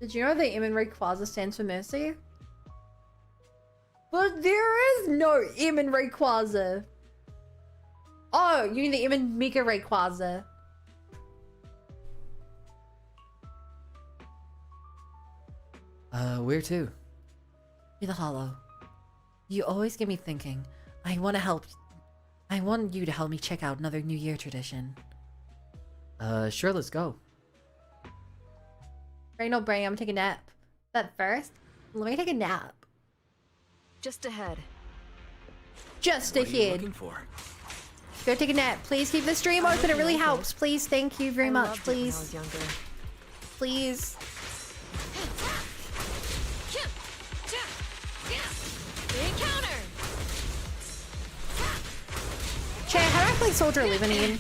Did you know that M in Rayquaza stands for mercy? But there is no M in Rayquaza. Oh, you mean the M in Mega Rayquaza. Where to? To the hollow. You always get me thinking. I want you to help me check out another New Year tradition. Sure, let's go. Right, no brain, I'm gonna take a nap. But first, let me take a nap. just ahead. Just What are you ahead. looking for? Go take a nap. Please keep the stream open. It really helps. Please. Thank you very much. When I was Please. younger. Please. Encounter. Chat, how do I play Soldier 11 again?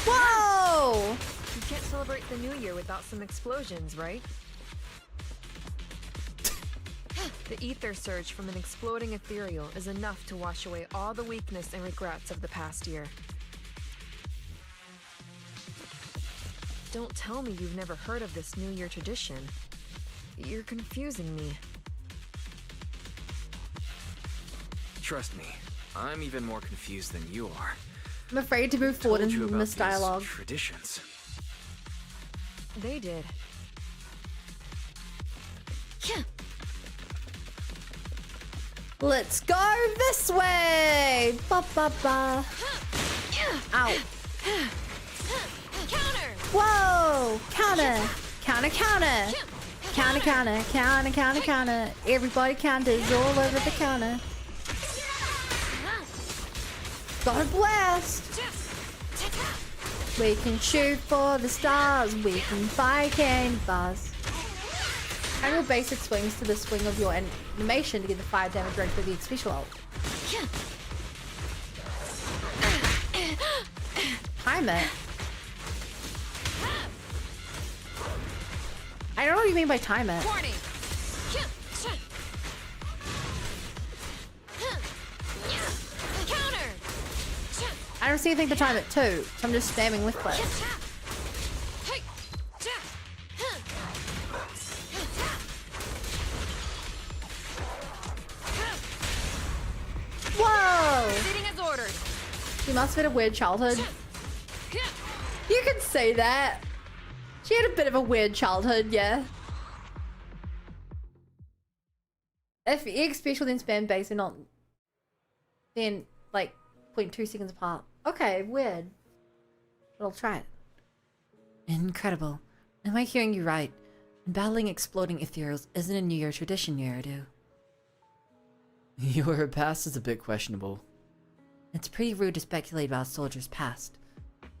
Whoa! You can't celebrate the new year without some explosions, right? The ether surge from an exploding ethereal is enough to wash away all the weakness and regrets of the past year. Don't tell me you've never heard of this New Year tradition. You're confusing me. Trust me, I'm even more confused than you are. I'm afraid to move forward Told you in about this these dialogue. traditions. They did. Let's go this way! Ba ba ba. Ow. Counter. Whoa! Counter! Counter, counter! Counter, counter, counter, counter, counter. Everybody counters all over the counter. Got a blast! We can shoot for the stars. We can fire candy bars. Add your basic swings to the swing of your animation to get the fire damage rate for the special ult. Time it. I don't know what you mean by time it. Warning. Counter. I don't see anything to time it too, so I'm just spamming with click. Whoa! Proceeding as ordered. She must have had a weird childhood. You can say that. She had a bit of a weird childhood, yeah. If egg special then spam base and not then like 0.2 seconds apart. Okay, weird. But I'll try it. Incredible. Am I hearing you right? Battling exploding ethereals isn't a New Year tradition, Yeridu. Your past is a bit questionable. It's pretty rude to speculate about a soldier's past,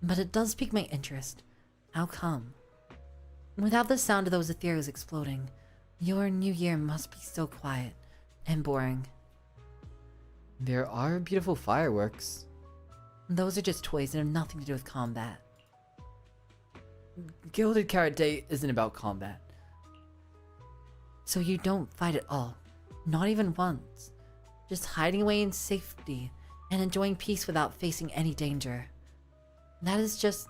but it does pique my interest. How come? Without the sound of those ethereals exploding, your New Year must be so quiet and boring. There are beautiful fireworks. Those are just toys and have nothing to do with combat. Gilded Carrot Day isn't about combat. So you don't fight at all? Not even once? Just hiding away in safety and enjoying peace without facing any danger. That is just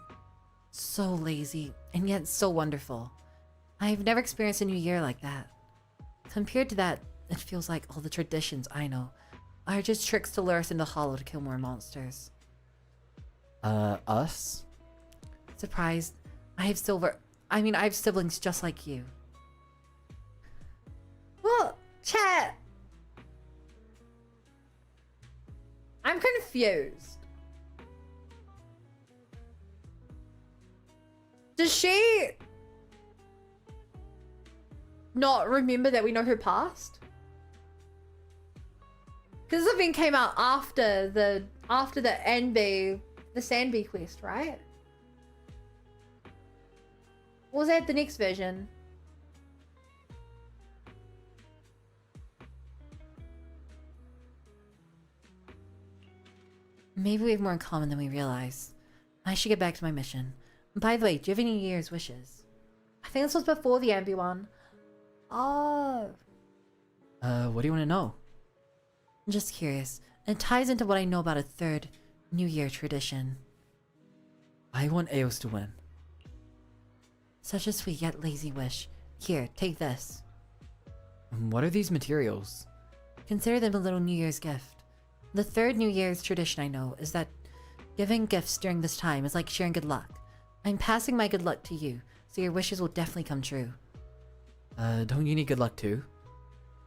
so lazy and yet so wonderful. I've never experienced a New Year like that. Compared to that, it feels like all the traditions I know are just tricks to lure us into Hollow to kill more monsters. Us? Surprised. I have siblings just like you. Well, chat. I'm confused. Does she not remember that we know her past? Because this event came out after the Sandbee quest, right? Or was that the next version? Maybe we have more in common than we realize. I should get back to my mission. By the way, do you have any New Year's wishes? I think this was before the Ambi one. Oh. What do you want to know? I'm just curious. It ties into what I know about a third New Year tradition. I want Eos to win. Such a sweet yet lazy wish. Here, take this. What are these materials? Consider them a little New Year's gift. The third New Year's tradition I know is that giving gifts during this time is like sharing good luck. I'm passing my good luck to you, so your wishes will definitely come true. Don't you need good luck too?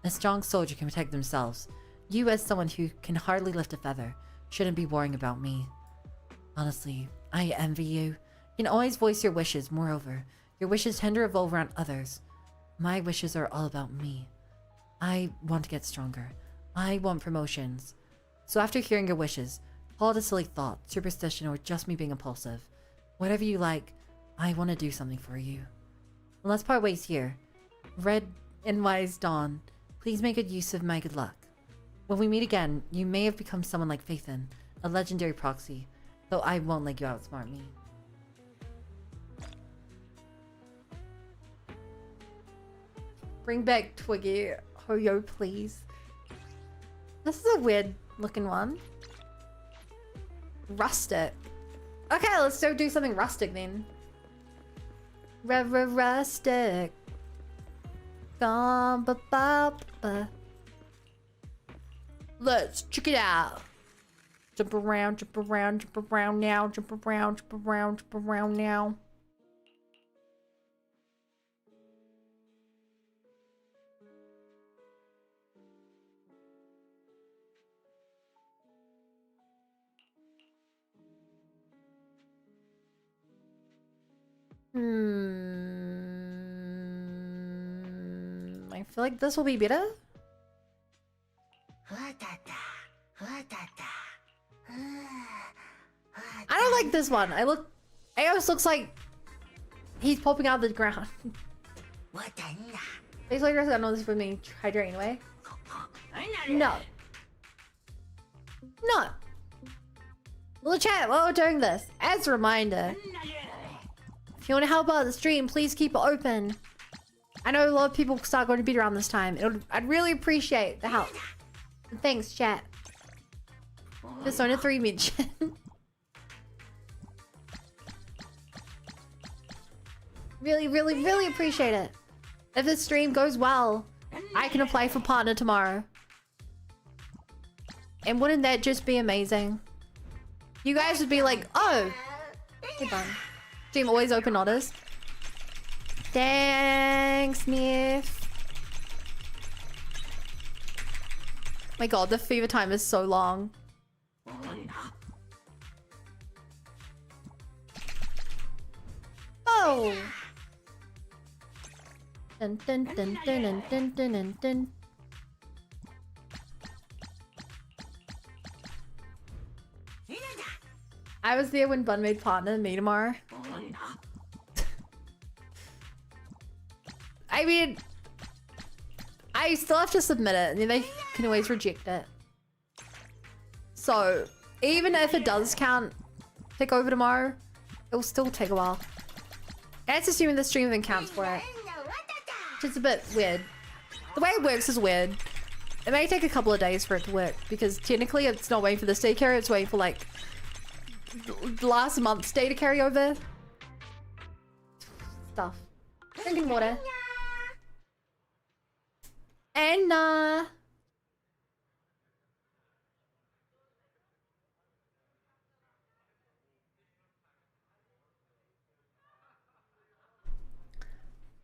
A strong soldier can protect themselves. You, as someone who can hardly lift a feather, shouldn't be worrying about me. Honestly, I envy you. You can always voice your wishes. Moreover, your wishes tend to revolve around others. My wishes are all about me. I want to get stronger. I want promotions. So after hearing your wishes, call it a silly thought, superstition, or just me being impulsive. Whatever you like, I want to do something for you. And let's part ways here. Red and Wise Dawn, please make good use of my good luck. When we meet again, you may have become someone like Phaethon, a legendary proxy, though I won't let you outsmart me. Bring back Twiggy. Hoyo, please. This is a weird looking one. Rustic. Okay, let's go do something rustic then. Rustic. Let's check it out. Jump around, jump around, jump around now, jump around, jump around, jump around now. I feel like this will be better. I don't like this one. Eos looks like he's popping out of the ground. Basically, I know this for me. Hydrate anyway. No. No. Little chat while we're doing this. As a reminder, if you want to help out the stream, please keep it open. I know a lot of people start going to beat around this time. I'd really appreciate the help. Thanks, chat. Persona 3 mention. Really, really, really appreciate it. If this stream goes well, I can apply for partner tomorrow. And wouldn't that just be amazing? You guys would be like, oh, hey, bun. Stream always open orders. Thanks, Sniff. My god, the fever time is so long. Oh! Dun dun dun dun dun dun dun dun dun. I was there when Bun made partner, me tomorrow. I mean, I still have to submit it, and then they can always reject it. So, even if it does count, take over tomorrow, it'll still take a while. That's assuming the stream even counts for it. Which is a bit weird. The way it works is weird. It may take a couple of days for it to work, because technically it's not waiting for this day to carry, it's waiting for like last month's day to carry over. Stuff. Drinking water. And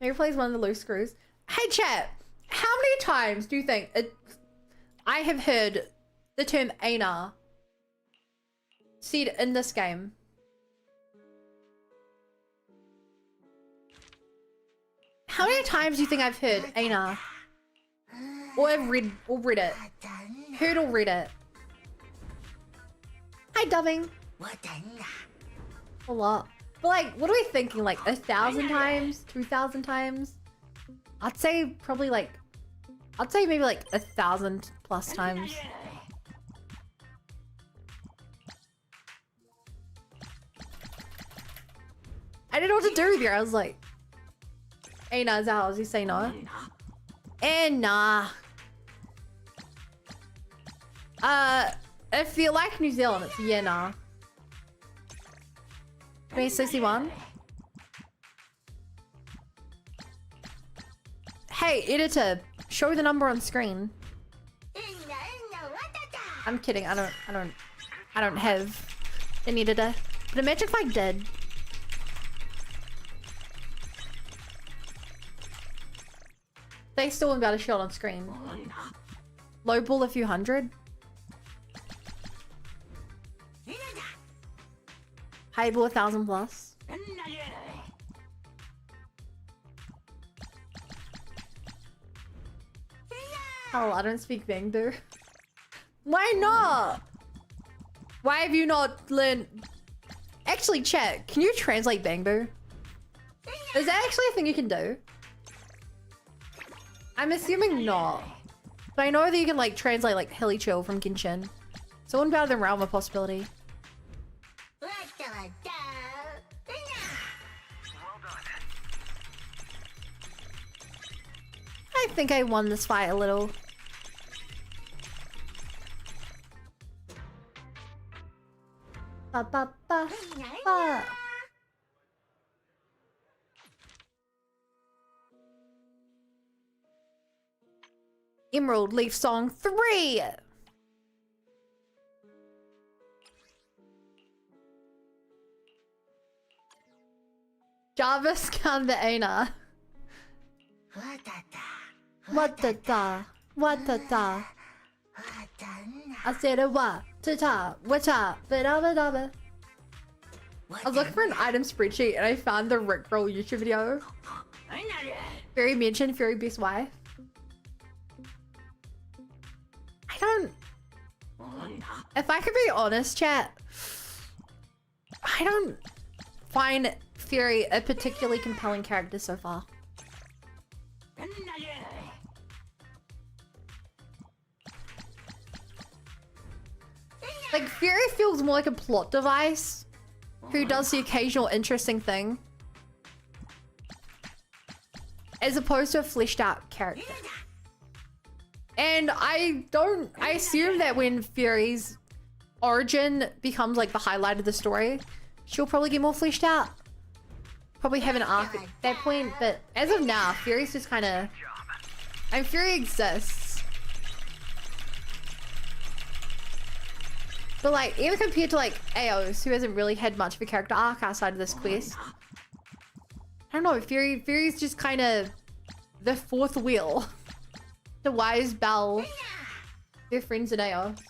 maybe plays one of the loose screws. Hey chat, how many times do you think I have heard the term Ana said in this game? How many times do you think I've heard Ana? Or I've read it. Heard or read it. Hi, dubbing. A lot. But like, what are we thinking? Like 1,000 times? 2,000 times? I'd say probably like, I'd say maybe like 1,000 plus times. I didn't know what to do with you. I was like, hey, nah, is that how does he say no? And nah. If you like New Zealand, it's yeah, nah. 2061. Hey, editor, show the number on screen. I'm kidding. I don't have an editor. But imagine if I did. They still wouldn't be able to show it on screen. Lowball a few hundred. Hideable 1000 plus. Oh, I don't speak Bangboo. Why not? Why have you not learned? Actually, chat. Can you translate Bangboo? Is that actually a thing you can do? I'm assuming not. But I know that you can like translate like Hilly Chill from Genshin. So it wouldn't be out of the realm of possibility. I think I won this fight a little. Ba ba ba ba. Emerald Leaf Song 3. Jarvis Canvaana. What the da? What the da? I said a what? Ta-ta, wata, ba-da-ba-da-ba. I was looking for an item spreadsheet and I found the Rickroll YouTube video. Fury mentioned Fury Best Wife. I don't... If I could be honest, chat, I don't find Fury a particularly compelling character so far. Like, Fury feels more like a plot device who does the occasional interesting thing as opposed to a fleshed out character. And I assume that when Fury's origin becomes like the highlight of the story, she'll probably get more fleshed out. Probably have an arc at that point, but as of now, Fury's just kind of... I mean, Fury exists. But like, even compared to like Aos, who hasn't really had much of a character arc outside of this quest, I don't know, Fury's just kind of the fourth wheel. The wise Belle, their friends in Aos.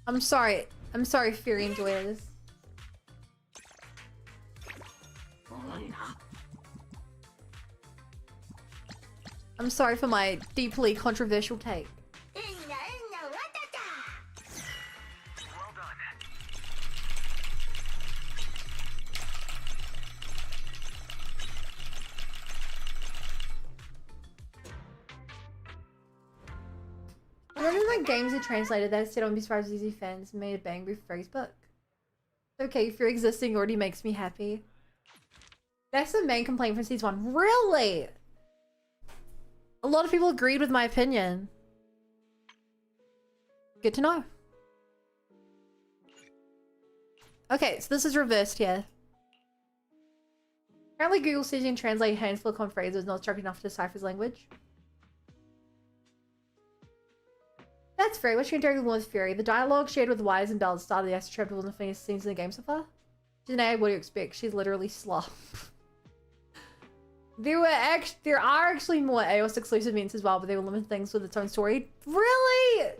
I'm sorry, Fury enjoyers. I'm sorry for my deeply controversial take. I remember when games are translated that said on Be Surprised Easy fans made a Bangboo phrase book. Okay, Fury existing already makes me happy. That's the main complaint from season 1. Really? A lot of people agreed with my opinion. Good to know. Okay, so this is reversed here. Apparently Google says you can translate a handful of common phrases not structured enough to decipher his language. That's Fury. What's your interactive with Fury? The dialogue shared with Wise and Bell at the start of the Astro chapter wasn't the funniest scenes in the game so far. Janae, what do you expect? She's literally slop. There are actually more AOS exclusive events as well, but they were limited things with its own story. Really?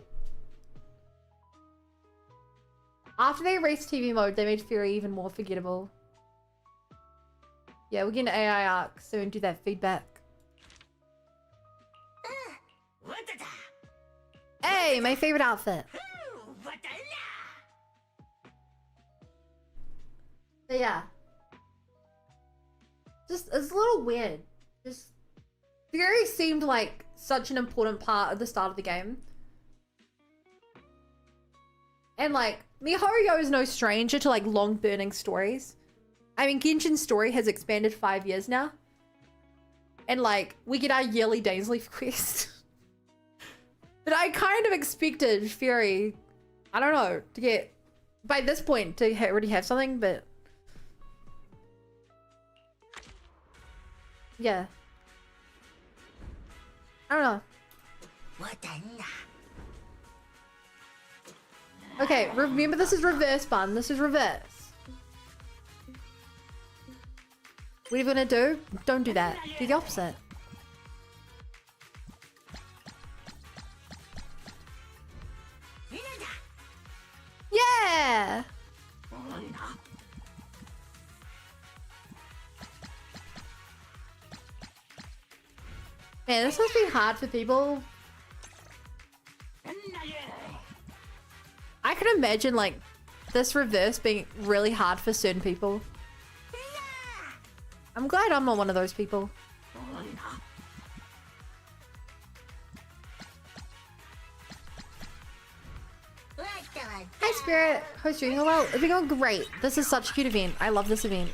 After they erased TV mode, they made Fury even more forgettable. Yeah, we're getting AI arc soon. Do that feedback. Hey, my favorite outfit. But yeah. Just, it's a little weird. Just, Fury seemed like such an important part of the start of the game. And like, MiHoYo is no stranger to like long burning stories. I mean, Genshin's story has expanded 5 years now. And like, we get our yearly Dainsleif quest. But I kind of expected Fury, I don't know, to get, by this point, to already have something, but... Yeah. I don't know. Okay, remember this is reverse, bun. This is reverse. What are you gonna do? Don't do that. Do the opposite. Yeah! Man, this must be hard for people. I can imagine, like, this reverse being really hard for certain people. I'm glad I'm not one of those people. Hi, Spirit. Host you. Hello. It's been going great. This is such a cute event. I love this event.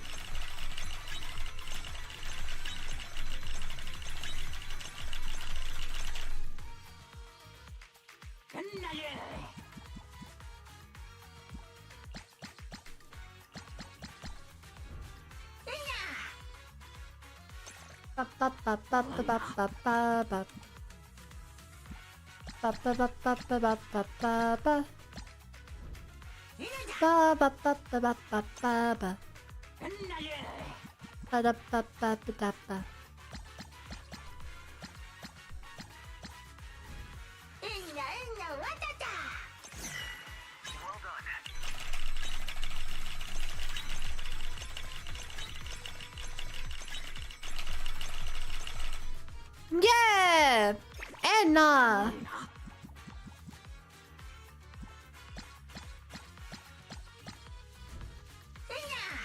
Yeah! Anna!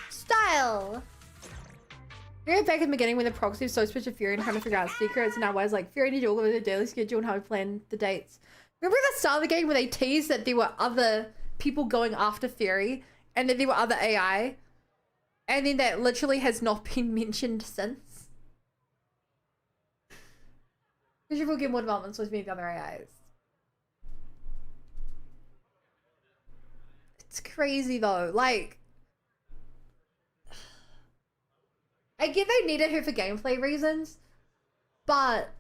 Style! You're back in the beginning when the proxy was so switched to Fury and trying to figure out secrets, and now I was like, Fury need to organize the daily schedule and how we plan the dates. Remember the start of the game where they teased that there were other people going after Fury, and that there were other AI? And then that literally has not been mentioned since. Because you'll get more development supposed to be the other AIs. It's crazy though, like... I get they needed her for gameplay reasons, but...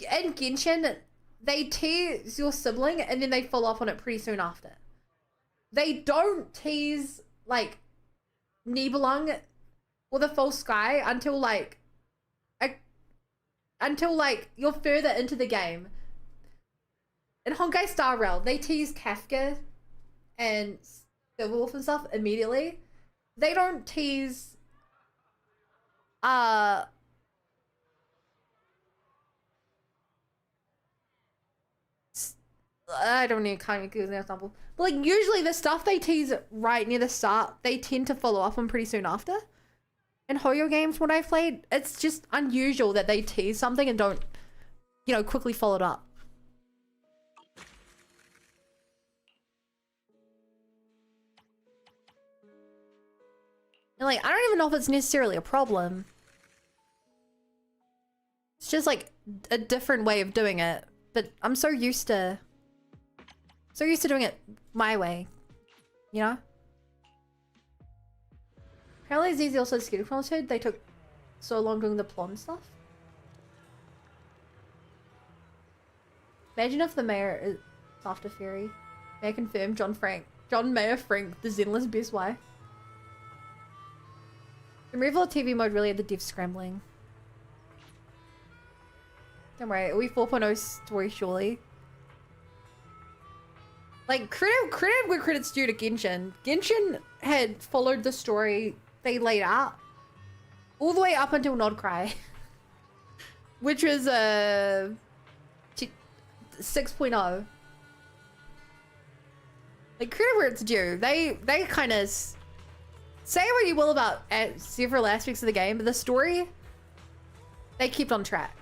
in Genshin, they tease your sibling and then they follow up on it pretty soon after. They don't tease, like, Nibelung or the Full Sky until like you're further into the game. In Honkai Star Rail, they tease Kafka and Silverwolf and stuff immediately. They don't tease I don't need kind of give an example. But like usually the stuff they tease right near the start, they tend to follow up on pretty soon after. In Hoyo games when I've played, it's just unusual that they tease something and don't, you know, quickly follow it up. And like, I don't even know if it's necessarily a problem. It's just like a different way of doing it. But I'm so used to doing it my way, you know? Apparently ZZ also has schedule chronology. They took so long doing the plot stuff. Imagine if the mayor is after Fury. Mayor confirmed John Mayer Frank, the Zenless best wife. The removal of TV mode really had the devs scrambling. Don't worry, it'll be 4.0 story surely. Like, credit where credit's due to Genshin. Genshin had followed the story they laid out all the way up until Nodcry, which was 6.0. Like, credit where it's due. They kind of say what you will about several aspects of the game, but the story they kept on track.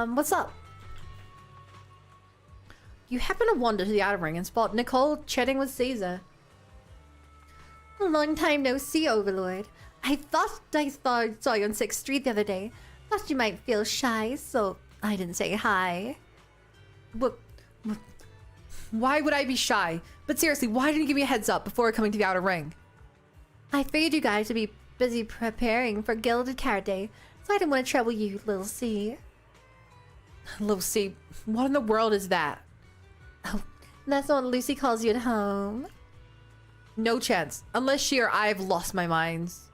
What's up? You happen to wander to the outer ring and spot Nicole chatting with Caesar. A long time no see, Overlord. I thought I saw you on 6th Street the other day. Thought you might feel shy, so I didn't say hi. Why would I be shy? But seriously, why didn't you give me a heads up before coming to the outer ring? I figured you guys would be busy preparing for Gilded Carrot Day, so I didn't want to trouble you, little C. Lucy, what in the world is that? Oh, that's not what Lucy calls you at home. No chance. Unless she or I have lost my minds.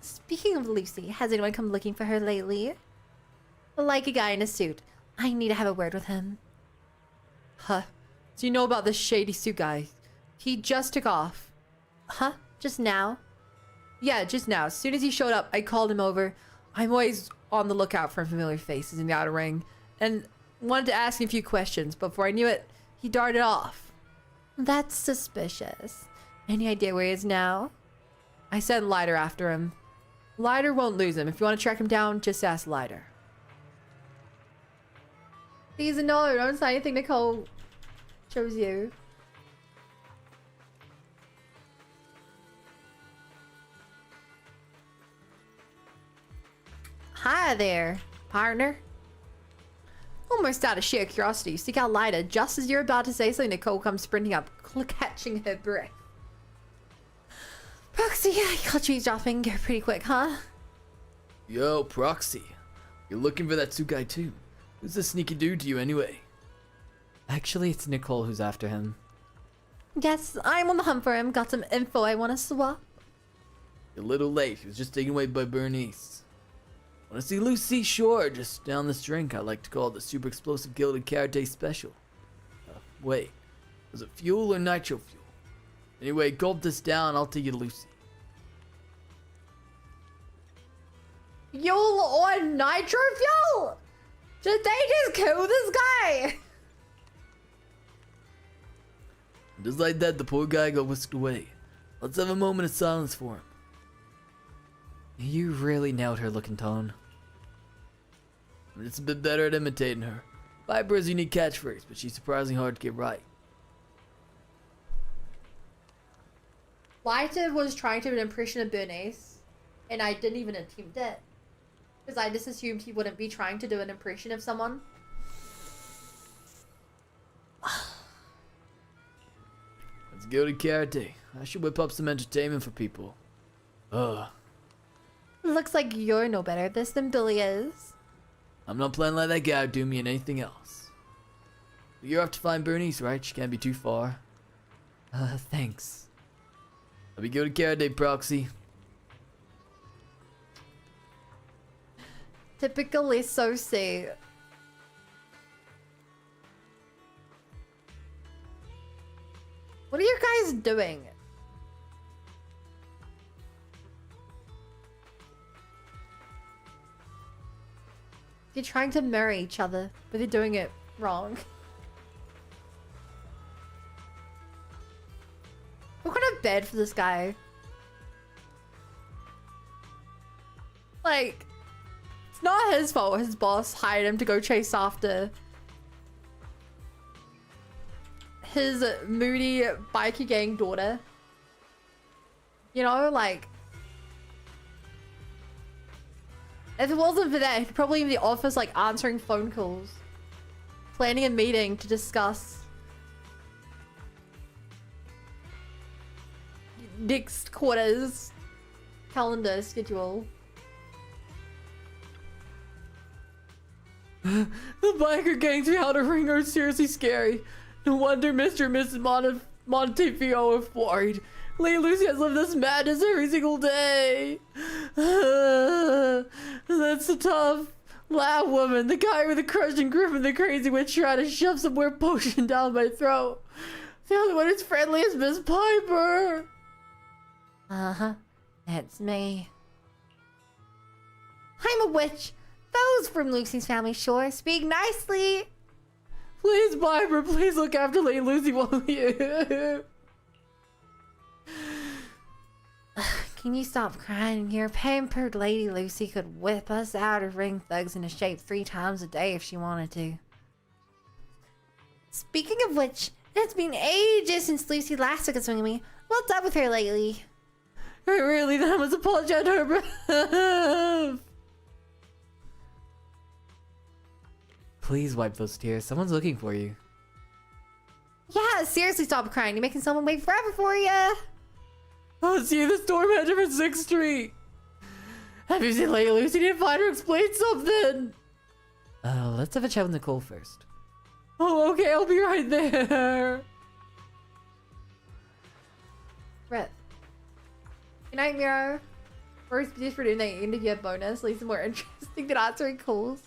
Speaking of Lucy, has anyone come looking for her lately? Like a guy in a suit. I need to have a word with him. Huh? So you know about this shady suit guy? He just took off. Huh? Just now? Yeah, just now. As soon as he showed up, I called him over. I'm always on the lookout for familiar faces in the outer ring, and wanted to ask him a few questions. Before I knew it, he darted off. That's suspicious. Any idea where he is now? I sent Lighter after him. Lighter won't lose him. If you want to track him down, just ask Lighter. Please no, don't say anything Nicole chose you. Hi there, partner. Almost out of sheer curiosity, you stick out Lighter just as you're about to say so. Nicole comes sprinting up, catching her breath. Proxy, I caught you dropping pretty quick, huh? Yo, Proxy. You're looking for that suit guy too. Who's this sneaky dude to you anyway? Actually, it's Nicole who's after him. Yes, I'm on the hunt for him. Got some info I want to swap. You're a little late. He was just taken away by Bernice. Want to see Lucy? Sure, just down this drink I like to call the super explosive gilded karate special. Wait, was it fuel or nitro fuel? Anyway, gulp this down, I'll take you to Lucy. Fuel or nitro fuel? Did they just kill this guy? Just like that, the poor guy got whisked away. Let's have a moment of silence for him. You really nailed her look and tone. I'm just a bit better at imitating her. Viper has a unique catchphrase, but she's surprisingly hard to get right. Lighter was trying to do an impression of Bernice, and I didn't even attempt it. Because I just assumed he wouldn't be trying to do an impression of someone. Let's go to karate. I should whip up some entertainment for people. Ugh. Looks like you're no better at this than Billy is. I'm not playing like that guy do me and anything else. But you're off to find Bernice, right? She can't be too far. Thanks. Let me go to karate, Proxy. Typically so see. What are you guys doing? You're trying to marry each other, but you're doing it wrong. What kind of bed for this guy? Like, it's not his fault his boss hired him to go chase after his moody biker gang daughter. You know, like, if it wasn't for that, he'd probably be in the office, like, answering phone calls, planning a meeting to discuss next quarter's calendar schedule. The biker gangs we outer ring are seriously scary. No wonder Mr. and Mrs. Montefiore are worried. Lady Lucy has lived this madness every single day. That's the tough, loud woman. The guy with the crushing grip and the crazy witch trying to shove some weird potion down my throat. The only one who's friendly is Miss Piper. Uh-huh. That's me. I'm a witch. Those from Lucy's family sure speak nicely. Please, Piper, please look after Lady Lucy, won't you? Can you stop crying? Your pampered Lady Lucy could whip us outer ring thugs into shape 3 times a day if she wanted to. Speaking of which, it's been ages since Lucy last took a swing at me. What's up with her lately? Really, then I must apologize to her behalf. Please wipe those tears. Someone's looking for you. Yeah, seriously, stop crying. You're making someone wait forever for you. I'll see you in the storm engine from 6th Street. Have you seen Lady Lucy? Need to find her, explain something. Let's have a chat with Nicole first. Oh, okay, I'll be right there. Rip. Good night, Miro. First just for tonight, interview bonus. At least more interesting than answering calls.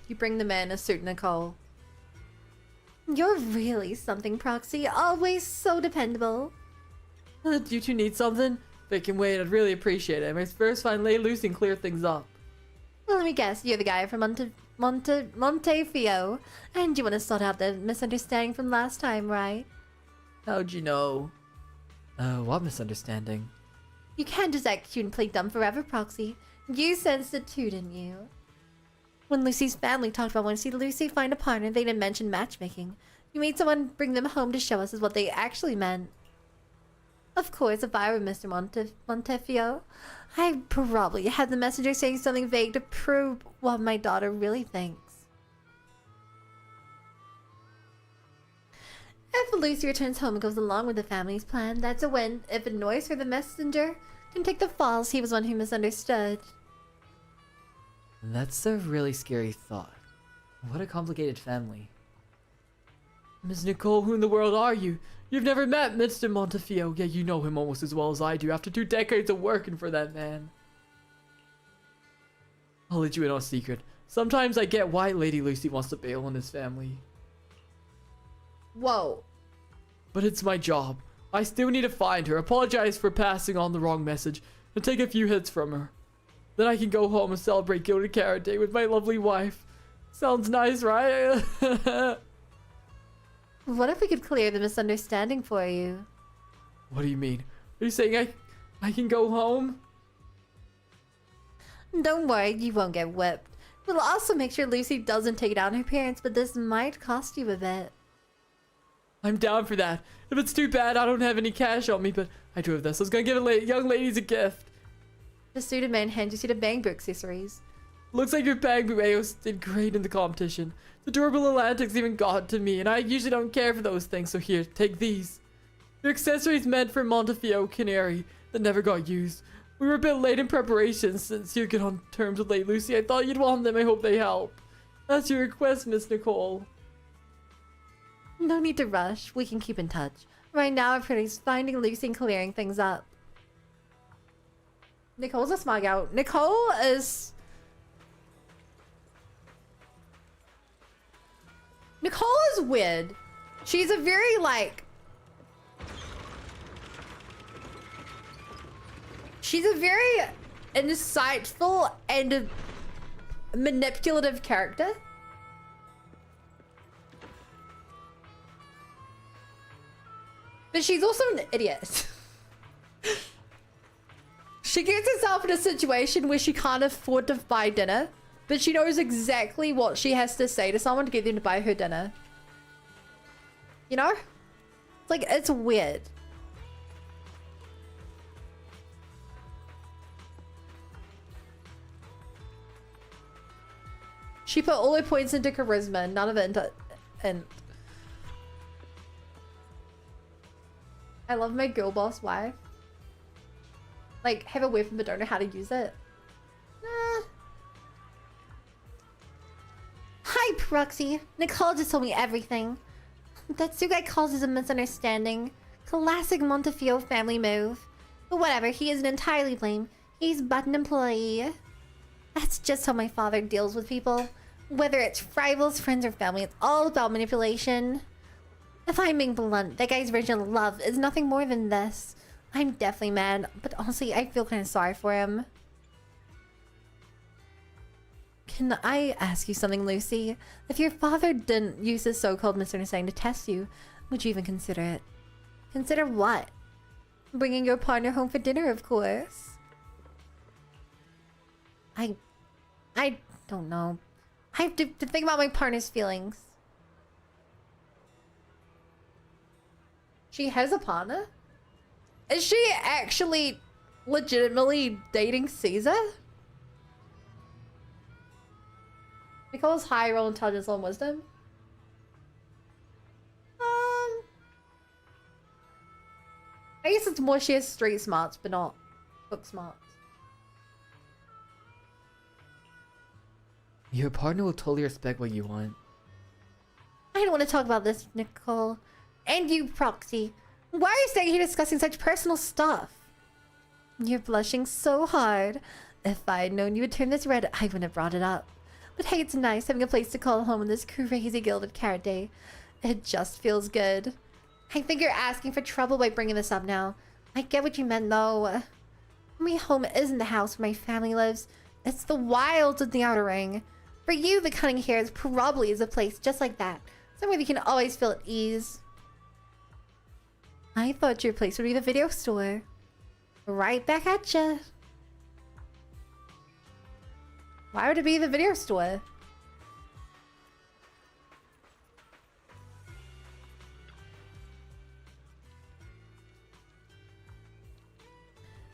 You bring the man a suit, Nicole. You're really something, Proxy. Always so dependable. Do you two need something? If it can wait, I'd really appreciate it. I must first find Lady Lucy and clear things up. Well, let me guess. You're the guy from Montefio. And you want to sort out the misunderstanding from last time, right? How'd you know? What misunderstanding? You can't just act cute and play dumb forever, Proxy. You sensed it too, didn't you? When Lucy's family talked about wanting to see Lucy find a partner, they didn't mention matchmaking. You made someone bring them home to show us is what they actually meant. Of course, if I were Mr. Montefio, I'd probably have the messenger saying something vague to prove what my daughter really thinks. If Lucy returns home and goes along with the family's plan, that's a win. If it annoys her, the messenger can take the falls. He was one who misunderstood. That's a really scary thought. What a complicated family. Miss Nicole, who in the world are you? You've never met Mr. Montefio, yet you know him almost as well as I do after 2 decades of working for that man. I'll let you in on a secret. Sometimes I get why Lady Lucy wants to bail on his family. Whoa. But it's my job. I still need to find her, apologize for passing on the wrong message, and take a few hits from her. Then I can go home and celebrate Gilded Carrot Day with my lovely wife. Sounds nice, right? What if we could clear the misunderstanding for you? What do you mean? Are you saying I can go home? Don't worry, you won't get whipped. We'll also make sure Lucy doesn't take down her parents, but this might cost you a bit. I'm down for that. If it's too bad, I don't have any cash on me, but I do have this. I was gonna give young ladies a gift. The suited man hands you to the Bangboo accessories. Looks like your Bangboo Aos did great in the competition. The durable Atlantic's even got to me, and I usually don't care for those things, so here, take these. Your accessories meant for Montefio Canary that never got used. We were a bit late in preparation since you get on terms with Lady Lucy. I thought you'd want them. I hope they help. That's your request, Miss Nicole. No need to rush. We can keep in touch. Right now, our priority's finding Lucy and clearing things up. Nicole's a smug out. Nicole is weird. She's a very, like... She's a very insightful and manipulative character. But she's also an idiot. She gets herself in a situation where she can't afford to buy dinner, but she knows exactly what she has to say to someone to get them to buy her dinner. You know? Like, it's weird. She put all her points into charisma, none of it into... And I love my girl boss wife. Like, have a weapon but don't know how to use it. Hi, Proxy. Nicole just told me everything. That Sugai calls is a misunderstanding. Classic Montefio family move. But whatever, he isn't entirely blamed. He's but an employee. That's just how my father deals with people. Whether it's rivals, friends, or family, it's all about manipulation. If I'm being blunt, that guy's version of love is nothing more than this. I'm definitely mad, but honestly, I feel kind of sorry for him. Can I ask you something, Lucy? If your father didn't use his so-called misunderstanding to test you, would you even consider it? Consider what? Bringing your partner home for dinner, of course. I don't know. I have to think about my partner's feelings. She has a partner? Is she actually legitimately dating Caesar? Nicole's high roll intelligence, low wisdom. I guess it's more she has street smarts, but not book smarts. Your partner will totally respect what you want. I don't want to talk about this, Nicole. And you, Proxy. Why are you staying here discussing such personal stuff? You're blushing so hard. If I had known you would turn this red, I wouldn't have brought it up. But hey, it's nice having a place to call home on this crazy gilded carrot day. It just feels good. I think you're asking for trouble by bringing this up now. I get what you meant, though. My home isn't the house where my family lives. It's the wilds of the Outer Ring. For you, the Cunning Hares probably is a place just like that. Somewhere you can always feel at ease. I thought your place would be the video store. Right back at ya. Why would it be the video store?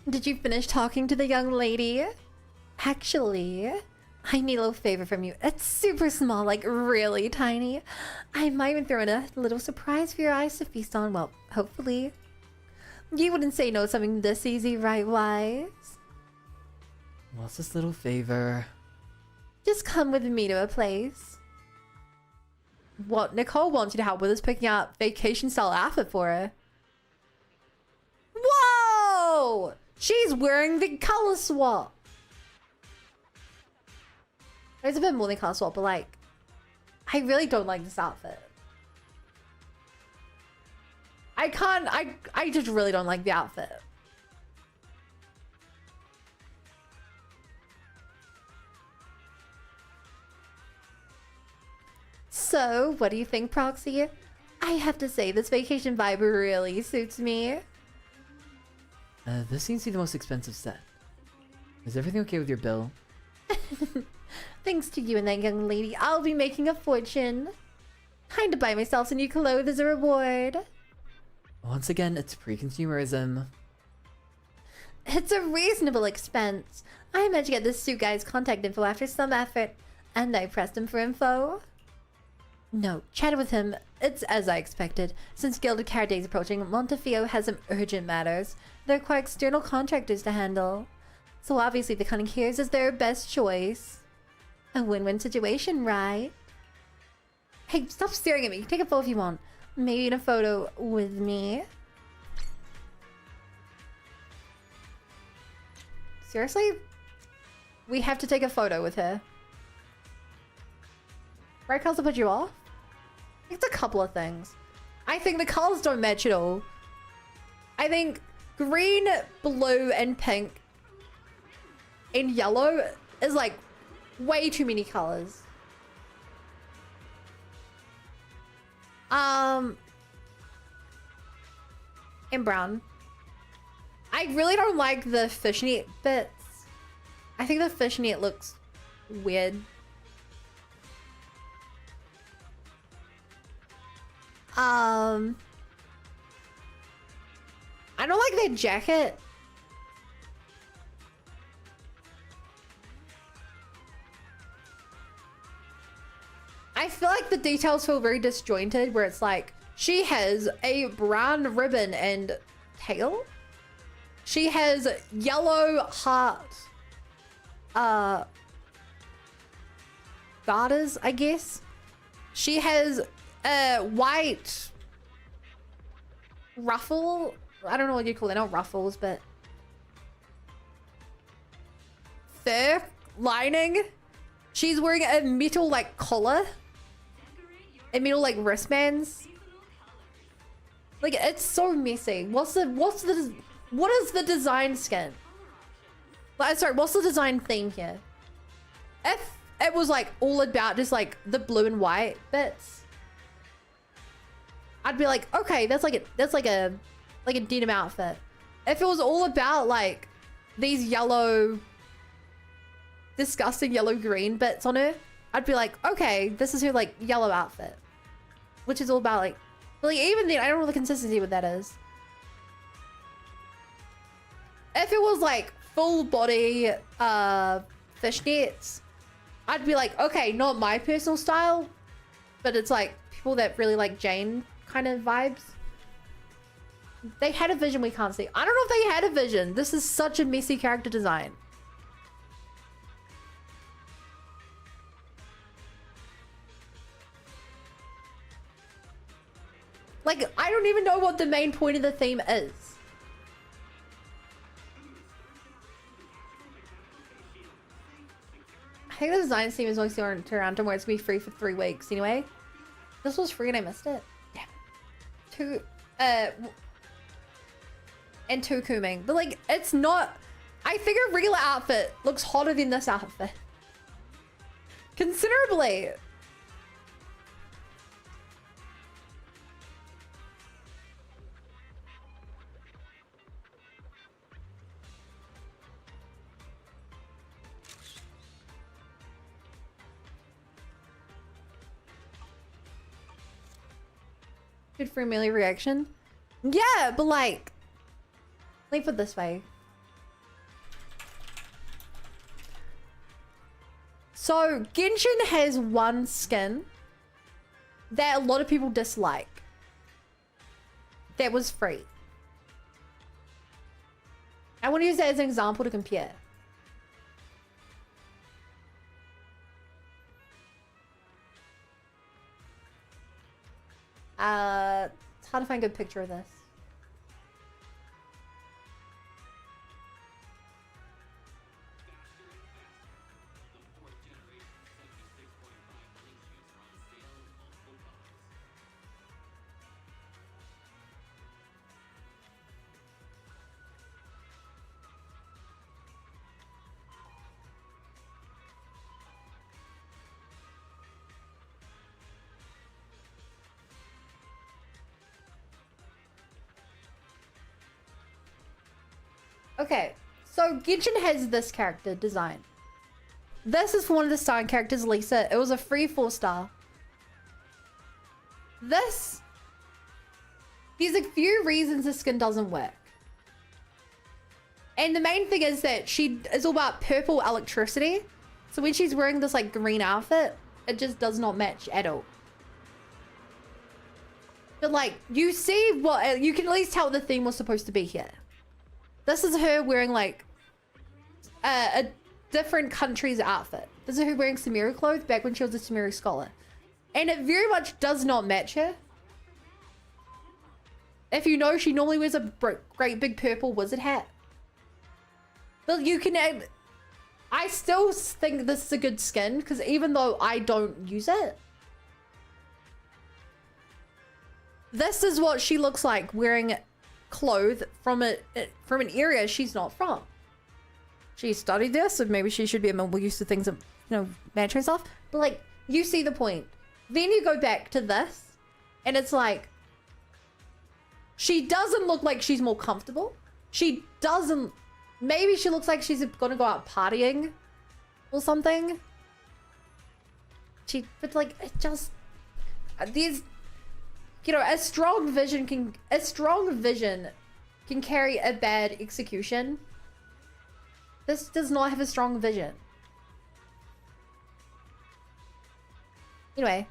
Did you finish talking to the young lady? Actually, I need a little favor from you. It's super small, like really tiny. I might even throw in a little surprise for your eyes to feast on. Well, hopefully. You wouldn't say no to something this easy, right, Wise? What's this little favor? Just come with me to a place. What Nicole wants you to help with is picking out vacation-style outfit for her. Whoa! She's wearing the color swap. There's a bit more than color swap, but like, I really don't like this outfit. I just really don't like the outfit. So, what do you think, Proxy? I have to say, this vacation vibe really suits me. This seems to be the most expensive set. Is everything okay with your bill? Thanks to you and that young lady, I'll be making a fortune. Time to buy myself some new clothes as a reward. Once again, it's pre-consumerism. It's a reasonable expense. I managed to get this suit guy's contact info after some effort, and I pressed him for info. No, chatted with him. It's as I expected. Since Gilded Carrot Day is approaching, Montefiore has some urgent matters that require external contractors to handle. So obviously the Cunning Hares is their best choice. A win-win situation, right? Hey, stop staring at me. Take a photo if you want. Maybe in a photo with me. Seriously? We have to take a photo with her. Right colors will put you off? It's a couple of things. I think the colors don't match at all. I think green, blue, and pink and yellow is like way too many colors. And brown. I really don't like the fishnet bits. I think the fishnet looks weird. I don't like that jacket. I feel like the details feel very disjointed, where it's like she has a brown ribbon and tail. She has yellow heart garters, I guess. She has a white ruffle. I don't know what you call it. Not ruffles, but fur lining. She's wearing a metal like collar. And metal like wristbands. Like, it's so messy. What is the design skin? Like, sorry, what's the design theme here? If it was like all about just like the blue and white bits, I'd be like, okay, that's like a denim outfit. If it was all about like these yellow, disgusting yellow green bits on her, I'd be like, okay, this is her like yellow outfit, which is all about like, but like even then, I don't know the consistency what that is. If it was like full body fishnets, I'd be like, okay, not my personal style, but it's like people that really like Jane kind of vibes. They had a vision we can't see. I don't know if they had a vision. This is such a messy character design. don't even know what the main point of the theme is. I think the design theme is mostly around where it's gonna be free for 3 weeks anyway. This was free and I missed it. Damn. And 2 Kuming. But like, it's not... I think a regular outfit looks hotter than this outfit. Considerably. Good for a melee reaction. Yeah, but like, let me put it this way. So Genshin has one skin that a lot of people dislike. That was free. I want to use that as an example to compare. It's hard to find a good picture of this. Okay, so Genshin has this character design. This is for one of the starring characters, Lisa. It was a free 4-star. There's a few reasons this skin doesn't work. And the main thing is that she is all about purple electricity. So when she's wearing this like green outfit, it just does not match at all. But like, you see what, you can at least tell what the theme was supposed to be here. This is her wearing like a different country's outfit. This is her wearing Sumeru clothes back when she was a Sumeru scholar. And it very much does not match her. If you know, she normally wears a great big purple wizard hat. But you can add... I still think this is a good skin because even though I don't use it, this is what she looks like wearing clothes from an area she's not from. She studied this, so maybe she should be more used to things that, you know, matching stuff. But like, you see the point. Then you go back to this, and it's like, she doesn't look like she's more comfortable. She doesn't. Maybe she looks like she's gonna go out partying or something. But like, it just, these. You know, a strong vision can carry a bad execution. This does not have a strong vision. Anyway.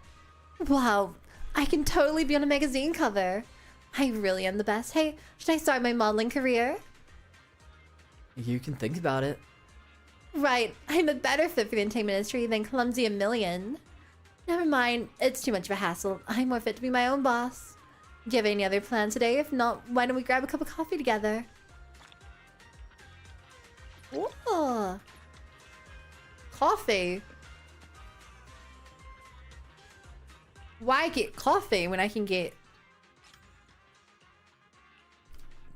Wow, I can totally be on a magazine cover. I really am the best. Hey, should I start my modeling career? You can think about it. Right, I'm a better fit for the entertainment industry than Clumsy a Million. Never mind, it's too much of a hassle. I'm more fit to be my own boss. Do you have any other plans today? If not, why don't we grab a cup of coffee together? Ooh. Coffee? Why get coffee when I can get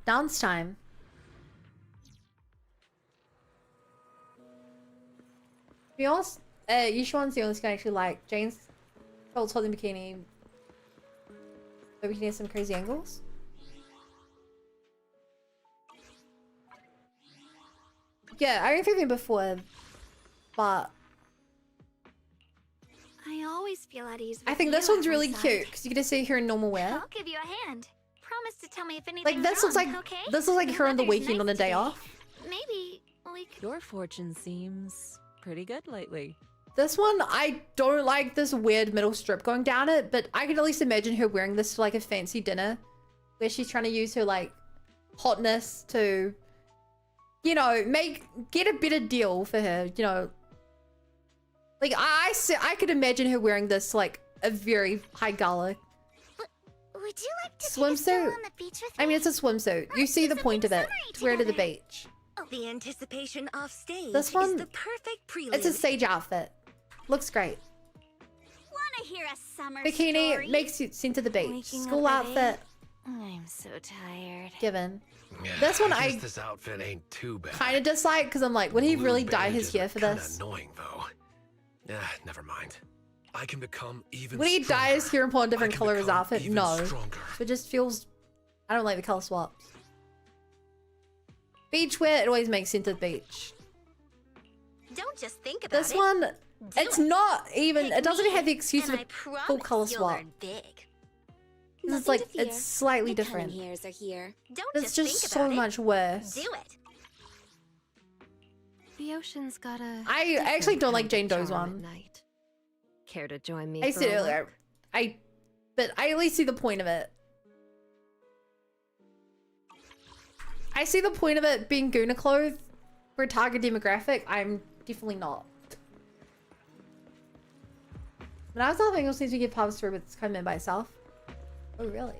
dance time? To be honest, Yushuan's the only skin I actually like. Jane's holding bikini. The bikini has some crazy angles. Yeah, I reviewed him before, but I always feel at ease. I think this one's really cute because you get to see her in normal wear. I'll give you a hand. Promise to tell me if anything's Like this looks like okay? this looks like her on the weekend on a day off. Maybe we could... Your fortune seems pretty good lately. This one, I don't like this weird middle strip going down it, but I can at least imagine her wearing this to like a fancy dinner where she's trying to use her like hotness to, you know, get a better deal for her, you know. Like I could imagine her wearing this to like a very high gala. Would you like to Swimsuit? take a stroll on the beach with me? I mean, it's a swimsuit. You see the point of it. To wear to the beach. The anticipation off stage This one, is the perfect prelude. it's a stage outfit. Looks great. Wanna hear a summer Bikini story? makes you seen to the beach. Waking School up at outfit 8. I'm so tired. given. This one I this outfit ain't too bad. kind of dislike because I'm like, would he really dye his hair for Kinda this? annoying though. Never mind. I can become even Would he dye his hair and pull a different color of his outfit? even No. stronger. It just feels. I don't like the color swaps. Beach wear, it always makes sense to the beach. Don't just think about This it. one, it's not even. It doesn't even have the excuse of and a I promise full color you'll swap. learn big. It's Nothing like to fear. it's slightly The different. cunning hairs are here. Don't It's just just think so about much worse. it. Do it. The ocean's got a. I actually don't like Jane different Doe's charm one. at night. Care to join me? I for said a earlier, but I at least see the point of it. I see the point of it being Guna clothes for a target demographic. I'm definitely not. When I was not thinking seems to give Pubs through, but it's come in by itself. Oh really?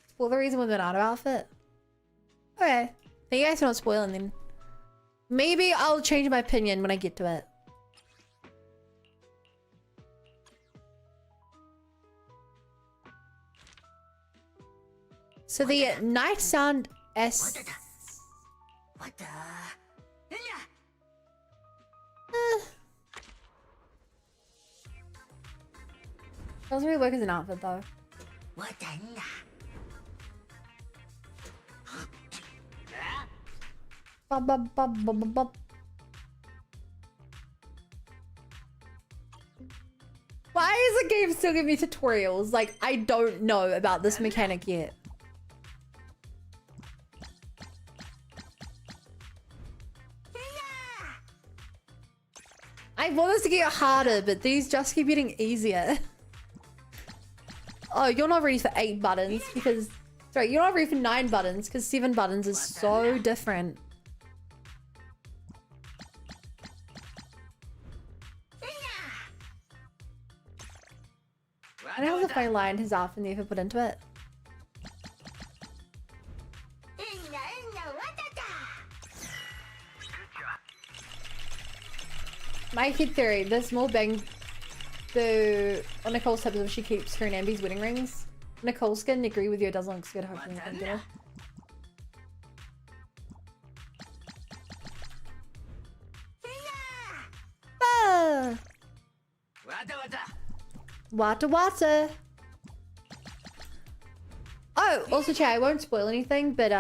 Spoil the reason with an auto outfit. Okay, thank you guys for not spoiling then. Maybe I'll change my opinion when I get to it. So the night sound S. What the? Doesn't really work as an outfit though. What the? Bop, bop, bop, bop, bop, bop. Why is the game still giving me tutorials? Like, I don't know about this mechanic yet. I want this to get harder, but these just keep getting easier. Oh, you're not ready for 8 buttons because... Sorry, you're not ready for 9 buttons because 7 buttons is so different. I know the fine line his outfit and the effort put into it. My kid theory, there's more bang on Nicole's tips if she keeps her and Ambi's wedding rings. Nicole's gonna agree with you, it doesn't look good, hopefully nothing good. Ah! Wata wata. Oh, also chat, I won't spoil anything, but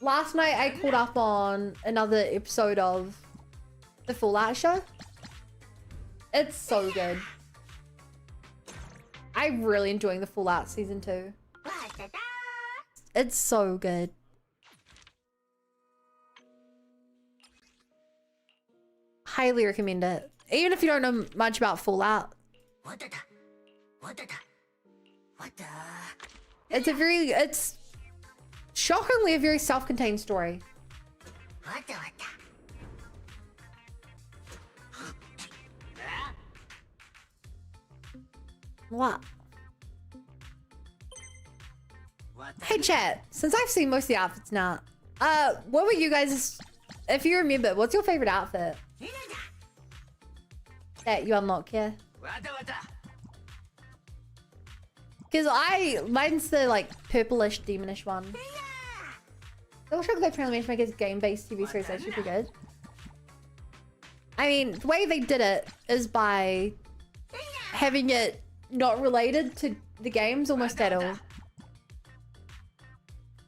last night I caught up on another episode of the Fallout show. It's so good. I'm really enjoying the Fallout season 2. It's so good. Highly recommend it. Even if you don't know much about Fallout. It's shockingly a very self-contained story. What? Hey chat, since I've seen most of the outfits now, what were you guys, if you remember, what's your favorite outfit that you unlock here? Because mine's the like purplish demonish one. The show they apparently managed to make his game-based TV series actually pretty good. I mean, the way they did it is by having it not related to the games almost at all.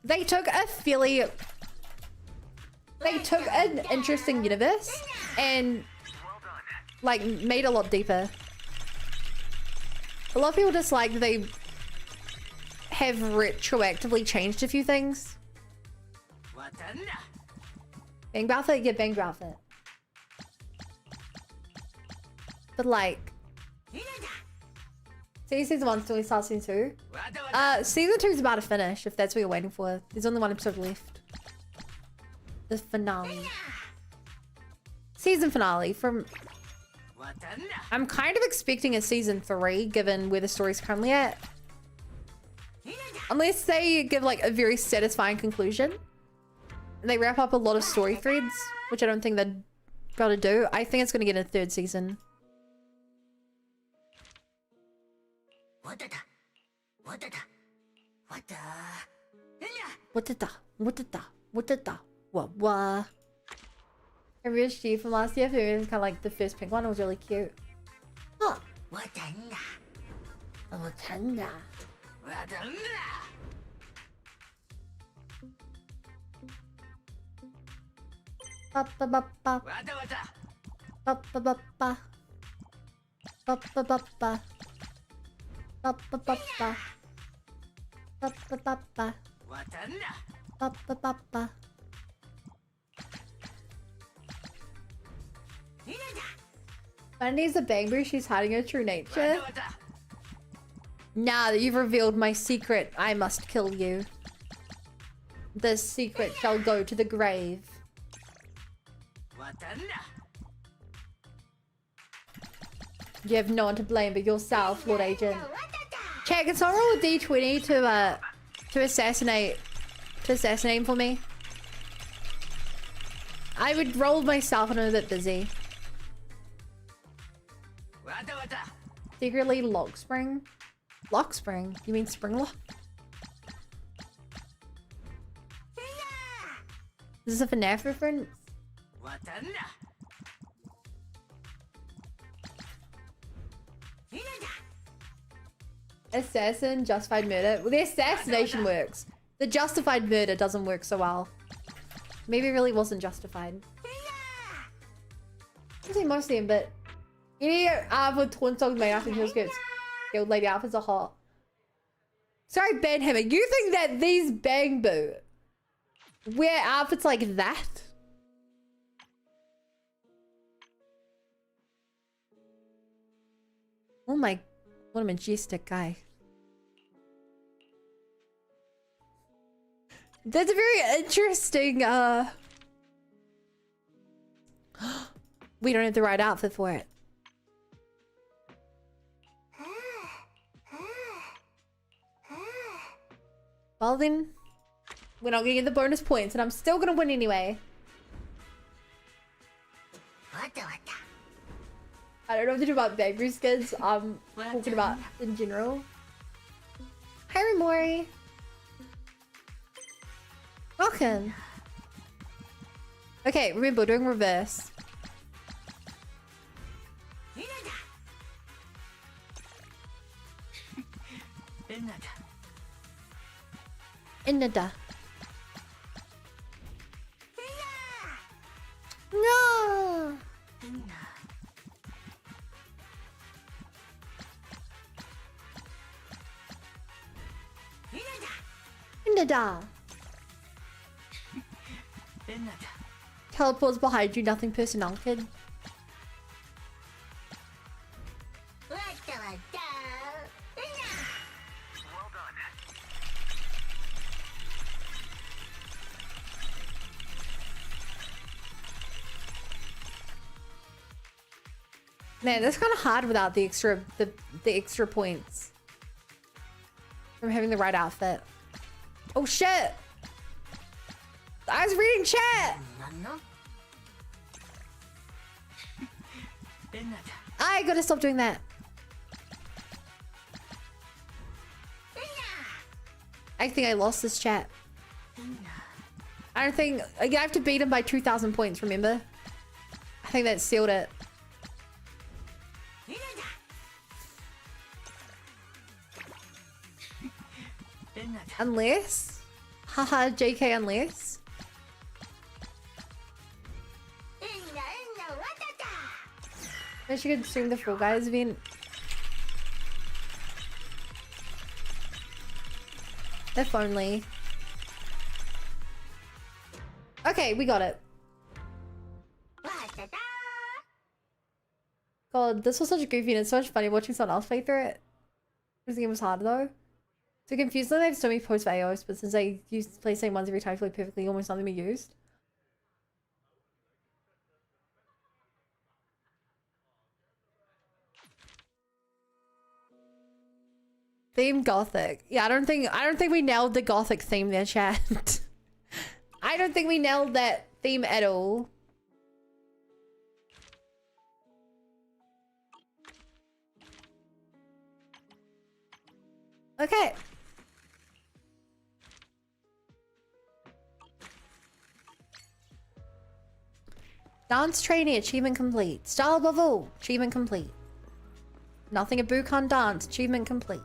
They took an interesting universe and like made it a lot deeper. A lot of people dislike that they have retroactively changed a few things. Bangboo outfit? Yeah, Bangboo outfit. But like, season 1 still starts season 2. Season 2 is about to finish, if that's what you're waiting for. There's only 1 episode left. The finale. Season finale from I'm kind of expecting a season 3 given where the story's currently at. Unless they give like a very satisfying conclusion. And they wrap up a lot of story threads, which I don't think they'd be able to do. I think it's going to get a 3rd season. What did that? What? A real Steve from last year, it was kind of like the first pink one. It was really cute. Huh. Bundy's a Bangboo, she's hiding her true nature. Now that you've revealed my secret, I must kill you. The secret shall go to the grave. You have no one to blame but yourself, Lord Agent. Check, it's not roll with D20 to assassinate him for me. I would roll myself and I'm a bit busy. Secretly lock spring? Lock spring? You mean spring lock? Is this a FNAF reference? Assassin, justified murder. Well, the assassination works. The justified murder doesn't work so well. Maybe it really wasn't justified. I say most of them, but any with twin songs made after heels gets skilled lady outfits are hot. Sorry, Benhammer, you think that these Bangboo wear outfits like that? Oh my, what a majestic guy. That's a very interesting, we don't have the right outfit for it. Well then, we're not gonna get the bonus points and I'm still gonna win anyway. I don't know what to do about Bangboo skins. I'm talking about in general. Hi Remori. Welcome. Okay, remember doing reverse. Inada. No. Inada. Teleports behind you, nothing personal, kid. Man, that's kind of hard without the extra points from having the right outfit. Oh shit! I was reading chat. I gotta stop doing that. I think I lost this chat. I don't think I have to beat him by 2,000 points. Remember? I think that sealed it. Unless, haha, JK, unless. I should stream the Fall Guys event. If only. Okay, we got it. God, this was such a goofy and it's so much funny watching someone else play through it. This game was hard though. So confused that they have so many posts for AOS, but since I used to play the same ones every time, I feel like perfectly almost nothing we used. Theme gothic. Yeah, I don't think we nailed the gothic theme there, chat. I don't think we nailed that theme at all. Okay. Dance trainee achievement complete. Style above all achievement complete. Nothing a boo can't dance achievement complete.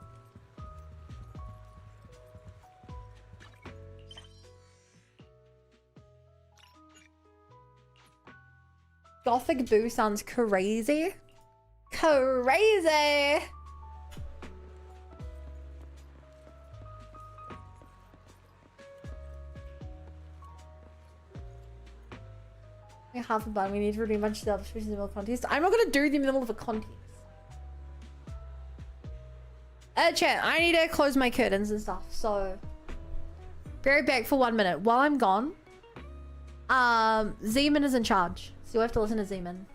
Gothic boo sounds crazy. Crazy. Half a bun. We need to do a bunch of stuff, especially in the middle of a contest. I'm not gonna do the middle of a contest. Chat, I need to close my curtains and stuff, so be right back for 1 minute. While I'm gone, Zeman is in charge, so you'll have to listen to Zeman.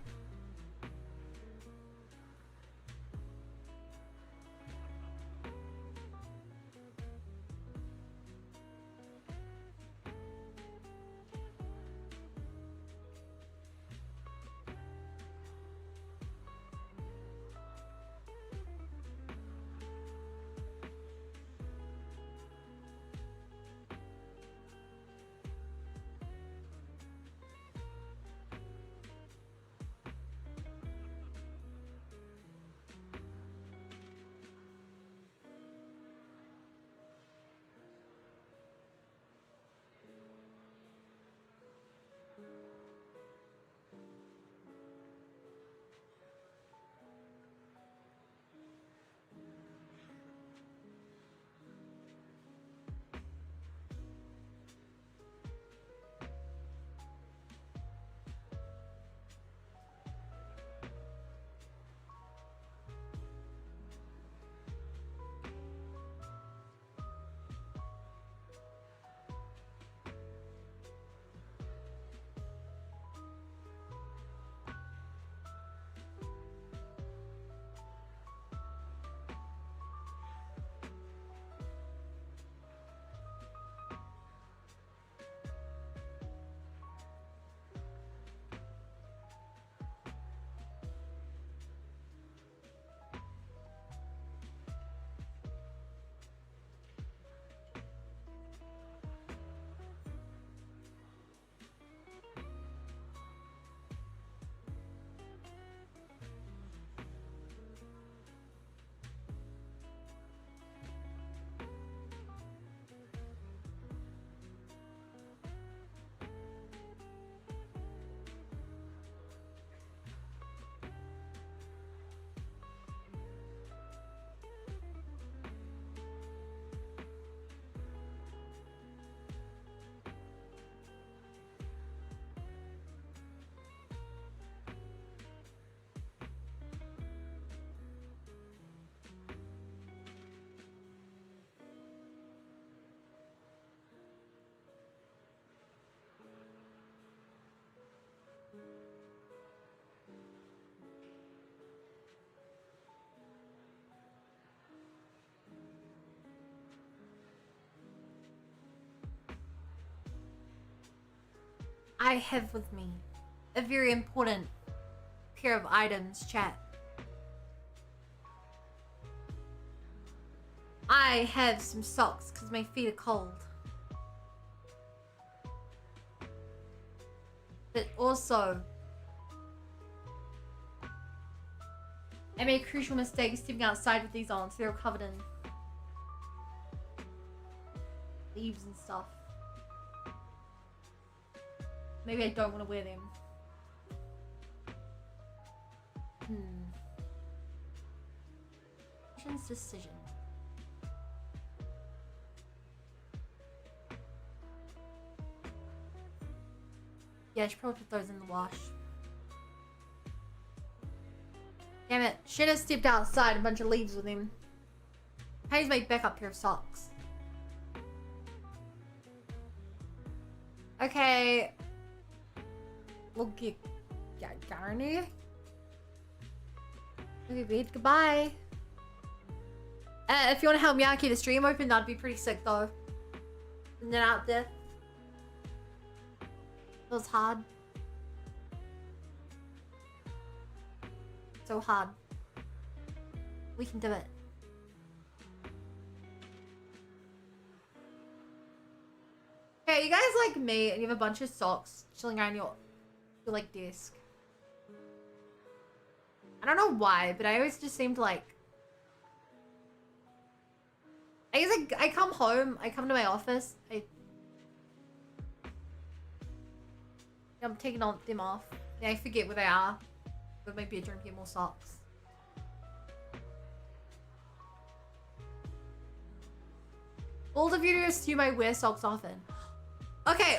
I have with me a very important pair of items, chat. I have some socks because my feet are cold. But also, I made a crucial mistake stepping outside with these on, so they're covered in leaves and stuff. Maybe I don't want to wear them. Decision. Yeah, I should probably put those in the wash. Damn it. Should have stepped outside a bunch of leaves with him. I need to make backup pair of socks. Okay. We'll get Garni. Okay, wait, goodbye. If you want to help me out, keep the stream open, that'd be pretty sick though. And then out there. It was hard. So hard. We can do it. Okay, you guys like me and you have a bunch of socks chilling around your like desk. I don't know why, but I always just seem to like I come home, I come to my office, I'm taking them off. Yeah, I forget where they are. Go to my bedroom, get more socks. All the viewers assume I wear socks often. Okay,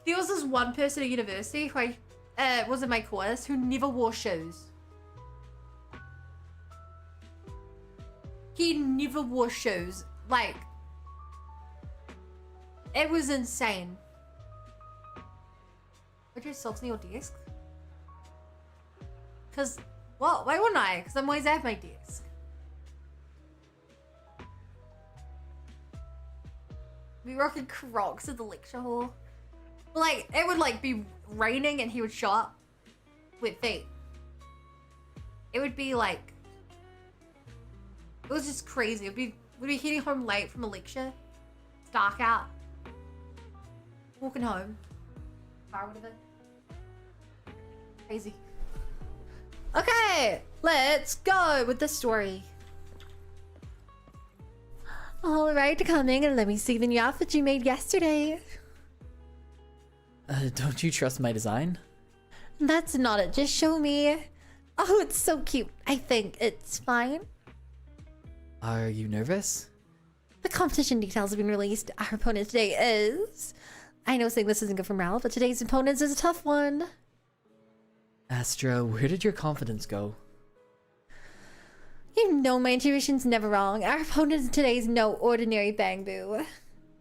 there was this one person at university who was in my course who never wore shoes. He never wore shoes. Like, it was insane. Put your socks on your desk? Cause, well, why wouldn't I? Cause I'm always at my desk. Be rocking Crocs at the lecture hall. Like, it would like be raining and he would show up with feet. It would be like, it was just crazy. We'd be heading home late from a lecture. It's dark out. Walking home. Car, whatever. Crazy. Okay, let's go with the story. Alright, coming and let me see the new outfit you made yesterday. Don't you trust my design? That's not it, just show me. Oh, it's so cute. I think it's fine. Are you nervous? The competition details have been released. Our opponent today is... I know saying this isn't good for morale, but today's opponent is a tough one. Astra, where did your confidence go? You know my intuition's never wrong. Our opponent today is no ordinary Bangboo.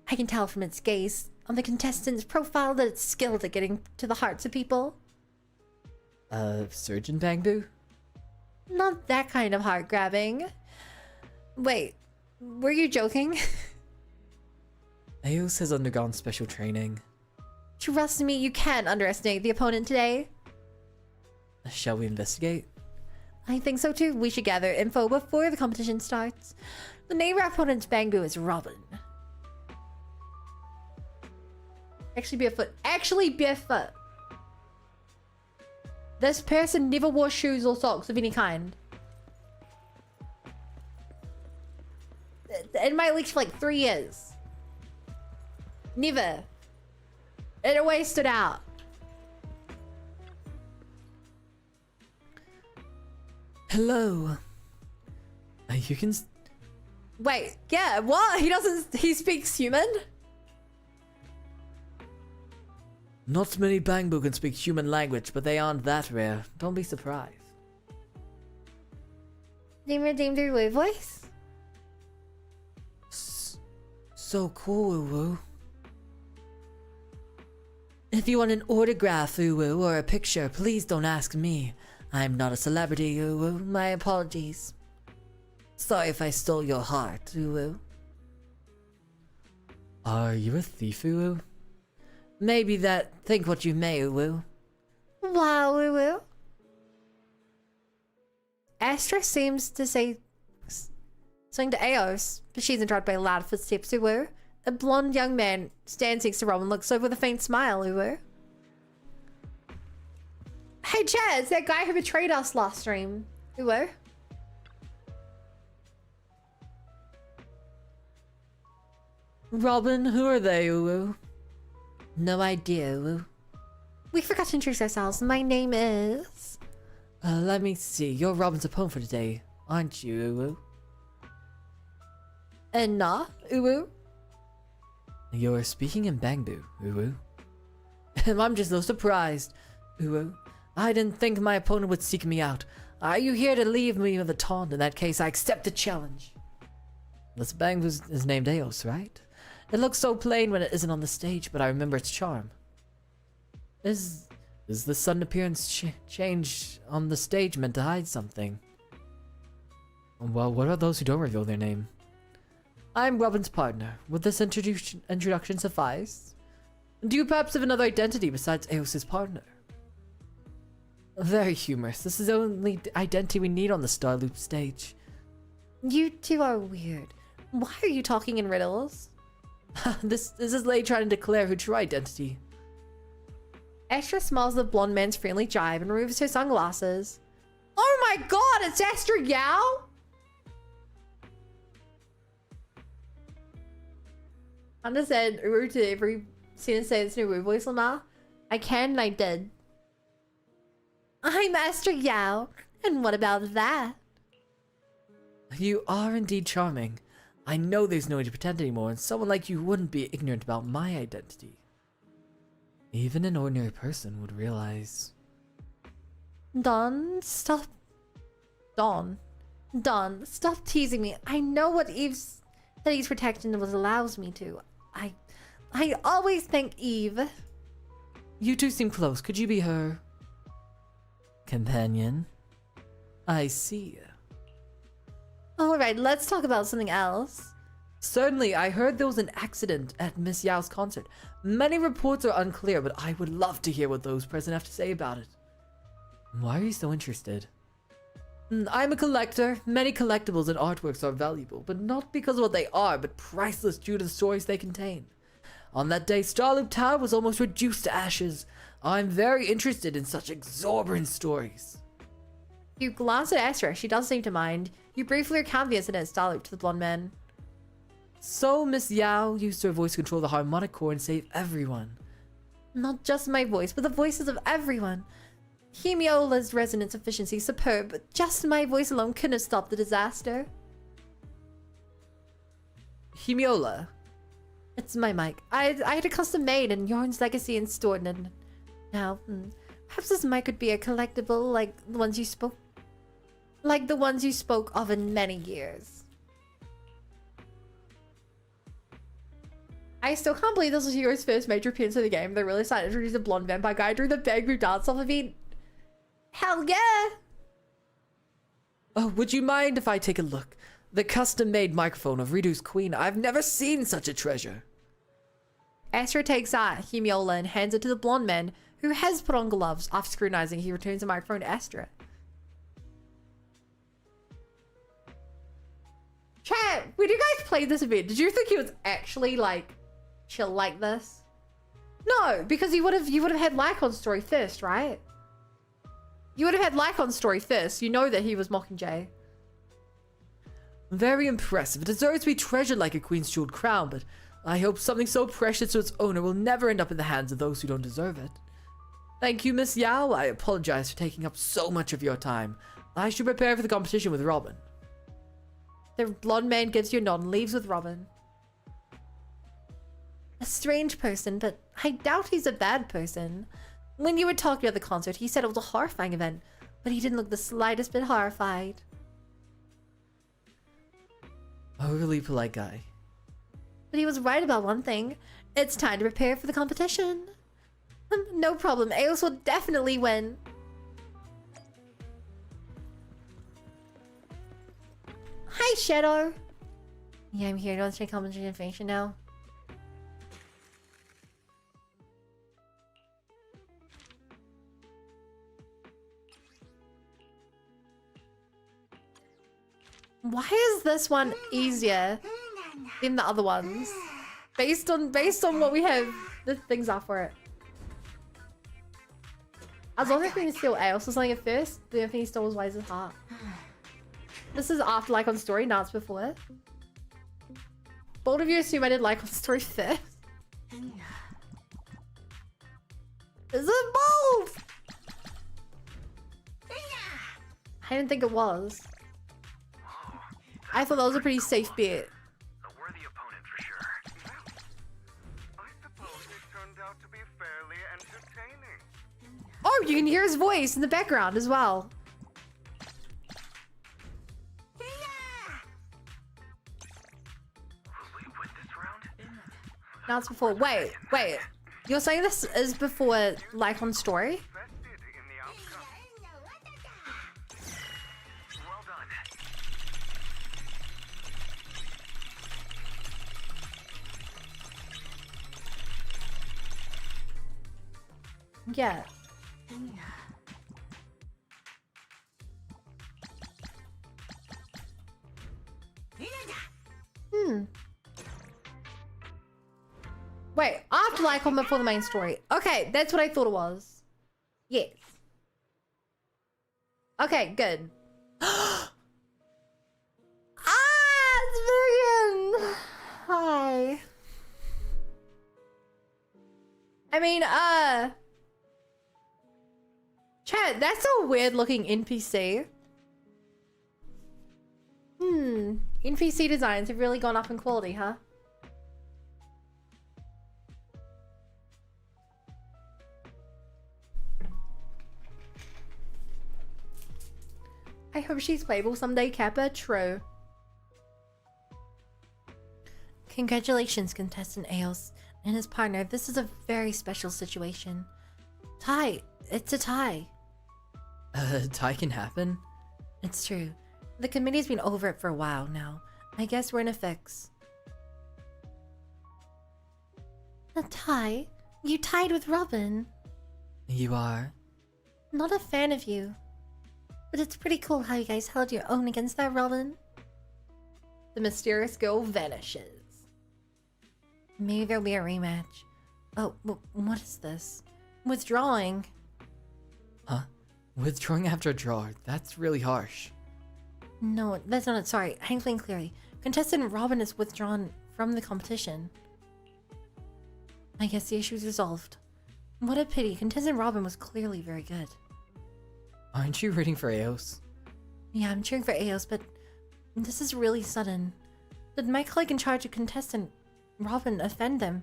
I can tell from its gaze on the contestant's profile that it's skilled at getting to the hearts of people. Surgeon Bangboo? Not that kind of heart-grabbing. Wait, were you joking? Eos has undergone special training. Trust me, you can't underestimate the opponent today. Shall we investigate? I think so too. We should gather info before the competition starts. The name of our opponent's Bangboo is Robin. Actually barefoot. This person never wore shoes or socks of any kind. In my leash for like 3 years. Never. It always stood out. Hello. You can... Wait, yeah, what? He speaks human? Not many Bangboo can speak human language, but they aren't that rare. Don't be surprised. Name redeemed your woo voice? So cool, Uwu. If you want an autograph, Uwu, or a picture, please don't ask me. I'm not a celebrity, Uwu. My apologies. Sorry if I stole your heart, Uwu. Are you a thief, Uwu? Maybe that. Think what you may, Uwu. Wow, Uwu. Astra seems to say something to Eos, but she's interrupted by loud footsteps, Uwu. A blonde young man stands next to Robin and looks over with a faint smile, Uwu. Hey Chaz, that guy who betrayed us last stream. Uwu. Robin, who are they, Uwu? No idea, Uwu. We forgot to introduce ourselves. My name is... let me see. You're Robin's opponent for today, aren't you, Uwu? Nah, Uwu. You're speaking in Bangboo, Uwu. I'm just so surprised, Uwu. I didn't think my opponent would seek me out. Are you here to leave me with a taunt? In that case, I accept the challenge. This Bangboo is named Eos, right? It looks so plain when it isn't on the stage, but I remember its charm. Is the sudden appearance change on the stage meant to hide something? Well, what about those who don't reveal their name? I'm Robin's partner. Would this introduction suffice? Do you perhaps have another identity besides Eos's partner? Very humorous. This is the only identity we need on the Star Loop stage. You two are weird. Why are you talking in riddles? This is lady trying to declare her true identity. Astra smiles at the blonde man's friendly jibe and removes her sunglasses. Oh my god, it's Astra Yao? Understand Uru to every sentence say it's new voice Lamar. I can and I did. I'm Astra Yao, and what about that? You are indeed charming. I know there's no need to pretend anymore, and someone like you wouldn't be ignorant about my identity. Even an ordinary person would realize. Don, stop. Don, stop teasing me. I know what that Eve's protection allows me to. I always thank Eve. You two seem close. Could you be her companion? I see. Alright, let's talk about something else. Certainly, I heard there was an accident at Miss Yao's concert. Many reports are unclear, but I would love to hear what those present have to say about it. Why are you so interested? I'm a collector. Many collectibles and artworks are valuable, but not because of what they are, but priceless due to the stories they contain. On that day, Starloop Tower was almost reduced to ashes. I'm very interested in such exorbitant stories. You glance at Astra. She doesn't seem to mind. You briefly recount the incident at Starloop to the blonde man. So, Miss Yao used her voice to control the harmonic core and save everyone. Not just my voice, but the voices of everyone. Hemiola's resonance efficiency is superb, but just my voice alone couldn't have stopped the disaster. Hemiola? It's my mic. I had a custom made and Yarn's legacy and stored in it. Now, perhaps this mic could be a collectible like the ones you spoke of in many years. I still can't believe this was Hero's first major appearance in the game. They're really excited to introduce a blonde vampire guy during the Bangboo dance-off event. Hell yeah! Oh, would you mind if I take a look? The custom-made microphone of Ridu's queen. I've never seen such a treasure. Astra takes Hemiola and hands it to the blonde man, who has put on gloves. After scrutinizing, he returns the microphone to Astra. Chat, when you guys played this event, did you think it was actually like chill like this? No, because you would have had Lycon's story first, right? You would have had Lycon's story first. You know that he was Mockingjay. Very impressive. It deserves to be treasured like a queen's jeweled crown, but I hope something so precious to its owner will never end up in the hands of those who don't deserve it. Thank you, Miss Yao. I apologize for taking up so much of your time. I should prepare for the competition with Robin. The blonde man gives you a nod and leaves with Robin. A strange person, but I doubt he's a bad person. When you were talking about the concert, he said it was a horrifying event, but he didn't look the slightest bit horrified. A really polite guy. But he was right about one thing. It's time to prepare for the competition. No problem. Eos will definitely win. Hi, Shadow. Yeah, I'm here. Do you want to check commentary information now? Why is this one easier than the other ones? Based on what we have, the things are for it. I was wondering if he stole Eos or something at first. The only thing he stole was Wise's heart. This is after Lycon's story, not it's before. Bold of you assume I did Lycon's story first. Is it both? I didn't think it was. I thought that was a pretty safe bet. A worthy opponent for sure. I suppose it turned out to be fairly entertaining. Oh, you can hear his voice in the background as well. Now it's before. Wait. You're saying this is before Lycon's story? Yeah. Wait, after like comment for the main story. Okay, that's what I thought it was. Yes. Okay, good. Ah, it's Vivian! Hi. I mean, chat, that's a weird looking NPC. NPC designs have really gone up in quality, huh? I hope she's playable someday, Kappa. True. Congratulations, contestant Aos and his partner. This is a very special situation. Tie. It's a tie. Tie can happen? It's true. The committee's been over it for a while now. I guess we're in a fix. A tie? You tied with Robin. You are? Not a fan of you. But it's pretty cool how you guys held your own against that Robin. The mysterious girl vanishes. Maybe there'll be a rematch. Oh, what is this? Withdrawing. Huh? Withdrawing after a draw? That's really harsh. No, that's not it. Sorry, I explain clearly. Contestant Robin is withdrawn from the competition. I guess the issue is resolved. What a pity. Contestant Robin was clearly very good. Aren't you rooting for Aos? Yeah, I'm cheering for Aos, but this is really sudden. Did my colleague in charge of contestant Robin offend them?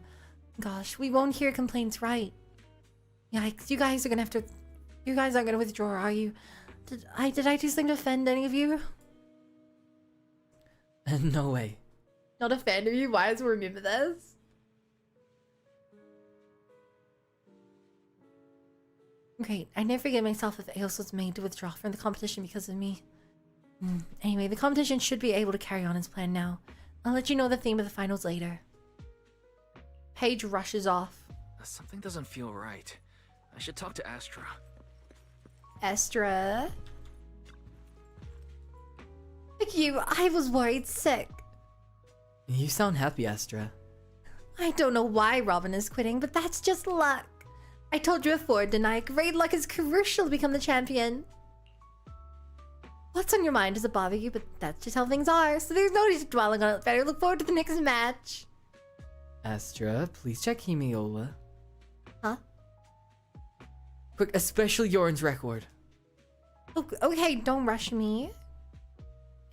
Gosh, we won't hear complaints, right? Yikes, you guys are gonna have to... You guys aren't gonna withdraw, are you? Did I do something to offend any of you? No way. Not a fan of you? Why does we remember this? Great, I never forget myself if Aos was made to withdraw from the competition because of me. Anyway, the competition should be able to carry on as planned now. I'll let you know the theme of the finals later. Paige rushes off. Something doesn't feel right. I should talk to Astra. Astra? Like you, I was worried sick. You sound happy, Astra. I don't know why Robin is quitting, but that's just luck. I told you before, didn't I? Great luck is crucial to become the champion. What's on your mind? Does it bother you? But that's just how things are, so there's no need to dwelling on it. Better look forward to the next match. Astra, please check Hemiola. Huh? Quick, especially Yoren's record. Okay, don't rush me.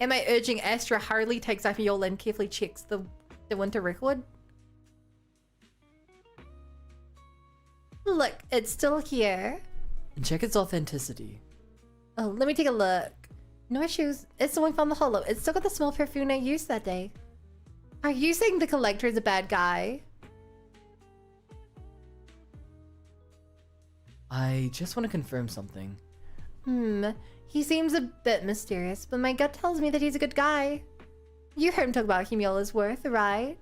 Am I urging Astra hurriedly takes out Hemiola and carefully checks the winter record? Look, it's still here. And check its authenticity. Oh, let me take a look. No issues. It's the one from the holo. It's still got the small perfume I used that day. Are you saying the collector is a bad guy? I just want to confirm something. He seems a bit mysterious, but my gut tells me that he's a good guy. You heard him talk about Hemiola's worth, right?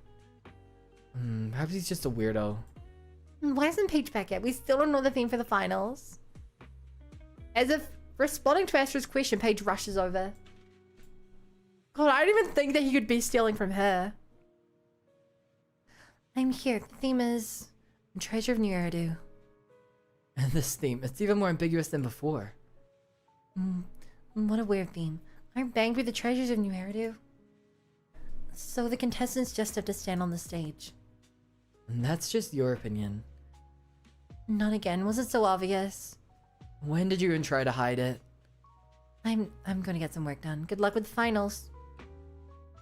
Perhaps he's just a weirdo. Why isn't Paige back yet? We still don't know the theme for the finals. As if responding to Astra's question, Paige rushes over. God, I didn't even think that he could be stealing from her. I'm here. The theme is Treasure of New Eridu. And this theme, it's even more ambiguous than before. What a weird theme. Aren't Bangboo the treasures of New Eridu? So the contestants just have to stand on the stage. And that's just your opinion. Not again. Was it so obvious? When did you even try to hide it? I'm gonna get some work done. Good luck with the finals.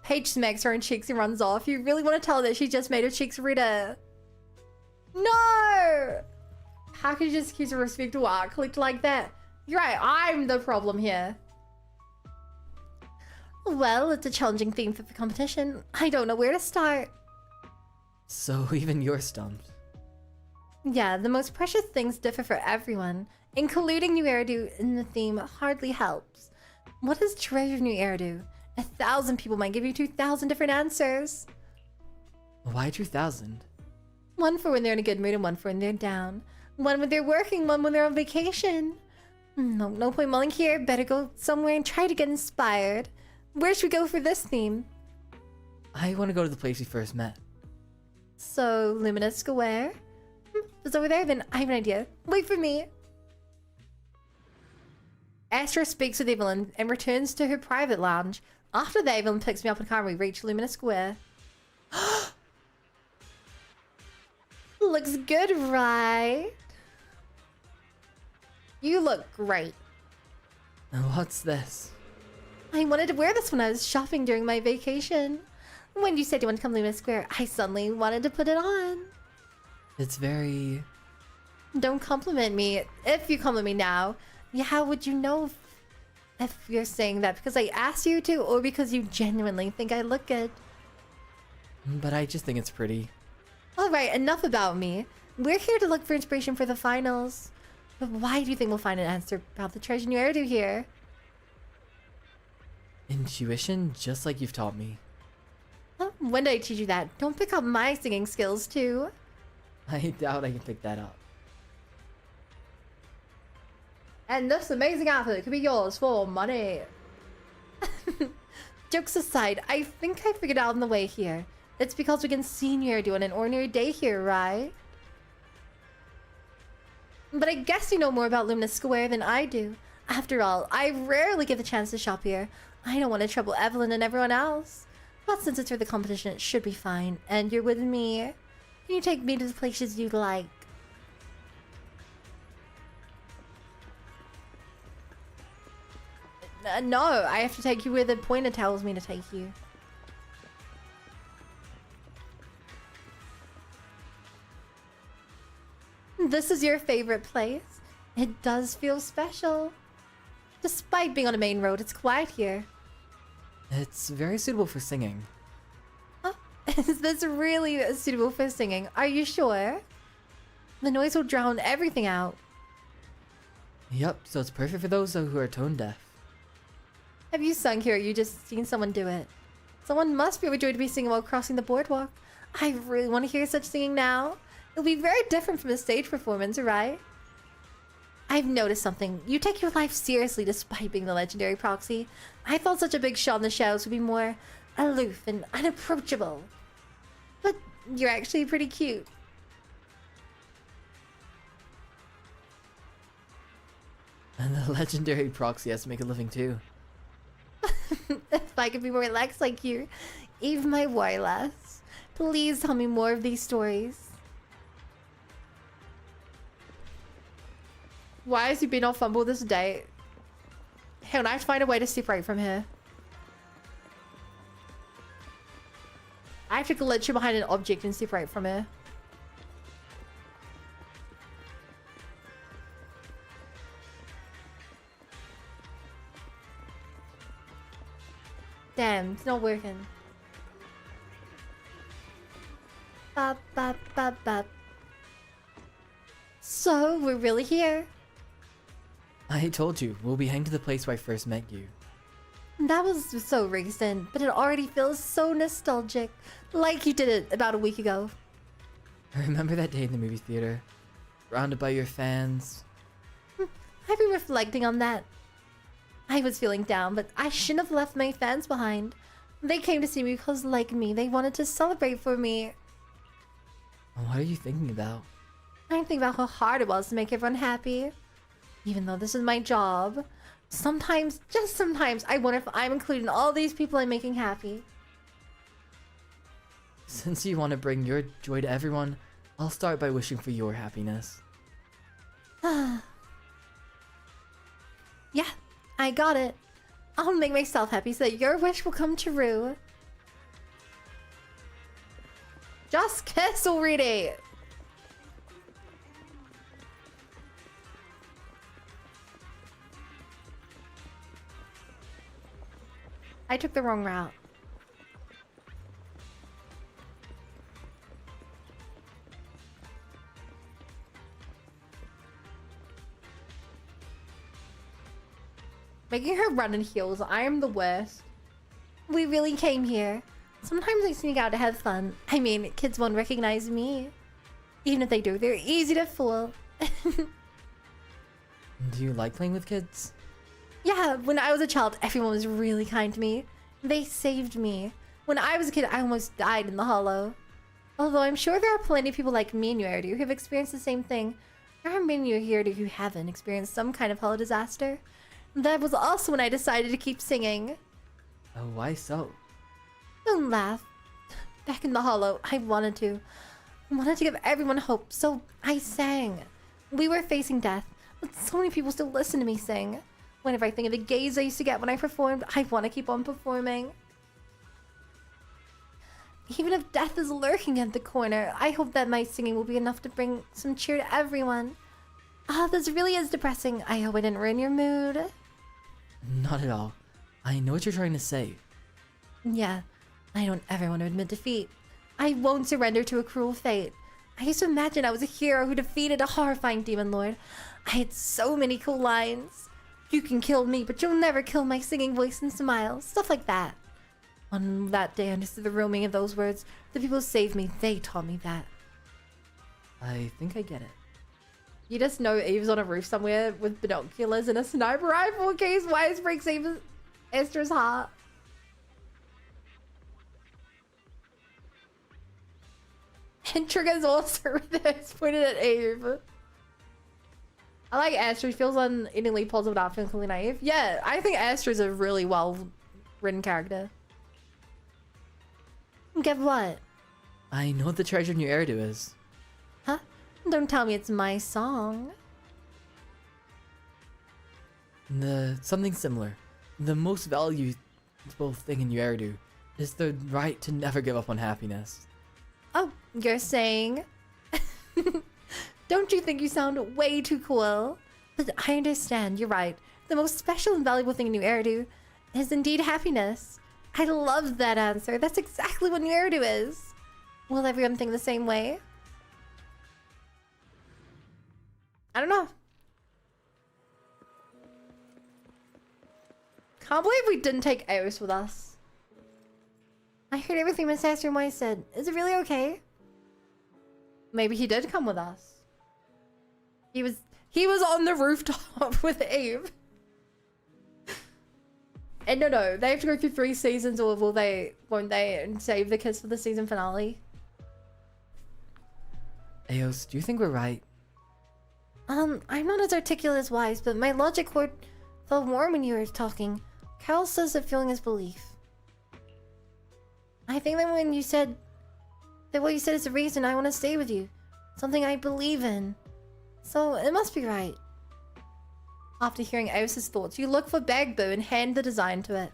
Paige smacks her in cheeks and runs off. You really want to tell her that she just made her cheeks redder? No! How could you just accuse a respectable art collector like that? You're right, I'm the problem here. Well, it's a challenging theme for the competition. I don't know where to start. So even you're stumped. Yeah, the most precious things differ for everyone. Including New Eridu in the theme hardly helps. What is Treasure of New Eridu? 1,000 people might give you 2,000 different answers. Why 2,000? One for when they're in a good mood and one for when they're down. One when they're working, one when they're on vacation. No point mulling here. Better go somewhere and try to get inspired. Where should we go for this theme? I want to go to the place we first met. So, Luminous Square? It's over there? Then I have an idea. Wait for me. Astra speaks with Evelyn and returns to her private lounge. After that, Evelyn picks me up in a car and we reach Luminous Square. Looks good, right? You look great. What's this? I wanted to wear this when I was shopping during my vacation. When you said you wanted to come to Luminous Square, I suddenly wanted to put it on. It's very... Don't compliment me. If you compliment me now, how would you know if you're saying that because I asked you to or because you genuinely think I look good? But I just think it's pretty. Alright, enough about me. We're here to look for inspiration for the finals. But why do you think we'll find an answer about the treasure new hairdo here? Intuition, just like you've taught me. When did I teach you that? Don't pick up my singing skills too. I doubt I can pick that up. And this amazing outfit could be yours for money. Jokes aside, I think I figured out on the way here. It's because we can see you doing an ordinary day here, right? But I guess you know more about Luminous Square than I do. After all, I rarely get the chance to shop here. I don't want to trouble Evelyn and everyone else. But since it's for the competition, it should be fine. And you're with me. Can you take me to the places you'd like? No, I have to take you where the pointer tells me to take you. This is your favorite place. It does feel special. Despite being on a main road, it's quiet here. It's very suitable for singing. Oh, is this really suitable for singing? Are you sure? The noise will drown everything out. Yep, so it's perfect for those who are tone deaf. Have you sung here or you just seen someone do it? Someone must be overjoyed to be singing while crossing the boardwalk. I really want to hear such singing now. It'll be very different from a stage performance, right? I've noticed something. You take your life seriously despite being the legendary proxy. I thought such a big shot in the shadows would be more aloof and unapproachable. But you're actually pretty cute. And the legendary proxy has to make a living too. If I could be more relaxed like you, Eve my wireless. Please tell me more of these stories. Why has he been on Fumble this day? Hell, I have to find a way to separate from here. I have to glitch you behind an object and separate from her. Damn, it's not working. Bop, bop, bop, bop. So, we're really here. I told you, we'll be heading to the place where I first met you. That was so recent, but it already feels so nostalgic. Like you did it about a week ago. I remember that day in the movie theater. Surrounded by your fans. I've been reflecting on that. I was feeling down, but I shouldn't have left my fans behind. They came to see me because, like me, they wanted to celebrate for me. What are you thinking about? I'm thinking about how hard it was to make everyone happy. Even though this is my job, sometimes, just sometimes, I wonder if I'm including all these people I'm making happy. Since you want to bring your joy to everyone, I'll start by wishing for your happiness. Yeah, I got it. I'll make myself happy so that your wish will come true. Just kiss already! I took the wrong route. Making her run in heels, I am the worst. We really came here. Sometimes I sneak out to have fun. I mean, kids won't recognize me. Even if they do, they're easy to fool. Do you like playing with kids? Yeah, when I was a child, everyone was really kind to me. They saved me. When I was a kid, I almost died in the hollow. Although I'm sure there are plenty of people like me and you, Erdu, who have experienced the same thing. There are many of you here who haven't experienced some kind of hollow disaster. That was also when I decided to keep singing. Oh, why so? Don't laugh. Back in the hollow, I wanted to give everyone hope, so I sang. We were facing death, but so many people still listen to me sing. Whenever I think of the gaze I used to get when I performed, I want to keep on performing. Even if death is lurking at the corner, I hope that my singing will be enough to bring some cheer to everyone. Ah, this really is depressing. I hope I didn't ruin your mood. Not at all. I know what you're trying to say. Yeah, I don't ever want to admit defeat. I won't surrender to a cruel fate. I used to imagine I was a hero who defeated a horrifying demon lord. I had so many cool lines. You can kill me, but you'll never kill my singing voice and smile. Stuff like that. On that day, I understood the real meaning of those words. The people who saved me, they taught me that. I think I get it. You just know Eve's on a roof somewhere with binoculars and a sniper rifle in case Wise breaks Esther's heart. And Trigger's also reverse pointed at Eve. I like Astra. She feels unendingly positive without feeling completely naive. Yeah, I think Astra's a really well-written character. Get what? I know what the treasure new Eridu is. Huh? Don't tell me it's my song. Something similar. The most valuable thing in new Eridu is the right to never give up on happiness. Oh, you're saying? Don't you think you sound way too cool? But I understand, you're right. The most special and valuable thing in New Eridu is indeed happiness. I love that answer. That's exactly what New Eridu is. Will everyone think the same way? I don't know. Can't believe we didn't take Eos with us. I heard everything Miss Astro and Wise said. Is it really okay? Maybe he did come with us. He was on the rooftop with Eve. And no, they have to go through 3 seasons, or won't they save the kids for the season finale? Eos, do you think we're right? I'm not as articulate as Wise, but my logic cord felt warm when you were talking. Carol says that feeling is belief. I think that when you said that what you said is the reason I want to stay with you. Something I believe in. So it must be right. After hearing Eos's thoughts, you look for Bangboo and hand the design to it.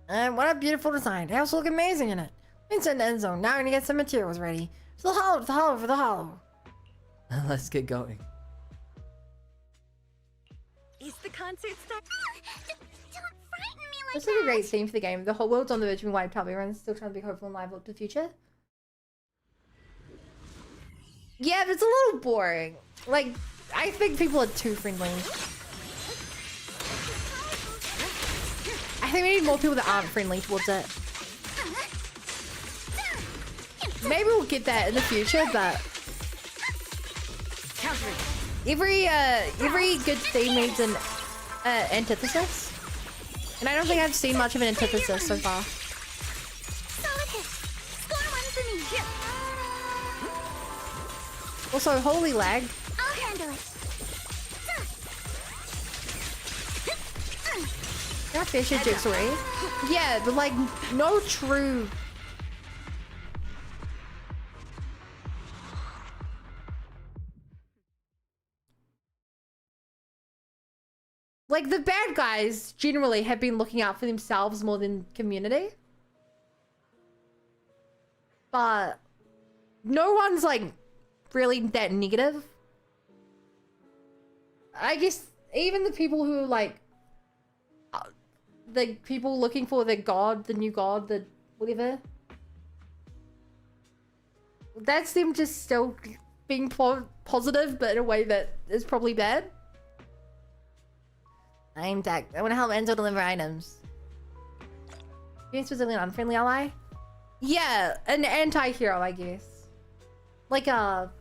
And what a beautiful design. The house will look amazing in it. It's in the end zone. Now I'm gonna get some materials ready. For the hollow. Let's get going. Is the concert start? Don't frighten me like This is a great scene for the game. The whole world's on the verge of being wiped out. Everyone's still trying to be hopeful and live up to the future. Yeah, but it's a little boring. Like, I think people are too friendly. I think we need more people that aren't friendly towards it. Maybe we'll get that in the future, but every good theme needs an antithesis, and I don't think I've seen much of an antithesis so far. Solid hit. Score one for me. Here. Also, holy lag. I'll handle it. Not Fisher Jigsaw. Yeah, but like no true. Like the bad guys generally have been looking out for themselves more than community. But no one's like really that negative. I guess even the people who like the people looking for the god, the new god, the whatever. That's them just still being positive, but in a way that is probably bad. I'm Dak. I want to help Enzo deliver items. Being specifically an unfriendly ally? Yeah, an anti-hero, I guess. like Nova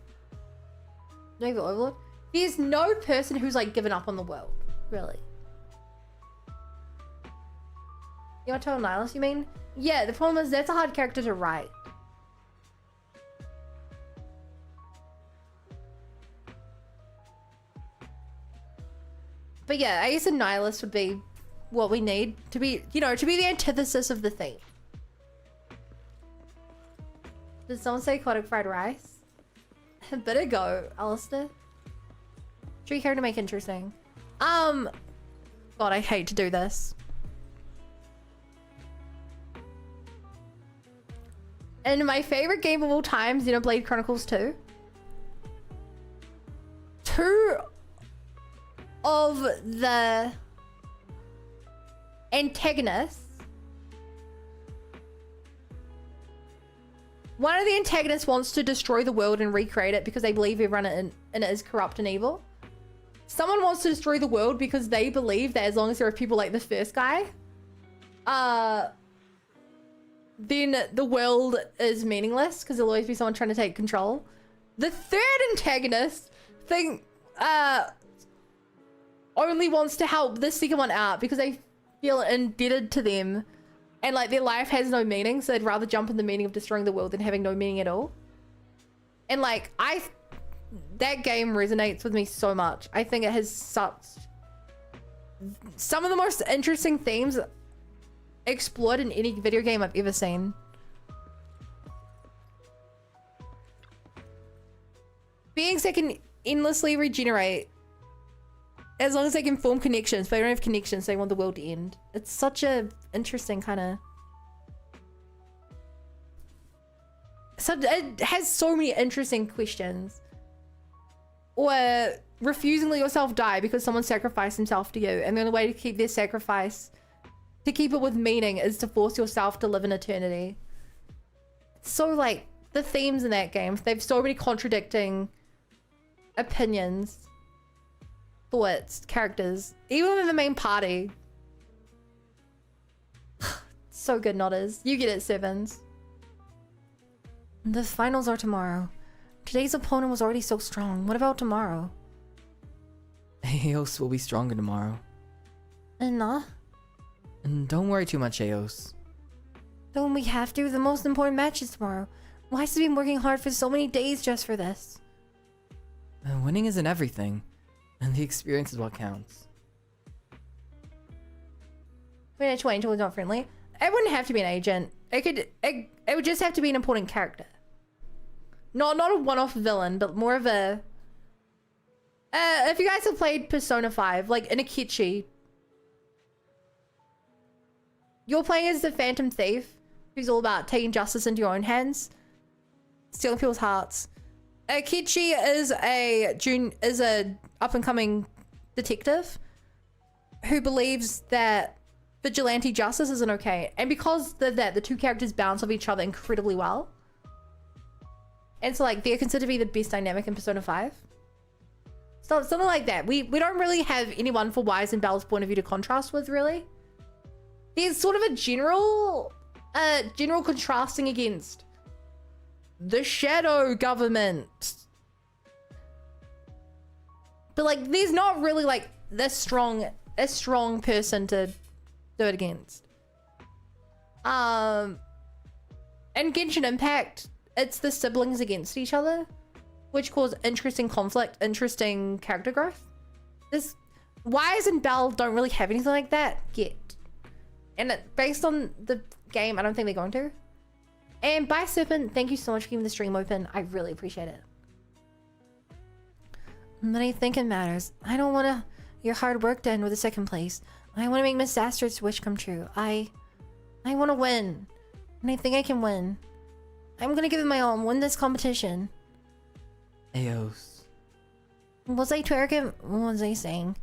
Overlord. There's no person who's like given up on the world, really. You want to tell Nihilus, you mean? Yeah, the problem is that's a hard character to write. But yeah, I guess a Nihilus would be what we need to be, you know, to be the antithesis of the theme. Did someone say aquatic fried rice? Better go, Alistair. Tree character make interesting. God, I hate to do this. And my favorite game of all time, Xenoblade Chronicles 2. Two of the antagonists. One of the antagonists wants to destroy the world and recreate it because they believe everyone in it is corrupt and evil. Someone wants to destroy the world because they believe that as long as there are people like the first guy, then the world is meaningless because there'll always be someone trying to take control. The third antagonist only wants to help the second one out because they feel indebted to them and like their life has no meaning, so they'd rather jump in the meaning of destroying the world than having no meaning at all. And like that game resonates with me so much. I think it has some of the most interesting themes explored in any video game I've ever seen. Beings that can endlessly regenerate as long as they can form connections, but they don't have connections, they want the world to end. It's such a interesting kind of... So it has so many interesting questions. Or refusing to let yourself die because someone sacrificed himself to you, and the only way to keep their sacrifice, to keep it with meaning, is to force yourself to live in eternity. So like, the themes in that game, they have so many contradicting opinions, thoughts, characters, even within the main party. So good, Nodders. You get it, Sevens. The finals are tomorrow. Today's opponent was already so strong. What about tomorrow? Eos will be stronger tomorrow. And And don't worry too much, Eos. don't we have to? The most important match is tomorrow. Why has he been working hard for so many days just for this? Winning isn't everything, and the experience is what counts. When a angel is not friendly, it wouldn't have to be an agent. It would just have to be an important character. Not a one-off villain, but more of a... if you guys have played Persona 5, like in Akechi, you're playing as the Phantom Thief, who's all about taking justice into your own hands, stealing people's hearts. Akechi is a up-and-coming detective who believes that vigilante justice isn't okay, and because of that, the two characters bounce off each other incredibly well. And so like they're considered to be the best dynamic in Persona 5. So something like that. We don't really have anyone for Wise and Belle's point of view to contrast with, really. There's sort of a general contrasting against the shadow government. But like there's not really like a strong person to do it against. And Genshin Impact, it's the siblings against each other, which cause interesting conflict, interesting character growth. Wise and Belle don't really have anything like that yet. And based on the game, I don't think they're going to. And Bye Serpent, thank you so much for keeping the stream open. I really appreciate it. But I think it matters. I don't want your hard work to end with a second place. I want to make Miss Astrid's wish come true. I want to win. And I think I can win. I'm going to give it my all and win this competition. Eos. Was I too arrogant? What was I saying?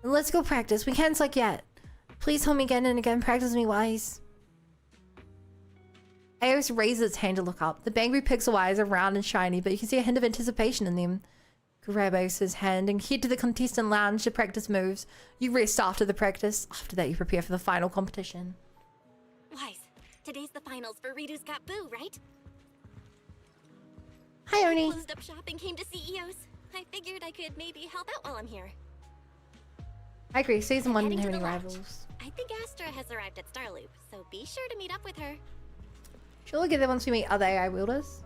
Let's go practice. We can't suck yet. Please help me again and again. Practice me, Wise. Eos raises its hand to look up. The Bangboo pixel eyes are round and shiny, but you can see a hint of anticipation in them. Grab Eos's hand and head to the contestant lounge to practice moves. You rest after the practice. After that, you prepare for the final competition. Wise, today's the finals for Redo's Got Boo, right? Hi, Oni. Closed up shop and came to CEOs. I figured I could maybe help out while I'm here. I agree. Season 1 didn't have Heading any to the lodge. rivals. I think Astra has arrived at Starloop, so be sure to meet up with her. She'll look at them once we meet other AI wielders.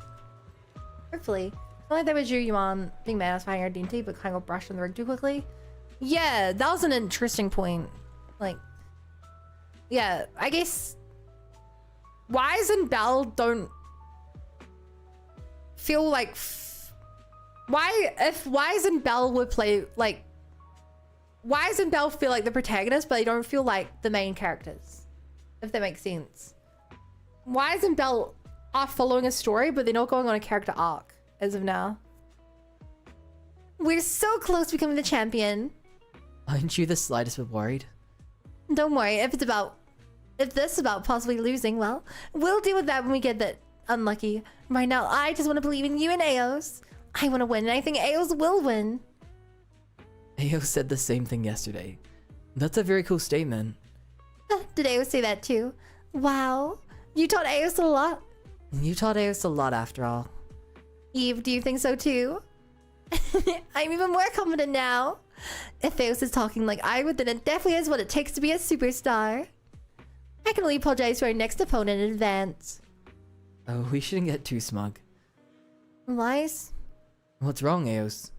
Hopefully. It's not like they were you on being mad at finding identity, but kind of brushed on the rig too quickly. Yeah, that was an interesting point. Like, yeah, I guess Wise and Belle don't feel like if Wise and Belle would play like Wise and Belle feel like the protagonists, but they don't feel like the main characters, if that makes sense. Wise and Belle are following a story, but they're not going on a character arc as of now. We're so close to becoming the champion. Aren't you the slightest bit worried? Don't worry, if this is about possibly losing, well, we'll deal with that when we get that unlucky. Right now, I just want to believe in you and Eos. I want to win, and I think Eos will win. Eos said the same thing yesterday. That's a very cool statement. Did Eos say that too? Wow, you taught Eos a lot. You taught Eos a lot after all. Eve, do you think so too? I'm even more confident now. If Eos is talking like I would, then it definitely is what it takes to be a superstar. I can only apologize for our next opponent in advance. Oh, we shouldn't get too smug. Lies? What's wrong, Eos?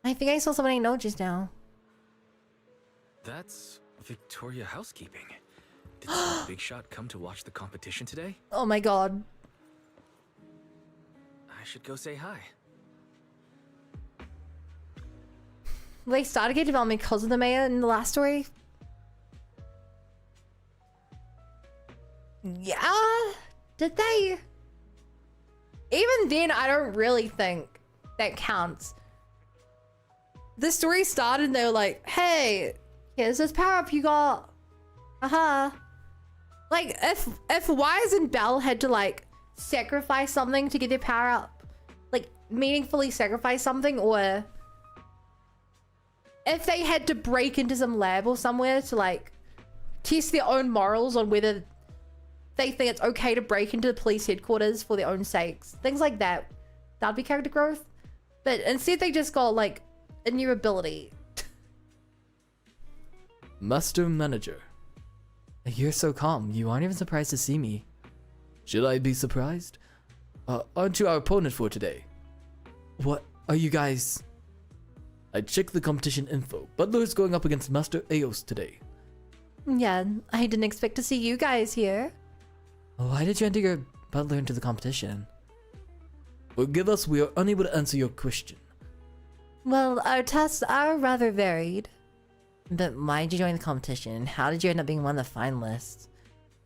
I think I saw somebody I know just now. That's Victoria Housekeeping. Did some big shot come to watch the competition today? Oh my god. I should go say hi. They started getting development because of the mayor in the last story. Yeah, did they? Even then, I don't really think that counts. The story started and they were like, hey, here's this power up you got. Like, if Wise and Belle had to, like, sacrifice something to get their power up, like, meaningfully sacrifice something, or if they had to break into some lab or somewhere to, like, test their own morals on whether they think it's okay to break into the police headquarters for their own sakes, things like that, that'd be character growth. But instead they just got, like, a new ability. Master Manager. You're so calm. You aren't even surprised to see me. Should I be surprised? Aren't you our opponent for today? What are you guys? I checked the competition info. Butler is going up against Master Eos today. Yeah, I didn't expect to see you guys here. Why did you enter your butler into the competition? Forgive us, we are unable to answer your question. Well, our tasks are rather varied. But why did you join the competition? How did you end up being one of the finalists?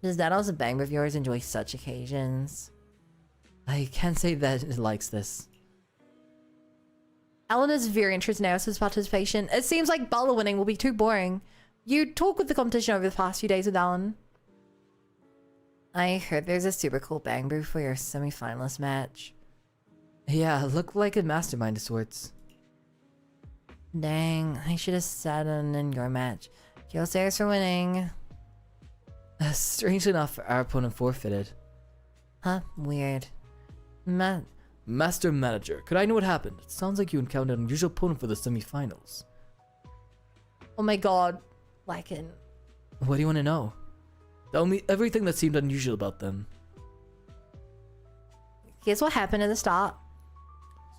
Does that also Bangboo of yours enjoy such occasions? I can't say that it likes this. Alan is very interested in Eos's participation. It seems like butler winning will be too boring. You talked with the competition over the past few days with Alan. I heard there's a super cool Bangboo for your semi-finalist match. Yeah, looked like a mastermind of sorts. Dang, I should have sat in your match. Kill Sayers for winning. Strange enough, our opponent forfeited. Huh? Weird. Master Manager, could I know what happened? It sounds like you encountered an unusual opponent for the semi-finals. Oh my god. Lycan. What do you want to know? Tell me everything that seemed unusual about them. Here's what happened at the start.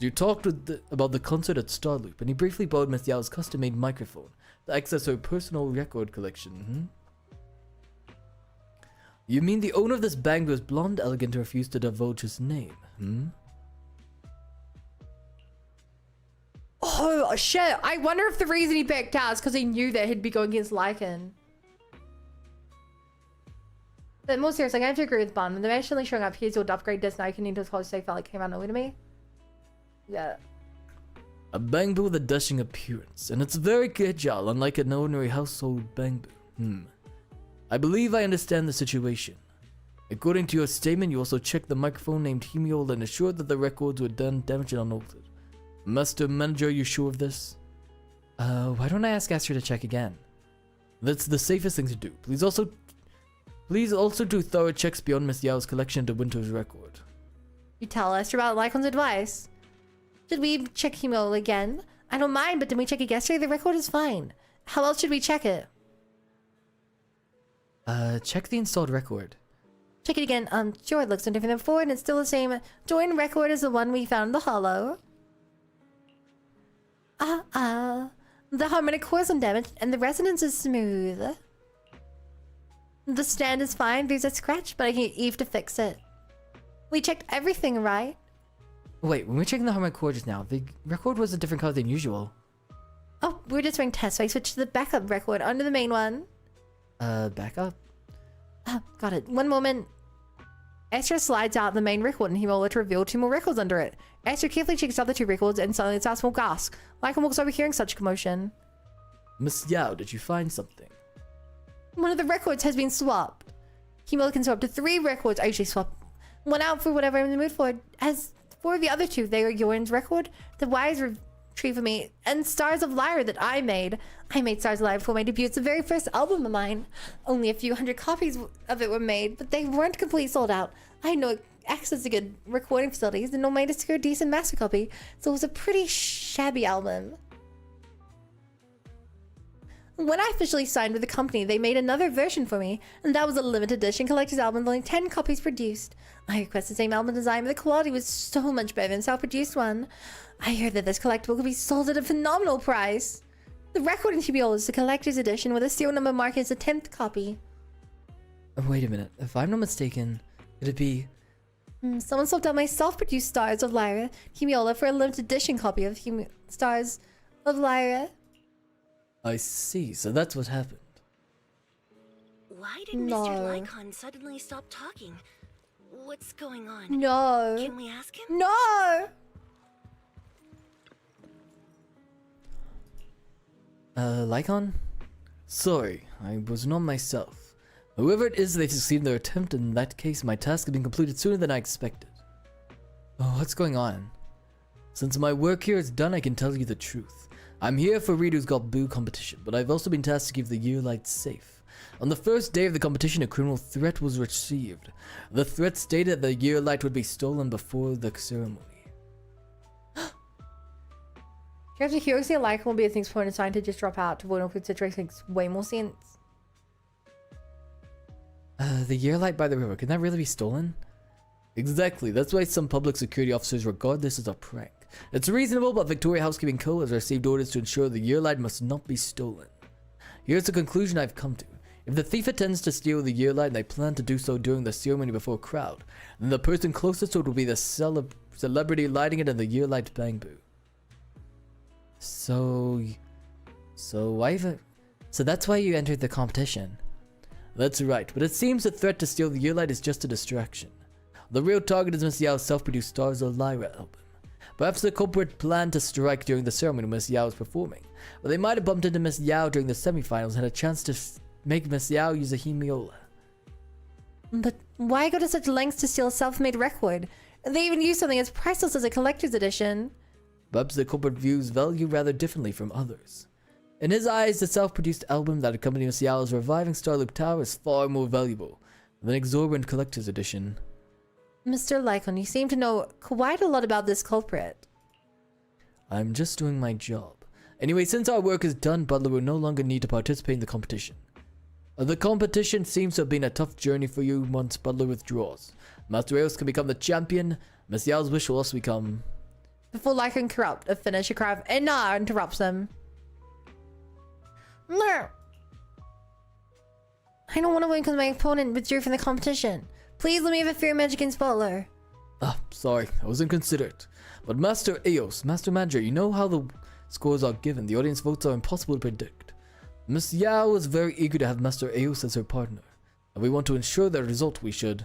You talked about the concert at Starloop, and he briefly borrowed Miss Yao's custom-made microphone to access her personal record collection. You mean the owner of this Bangboo is blonde, elegant, and refused to divulge his name? Oh shit! I wonder if the reason he backed out is because he knew that he'd be going against Lycan. But more seriously, I have to agree with Bun. When the match only showing up, here's your upgrade disc. Now you can enter his close safe felt like came out of nowhere to me. Yeah. A Bangboo with a dashing appearance, and it's very agile, unlike an ordinary household Bangboo. I believe I understand the situation. According to your statement, you also checked the microphone named Hemiol and assured that the records were done, damaged, and unaltered. Master Manager, are you sure of this? Why don't I ask Astra to check again? That's the safest thing to do. Please also do thorough checks beyond Miss Yao's collection to Winter's record. You tell Astra about Lycan's advice. Should we check Himol again? I don't mind, but did we check it yesterday? The record is fine. How else should we check it? Check the installed record. Check it again. Sure, it looks no different than before, and it's still the same. Join record is the one we found in the hollow. The harmonic core is undamaged, and the resonance is smooth. The stand is fine. There's a scratch, but I can get Eve to fix it. We checked everything, right? Wait, when we were checking the harmonic core just now, the record was a different color than usual. Oh, we're just running tests, so I switched to the backup record under the main one. Backup? Got it. One moment. Esther slides out the main record and he will to reveal 2 more records under it. Esther carefully checks out the 2 records and suddenly it's a small gasp. Lycan walks over hearing such commotion. Miss Yao, did you find something? One of the records has been swapped. Himel can swap up to 3 records. I usually swap one out for whatever I'm in the mood for. As for the other 2, they are Yoren's record, the Wise Retrieve for me, and Stars of Lyra that I made. I made Stars of Lyra before my debut. It's the very first album of mine. Only a few hundred copies of it were made, but they weren't completely sold out. I had no access to good recording facilities and no way to secure a decent master copy, so it was a pretty shabby album. When I officially signed with the company, they made another version for me, and that was a limited edition collector's album with only 10 copies produced. I requested the same album design, but the quality was so much better than the self-produced one. I heard that this collectible could be sold at a phenomenal price. The record in Tubiola is the collector's edition with a serial number marked as the 10th copy. Wait a minute, if I'm not mistaken, could it be... Someone swapped out my self-produced Stars of Lyra, Hemiola, for a limited edition copy of Stars of Lyra. I see, so that's what happened. Why did Mr. Lycon suddenly stop talking? What's going on? No. Can we ask him? No! Lycon? Sorry, I was not myself. Whoever it is, they succeeded in their attempt, and in that case, my task had been completed sooner than I expected. Oh, what's going on? Since my work here is done, I can tell you the truth. I'm here for Ridu's Got Boo competition, but I've also been tasked to keep the year light safe. On the first day of the competition, a criminal threat was received. The threat stated that the year light would be stolen before the ceremony. Character accuracy and Lycan will be a thing's point assigned to just drop out to avoid awkward situations. Makes way more sense. The year light by the river, can that really be stolen? Exactly, that's why some public security officers regard this as a prank. It's reasonable, but Victoria Housekeeping Co. has received orders to ensure the year light must not be stolen. Here's the conclusion I've come to. If the thief intends to steal the year light and they plan to do so during the ceremony before a crowd, then the person closest to it will be the celebrity lighting it in the year light Bangboo. So that's why you entered the competition. That's right, but it seems the threat to steal the year light is just a distraction. The real target is Miss Yao's self-produced Stars of Lyra album. Perhaps the culprit planned to strike during the ceremony when Miss Yao was performing, but they might have bumped into Miss Yao during the semifinals and had a chance to make Miss Yao use a Hemiola. But why go to such lengths to steal a self-made record? They even use something as priceless as a collector's edition. Perhaps the culprit views value rather differently from others. In his eyes, the self-produced album that accompanied Miss Yao's reviving Starloop Tower is far more valuable than an exorbitant collector's edition. Mr. Lycon, you seem to know quite a lot about this culprit. I'm just doing my job. Anyway, since our work is done, Butler will no longer need to participate in the competition. The competition seems to have been a tough journey for you once Butler withdraws. Master Eos can become the champion. Miss Yao's wish will also become... Before Lycon finish, a cry of "Ena" interrupts them. No! I don't want to win because my opponent withdrew from the competition. Please let me have a fair match against Butler. Sorry, I wasn't considerate. But Master Eos, Master Manager, you know how the scores are given. The audience votes are impossible to predict. Miss Yao is very eager to have Master Eos as her partner, and we want to ensure the result we should.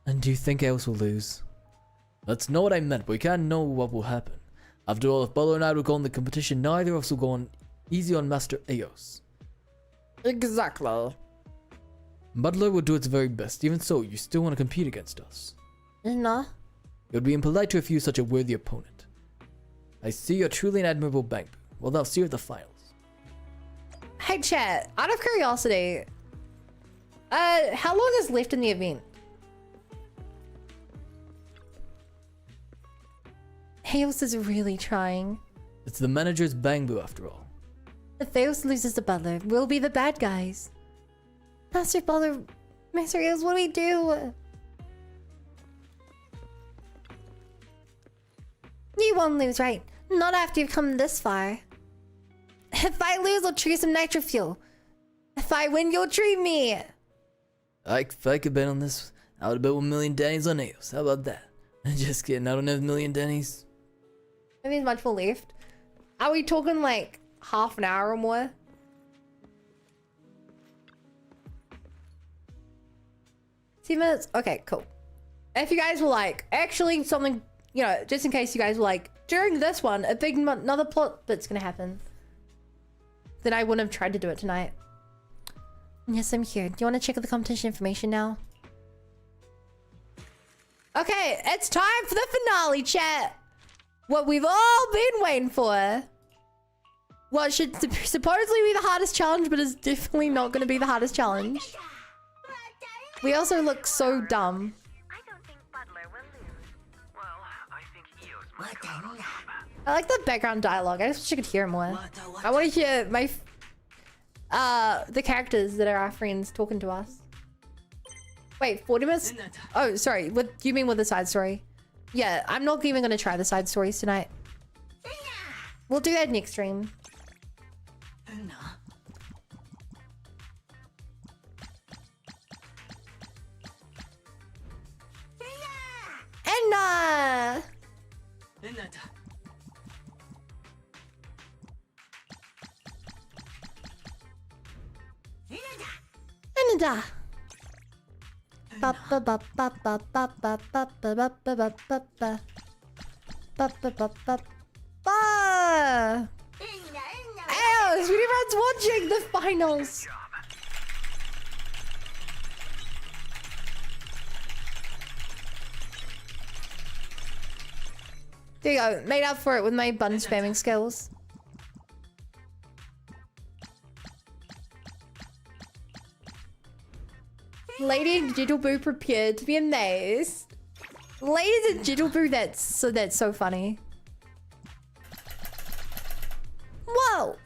And do you think Eos will lose? That's not what I meant, but we can't know what will happen. After all, if Butler and I will go on the competition, neither of us will go on easy on Master Eos. Exactly. Butler will do its very best. Even so, you still want to compete against us. No. It would be impolite to refuse such a worthy opponent. I see you're truly an admirable Bangboo. Well, I'll see you at the finals. Hey chat, out of curiosity, how long is left in the event? Hales is really trying. It's the manager's Bangboo after all. If Hales loses the butler, we'll be the bad guys. Master Butler, Master Hales, what do we do? You won't lose, right? Not after you've come this far. If I lose, I'll treat some nitro fuel. If I win, you'll treat me. If I could bet on this, I would bet 1 million Denny's on Eos. How about that? Just kidding, I don't have 1 million Denny's. I mean, much more left. Are we talking like half an hour or more? $2 Okay, cool. If you guys were like, actually something, you know, just in case you guys were like, during this one, a big another plot bit's gonna happen, then I wouldn't have tried to do it tonight. Yes, I'm here. Do you want to check out the competition information now? Okay, it's time for the finale, chat. What we've all been waiting for. What should supposedly be the hardest challenge, but is definitely not going to be the hardest challenge. We also look so dumb. I like the background dialogue. I just wish I could hear more. I want to hear my the characters that are our friends talking to us. Wait, 40 minutes? Oh, sorry. What do you mean with the side story? Yeah, I'm not even gonna try the side stories tonight. We'll do that next stream. Enna! Enna! Ba ba ba ba ba ba ba ba ba ba ba ba ba ba ba ba ba ba ba. Ew, Speedrun's watching the finals. There you go. Made up for it with my button spamming skills. Lady and Jittleboo prepared to be amazed. Ladies and Jittleboo, that's so funny. Whoa!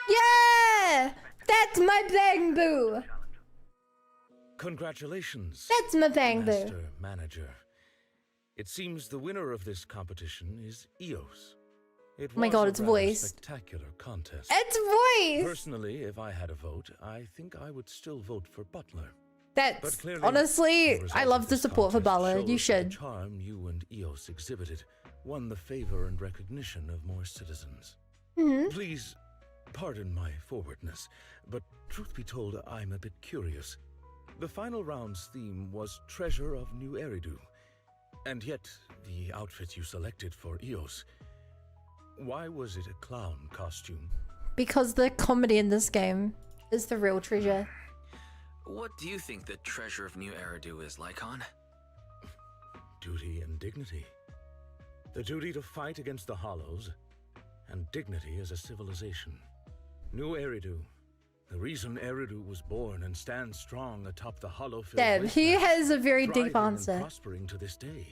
Yeah! That's my Bangboo! Congratulations. That's my Bangboo. Master Manager. It seems the winner of this competition is Eos. Oh my god, it's voiced. Spectacular contest. It's voiced! Personally, if I had a vote, I think I would still vote for Butler. That's honestly, I love the support for Butler. You should. The charm you and Eos exhibited won the favor and recognition of more citizens. Please pardon my forwardness, but truth be told, I'm a bit curious. The final round's theme was Treasure of New Eridu, and yet the outfit you selected for Eos. Why was it a clown costume? Because the comedy in this game is the real treasure. What do you think the Treasure of New Eridu is, Lycon? Duty and dignity. The duty to fight against the Hollows, and dignity as a civilization. New Eridu. The reason Eridu was born and stands strong atop the hollow-filled Damn, he has a very deep thriving answer. and prospering to this day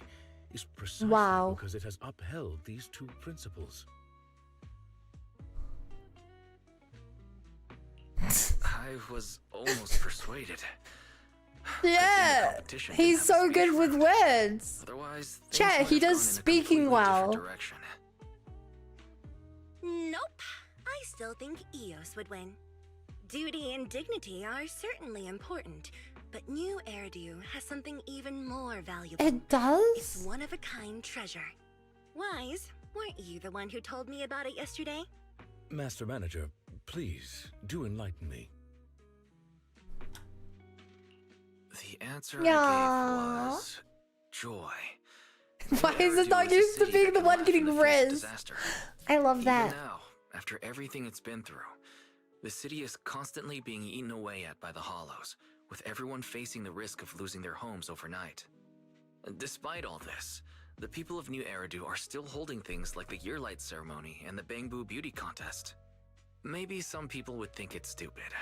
is precisely Wow. because it has upheld these two principles. I was almost persuaded. Yeah, he's so good with words. Otherwise, Chat, he does speaking well. Nope. I still think Eos would win. Duty and dignity are certainly important, but New Eridu has something even more valuable. It does? It's one-of-a-kind treasure. Wise, weren't you the one who told me about it yesterday? Master Manager, please do enlighten me. The answer Yeah. I gave was joy. Why is it not used to being the one getting riz? I love that. Even now, after everything it's been through, the city is constantly being eaten away at by the Hollows, with everyone facing the risk of losing their homes overnight. Despite all this, the people of New Eridu are still holding things like the Yearlight Ceremony and the Bangboo Beauty Contest. Maybe some people would think it's stupid,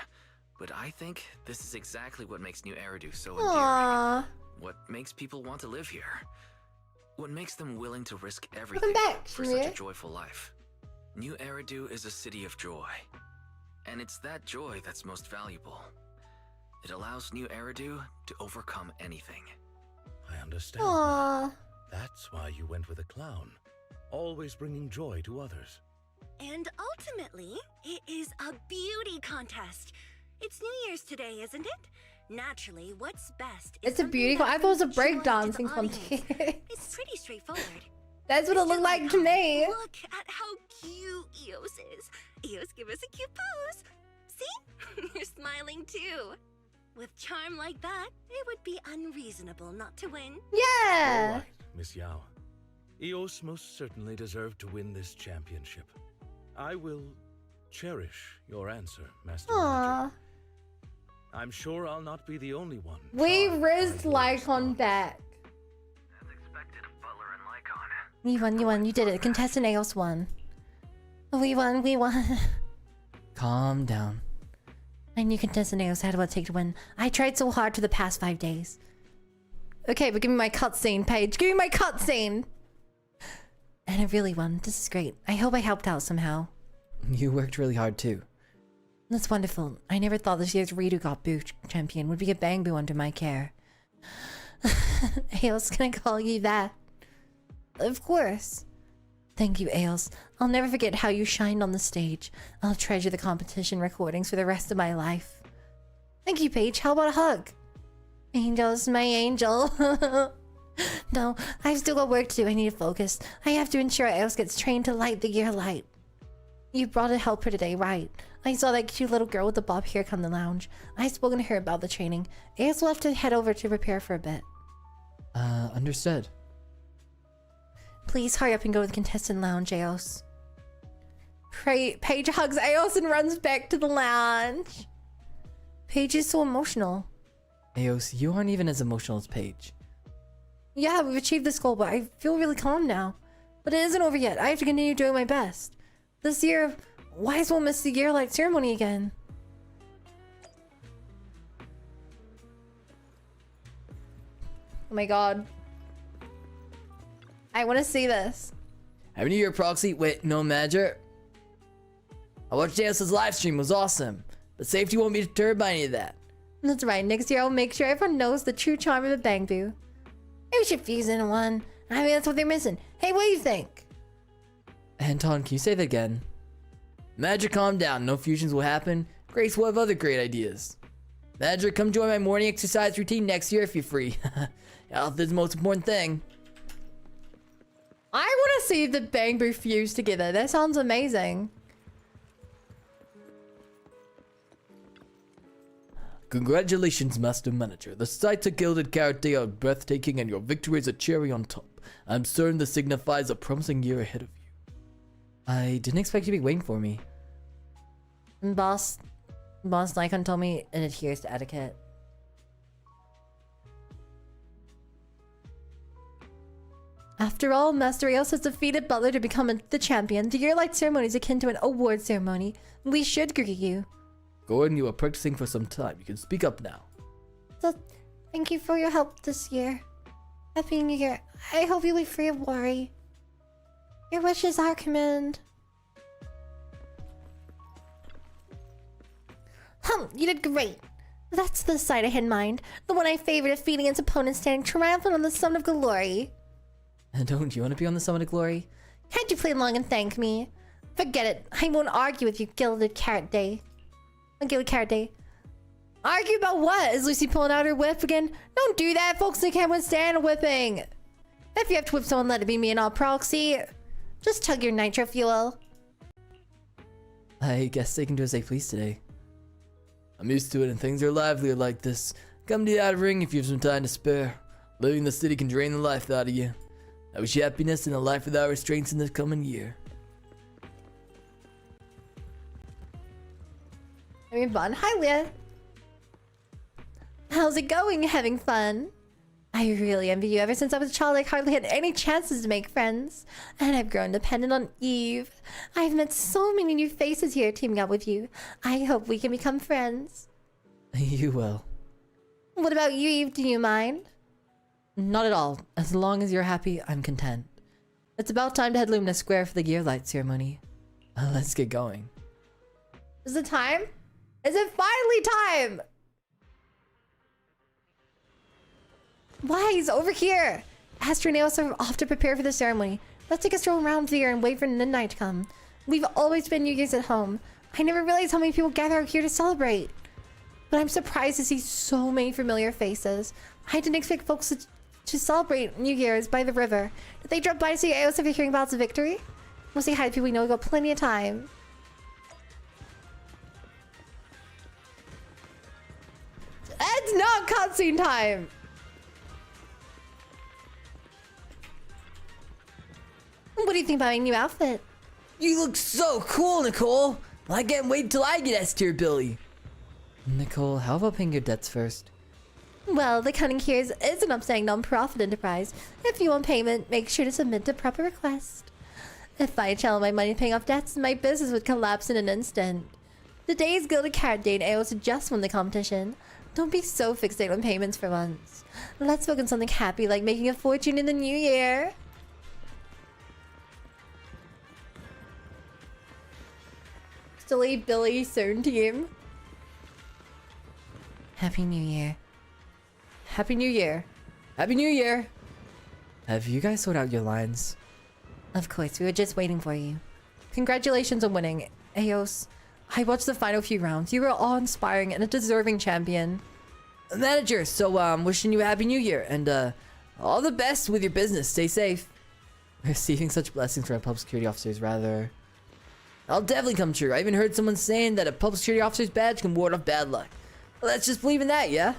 But I think this is exactly what makes New Eridu so endearing. Aww. What makes people want to live here. What makes them willing to risk everything for such a joyful life. New Eridu is a city of joy. And it's that joy that's most valuable. It allows New Eridu to overcome anything. I understand. Aww. That's why you went with a clown, always bringing joy to others. And ultimately, it is a beauty contest. It's New Year's today, isn't it? Naturally, what's best is It's a beauty. I thought it was a breakdancing contest. It's pretty straightforward. That's what it looked like to me. Look at how cute Eos is. Eos, give us a cute pose. See? You're smiling too. With charm like that, it would be unreasonable not to win. Yeah. All right, Miss Yao. Eos most certainly deserved to win this championship. I will cherish your answer, Master Manager. I'm sure I'll not be the only one. We rizzed Lycon back. You won, you did it. Contestant Eos won. We won. Calm down. I knew contestant Eos had what it take to win. I tried so hard for the past 5 days. Okay, but give me my cutscene, Paige. Give me my cutscene! And I really won. This is great. I hope I helped out somehow. You worked really hard too. That's wonderful. I never thought this year's Ridu Got Boo champion would be a Bangboo under my care. Ails, can I call you that? Of course. Thank you, Ails. I'll never forget how you shined on the stage. I'll treasure the competition recordings for the rest of my life. Thank you, Paige. How about a hug? Angel's my angel. No, I've still got work to do. I need to focus. I have to ensure Ails gets trained to light the gear light. You brought a helper today, right? I saw that cute little girl with the bob hair come to the lounge. I've spoken to her about the training. Ails will have to head over to prepare for a bit. Understood. Please hurry up and go to the contestant lounge, Aos. Paige hugs Aos and runs back to the lounge. Paige is so emotional. Aos, you aren't even as emotional as Paige. Yeah, we've achieved this goal, but I feel really calm now. But it isn't over yet. I have to continue doing my best. This year, Wise won't miss the year light ceremony again. Oh my god. I want to see this. Happy New Year, Proxy. Wait, no, Manager. I watched Aos' live stream. It was awesome. But safety won't be deterred by any of that. That's right. Next year, I'll make sure everyone knows the true charm of a Bangboo. Maybe we should fuse into one. I mean, that's what they're missing. Hey, what do you think? Anton, can you say that again? Manager, calm down. No fusions will happen. Grace will have other great ideas. Manager, come join my morning exercise routine next year if you're free. Health is the most important thing. I want to see the Bangboo fuse together. That sounds amazing. Congratulations, Master Manager. The sights of Gilded Karate are breathtaking and your victory is a cherry on top. I'm certain this signifies a promising year ahead of you. I didn't expect you to be waiting for me. Boss Nikon told me it adheres to etiquette. After all, Master Eos has defeated Butler to become the champion. The year-light ceremony is akin to an award ceremony. We should greet you. Gordon, you are practicing for some time. You can speak up now. So, thank you for your help this year. Happy New Year. I hope you'll be free of worry. Your wishes are command. You did great. That's the sight I had in mind. The one I favored, defeating its opponent standing triumphant on the summit of glory. Don't you want to be on the summit of glory? Can't you play along and thank me? Forget it. I won't argue with you, Gilded Carrot Day. Gilded Carrot Day. Argue about what? Is Lucy pulling out her whip again? Don't do that, folks. They can't withstand a whipping. If you have to whip someone, let it be me and I'll proxy. Just tug your nitro fuel. I guess they can do as they please today. I'm used to it and things are livelier like this. Come to the outer ring if you have some time to spare. Living in the city can drain the life out of you. I wish you happiness and a life without restraints in this coming year. Having fun? Hi, Leah. How's it going? Having fun? I really envy you. Ever since I was a child, I hardly had any chances to make friends. And I've grown dependent on Eve. I've met so many new faces here teaming up with you. I hope we can become friends. You will. What about you, Eve? Do you mind? Not at all. As long as you're happy, I'm content. It's about time to head Lumina Square for the gear light ceremony. Let's get going. Is it time? Is it finally time? Wise, over here! Astra and Eos are off to prepare for the ceremony. Let's take a stroll around here and wait for midnight to come. We've always spent New Year's at home. I never realized how many people gather out here to celebrate. But I'm surprised to see so many familiar faces. I didn't expect folks to celebrate New Year's by the river. Did they drop by to see Eos after hearing about the victory? We'll say hi to people we know. We've got plenty of time. It's not cutscene time! What do you think about my new outfit? You look so cool, Nicole! I can't wait till I get S-tier Billy! Nicole, how about paying your debts first? Well, the Cunning Gears is an upstanding non-profit enterprise. If you want payment, make sure to submit a proper request. If I channel my money paying off debts, my business would collapse in an instant. Today's Gilded Carrot Day and Eos just won the competition. Don't be so fixated on payments for once. Let's focus on something happy like making a fortune in the new year. Silly Billy soon team. Happy New Year. Happy New Year. Happy New Year! Have you guys sorted out your lines? Of course, we were just waiting for you. Congratulations on winning, Eos. I watched the final few rounds. You were awe-inspiring and a deserving champion. Manager, so wishing you a happy new year and all the best with your business. Stay safe. Receiving such blessings from a public security officer is rather... I'll definitely come true. I even heard someone saying that a public security officer's badge can ward off bad luck. Let's just believe in that, yeah?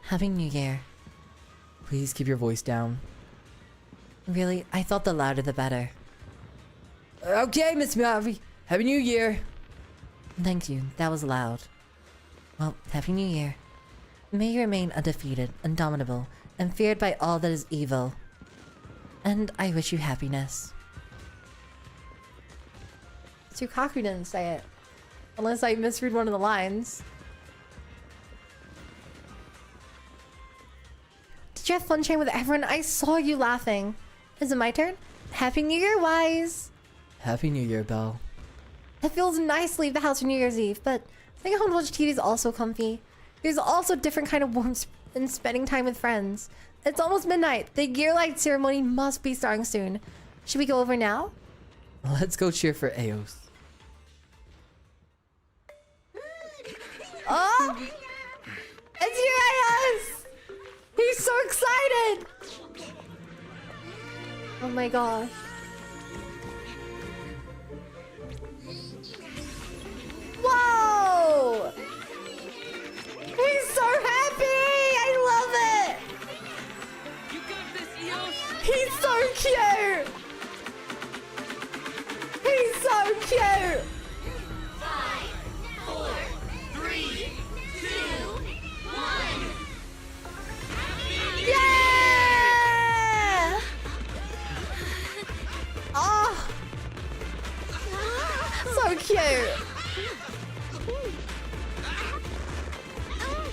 Happy New Year. Please keep your voice down. Really, I thought the louder the better. Okay, Miss Mavi. Happy New Year. Thank you. That was loud. Well, Happy New Year. May you remain undefeated, indomitable, and feared by all that is evil. And I wish you happiness. Tsukaku didn't say it. Unless I misread one of the lines. Did you have fun chatting with everyone? I saw you laughing. Is it my turn? Happy New Year, Wise! Happy New Year, Belle. It feels nice to leave the house for New Year's Eve, but staying home to watch TV is also comfy. There's also a different kind of warmth in spending time with friends. It's almost midnight. The Gearlight ceremony must be starting soon. Should we go over now? Let's go cheer for Eos. Oh! It's you, Eos! He's so excited! Oh my gosh. Whoa! He's so happy! I love it! You got this, Eos! He's so cute! He's so cute! 5, 4, 3, 2, 1. Yeah! Oh! So cute!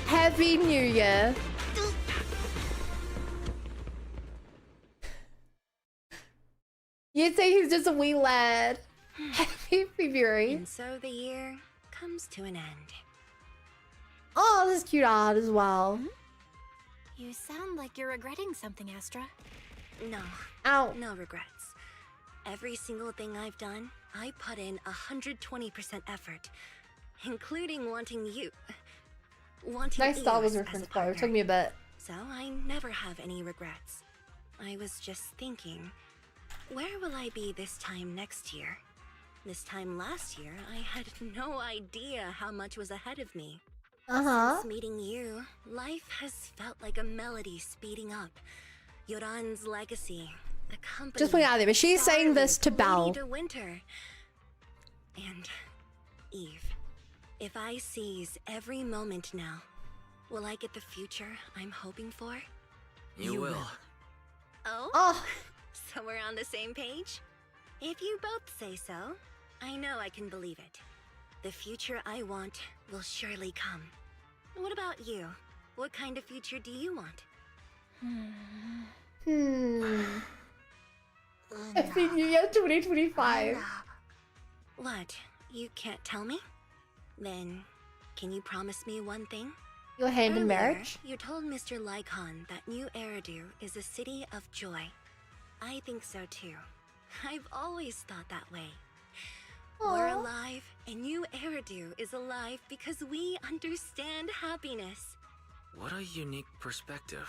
Happy New Year! You'd say he's just a wee lad. Happy February. And so the year comes to an end. Oh, this is cute art as well. You sound like you're regretting something, Astra. No. Ow. No regrets. Every single thing I've done, I put in 120% effort, including wanting you. Wanting Nice Star Wars Eos as a reference, though. It partner. took me a bit. So I never have any regrets. I was just thinking, where will I be this time next year? This time last year, I had no idea how much was ahead of me. Since meeting you, life has felt like a melody speeding up. Yoran's legacy, a company. Just putting it out there, but she's saying this to Bao. To winter. And Eve, if I seize every moment now, will I get the future I'm hoping for? You will. Oh? So we're on the same page? If you both say so, I know I can believe it. The future I want will surely come. What about you? What kind of future do you want? Happy New Year 2025. What? You can't tell me? Then, can you promise me one thing? Your hand in Earlier, marriage? You told Mr. Lycon that New Eridu is a city of joy. I think so too. I've always thought that way. We're alive, and New Eridu is alive because we understand happiness. What a unique perspective.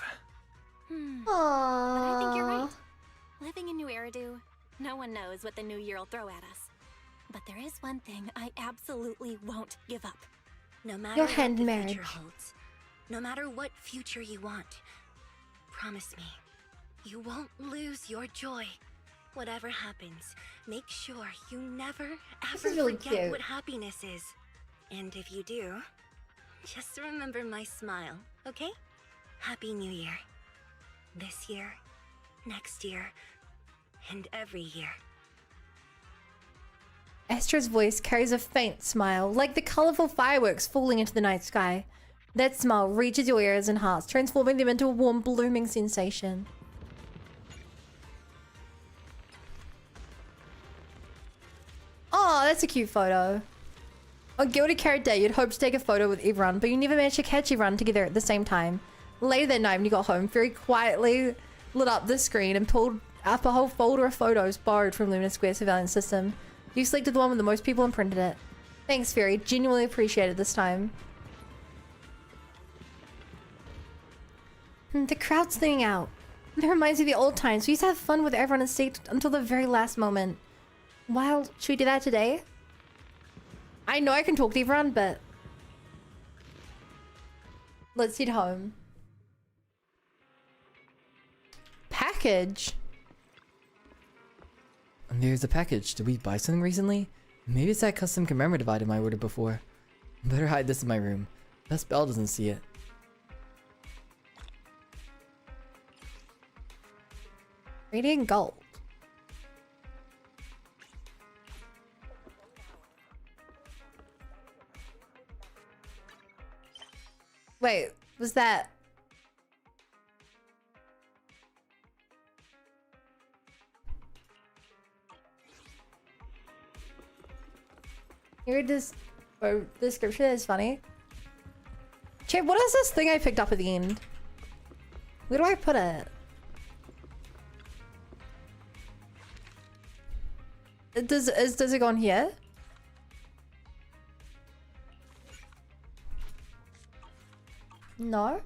But I think you're right. Living in New Eridu, no one knows what the new year will throw at us. But there is one thing I absolutely won't give up. No matter Your what hand the in marriage. future holds, no matter what future you want, promise me, you won't lose your joy. Whatever happens, make sure you never This ever is really forget cute. what happiness is. And if you do, just remember my smile, okay? Happy New Year. This year, next year, and every year. Astra's voice carries a faint smile, like the colorful fireworks falling into the night sky. That smile reaches your ears and hearts, transforming them into a warm, blooming sensation. Oh, that's a cute photo. On Gilded Carrot Day, you'd hope to take a photo with everyone, but you never managed to catch everyone together at the same time. Later that night when you got home, Fairy quietly lit up the screen and pulled up a whole folder of photos borrowed from Luna Square's surveillance system. You selected the one with the most people and printed it. Thanks, Fairy. Genuinely appreciate it this time. The crowd's thinning out. That reminds me of the old times. We used to have fun with everyone and stay until the very last moment. Well, should we do that today? I know I can talk to everyone, but let's head home. Package? There's a package. Did we buy something recently? Maybe it's that custom commemorative item I ordered before. Better hide this in my room. Best Belle doesn't see it. Radiant gold. Wait, was that... Your description is funny. Chip, what is this thing I picked up at the end? Where do I put it? Does it go on here? No?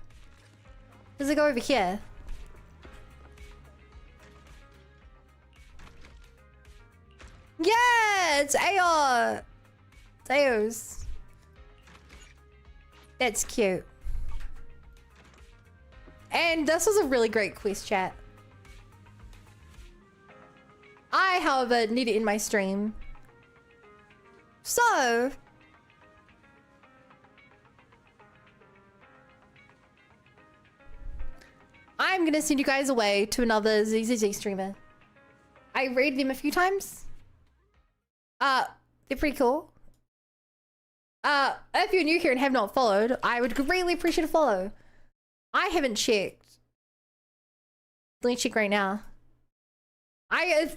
Does it go over here? Yeah, it's Aor. It's Aor's. That's cute. And this was a really great quest, chat. I, however, need it in my stream. So... I'm gonna send you guys away to another ZZZ streamer. I raided them a few times. They're pretty cool. If you're new here and have not followed, I would greatly appreciate a follow. I haven't checked. Let me check right now. I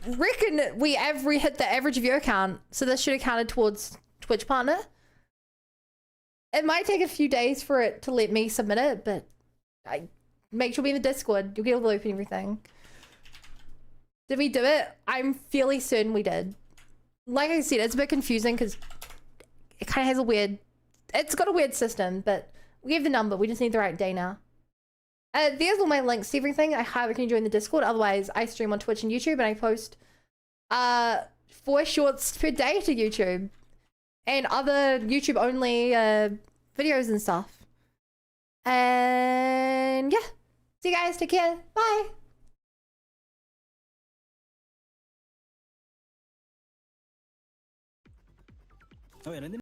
reckon we hit the average viewer count, so this should have counted towards Twitch partner. It might take a few days for it to let me submit it, but make sure to be in the Discord. You'll get all the loop and everything. Did we do it? I'm fairly certain we did. Like I said, it's a bit confusing because it kind of has a weird... It's got a weird system, but we have the number. We just need the right day now. There's all my links to everything. I highly recommend join the Discord. Otherwise, I stream on Twitch and YouTube, and I post 4 shorts per day to YouTube. And other YouTube-only videos and stuff. And yeah. See you guys. Take care. Bye.